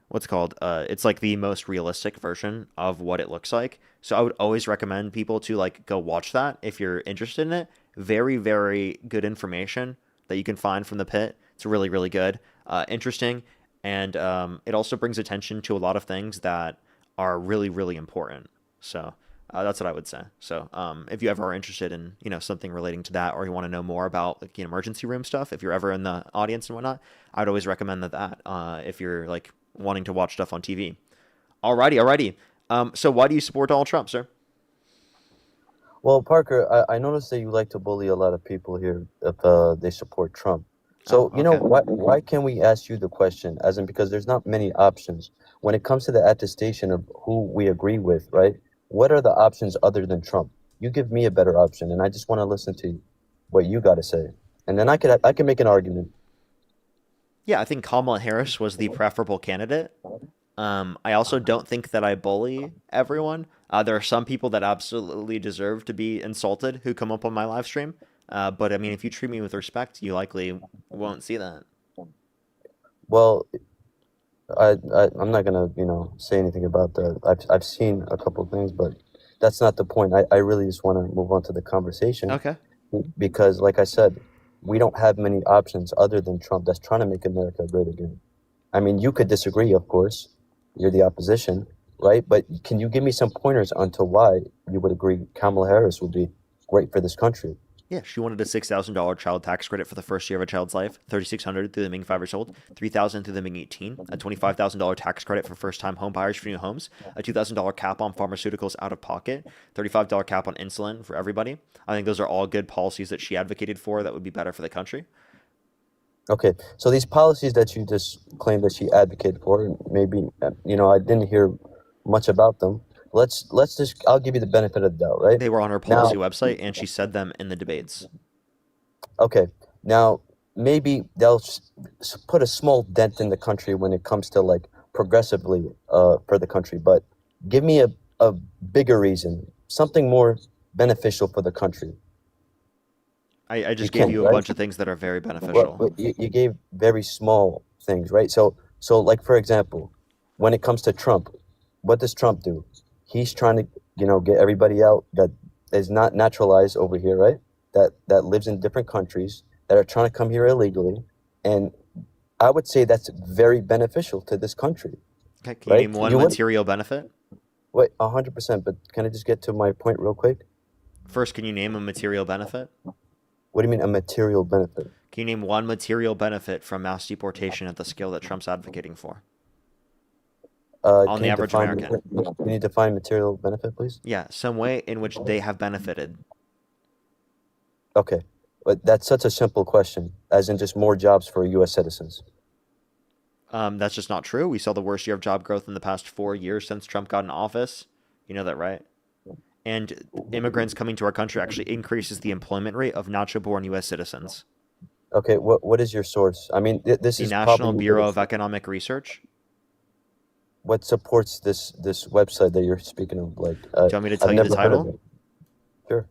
what's it called? It's like the most realistic version of what it looks like. So I would always recommend people to like go watch that if you're interested in it. Very, very good information that you can find from The Pit. It's really, really good, interesting, and it also brings attention to a lot of things that are really, really important. So that's what I would say. So if you ever are interested in something relating to that, or you want to know more about like emergency room stuff, if you're ever in the audience and whatnot, I'd always recommend that if you're like wanting to watch stuff on TV. Alrighty. So why do you support Donald Trump, sir? Well, Parker, I noticed that you like to bully a lot of people here if they support Trump. So, why can't we ask you the question, as in, because there's not many options. When it comes to the attestation of who we agree with, right? What are the options other than Trump? You give me a better option, and I just want to listen to what you got to say. And then I can make an argument. Yeah, I think Kamala Harris was the preferable candidate. I also don't think that I bully everyone. There are some people that absolutely deserve to be insulted who come up on my live stream. But I mean, if you treat me with respect, you likely won't see that. Well, I'm not gonna say anything about that. I've seen a couple of things, but that's not the point. I really just want to move on to the conversation. Okay. Because, like I said, we don't have many options other than Trump that's trying to make America great again. I mean, you could disagree, of course. You're the opposition, right? But can you give me some pointers onto why you would agree Kamala Harris would be great for this country? Yeah, she wanted a $6,000 child tax credit for the first year of a child's life, $3,600 through them being 5 years old, $3,000 through them being 18, a $25,000 tax credit for first-time home buyers for new homes, a $2,000 cap on pharmaceuticals out of pocket, $35 cap on insulin for everybody. I think those are all good policies that she advocated for that would be better for the country. Okay, so these policies that you just claimed that she advocated for, maybe I didn't hear much about them. I'll give you the benefit of the doubt, right? They were on her policy website, and she said them in the debates. Okay, now maybe they'll put a small dent in the country when it comes to like progressively for the country, but give me a bigger reason, something more beneficial for the country. I just gave you a bunch of things that are very beneficial. Well, you gave very small things, right? So like, for example, when it comes to Trump, what does Trump do? He's trying to, get everybody out that is not naturalized over here, right? That lives in different countries, that are trying to come here illegally. And I would say that's very beneficial to this country. Okay, can you name one material benefit? Wait, 100%, but can I just get to my point real quick? First, can you name a material benefit? What do you mean, a material benefit? Can you name one material benefit from mass deportation at the scale that Trump's advocating for? On the average American. Can you define material benefit, please? Yeah, some way in which they have benefited. Okay, but that's such a simple question, as in just more jobs for U.S. citizens. That's just not true. We saw the worst year of job growth in the past 4 years since Trump got in office. You know that, right? And immigrants coming to our country actually increases the employment rate of natural-born U.S. citizens. Okay, what is your source? I mean, this is the National Bureau of Economic Research. What supports this website that you're speaking of? Like, do you want me to tell you the title? Sure.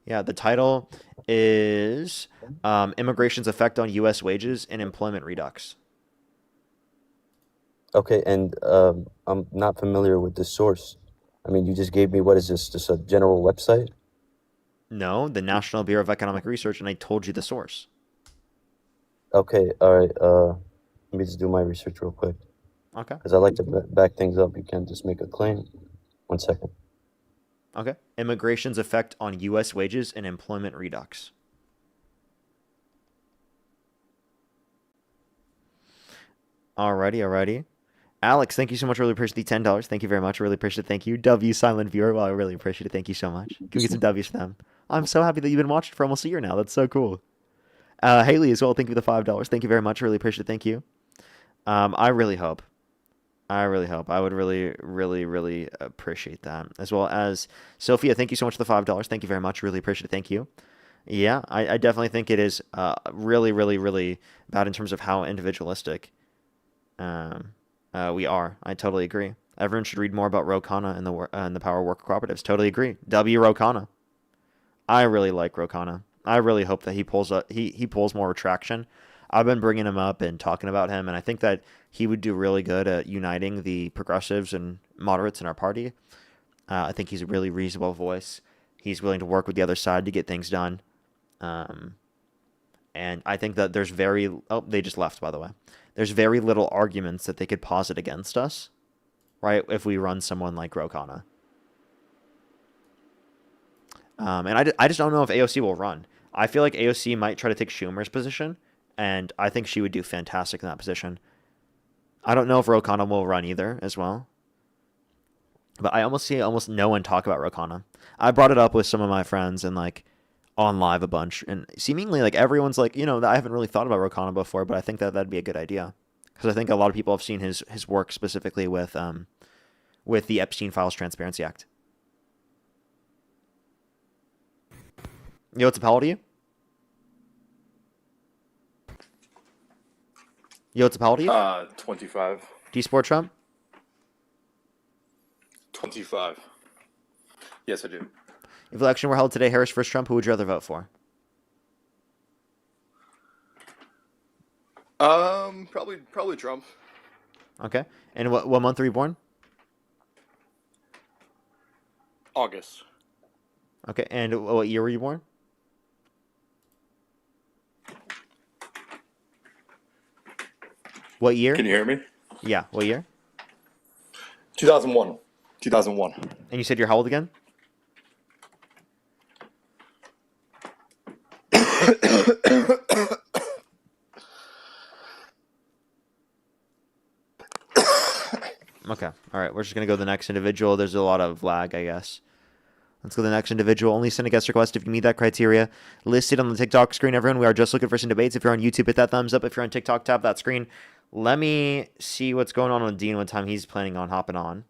Yeah, the title is Immigration's Effect on U.S. Wages and Employment Redux. Okay, and I'm not familiar with this source. I mean, you just gave me, what is this, just a general website? No, the National Bureau of Economic Research, and I told you the source. Okay, all right. Let me just do my research real quick. Okay. Because I like to back things up. You can't just make a claim. 1 second. Okay. Immigration's effect on U.S. wages and employment redux. Alrighty. Alex, thank you so much. Really appreciate the $10. Thank you very much. I really appreciate it. Thank you. W silent viewer. Well, I really appreciate it. Thank you so much. Can we get some W's for them? I'm so happy that you've been watching for almost a year now. That's so cool. Haley as well. Thank you for the $5. Thank you very much. Really appreciate it. Thank you. I really hope I really hope. I would really, really, really appreciate that. As well as Sophia, thank you so much for the $5. Thank you very much. Really appreciate it. Thank you. Yeah, I definitely think it is really, really, really bad in terms of how individualistic we are. I totally agree. Everyone should read more about Ro Khanna and the Power Worker Cooperatives. Totally agree. W. Ro Khanna. I really like Ro Khanna. I really hope that he pulls more retraction. I've been bringing him up and talking about him, and I think that he would do really good at uniting the progressives and moderates in our party. I think he's a really reasonable voice. He's willing to work with the other side to get things done. And I think that there's they just left, by the way. There's very little arguments that they could posit against us, right, if we run someone like Ro Khanna. And I just don't know if AOC will run. I feel like AOC might try to take Schumer's position, and I think she would do fantastic in that position. I don't know if Ro Khanna will run either as well. But I almost see no one talk about Ro Khanna. I brought it up with some of my friends and like on live a bunch, and seemingly like everyone's like, I haven't really thought about Ro Khanna before, but I think that that'd be a good idea. Because I think a lot of people have seen his work specifically with the Epstein Files Transparency Act. What's up, how old are you? What's up, how old are you? 25. Do you support Trump? 25. Yes, I do. If election were held today, Harris versus Trump, who would you rather vote for? Probably Trump. Okay. And what month were you born? August. Okay. And what year were you born? What year? Can you hear me? Yeah. What year? 2001. 2001. And you said you're how old again? Okay. All right. We're just going to go to the next individual. There's a lot of lag, I guess. Let's go to the next individual. Only send a guest request if you meet that criteria listed on the TikTok screen, everyone. We are just looking for some debates. If you're on YouTube, hit that thumbs up. If you're on TikTok, tap that screen. Let me see what's going on with Dean, what time he's planning on hopping on.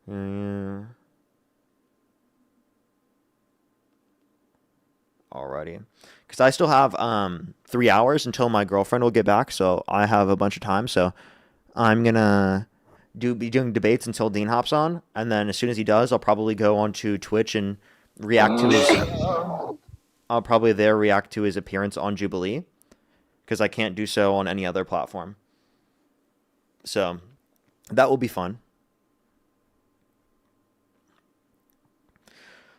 Yeah. Alrighty. Because I still have 3 hours until my girlfriend will get back, so I have a bunch of time. So I'm gonna be doing debates until Dean hops on, and then as soon as he does, I'll probably go onto Twitch and react to his. I'll probably react to his appearance on Jubilee, because I can't do so on any other platform. So that will be fun.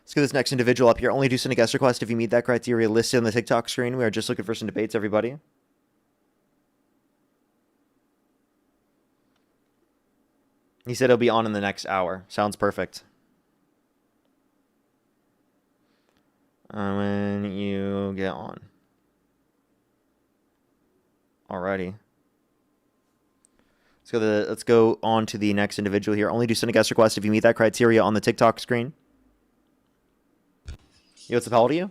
Let's get this next individual up here. Only do send a guest request if you meet that criteria listed on the TikTok screen. We are just looking for some debates, everybody. He said he'll be on in the next hour. Sounds perfect. When you get on. Alrighty. Let's go on to the next individual here. Only do send a guest request if you meet that criteria on the TikTok screen. What's up, how old are you?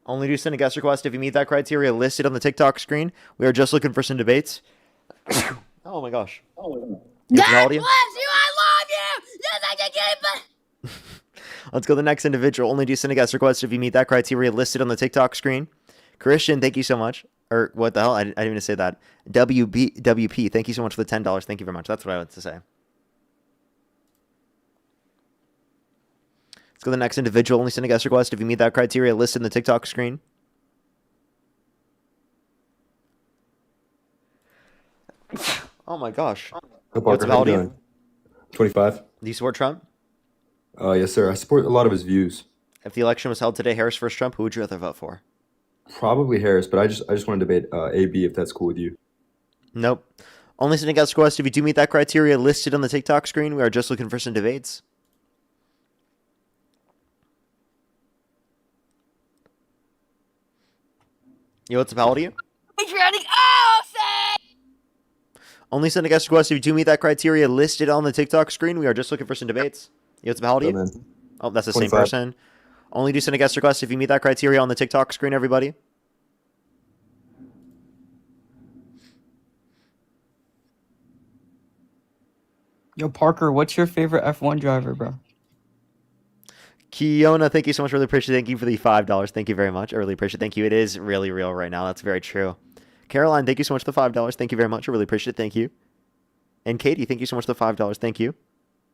Only do send a guest request if you meet that criteria listed on the TikTok screen. We are just looking for some debates. Oh my gosh. God bless you, I love you! Yes, I can keep it! Let's go to the next individual. Only do send a guest request if you meet that criteria listed on the TikTok screen. Christian, thank you so much. Or what the hell? I didn't even say that. WP, thank you so much for the $10. Thank you very much. That's what I wanted to say. Let's go to the next individual. Only send a guest request if you meet that criteria listed in the TikTok screen. Oh my gosh. Hey, Parker, how you doing? 25. Do you support Trump? Yes, sir. I support a lot of his views. If the election was held today, Harris versus Trump, who would you rather vote for? Probably Harris, but I just want to debate AB if that's cool with you. Nope. Only send a guest request if you do meet that criteria listed on the TikTok screen. We are just looking for some debates. What's up, how old are you? Patriotic, oh, say! Only send a guest request if you do meet that criteria listed on the TikTok screen. We are just looking for some debates. What's up, how old are you? Oh, that's the same 25. person. Only do send a guest request if you meet that criteria on the TikTok screen, everybody. Yo, Parker, what's your favorite F1 driver, bro? Kiona, thank you so much. Really appreciate it. Thank you for the $5. Thank you very much. I really appreciate it. Thank you. It is really real right now. That's very true. Caroline, thank you so much for the $5. Thank you very much. I really appreciate it. Thank you. And Katie, thank you so much for the $5. Thank you.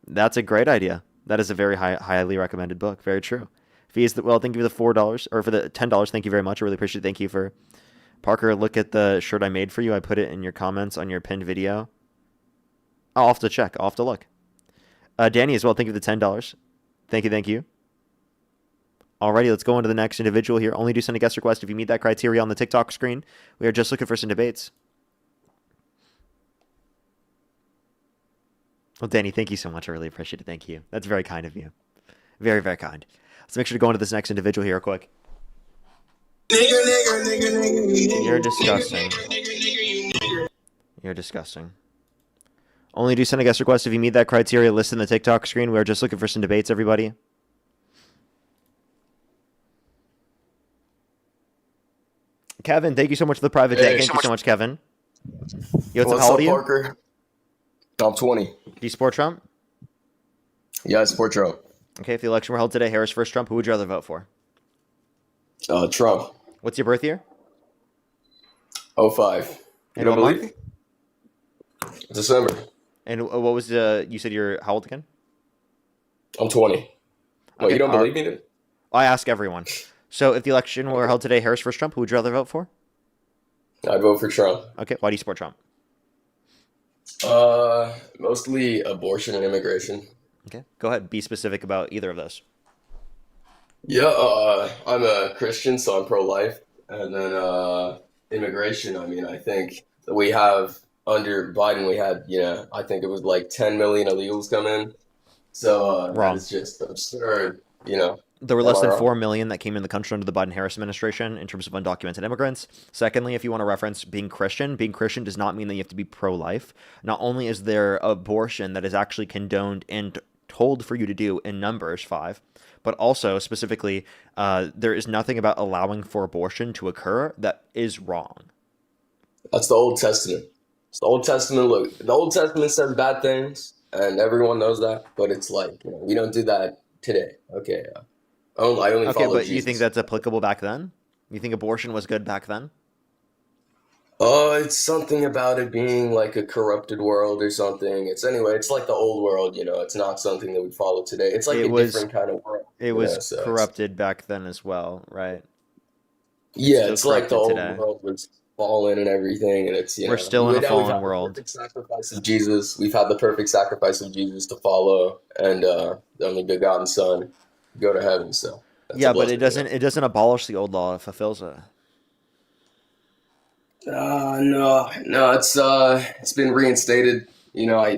That's a great idea. That is a very highly recommended book. Very true. Thank you for the $4 or for the $10. Thank you very much. I really appreciate it. Thank you for Parker. Look at the shirt I made for you. I put it in your comments on your pinned video. I'll have to check. I'll have to look. Danny as well. Thank you for the $10. Thank you. Thank you. Alrighty, let's go on to the next individual here. Only do send a guest request if you meet that criteria on the TikTok screen. We are just looking for some debates. Well, Danny, thank you so much. I really appreciate it. Thank you. That's very kind of you. Very, very kind. Let's make sure to go into this next individual here real quick. You're disgusting. You're disgusting. Only do send a guest request if you meet that criteria listed in the TikTok screen. We are just looking for some debates, everybody. Kevin, thank you so much for the private day. Thank you so much, Kevin. Yo, what's up? How old are you? Parker? I'm 20. Do you support Trump? Yeah, I support Trump. Okay, if the election were held today, Harris versus Trump, who would you rather vote for? Trump. What's your birth year? 05. And what month? December. And what was you said you're how old again? I'm 20. Okay, What, you don't believe me? I ask everyone. So if the election were held today, Harris versus Trump, who would you rather vote for? I'd vote for Trump. Okay, why do you support Trump? Mostly abortion and immigration. Okay, go ahead. Be specific about either of those. Yeah, I'm a Christian, so I'm pro-life. And then immigration, I mean, I think we have, under Biden, we had, I think it was like 10 million illegals come in. So Wrong. It's just absurd, There were less than Am I 4 million that came in the country under the Biden-Harris administration in terms of undocumented immigrants. Secondly, if you want to reference being Christian does not mean that you have to be pro-life. Not only is there abortion that is actually condoned and told for you to do in Numbers 5, but also specifically, there is nothing about allowing for abortion to occur that is wrong. That's the Old Testament. It's the Old Testament. Look, the Old Testament says bad things, and everyone knows that. But it's like, we don't do that today. Okay, I only Okay, follow but Jesus. you think that's applicable back then? You think abortion was good back then? It's something about it being like a corrupted world or something. It's like the old world, It's not something that we follow today. It's like different kind of world. It was corrupted back then as well, right? Yeah, Still it's like the old corrupted today. world was fallen and everything, and it's We're still in a we've fallen had world. The perfect sacrifice of Jesus. We've had the perfect sacrifice of Jesus to follow, and the only begotten Son go to heaven. So that's Yeah, a but it blessing. doesn't abolish the old law. It fulfills it. No, it's been reinstated. I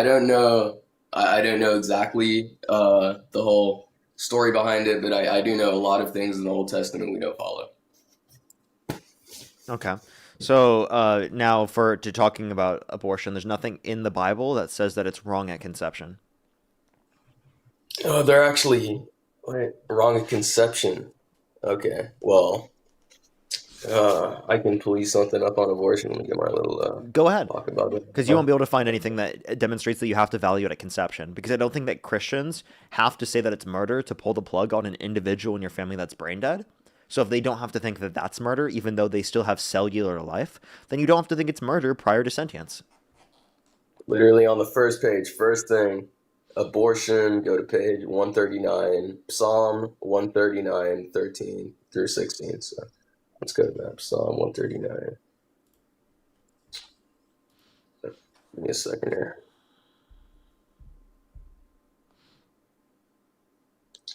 don't know, I don't know exactly the whole story behind it, but I do know a lot of things in the Old Testament we don't follow. Okay. So now to talking about abortion, there's nothing in the Bible that says that it's wrong at conception. They're actually wrong at conception. Okay, well, I can pull you something up on abortion. Let me get my little Go ahead. talk about it. Because you won't be able to find anything that demonstrates that you have to value it at conception. Because I don't think that Christians have to say that it's murder to pull the plug on an individual in your family that's brain dead. So if they don't have to think that that's murder, even though they still have cellular life, then you don't have to think it's murder prior to sentience. Literally on the first page, first thing, abortion, go to page 139, Psalm 139, 13 through 16. So let's go to that, Psalm 139. Give me a second here.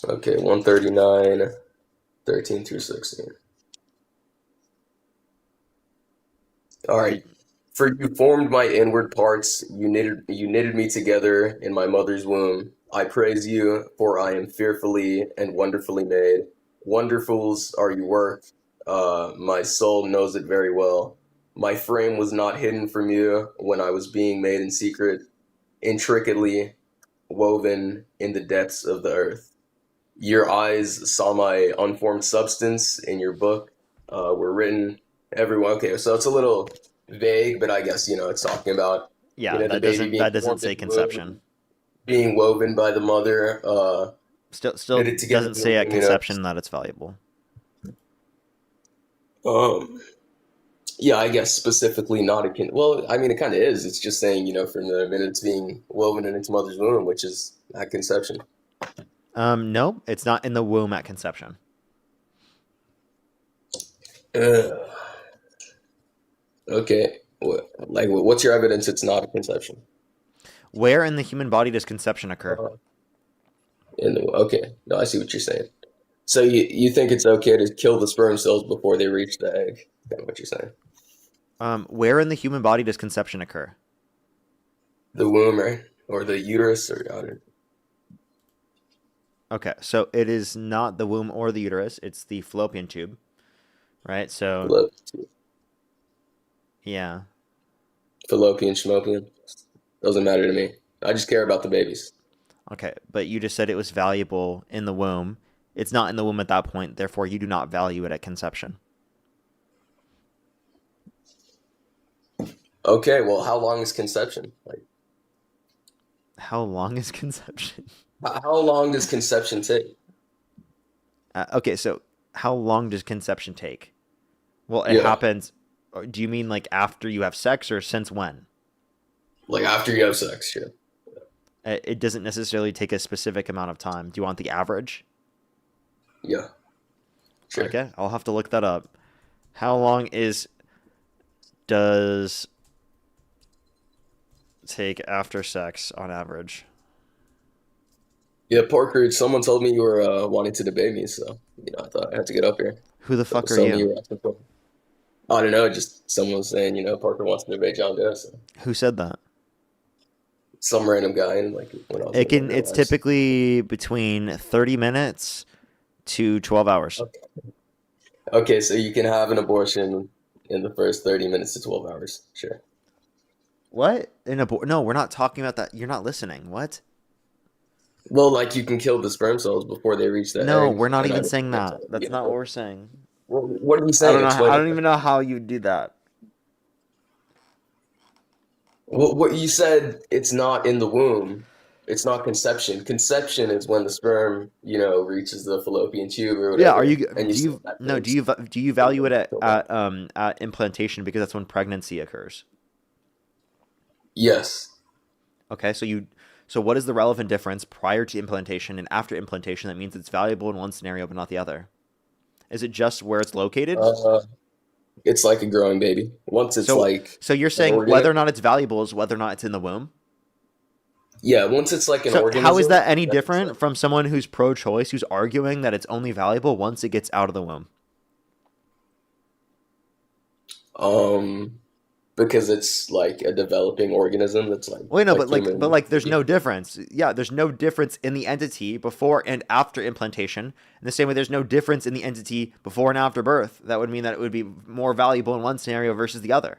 Okay, 139, 13 through 16. All right. For you formed my inward parts, you knitted me together in my mother's womb. I praise you, for I am fearfully and wonderfully made. Wonderfuls are your work. My soul knows it very well. My frame was not hidden from you when I was being made in secret, intricately woven in the depths of the earth. Your eyes saw my unformed substance in your book were written. Everyone. Okay, so it's a little vague, but I guess it's talking about Yeah, the that baby being doesn't formed in say the womb, conception. being woven by the mother, Still knitted together doesn't in the say at womb. conception that it's valuable. Yeah, I guess specifically not a well, I mean, it kind of is. It's just saying, from the minute it's being woven in its mother's womb, which is at conception. No, it's not in the womb at conception. Okay. What's your evidence it's not a conception? Where in the human body does conception occur? Okay. No, I see what you're saying. So you think it's okay to kill the sperm cells before they reach the egg? Is that what you're saying? Where in the human body does conception occur? The womb, right? Or the uterus, or I don't know. Okay, so it is not the womb or the uterus; it's the fallopian tube, right? So, yeah. Fallopian, schmopian. Doesn't matter to me. I just care about the babies. Okay, but you just said it was valuable in the womb. It's not in the womb at that point, therefore you do not value it at conception. Okay, well, how long is conception? How long is conception? How long does conception take? Okay, so how long does conception take? Well, it happens. Do you mean like after you have sex or since when? Like after you have sex, yeah. It doesn't necessarily take a specific amount of time. Do you want the average? Yeah. Sure. Okay, I'll have to look that up. How long does take after sex on average? Yeah, Parker, someone told me you were wanting to debate me, so I thought I had to get up here. Who the fuck are you? I don't know, just someone was saying, Parker wants to debate John Doe. So. Who said that? Some random guy, and when I was it's typically between 30 minutes to 12 hours. Okay, so you can have an abortion in the first 30 minutes to 12 hours. Sure. What? No, we're not talking about that. You're not listening. What? Well, you can kill the sperm cells before they reach the egg. No, we're not even saying that. That's not what we're saying. What are you saying? I don't even know how you do that. Well, what you said, it's not in the womb. It's not conception. Conception is when the sperm, reaches the fallopian tube or whatever. Yeah, do you value it at implantation because that's when pregnancy occurs? Yes. Okay, so what is the relevant difference prior to implantation and after implantation that means it's valuable in one scenario but not the other? Is it just where it's located? It's like a growing baby. Once it's So you're saying whether or not it's valuable is whether or not it's in the womb? Yeah, once it's like an organism. How is that any different from someone who's pro-choice, who's arguing that it's only valuable once it gets out of the womb? Because it's like a developing organism that's like. Wait, no, but there's no difference. Yeah, there's no difference in the entity before and after implantation. In the same way, there's no difference in the entity before and after birth. That would mean that it would be more valuable in one scenario versus the other.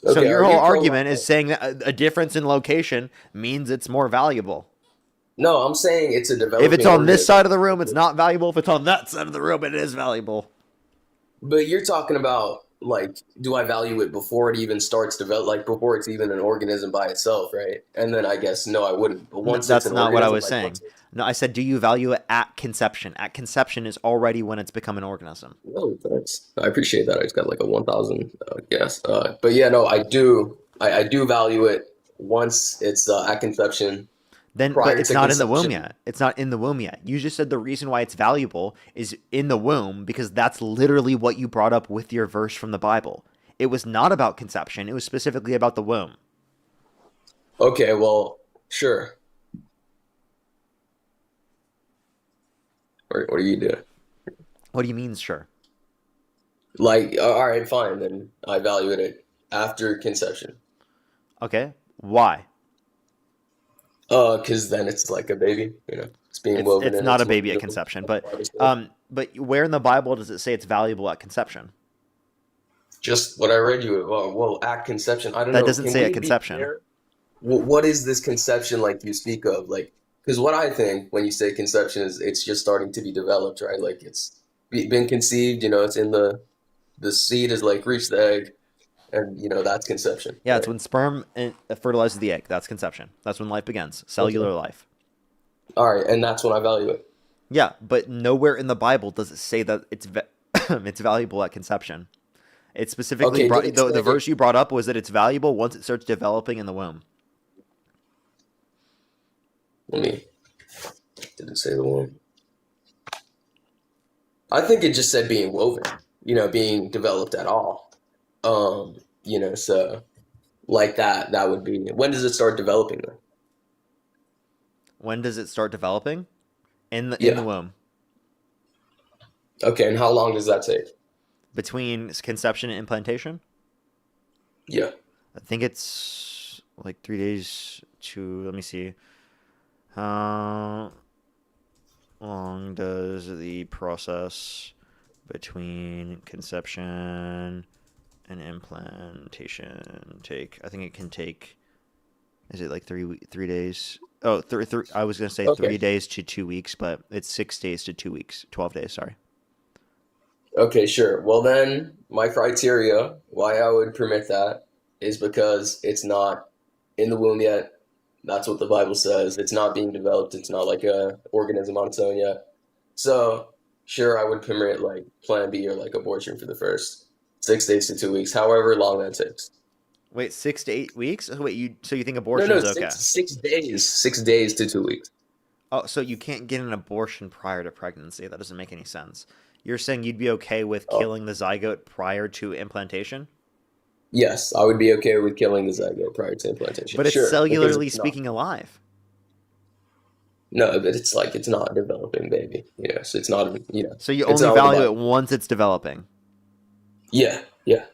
Okay, so your whole argument is saying that a difference in location means it's more valuable. No, I'm saying it's a developing. If it's on this side of the room, it's not valuable. If it's on that side of the room, it is valuable. But you're talking about do I value it before it even starts develop, before it's even an organism by itself, right? And then I guess no, I wouldn't. But once that's it's an not what I organism, was saying. No, I said, do you value it at conception? At conception is already when it's become an organism. Oh, thanks. I appreciate that. I just got like a 1,000 guess. But yeah, no, I do. I do value it once it's at conception. Then, but it's not in the womb yet. It's not in the womb yet. You just said the reason why it's valuable is in the womb because that's literally what you brought up with your verse from the Bible. It was not about conception. It was specifically about the womb. Okay, well, sure. What are you doing? What do you mean, sure? All right, fine. Then I value it after conception. Okay, why? Because then it's like a baby, it's being woven. It's not a baby at conception, but where in the Bible does it say it's valuable at conception? Just what I read you. Well, at conception, I don't know. That doesn't say at conception. What is this conception like you speak of? Because what I think when you say conception is it's just starting to be developed, right? Like it's been conceived, it's in the seed has like reached the egg, and that's conception, Yeah, it's right? when sperm fertilizes the egg. That's conception. That's when life begins. Cellular Okay. life. All right, and that's when I value it. Yeah, but nowhere in the Bible does it say that it's valuable at conception. It specifically Okay, brought did it the say verse you brought up was that it's valuable once it starts developing in the womb. Did it say the one? I think it just said being woven, being developed at all. So like that would be when does it start developing then? When does it start developing? In the Yeah. womb. Okay, and how long does that take? Between conception and implantation? Yeah. I think it's like 3 days to, let me see. How long does the process between conception and implantation take? I think it can take, is it like 3 days? Oh, I was going to say Okay. 3 days to 2 weeks, but it's 6 days to 2 weeks. 12 days, sorry. Okay, sure. Well, then my criteria why I would permit that is because it's not in the womb yet. That's what the Bible says. It's not being developed. It's not like a organism on its own yet. So, sure, I would permit like Plan B or like abortion for the first 6 days to 2 weeks, however long that takes. Wait, 6 to 8 weeks? Oh, wait, so you think No, abortion's no, okay? 6 days. 6 days to 2 weeks. Oh, so you can't get an abortion prior to pregnancy. That doesn't make any sense. You're saying you'd be okay with killing the zygote prior to implantation? Yes, I would be okay with killing the zygote prior to implantation. But it's Sure, because cellularly it's not. speaking alive. No, but it's like it's not a developing baby. So it's not. So you It's only not what the value it Bible. once it's developing. Yeah, yeah.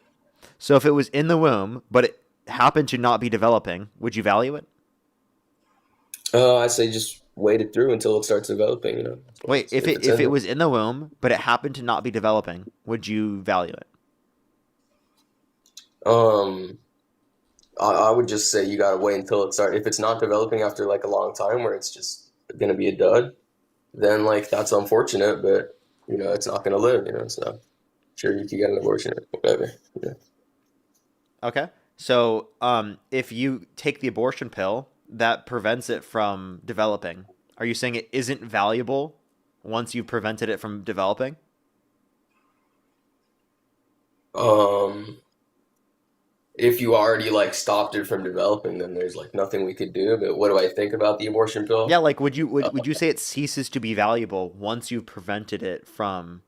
So if it was in the womb, but it happened to not be developing, would you value it? I say just wait it through until it starts developing. Wait, if it was in the womb, but it happened to not be developing, would you value it? I would just say you gotta wait until it starts. If it's not developing after like a long time, where it's just gonna be a dud, then like that's unfortunate. But it's not gonna live. So sure you can get an abortion or whatever. Yeah. Okay. So if you take the abortion pill, that prevents it from developing. Are you saying it isn't valuable once you've prevented it from developing? If you already like stopped it from developing, then there's like nothing we could do. But what do I think about the abortion pill? Yeah, like would you say it ceases to be valuable once you've prevented it from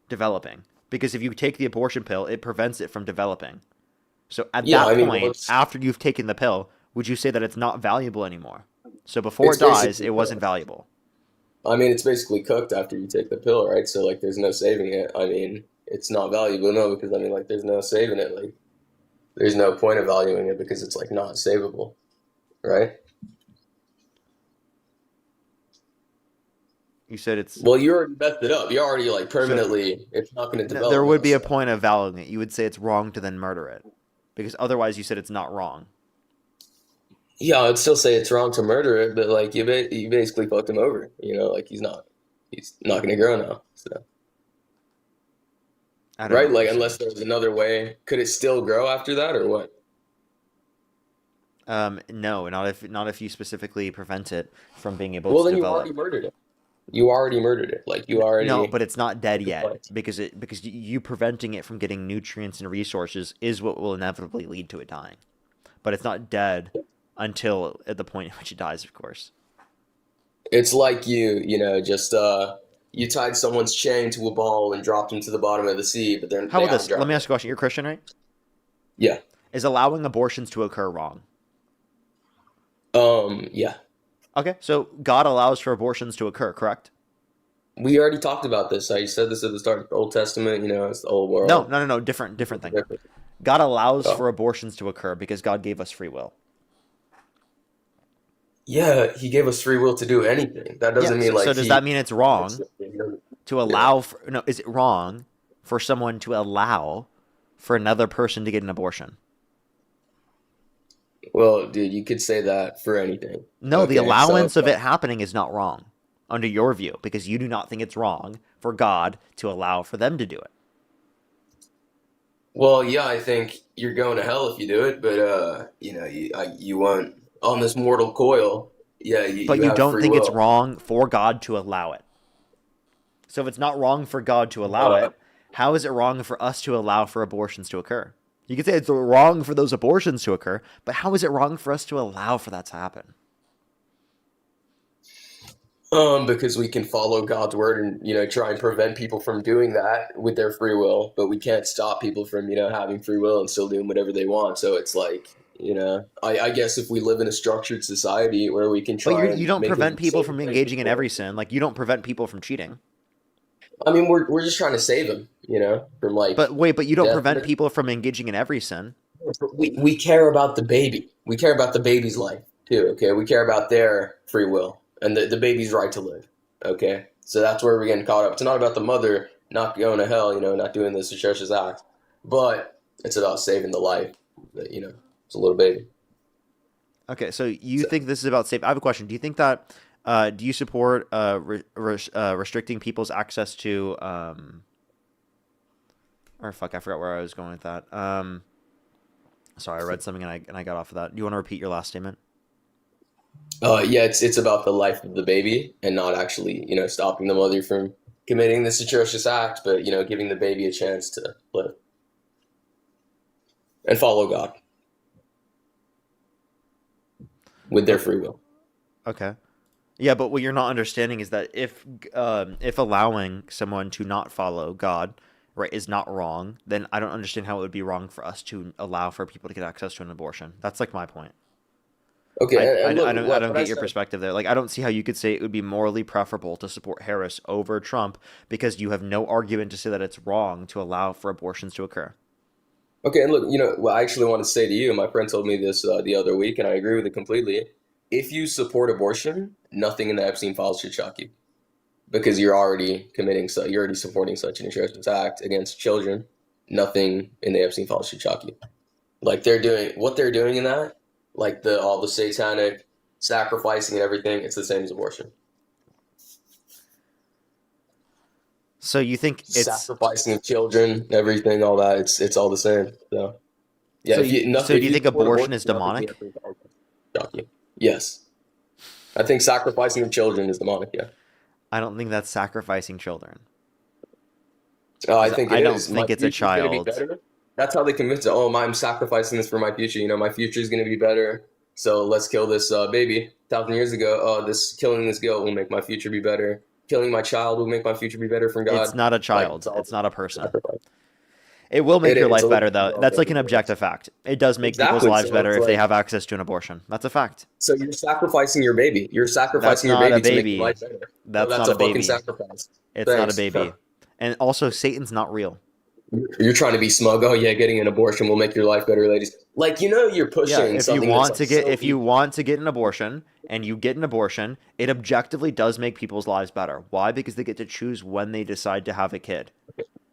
developing? Because if you take the abortion pill, it prevents it from developing. So at Yeah, that I mean, point, after you've taken the pill, would you say that it's not valuable anymore? So before It's it dies, basically it wasn't cooked. valuable. I mean, it's basically cooked after you take the pill, right? So like, there's no saving it. I mean, it's not valuable, no, because I mean, like, there's no saving it. Like, there's no point of valuing it because it's like not savable, right? You said it's Well, you already messed it up. You already like permanently. It's not going to develop. there would now, be a so. point of valuing it. You would say it's wrong to then murder it, because otherwise you said it's not wrong. Yeah, I'd still say it's wrong to murder it, but like you basically fucked him over. Like he's not going to grow now. So. I don't Right? know what Like, you're unless there's another way, could it still grow after that, or what? No, not if you specifically prevent it from being able Well, to then you develop. already murdered it. You already murdered it. Like you already. No, but it's not dead yet What? because you preventing it from getting nutrients and resources is what will inevitably lead to it dying. But it's not dead until at the point in which it dies, of course. It's like just you tied someone's chain to a ball and dropped him to the bottom of the sea, but How they about this? haven't Let me drowned. ask you a question. You're Christian, right? Yeah. Is allowing abortions to occur wrong? Yeah. Okay, so God allows for abortions to occur, correct? We already talked about this. I said this at the start of the Old Testament. It's the old world. No. Different thing. God allows for abortions to occur because God gave us free will. Yeah, he gave us free will to do anything. That doesn't mean like. So does that mean it's wrong to allow? Is it wrong for someone to allow for another person to get an abortion? Well, dude, you could say that for anything. No, the Okay, allowance so of it happening is not wrong, under your view, because you do not think it's wrong for God to allow for them to do it. well, yeah, I think you're going to hell if you do it, but you won't on this mortal coil. Yeah, But you you have don't free think it's will. wrong for God to allow it. So if it's not wrong for God to allow Uh, it, how is it wrong for us to allow for abortions to occur? You could say it's wrong for those abortions to occur, but how is it wrong for us to allow for that to happen? because we can follow God's word and try and prevent people from doing that with their free will, but we can't stop people from having free will and still doing whatever they want. So it's like I guess if we live in a structured society where we can But try you and don't make prevent it people safe from for engaging in every people. sin. Like, you don't prevent people from cheating. I mean, we're just trying to save them, from like But wait, but you don't death. prevent people from engaging in every sin. We care about the baby. We care about the baby's life too. Okay, we care about their free will and the baby's right to live. Okay, so that's where we're getting caught up. It's not about the mother not going to hell, not doing this atrocious act, but it's about saving the life. That it's a little baby. Okay, so you think this is about safe? I have a question. Do you think that? Do you support restricting people's access to? Or fuck, I forgot where I was going with that. Sorry, I read something and I got off of that. Do you want to repeat your last statement? Yeah, it's about the life of the baby and not actually stopping the mother from committing this atrocious act, but giving the baby a chance to live and follow God with their free will. Okay. Yeah, but what you're not understanding is that if allowing someone to not follow God, right, is not wrong, then I don't understand how it would be wrong for us to allow for people to get access to an abortion. That's like my point. Okay, and look, I what don't I get your said. perspective there. Like, I don't see how you could say it would be morally preferable to support Harris over Trump because you have no argument to say that it's wrong to allow for abortions to occur. Okay, and look, what I actually want to say to you, my friend told me this the other week, and I agree with it completely. If you support abortion, nothing in the Epstein files should shock you because you're already you're already supporting such an atrocious act against children. Nothing in the Epstein files should shock you. Like what they're doing in that, like all the satanic sacrificing and everything, it's the same as abortion. So you think it's Sacrificing of children, everything, all that, it's all the same. So yeah, so if you so do if you you think support abortion abortion, is nothing in the demonic? Epstein files should shock you. Yes, I think sacrificing of children is demonic. Yeah. I don't think that's sacrificing children. I think I it don't is. My think it's a future's gonna be child. better. That's how they convince it. Oh, I'm sacrificing this for my future. My future is gonna be better. So let's kill this baby. 1,000 years ago, killing this girl will make my future be better. Killing my child will make my future be better from God. It's not a Like, child. It's not a person. sacrifice. It will make your It's a life better, little though. bit That's like an wrong. objective fact. It does make people's Exactly. lives So better it's if they like, have access to an abortion. That's a fact. so you're sacrificing your baby. You're That's sacrificing your not a baby to make your baby. life better. No, That's that's not a a fucking baby. sacrifice. It's not a Thanks. baby. And also, Satan's not real. You're trying to be smug. Oh yeah, getting an abortion will make your life better, ladies. Like you're Yeah, pushing something that's like so if you evil. want to get an abortion and you get an abortion, it objectively does make people's lives better. Why? Because they get to choose when they decide to have a kid.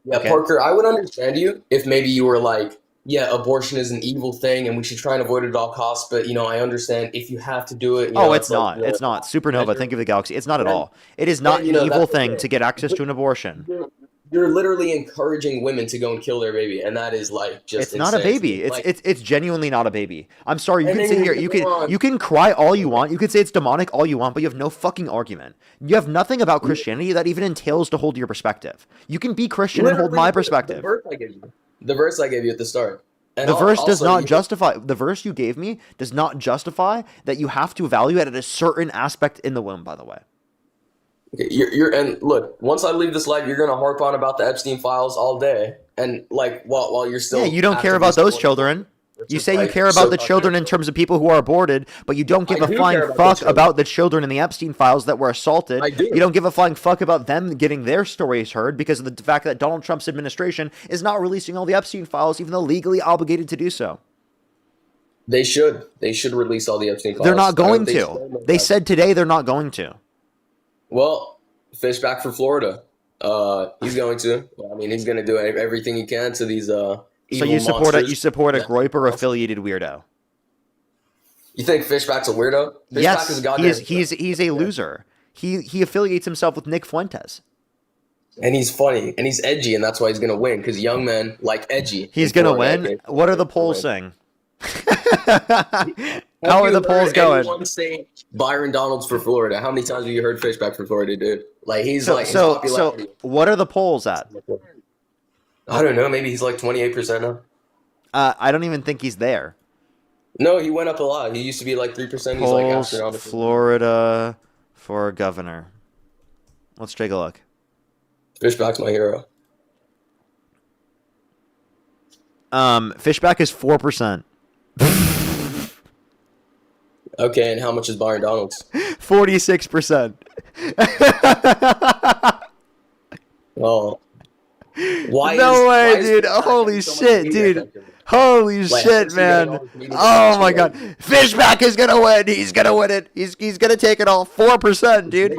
Yeah, Okay? Parker, I would understand you if maybe you were like, yeah, abortion is an evil thing and we should try and avoid it at all costs. But I understand if you have to do it. Oh, It's it's like not. It's not. Supernova, think of the galaxy. It's not at then, all. It is not an evil that's thing okay. to get access But to an abortion. you're literally encouraging women to go and kill their baby, and that is like just It's not a insane to me. baby. Like, It's genuinely not a baby. I'm sorry. You and can then sit you're here. gonna go on. You can cry all you want. You can say it's demonic all you want, but you have no fucking argument. You have nothing about Christianity that even entails to hold your perspective. You can be Christian and hold Literally, my the perspective. verse I gave you, the verse I gave you at the start, and The verse does also not justify. The verse you gave me does not justify that you have to evaluate at a certain aspect in the womb. By the way. Okay, and look, once I leave this life, you're gonna harp on about the Epstein files all day, and like while you're still Yeah, you don't care actively about those supporting children. which You is say you like care so about the children in terms of people who are aborted, but you don't give I a do flying care about fuck the children. about the children in the Epstein files that were assaulted. I do. You don't give a flying fuck about them getting their stories heard because of the fact that Donald Trump's administration is not releasing all the Epstein files, even though legally obligated to do so. They should release all the Epstein files. They're not I going hope they to. still They have- said today they're not going to. Well, fish back for Florida. He's going to. I mean, he's going to do everything he can to these So evil you support monsters. you support a Groyper affiliated weirdo. You think Fishback's a weirdo? Fishback is Yes, a goddamn. he's a loser. He affiliates himself with Nick Fuentes. And he's funny and he's edgy, and that's why he's gonna win because young men like edgy. He's in gonna Florida, win. okay? What are the polls saying? Have How are you the polls heard going? anyone say Byron Donalds for Florida? How many times have you heard Fishback for Florida, dude? Like he's So like his so popularity. what are the polls at? I don't know. Maybe he's like 28% now. I don't even think he's there. No, he went up a lot. He used to be like 3%. He's like Polls, astronomical. Florida for governor. Let's take a look. Fishback's my hero. Fishback is 4%. Okay, and how much is Byron Donalds? 46%. Oh. Why No way, is dude. Fishback Holy getting so much shit, media dude. attention? Holy Like, shit, how's he getting all man. this media Oh my attention? god. Fishback is gonna win. He's gonna win it. He's gonna take it all. 4%, dude.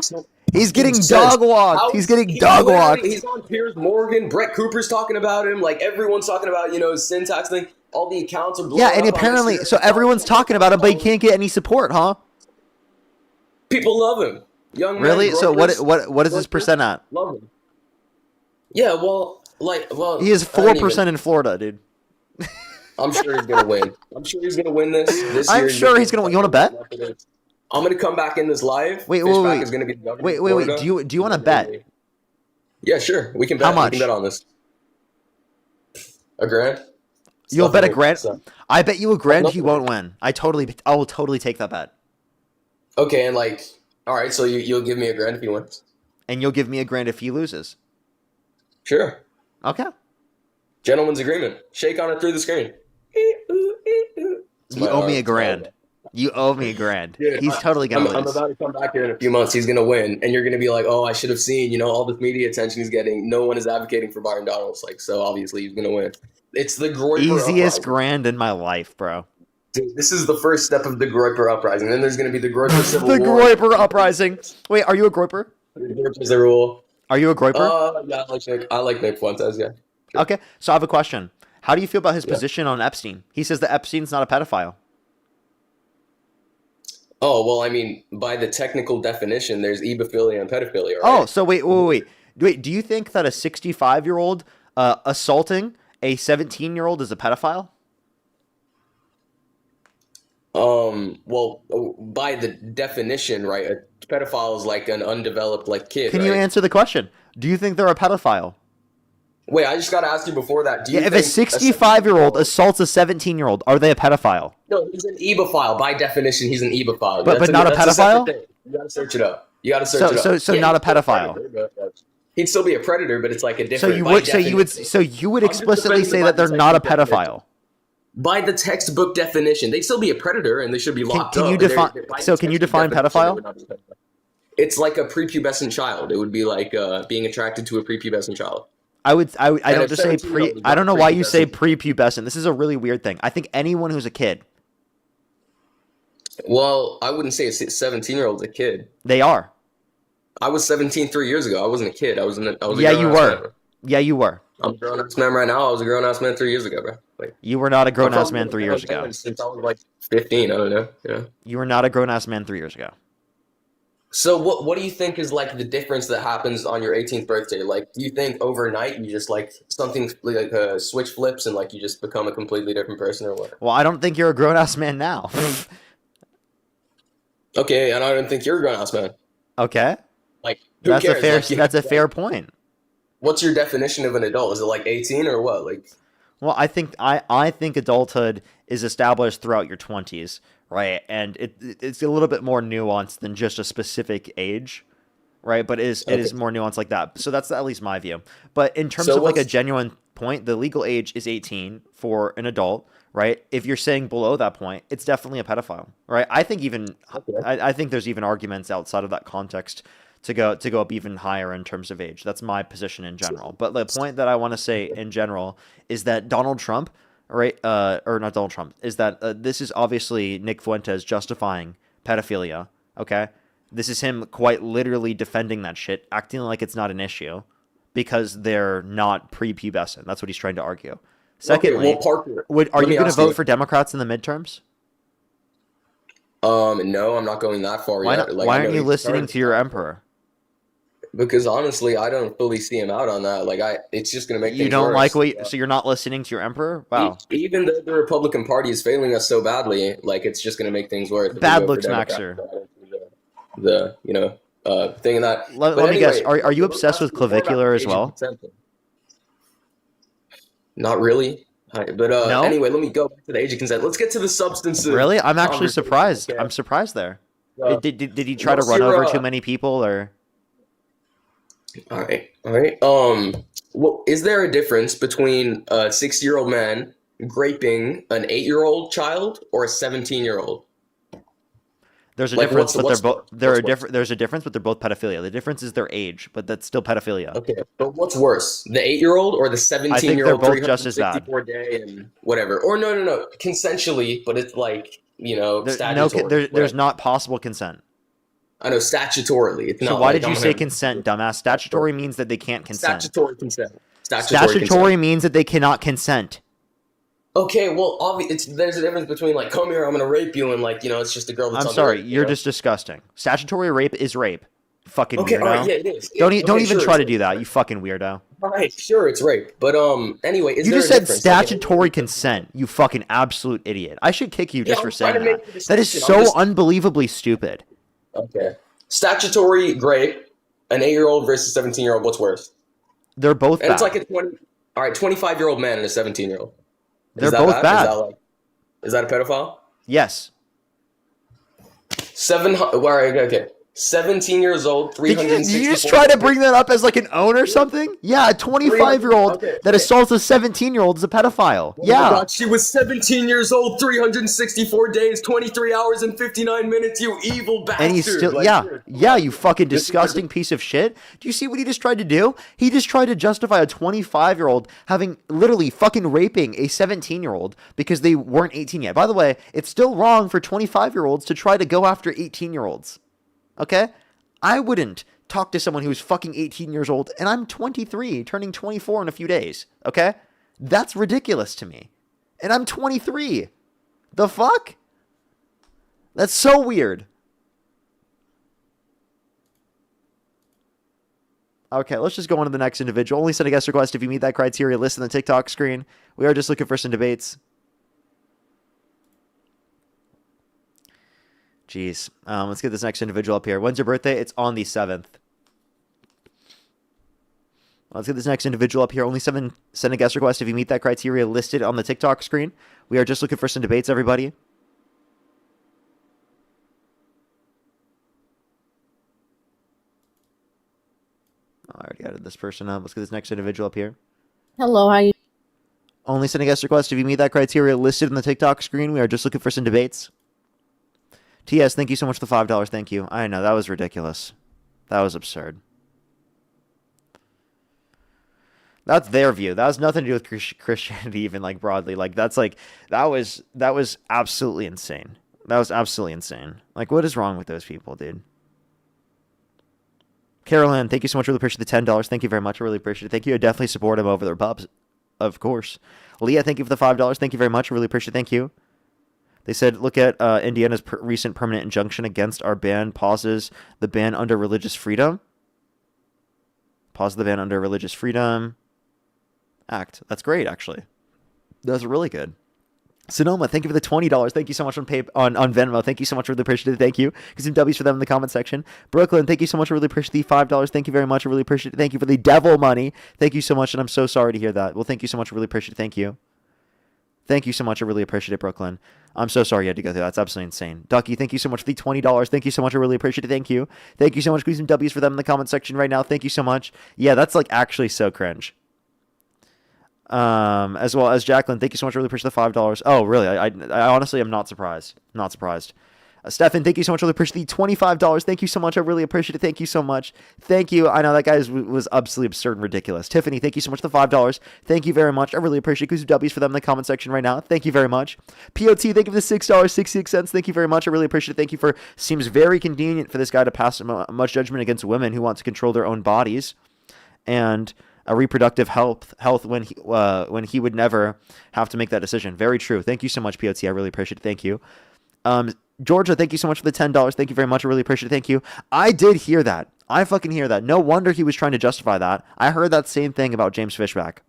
He's getting dog walked. He's getting dog walked. He's on Piers Morgan. Brett Cooper's talking about him. Like everyone's talking about, his syntax thing. All the accounts are blowing Yeah, and up on apparently, Instagram. so everyone's talking about him, but he can't get any support, huh? People love him. Young men, Really? So what brokers, is his percent at? love him. Yeah, well, He is I don't 4% in Florida, dude. I'm sure he's gonna win. I'm sure he's gonna win this I'm year. sure he's gonna win. You want to bet? I'm gonna come back in this live. Wait. Fishback is gonna be the governor of Wait. Florida. Do you want to bet? Yeah, sure. We can bet. How much? We can bet on this. $1,000. You'll bet $1,000? So- I bet you $1,000 he won't win. I will totally take that bet. Okay, and all right, so you'll give me $1,000 if he wins. And you'll give me $1,000 if he loses. Sure. Okay. Gentleman's agreement. Shake on it through the screen. You owe me $1,000. You owe me $1,000. Dude, He's totally gonna I'm lose. about to come back here in a few months. He's gonna win, and you're gonna be like, "Oh, I should have seen." All this media attention he's getting. No one is advocating for Byron Donalds. So obviously he's gonna win. It's the Groyper Easiest uprising. grand in my life, bro. Dude, this is the first step of the Groyper uprising. Then there's gonna be the Groyper civil The war. Groyper uprising. Wait, are you a Groyper? Groyper's the rule. Are you a Groyper? Yeah, I like Nick Fuentes. Yeah. Okay, so I have a question. How do you feel about his position on Epstein? He says that Epstein's not a pedophile. Oh well, I mean, by the technical definition, there's ebophilia and pedophilia. Right? Oh, so wait. Do you think that a 65-year-old assaulting a 17-year-old is a pedophile? Well, by the definition, right, a pedophile is like an undeveloped kid. Can you answer the question? Do you think they're a pedophile? Wait, I just got to ask you before that. Do you If a think 65-year-old assaults a 17-year-old, are they a pedophile? No, he's an ebophile. By definition, he's an ebophile. But not a that's pedophile? separate thing. You got to search it up. You got to search it up. So not a pedophile. He'd still be a predator, but it's like a So different. you would explicitly say that they're not a pedophile. By the textbook definition, they'd still be a predator and they should be locked Can up. you but define? by the So can you textbook define definition, they pedophile? would not be pedophile. It's like a prepubescent child. It would be like being attracted to a prepubescent child. I don't a just say 17-year-old is I don't know not why you say prepubescent. prepubescent. This is a really weird thing. I think anyone who's a kid, Well, I wouldn't say a 17-year-old's a kid. they are. I was 17 3 years ago. I wasn't a kid. I was a Yeah, you grown-ass were. man. Yeah, you were. I'm a grown-ass man right now. I was a grown-ass man 3 years ago, bro. You were not a grown ass I've man 3 years ago. Since I was 15, I don't know. Yeah. You were not a grown ass man 3 years ago. So what do you think is the difference that happens on your 18th birthday? Do you think overnight you just something switch flips and you just become a completely different person or what? Well, I don't think you're a grown ass man now. Okay, and I don't think you're a grown-ass man. Okay. Who That's cares? a fair point. What's your definition of an adult? Is it 18 or what? Well, I think adulthood is established throughout your 20s, right? And it's a little bit more nuanced than just a specific age, right? But it is more nuanced like that. So that's at least my view. But in terms of a genuine point, the legal age is 18 for an adult, right? If you're saying below that point, it's definitely a pedophile, right? I think I think there's even arguments outside of that context to go up even higher in terms of age. That's my position in general. But the point that I want to say in general is that Donald Trump, right, or not Donald Trump, is that this is obviously Nick Fuentes justifying pedophilia, okay? This is him quite literally defending that shit, acting like it's not an issue because they're not prepubescent. That's what he's trying to argue. Secondly, Parker, are let me you going to ask vote for Democrats in the midterms? No, I'm not going that far Why yet. not? Like, Why I know aren't you he's listening currently to your emperor? because honestly, I don't fully see him out on that. Like, it's just gonna make You things don't like worse. so you're not listening to your emperor? Wow. Even though the Republican Party is failing us so badly, like it's just gonna make things worse if we Bad go for looks, Democrats. Maxer. The thing in that. Let But me guess. anyway, Are you let me obsessed ask with you more about clavicular the as age of well? consent thing. Not really. But No? anyway, let me go back to the age of consent. Let's get to the substantive Really? I'm actually conversation. surprised. Okay. I'm surprised there. Uh, Did he try to what's run your over too many people or? All right. Well, is there a difference between a 6-year-old man raping an 8-year-old child or a 17-year-old? There's a Like, difference, but what's worse? What's worse? There's a difference, but they're both pedophilia. The difference is their age, but that's still pedophilia. Okay, but what's worse, the 8-year-old or the I think they're 17-year-old both just as bad. 364 day and whatever? Or no, consensually, but it's like statutory. There's not possible consent. I know statutorily. It's So not why like did you say consent, dumbass? Statutory means that they can't consent. Statutory consent. Statutory means that they cannot consent. Okay, well, there's a difference between like, come here, I'm gonna rape you, and like, it's just a girl that's I'm on sorry, the rape, you're just disgusting. Statutory rape is rape. Fucking Okay, weirdo. alright, yeah, it is. Don't Yeah, don't okay, even sure, try to it's do that, you fucking weirdo. Alright, sure, it's rape. But anyway, is You there just a said difference? statutory consent, you fucking absolute idiot. I should kick you just I'm for trying saying to make that. the That is distinction. so I'm just- unbelievably stupid. Okay. Statutory rape, an 8-year-old versus 17-year-old, what's worse? They're both And bad. it's like a 25-year-old man and a 17-year-old. They're both bad. Is that a pedophile? Yes. 17 years old, Did 364. you just try to bring that up as like an own or something? Yeah, a 25-year-old that assaults a 17-year-old is a pedophile. Oh Yeah. my God, she was 17 years old, 364 days, 23 hours, and 59 minutes, you evil bastard. And he's still, you fucking disgusting piece of shit. Do you see what he just tried to do? He just tried to justify a 25-year-old having literally fucking raping a 17-year-old because they weren't 18 yet. By the way, it's still wrong for 25-year-olds to try to go after 18-year-olds. Okay? I wouldn't talk to someone who's fucking 18 years old, and I'm 23, turning 24 in a few days. Okay? That's ridiculous to me. And I'm 23. The fuck? That's so weird. Okay, let's just go on to the next individual. Only send a guest request if you meet that criteria listed on the TikTok screen. We are just looking for some debates. Jeez. Let's get this next individual up here. When's your birthday? It's on the 7th. Let's get this next individual up here. Only send a guest request if you meet that criteria listed on the TikTok screen. We are just looking for some debates, everybody. I already added this person up. Let's get this next individual up here. Hello, how you? Only send a guest request if you meet that criteria listed on the TikTok screen. We are just looking for some debates. TS, thank you so much for the $5. Thank you. I know, that was ridiculous. That was absurd. That's their view. That has nothing to do with Christianity even, like, broadly. Like, that's, like, that was absolutely insane. That was absolutely insane. Like, what is wrong with those people, dude? Carolyn, thank you so much. Really appreciate the $10. Thank you very much. I really appreciate it. Thank you. I definitely support them over their pubs, of course. Leah, thank you for the $5. Thank you very much. I really appreciate it. Thank you. They said, look at Indiana's recent permanent injunction against our ban pauses the ban under religious freedom. Pause the ban under religious freedom act. That's great, actually. That's really good. Sonoma, thank you for the $20. Thank you so much on Venmo. Thank you so much. Really appreciate it. Thank you. Get some W's for them in the comment section. Brooklyn, thank you so much. I really appreciate the $5. Thank you very much. I really appreciate it. Thank you for the devil money. Thank you so much. And I'm so sorry to hear that. Well, thank you so much. I really appreciate it. Thank you. Thank you so much. I really appreciate it, Brooklyn. I'm so sorry you had to go through that. That's absolutely insane. Ducky, thank you so much for the $20. Thank you so much. I really appreciate it. Thank you. Thank you so much. Give some W's for them in the comment section right now. Thank you so much. Yeah, that's like actually so cringe. As well as Jacqueline, thank you so much. I really appreciate the $5. Oh, really? I honestly am not surprised. Not surprised. Stefan, thank you so much. I really appreciate the $25. Thank you so much. I really appreciate it. Thank you so much. Thank you. I know that guy was absolutely absurd and ridiculous. Tiffany, thank you so much for the $5. Thank you very much. I really appreciate it. Give some W's for them in the comment section right now. Thank you very much. POT, thank you for the $6.66. Thank you very much. I really appreciate it. Thank you for, seems very convenient for this guy to pass much judgment against women who want to control their own bodies and a reproductive health when he would never have to make that decision. Very true. Thank you so much, POT. I really appreciate it. Thank you. Georgia, thank you so much for the $10. Thank you very much. I really appreciate it. Thank you. I did hear that. I fucking hear that. No wonder he was trying to justify that. I heard that same thing about James Fishback.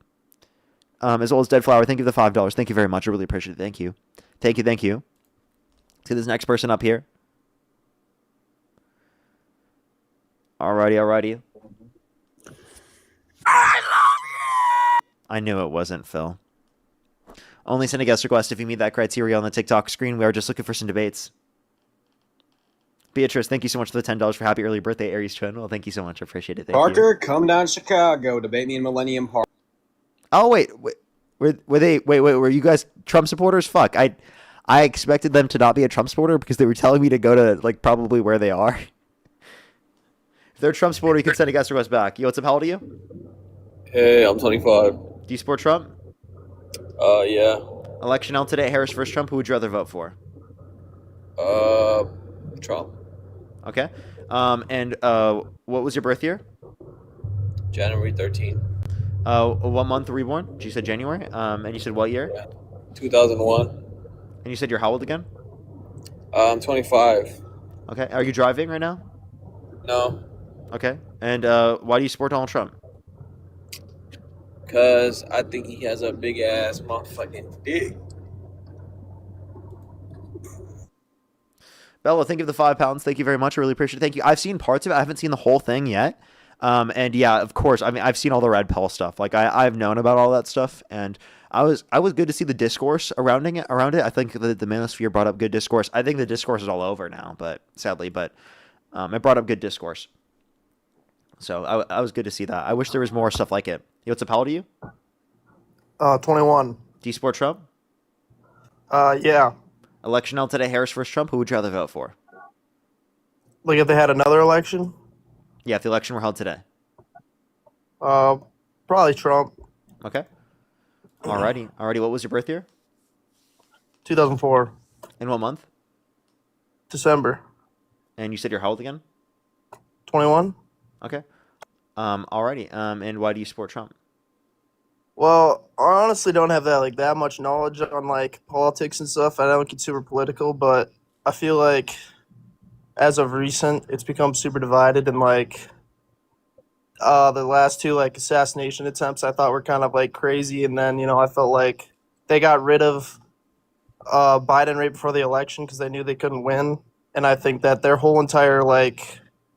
As well as Dead Flower. Thank you for the $5. Thank you very much. I really appreciate it. Thank you. Thank you. Thank you. See this next person up here. Alrighty. I knew it wasn't Phil. Only send a guest request if you meet that criteria on the TikTok screen. We are just looking for some debates. Beatrice, thank you so much for the $10 for happy early birthday, Aries Twin. Well, thank you so much. I appreciate it. Thank Parker, you. come down to Chicago. Debate me in Millennium Park. Oh, wait. Were you guys Trump supporters? Fuck. I expected them to not be a Trump supporter because they were telling me to go to, like, probably where they are. If they're a Trump supporter, you can send a guest request back. Yo, what's up? How old are you? Hey, I'm 25. Do you support Trump? Yeah. Election out today, Harris versus Trump. Who would you rather vote for? Trump. Okay. And what was your birth year? January 13th. What month were you born? You said January. And you said what year? Yeah. 2001. And you said you're how old again? I'm 25. Okay. Are you driving right now? No. Okay. And why do you support Donald Trump? Because I think he has a big ass motherfucking dick. Bella, thank you for the £5. Thank you very much. I really appreciate it. Thank you. I've seen parts of it. I haven't seen the whole thing yet. And yeah, of course. I mean, I've seen all the red pill stuff. Like I've known about all that stuff, and I was good to see the discourse around it. I think the Manosphere brought up good discourse. I think the discourse is all over now, but sadly, it brought up good discourse. So I was good to see that. I wish there was more stuff like it. Yo, what's up? How old are you? 21. Do you support Trump? Yeah. Election held today, Harris versus Trump. Who would you rather vote for? Like if they had another election? Yeah, if the election were held today. Probably Trump. Okay. Alrighty. What was your birth year? 2004. In what month? December. And you said you're how old again? 21. Okay. Alrighty. And why do you support Trump? Well, I honestly don't have that much knowledge on politics and stuff. I don't get super political, but I feel like as of recent, it's become super divided, and the last two assassination attempts I thought were kind of crazy, and then I felt like they got rid of Biden right before the election because they knew they couldn't win, and I think that their whole entire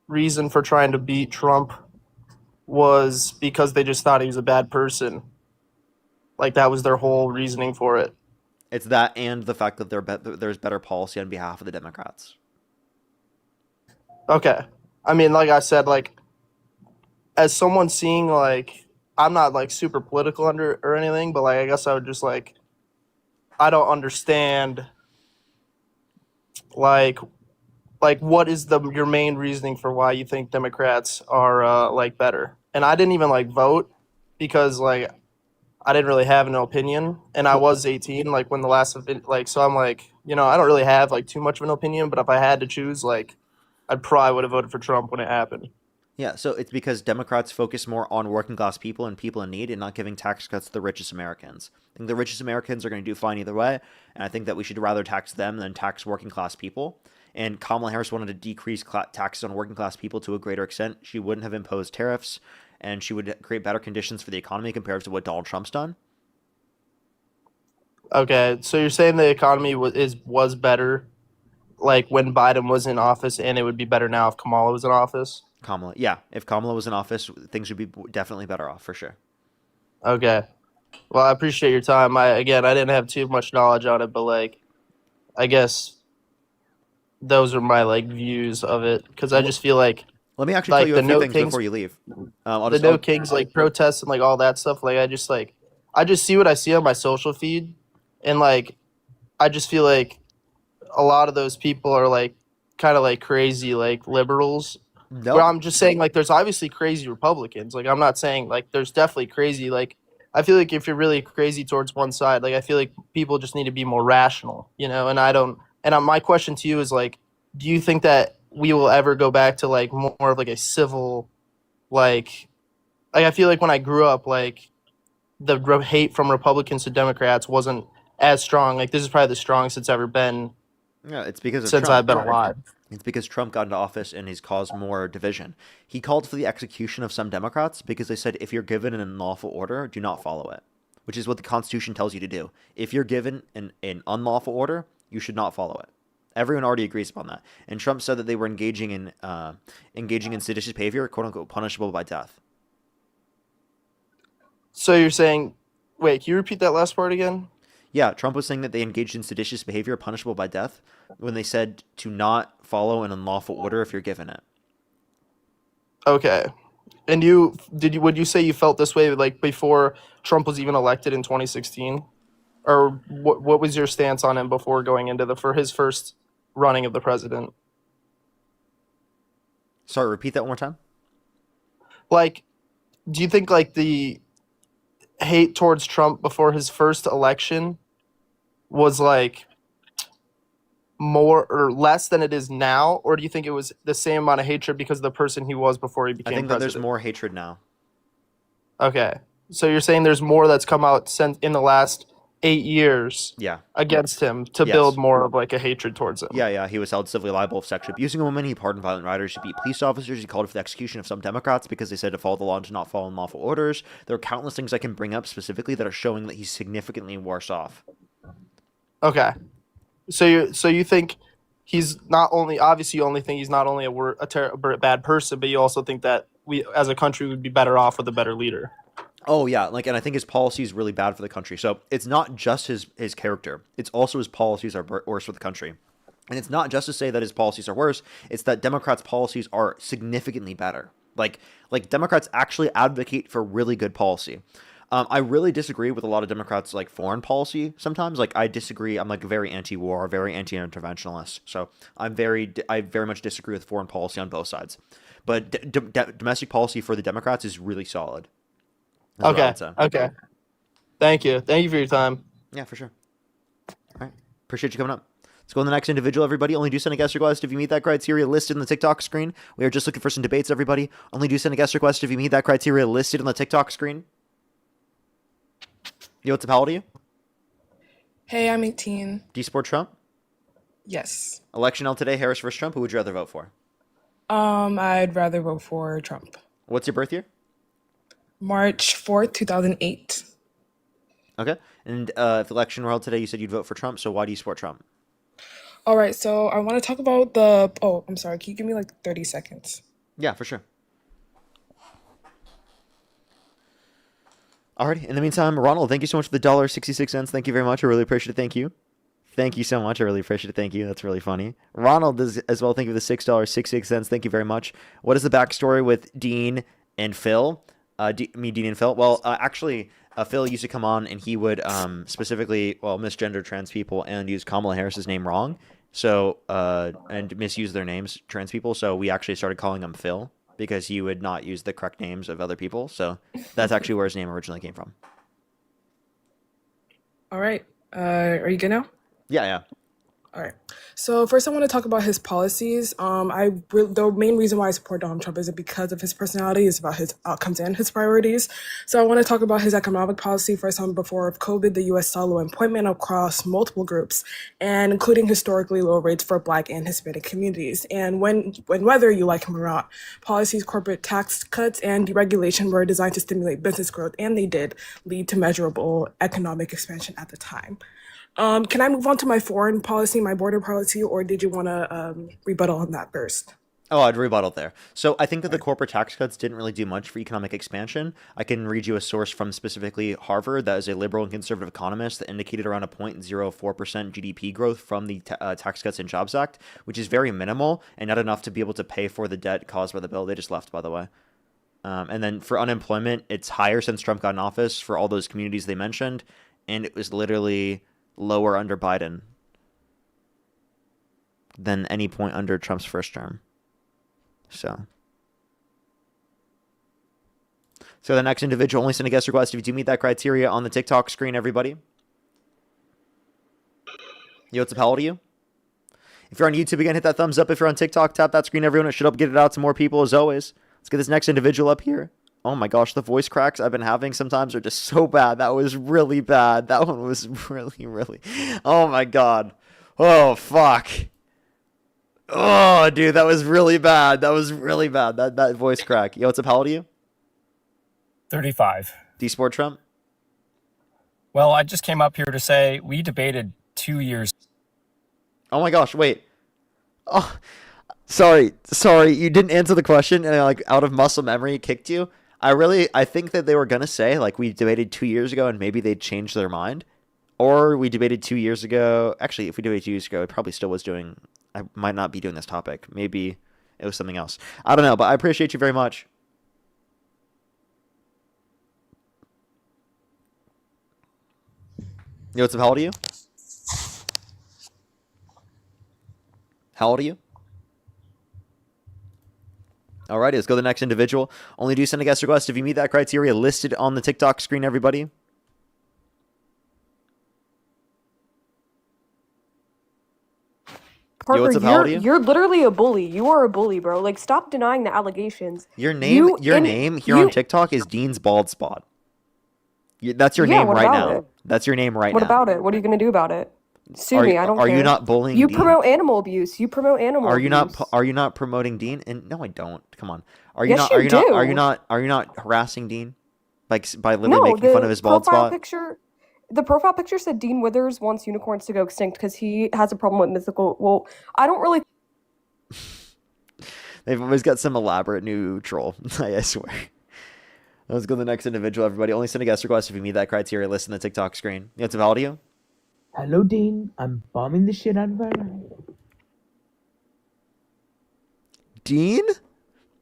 reason for trying to beat Trump was because they just thought he was a bad person. That was their whole reasoning for it. It's that and the fact that there's better policy on behalf of the Democrats. Okay. I mean, like I said, as someone seeing, I'm not, super political or anything, but, I guess I would just, I don't understand, what is your main reasoning for why you think Democrats are, better? And I didn't even, vote because, I didn't really have an opinion, and I was 18, when the last event, so I'm I don't really have too much of an opinion, but if I had to choose, I probably would have voted for Trump when it happened. Yeah, so it's because Democrats focus more on working class people and people in need and not giving tax cuts to the richest Americans. I think the richest Americans are going to do fine either way, and I think that we should rather tax them than tax working class people. And Kamala Harris wanted to decrease taxes on working class people to a greater extent. She wouldn't have imposed tariffs, and she would create better conditions for the economy compared to what Donald Trump's done. Okay, so you're saying the economy was better, when Biden was in office, and it would be better now if Kamala was in office? Kamala, yeah. If Kamala was in office, things would be definitely better off, for sure. Okay. Well, I appreciate your time. I didn't have too much knowledge on it, but, I guess those are my, views of it, because I just feel like... Let me actually tell you a few things before you leave. The No Kings, protests and, all that stuff, I just see what I see on my social feed, and, I just feel like a lot of those people are, kind of, crazy, liberals. No. But I'm just saying, there's obviously crazy Republicans. I'm not saying, there's definitely crazy, I feel like if you're really crazy towards one side, I feel like people just need to be more rational, and I don't... And my question to you is, do you think that we will ever go back to, more of, a civil, I feel like when I grew up, the hate from Republicans to Democrats wasn't as strong. This is probably the strongest it's ever been Yeah, it's because of since Trump. I've been alive. It's because Trump got into office and he's caused more division. He called for the execution of some Democrats because they said if you're given an unlawful order, do not follow it, which is what the Constitution tells you to do. If you're given an unlawful order, you should not follow it. Everyone already agrees upon that. And Trump said that they were engaging in seditious behavior, quote unquote, punishable by death. So you're saying, wait, can you repeat that last part again? Yeah, Trump was saying that they engaged in seditious behavior punishable by death when they said to not follow an unlawful order if you're given it. Okay. And would you say you felt this way like before Trump was even elected in 2016? Or what was your stance on him before going into for his first running of the president? Sorry, repeat that one more time. Like, do you think like the hate towards Trump before his first election was like more or less than it is now, or do you think it was the same amount of hatred because of the person he was before he became I think that president? there's more hatred now. Okay, so you're saying there's more that's come out since in the last 8 years, Yeah, against him to Yes. build more of like a hatred towards him. Yeah, he was held civilly liable of sexually abusing a woman. He pardoned violent rioters. He beat police officers. He called for the execution of some Democrats because they said to follow the law and to not follow unlawful orders. There are countless things I can bring up specifically that are showing that he's significantly worse off. Okay, so you think he's not only obviously you only think he's not only a bad person, but you also think that we as a country would be better off with a better leader. Oh yeah, and I think his policy is really bad for the country. So it's not just his character; it's also his policies are worse for the country. And it's not just to say that his policies are worse; it's that Democrats' policies are significantly better. Like Democrats actually advocate for really good policy. I really disagree with a lot of Democrats' like foreign policy sometimes. Like I disagree. I'm like very anti-war, very anti-interventionalist. So I very much disagree with foreign policy on both sides. But domestic policy for the Democrats is really solid. Okay. Thank you for your time. Yeah, for sure. All right. Appreciate you coming up. Let's go on the next individual, everybody. Only do send a guest request if you meet that criteria listed in the TikTok screen. We are just looking for some debates, everybody. Only do send a guest request if you meet that criteria listed on the TikTok screen. Yo, what's up? How old are you? Hey, I'm 18. Do you support Trump? Yes. Election held today, Harris versus Trump. Who would you rather vote for? I'd rather vote for Trump. What's your birth year? March 4th, 2008. Okay. And if the election were held today, you said you'd vote for Trump. So why do you support Trump? All right, so I want to talk about the... Oh, I'm sorry. Can you give me like 30 seconds? Yeah, for sure. Alrighty. In the meantime, Ronald, thank you so much for the $1.66. Thank you very much. I really appreciate it. Thank you. Thank you so much. I really appreciate it. Thank you. That's really funny. Ronald does as well. Thank you for the $6.66. Thank you very much. What is the backstory with Dean and Phil? Dean and Phil. Well, actually, Phil used to come on and he would specifically, misgender trans people and use Kamala Harris's name wrong. So, and misuse their names, trans people. So we actually started calling him Phil because he would not use the correct names of other people. So that's actually where his name originally came from. All right. Are you good now? Yeah. All right. So first I want to talk about his policies. The main reason why I support Donald Trump is because of his personality, is about his outcomes and his priorities. So I want to talk about his economic policy. First, before COVID, the U.S. saw low employment across multiple groups, and including historically low rates for Black and Hispanic communities. And whether you like him or not, policies, corporate tax cuts, and deregulation were designed to stimulate business growth, and they did lead to measurable economic expansion at the time. Can I move on to my foreign policy, my border policy, or did you want to rebuttal on that first? Oh, I'd rebuttal there. So I think that the corporate tax cuts didn't really do much for economic expansion. I can read you a source from specifically Harvard that is a liberal and conservative economist that indicated around a 0.04% GDP growth from the Tax Cuts and Jobs Act, which is very minimal and not enough to be able to pay for the debt caused by the bill. They just left, by the way. And then for unemployment, it's higher since Trump got in office for all those communities they mentioned, and it was literally lower under Biden than any point under Trump's first term. So the next individual, only send a guest request if you do meet that criteria on the TikTok screen, everybody. Yo, what's up? How old are you? If you're on YouTube, again, hit that thumbs up. If you're on TikTok, tap that screen, everyone. It should help get it out to more people, as always. Let's get this next individual up here. Oh my gosh, the voice cracks I've been having sometimes are just so bad. That was really bad. That one was really. Oh my god. Oh, fuck. Oh, dude, that was really bad. That was really bad. That voice crack. Yo, what's up? How old are you? 35. Do you support Trump? Well, I just came up here to say we debated 2 years. Oh my gosh, wait. Oh, sorry. You didn't answer the question, and like out of muscle memory, kicked you. I think that they were gonna say like we debated 2 years ago, and maybe they'd change their mind, or we debated 2 years ago. Actually, if we debated 2 years ago, it probably still was doing. I might not be doing this topic. Maybe it was something else. I don't know, but I appreciate you very much. Yo, what's up? How old are you? How old are you? Alrighty, let's go to the next individual. Only do send a guest request if you meet that criteria listed on the TikTok screen, everybody. Parker, what's up? How old are you? you're literally a bully. You are a bully, bro. Like, stop denying the allegations. Your name here on TikTok is Dean's Bald Spot. That's your name what right about now. it? That's your name right What now. about it? What are you gonna do about it? Sue me. I don't care. Are you not bullying You Dean? promote animal abuse. You promote animal Are you abuse. not? Are you not promoting Dean? And no, I don't. Come on. Are you Yes, not? you Are you not? do. Are you not harassing Dean? Like by literally No, making fun of his bald profile spot? picture. The profile picture said Dean Withers wants unicorns to go extinct because he has a problem with mythical. Well, I don't really. They've always got some elaborate new troll. I swear. Let's go to the next individual, everybody. Only send a guest request if you meet that criteria listed in the TikTok screen. You know, it's Valdio. Hello, Dean. I'm bombing the shit out of our night. Dean?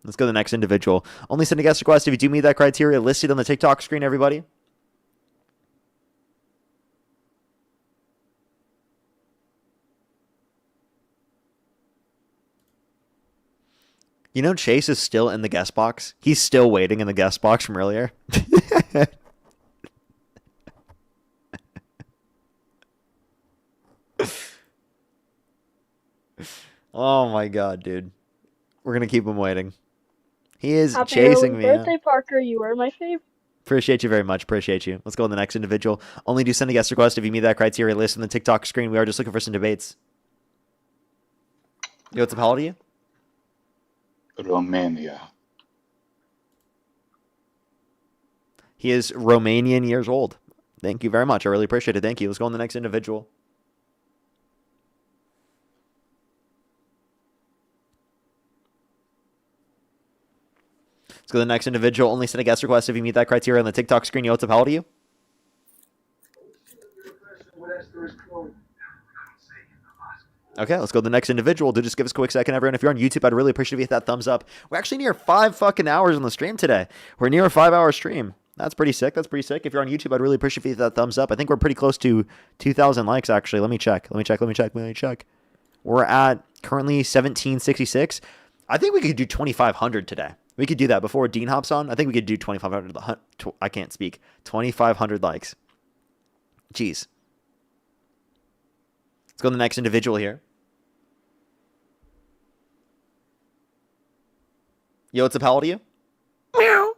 Let's go to the next individual. Only send a guest request if you do meet that criteria listed on the TikTok screen, everybody. You know, Chase is still in the guest box. He's still waiting in the guest box from earlier. Oh my god, dude. We're going to keep him waiting. He is Happy chasing early me. birthday, Parker. You are my favorite. Appreciate you very much. Appreciate you. Let's go to the next individual. Only do send a guest request if you meet that criteria list on the TikTok screen. We are just looking for some debates. Yo, what's up? How old are you? Romania. He is Romanian years old. Thank you very much. I really appreciate it. Thank you. Let's go on the next individual. Let's go to the next individual. Only send a guest request if you meet that criteria on the TikTok screen. Yo, what's up? How old are you? Okay, let's go to the next individual. Do just give us a quick second, everyone. If you're on YouTube, I'd really appreciate if you hit that thumbs up. We're actually near 5 fucking hours on the stream today. We're near a 5-hour stream. That's pretty sick. That's pretty sick. If you're on YouTube, I'd really appreciate if you hit that thumbs up. I think we're pretty close to 2,000 likes, actually. Let me check. We're at currently 1766. I think we could do 2,500 today. We could do that before Dean hops on. I think we could do 2,500. I can't speak. 2,500 likes. Jeez. Let's go to the next individual here. Yo, what's up? How old are you? Meow.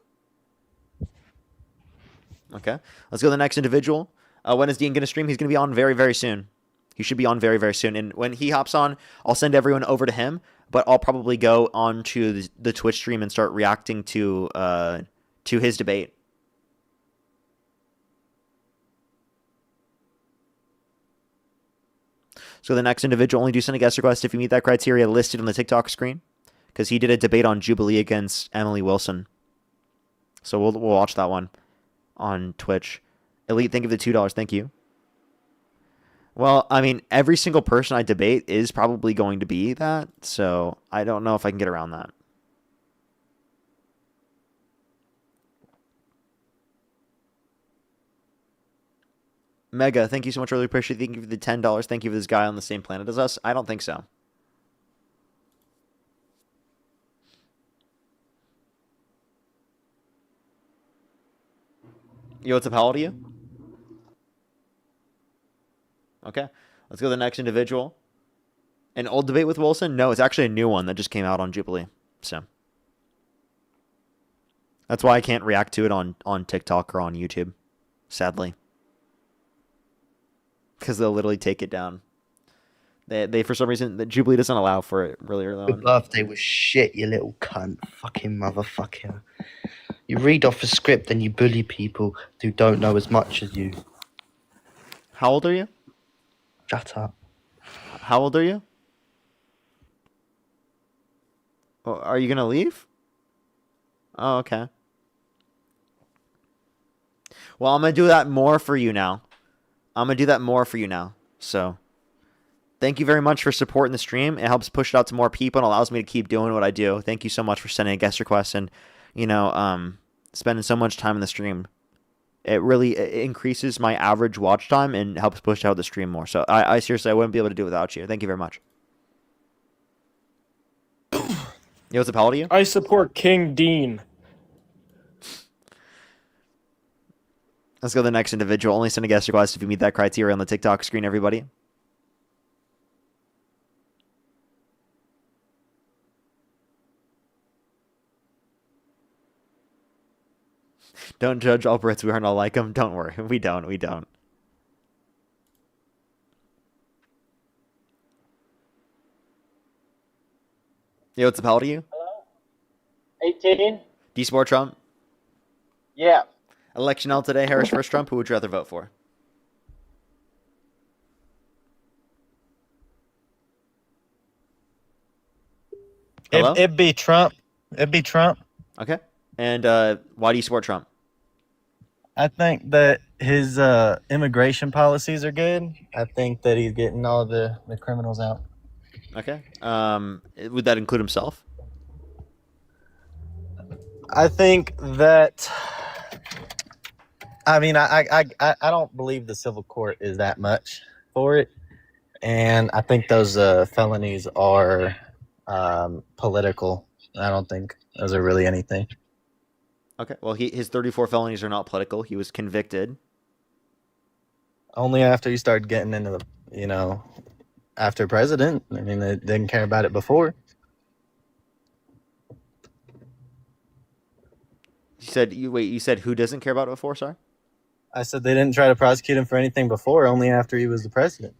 Okay. Let's go to the next individual. When is Dean going to stream? He's going to be on very, very soon. He should be on very, very soon. And when he hops on, I'll send everyone over to him. But I'll probably go on to the Twitch stream and start reacting to his debate. So the next individual, only do send a guest request if you meet that criteria listed on the TikTok screen, because he did a debate on Jubilee against Emily Wilson. So we'll watch that one on Twitch. Elite, thank you for the $2. Thank you. Well, I mean, every single person I debate is probably going to be that, so I don't know if I can get around that. Mega, thank you so much. Really appreciate it. Thank you for the $10. Thank you for this guy on the same planet as us. I don't think so. Yo, what's up? How old are you? Okay. Let's go to the next individual. An old debate with Wilson? No, it's actually a new one that just came out on Jubilee. So that's why I can't react to it on TikTok or on YouTube, sadly. Because they'll literally take it down. They for some reason, the Jubilee doesn't allow for it really early Your on. birthday was shit, you little cunt. Fucking motherfucker. You read off a script and you bully people who don't know as much as you. How old are you? Shut up. How old are you? Oh, are you gonna leave? Oh, okay. Well, I'm gonna do that more for you now. So, thank you very much for supporting the stream. It helps push it out to more people and allows me to keep doing what I do. Thank you so much for sending a guest request and, spending so much time in the stream. It really increases my average watch time and helps push out the stream more. So I seriously, I wouldn't be able to do it without you. Thank you very much. Yo, what's up, how old are you? I support King Dean. Let's go to the next individual. Only send a guest request if you meet that criteria on the TikTok screen, everybody. Don't judge all Brits. We aren't all like them. Don't worry. We don't. Yo, what's up, how old are you? 18? Do you support Trump? Yeah. Election out today, Harris versus Trump. Who would you rather vote for? Hello? It'd be Trump. It'd be Trump. Okay. And why do you support Trump? I think that his immigration policies are good. I think that he's getting all the criminals out. Okay. Would that include himself? I think that. I mean, I don't believe the civil court is that much for it, and I think those felonies are political. I don't think those are really anything. Okay. Well, his 34 felonies are not political. He was convicted. Only after you start getting into the, after president. I mean, they didn't care about it before. You said who doesn't care about it before, sorry? I said they didn't try to prosecute him for anything before, only after he was the president.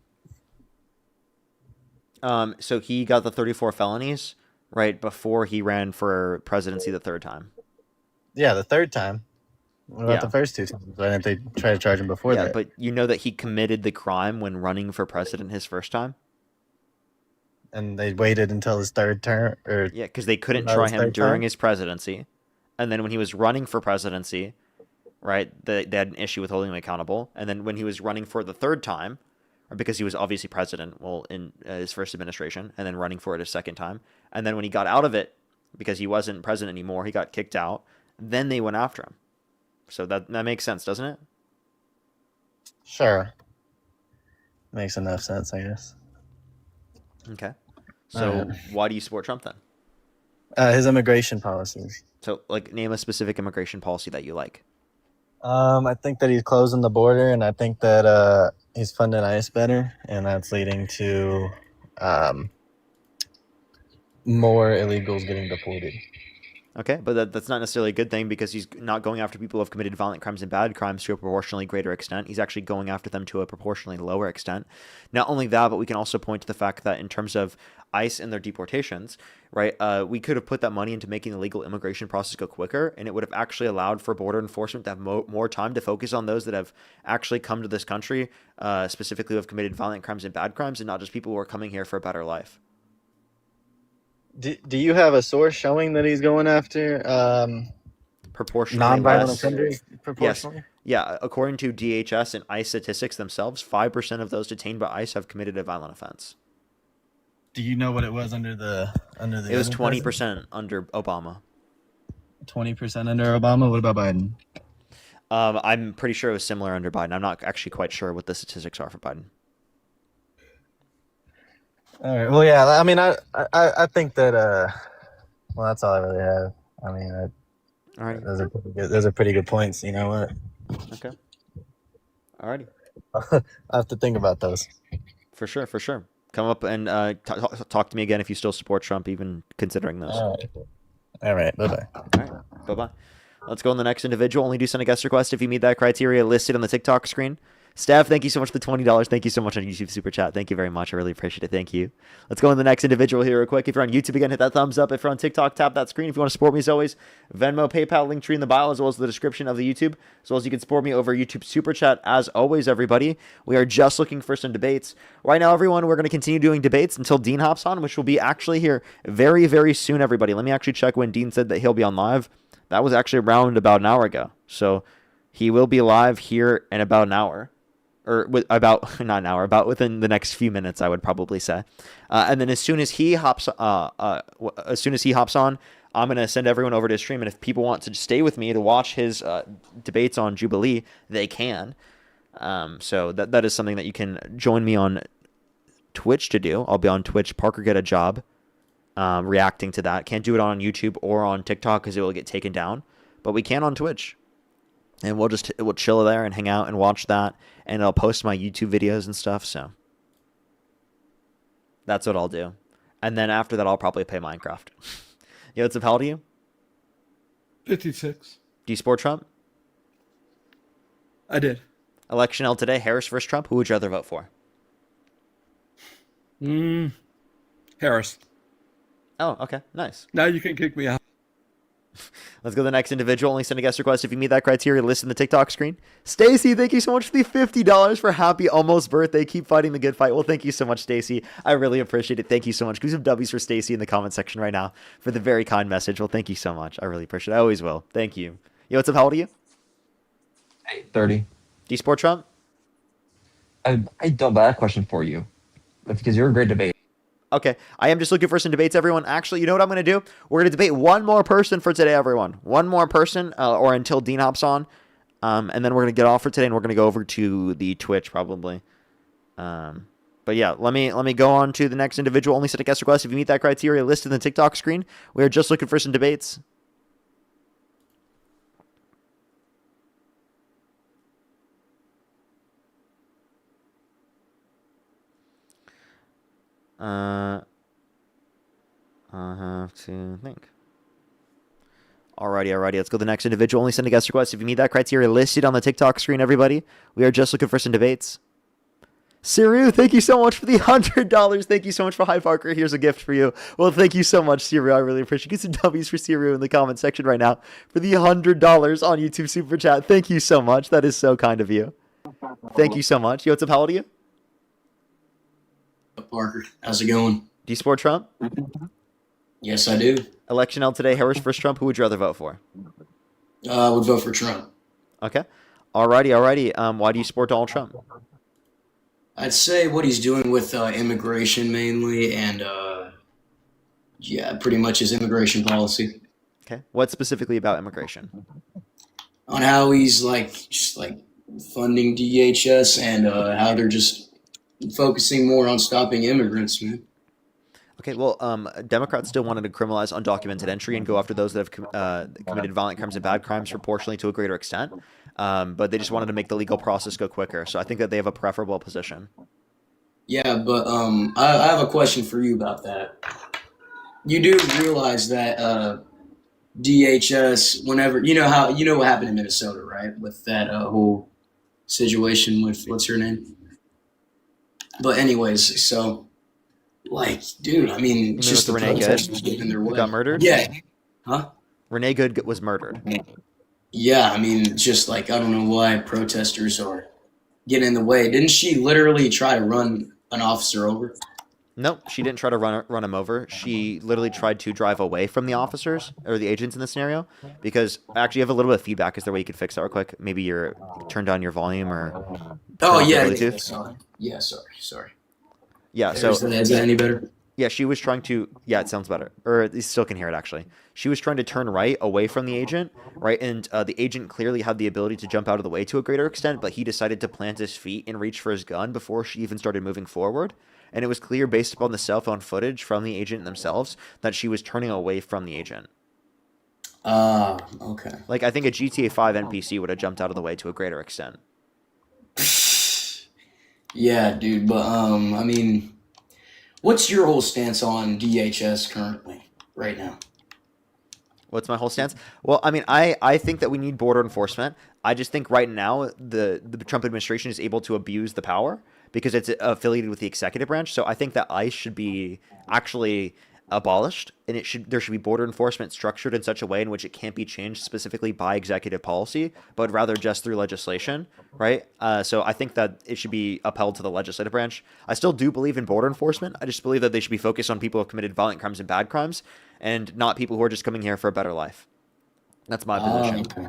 So he got the 34 felonies right before he ran for presidency the third time. Yeah, the third time. What about the first two times? Why didn't they try to charge him before that? Yeah, but you know that he committed the crime when running for president his first time? And they waited until his third term? Yeah, because they couldn't try him during his presidency. And then when he was running for presidency, right, they had an issue with holding him accountable. And then when he was running for the third time, or because he was obviously president, in his first administration, and then running for it a second time. And then when he got out of it, because he wasn't president anymore, he got kicked out. Then they went after him. So that makes sense, doesn't it? Sure. Makes enough sense, I guess. Okay. So why do you support Trump then? His immigration policies. So, name a specific immigration policy that you like. I think that he's closing the border, and I think that he's funding ICE better, and that's leading to more illegals getting deported. Okay, but that's not necessarily a good thing because he's not going after people who have committed violent crimes and bad crimes to a proportionally greater extent. He's actually going after them to a proportionally lower extent. Not only that, but we can also point to the fact that in terms of ICE and their deportations, right, we could have put that money into making the legal immigration process go quicker, and it would have actually allowed for border enforcement to have more time to focus on those that have actually come to this country, specifically who have committed violent crimes and bad crimes, and not just people who are coming here for a better life. Do you have a source showing that he's going after proportionally non-violent less offenders? Proportionally? Yes. Yeah, according to DHS and ICE statistics themselves, 5% of those detained by ICE have committed a violent offense. Do you know what it was under the? It was 20% under Obama. 20% under Obama. What about Biden? I'm pretty sure it was similar under Biden. I'm not actually quite sure what the statistics are for Biden. All right. Well, yeah. I mean, I think that. Well, that's all I really have. I mean, all right. Those are pretty good points. You know what? Okay. Alrighty. I have to think about those. For sure. Come up and talk to me again if you still support Trump, even considering those. All right. Bye-bye. All right. Bye-bye. Let's go on the next individual. Only do send a guest request if you meet that criteria listed on the TikTok screen. Steph, thank you so much for the $20. Thank you so much on YouTube Super Chat. Thank you very much. I really appreciate it. Thank you. Let's go on to the next individual here real quick. If you're on YouTube, again, hit that thumbs up. If you're on TikTok, tap that screen. If you want to support me, as always, Venmo, PayPal, link tree in the bio, as well as the description of the YouTube, as well as you can support me over YouTube Super Chat. As always, everybody, we are just looking for some debates. Right now, everyone, we're going to continue doing debates until Dean hops on, which will be actually here very, very soon, everybody. Let me actually check when Dean said that he'll be on live. That was actually around about an hour ago. So he will be live here in about an hour. Or about not an hour, about within the next few minutes, I would probably say. And then as soon as he hops on, I'm gonna send everyone over to his stream. And if people want to stay with me to watch his debates on Jubilee, they can. So that is something that you can join me on Twitch to do. I'll be on Twitch. Parker Get a Job, reacting to that. Can't do it on YouTube or on TikTok because it will get taken down, but we can on Twitch. And we'll chill there and hang out and watch that. And I'll post my YouTube videos and stuff. So that's what I'll do. And then after that, I'll probably play Minecraft. Yo, what's up? How old are you? 56. Do you support Trump? I did. Election held today. Harris versus Trump. Who would you rather vote for? Harris. Oh, okay. Nice. Now you can kick me out. Let's go to the next individual. Only send a guest request if you meet that criteria. Listen to the TikTok screen. Stacy, thank you so much for the $50 for happy almost birthday. Keep fighting the good fight. Well, thank you so much, Stacy. I really appreciate it. Thank you so much. Give some W's for Stacy in the comment section right now for the very kind message. Well, thank you so much. I really appreciate it. I always will. Thank you. Yo, what's up? How old are you? 30. Do you support Trump? I don't, but I have a question for you. Because you're a great debate. Okay, I am just looking for some debates, everyone. Actually, you know what I'm going to do? We're going to debate one more person for today, everyone. One more person, or until Dean hops on. And then we're going to get off for today, and we're going to go over to the Twitch, probably. But yeah, let me go on to the next individual. Only set a guest request if you meet that criteria listed in the TikTok screen. We are just looking for some debates. I have to think. Alrighty. Let's go to the next individual. Only send a guest request if you meet that criteria listed on the TikTok screen, everybody. We are just looking for some debates. Siru, thank you so much for the $100. Thank you so much for Hi Parker. Here's a gift for you. Well, thank you so much, Siru. I really appreciate it. Get some W's for Siru in the comment section right now for the $100 on YouTube Super Chat. Thank you so much. That is so kind of you. Thank you so much. Yo, what's up? How old are you? Parker, how's it going? Do you support Trump? Yes, I do. Election held today. Harris versus Trump. Who would you rather vote for? I would vote for Trump. Okay. Alrighty. Why do you support Donald Trump? I'd say what he's doing with immigration mainly, and pretty much his immigration policy. Okay. What specifically about immigration? On how he's just funding DHS and how they're just focusing more on stopping immigrants, man. Okay, well, Democrats still wanted to criminalize undocumented entry and go after those that have committed violent crimes and bad crimes proportionally to a greater extent. But they just wanted to make the legal process go quicker. So I think that they have a preferable position. Yeah, but I have a question for you about that. You do realize that DHS, whenever you know what happened in Minnesota, right? With that whole situation with what's her name? But anyways, so dude, I mean, just the Renee protesters Good getting in their way. got murdered? Yeah. Huh? Renee Good was murdered. Yeah, I mean, just I don't know why protesters are getting in the way. Didn't she literally try to run an officer over? No, she didn't try to run him over. She literally tried to drive away from the officers or the agents in the scenario. Because actually, you have a little bit of feedback. Is there a way you could fix that real quick? Maybe turn down your volume or. Oh yeah, Bluetooth. sorry. Yeah, sorry. Yeah, Is so that any better? Yeah, she was trying to. Yeah, it sounds better. Or you still can hear it actually. She was trying to turn right away from the agent, right, and the agent clearly had the ability to jump out of the way to a greater extent, but he decided to plant his feet and reach for his gun before she even started moving forward. And it was clear based upon the cell phone footage from the agent themselves that she was turning away from the agent. Okay. I think a GTA 5 NPC would have jumped out of the way to a greater extent. Yeah, dude, but I mean, what's your whole stance on DHS currently, right now? What's my whole stance? Well, I mean, I think that we need border enforcement. I just think right now the Trump administration is able to abuse the power because it's affiliated with the executive branch. So I think that ICE should be actually abolished, and there should be border enforcement structured in such a way in which it can't be changed specifically by executive policy, but rather just through legislation, right? So I think that it should be upheld to the legislative branch. I still do believe in border enforcement. I just believe that they should be focused on people who have committed violent crimes and bad crimes, and not people who are just coming here for a better life. That's my position. Okay.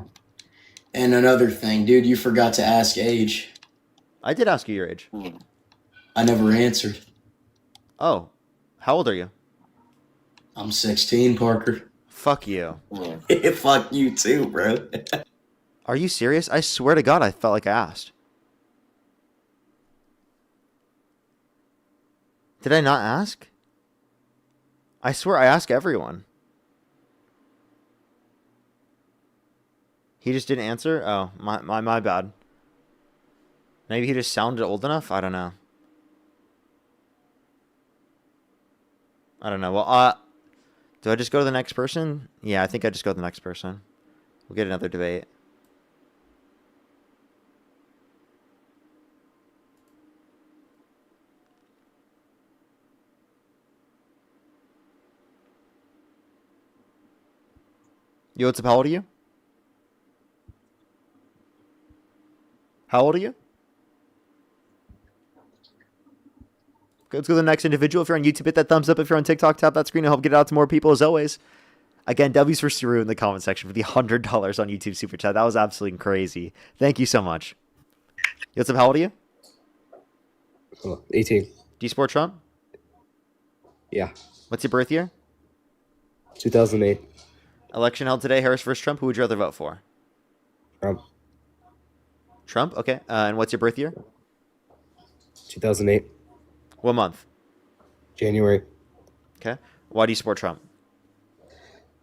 And another thing, dude, you forgot to ask age. I did ask you your age. I never answered. Oh, how old are you? I'm 16, Parker. Fuck you. Fuck you too, bro. Are you serious? I swear to God, I felt like I asked. Did I not ask? I swear I ask everyone. He just didn't answer? Oh, my bad. Maybe he just sounded old enough? I don't know. Well, do I just go to the next person? Yeah, I think I just go to the next person. We'll get another debate. Yo, what's up? How old are you? How old are you? Let's go to the next individual. If you're on YouTube, hit that thumbs up. If you're on TikTok, tap that screen to help get it out to more people as always. Again, W's for Saru in the comment section for the $100 on YouTube Super Chat. That was absolutely crazy. Thank you so much. Yo, what's up? How old are you? 18. Do you support Trump? Yeah. What's your birth year? 2008. Election held today, Harris versus Trump. Who would you rather vote for? Trump. Trump? Okay. And what's your birth year? 2008. What month? January. Okay. Why do you support Trump?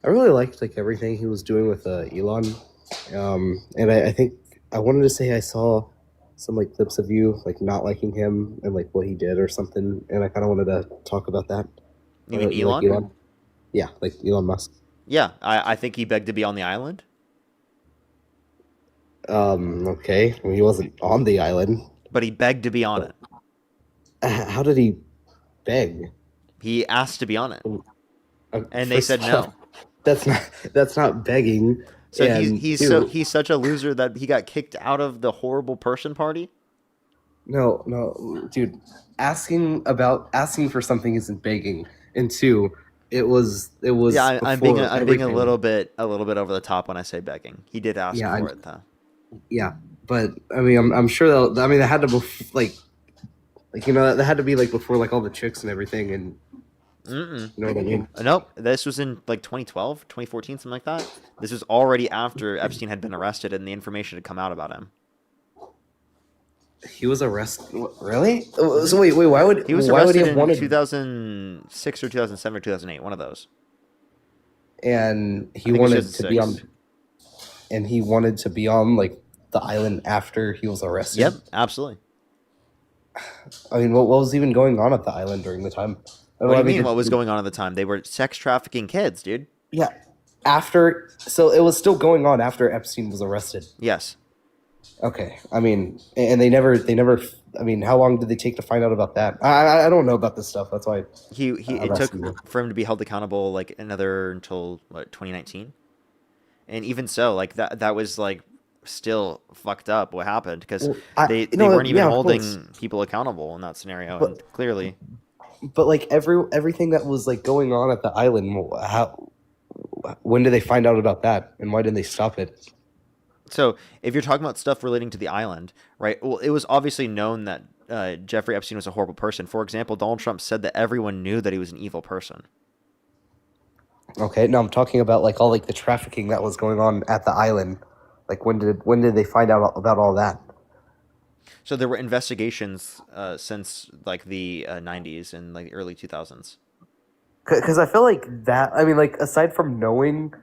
I really liked everything he was doing with Elon, and I think I wanted to say I saw some clips of you not liking him and what he did or something, and I kind of wanted to talk about that. You mean Elon? Elon? Yeah, Elon Musk. Yeah, I think he begged to be on the island. Okay. Well, he wasn't on the island. But he begged to be on it. How did he beg? He asked to be on it. And they said no. That's not begging. So he's such a loser that he got kicked out of the horrible person party? No, dude. Asking for something isn't begging. And two, it was. Yeah, I'm being a little bit over the top when I say begging. He did ask for it though. Yeah, but I mean, I'm sure that that had to that had to be before all the chicks and everything, and you know what I mean? Nope, this was in 2012, 2014, something like that. This was already after Epstein had been arrested and the information had come out about him. He was arrested. Really? So wait. Why would he was why arrested would he have in 2006 or 2007 or 2008? One of those. And he wanted to be on. And he wanted to be on the island after he was arrested. Yep, absolutely. I mean, what was even going on at the island during the time? What do you mean? What was going on at the time? They were sex trafficking kids, dude. Yeah. So it was still going on after Epstein was arrested. Yes. Okay. I mean, and they never. I mean, how long did they take to find out about that? I don't know about this stuff. That's why it took for him to be held accountable another until 2019, and even so, that was still fucked up what happened because they weren't even holding people accountable in that scenario, and clearly. But everything that was going on at the island, when did they find out about that, and why didn't they stop it? So if you're talking about stuff relating to the island, right? Well, it was obviously known that Jeffrey Epstein was a horrible person. For example, Donald Trump said that everyone knew that he was an evil person. Okay, no, I'm talking about all the trafficking that was going on at the island. When did they find out about all that? So there were investigations since the 90s and the early 2000s. Because I feel that, I mean, aside from knowing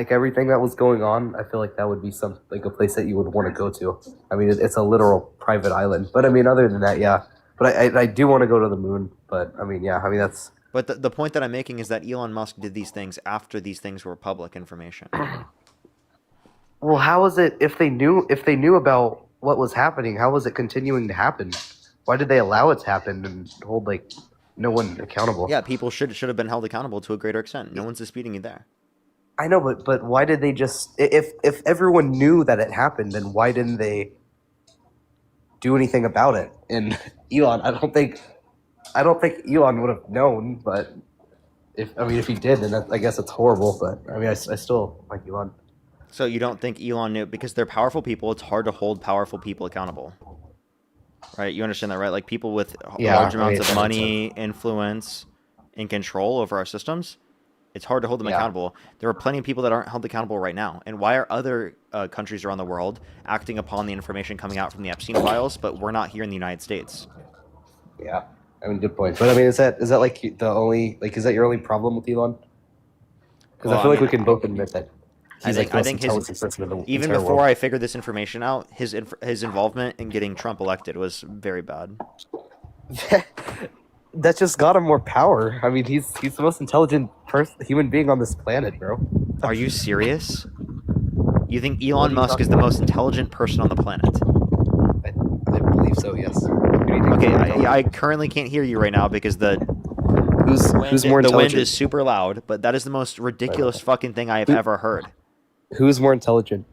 everything that was going on, I feel that would be some a place that you would want to go to. I mean, it's a literal private island. But I mean, other than that, yeah. But I do want to go to the moon. But I mean, yeah. I mean, But the point that I'm making is that Elon Musk did these things after these things were public information. Well, how was it if they knew about what was happening? How was it continuing to happen? Why did they allow it to happen and hold like no one accountable? Yeah, people should have been held accountable to a greater extent. No one's disputing you there. I know, but why did they just if everyone knew that it happened, then why didn't they do anything about it? And Elon, I don't think Elon would have known, but if he did, then I guess it's horrible. But I mean, I still like Elon. So you don't think Elon knew, because they're powerful people, it's hard to hold powerful people accountable. Right? You understand that, right? Like people with large amounts of money, influence, and control over our systems, it's hard to hold them accountable. There are plenty of people that aren't held accountable right now. And why are other countries around the world acting upon the information coming out from the Epstein files, but we're not here in the United States? Yeah, I mean, good point. But I mean, is that like the only is that your only problem with Elon? Because I feel like we can both admit that he's like the most intelligent person in the even entire before world. I figured this information out, his involvement in getting Trump elected was very bad. That just got him more power. I mean, he's the most intelligent human being on this planet, bro. Are you serious? You think Elon Musk is the most intelligent person on the planet? I believe so. Yes. Okay, I currently can't hear you right now because who's more the wind intelligent? is super loud. But that is the most ridiculous fucking thing I have ever heard. Who's more intelligent?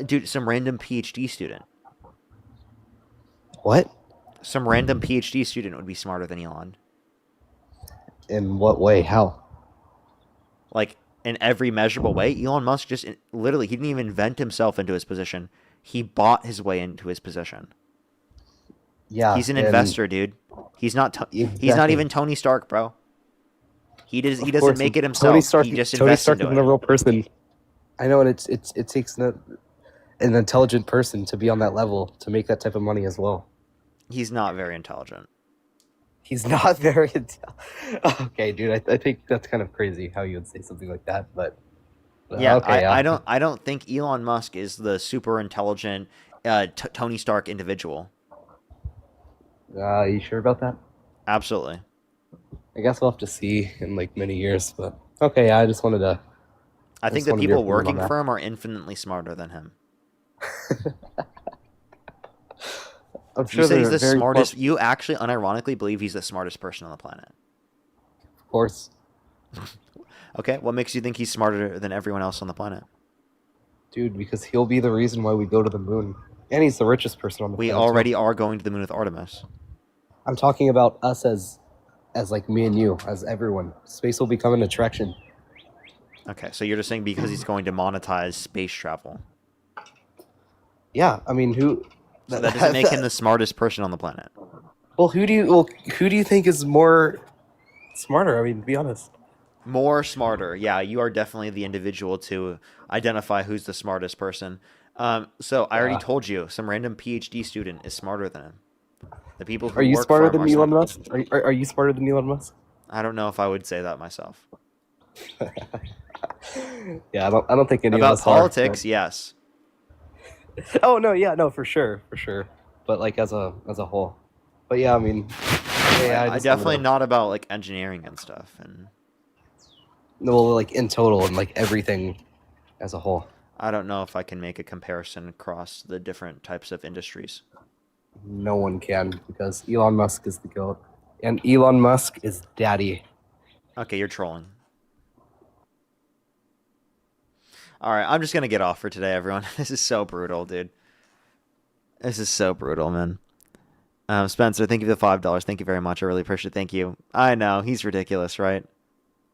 Dude, some random PhD student. What? Some random PhD student would be smarter than Elon. In what way? How? Like, in every measurable way. Elon Musk just literally, he didn't even invent himself into his position. He bought his way into his position. Yeah. He's an investor, dude. He's not he's not even Tony Stark, bro. He doesn't make it himself. He just invests into isn't it. a real person. I know, and it takes an intelligent person to be on that level to make that type of money as well. He's not very intelligent. He's not very okay, dude. I think that's kind of crazy how you would say something like that, but Yeah, okay, I don't think Elon Musk is the super intelligent Tony Stark individual. You sure about that? Absolutely. I guess we'll have to see in like many years, but okay. I just wanted to. I think the people working for him are infinitely smarter than him. I'm sure you say he's they're the very smartest. close. You actually unironically believe he's the smartest person on the planet. Of course. Okay, what makes you think he's smarter than everyone else on the planet? Dude, because he'll be the reason why we go to the moon, and he's the richest person on the planet. We already are going to the moon with Artemis. I'm talking about us as like me and you, as everyone. Space will become an attraction. Okay, so you're just saying because he's going to monetize space travel. Yeah, I mean, who? So that doesn't make him the smartest person on the planet. Well, who do you think is more smarter? I mean, to be honest. More smarter. Yeah, you are definitely the individual to identify who's the smartest person. So I already told you, some random PhD student is smarter than him. The people who Are you work smarter for him than are Elon Musk? Are you smarter than Elon Musk? I don't know if I would say that myself. Yeah, I don't think any About of us are, politics, but- yes. Oh no, yeah, no, for sure. But like as a whole. But yeah, I mean, yeah, I definitely not about like engineering and stuff. And no, like in total and like everything as a whole. I don't know if I can make a comparison across the different types of industries. No one can because Elon Musk is the GOAT. And Elon Musk is daddy. Okay, you're trolling. All right, I'm just going to get off for today, everyone. This is so brutal, dude. This is so brutal, man. Spencer, thank you for the $5. Thank you very much. I really appreciate it. Thank you. I know, he's ridiculous, right?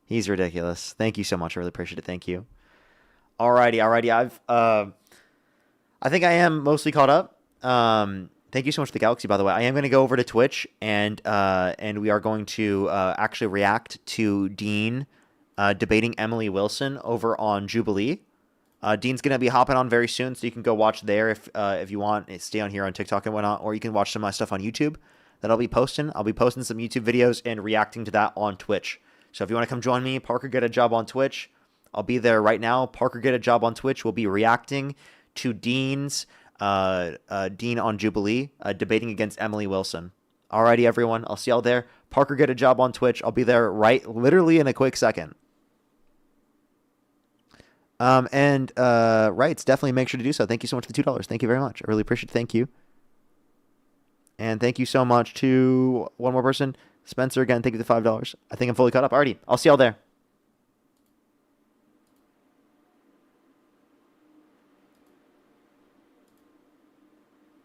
He's ridiculous. Thank you so much. I really appreciate it. Thank you. Alrighty. I think I am mostly caught up. Thank you so much for the Galaxy, by the way. I am going to go over to Twitch, and we are going to actually react to Dean debating Emily Wilson over on Jubilee. Dean's going to be hopping on very soon, so you can go watch there if you want. Stay on here on TikTok and whatnot, or you can watch some of my stuff on YouTube that I'll be posting. I'll be posting some YouTube videos and reacting to that on Twitch. So if you want to come join me, Parker Get a Job on Twitch, I'll be there right now. Parker Get a Job on Twitch will be reacting to Dean on Jubilee, debating against Emily Wilson. Alrighty, everyone. I'll see y'all there. Parker, get a job on Twitch. I'll be there literally in a quick second. Rights, definitely make sure to do so. Thank you so much for the $2. Thank you very much. I really appreciate it. Thank you. And thank you so much to one more person. Spencer, again, thank you for the $5. I think I'm fully caught up. Alrighty, I'll see y'all there.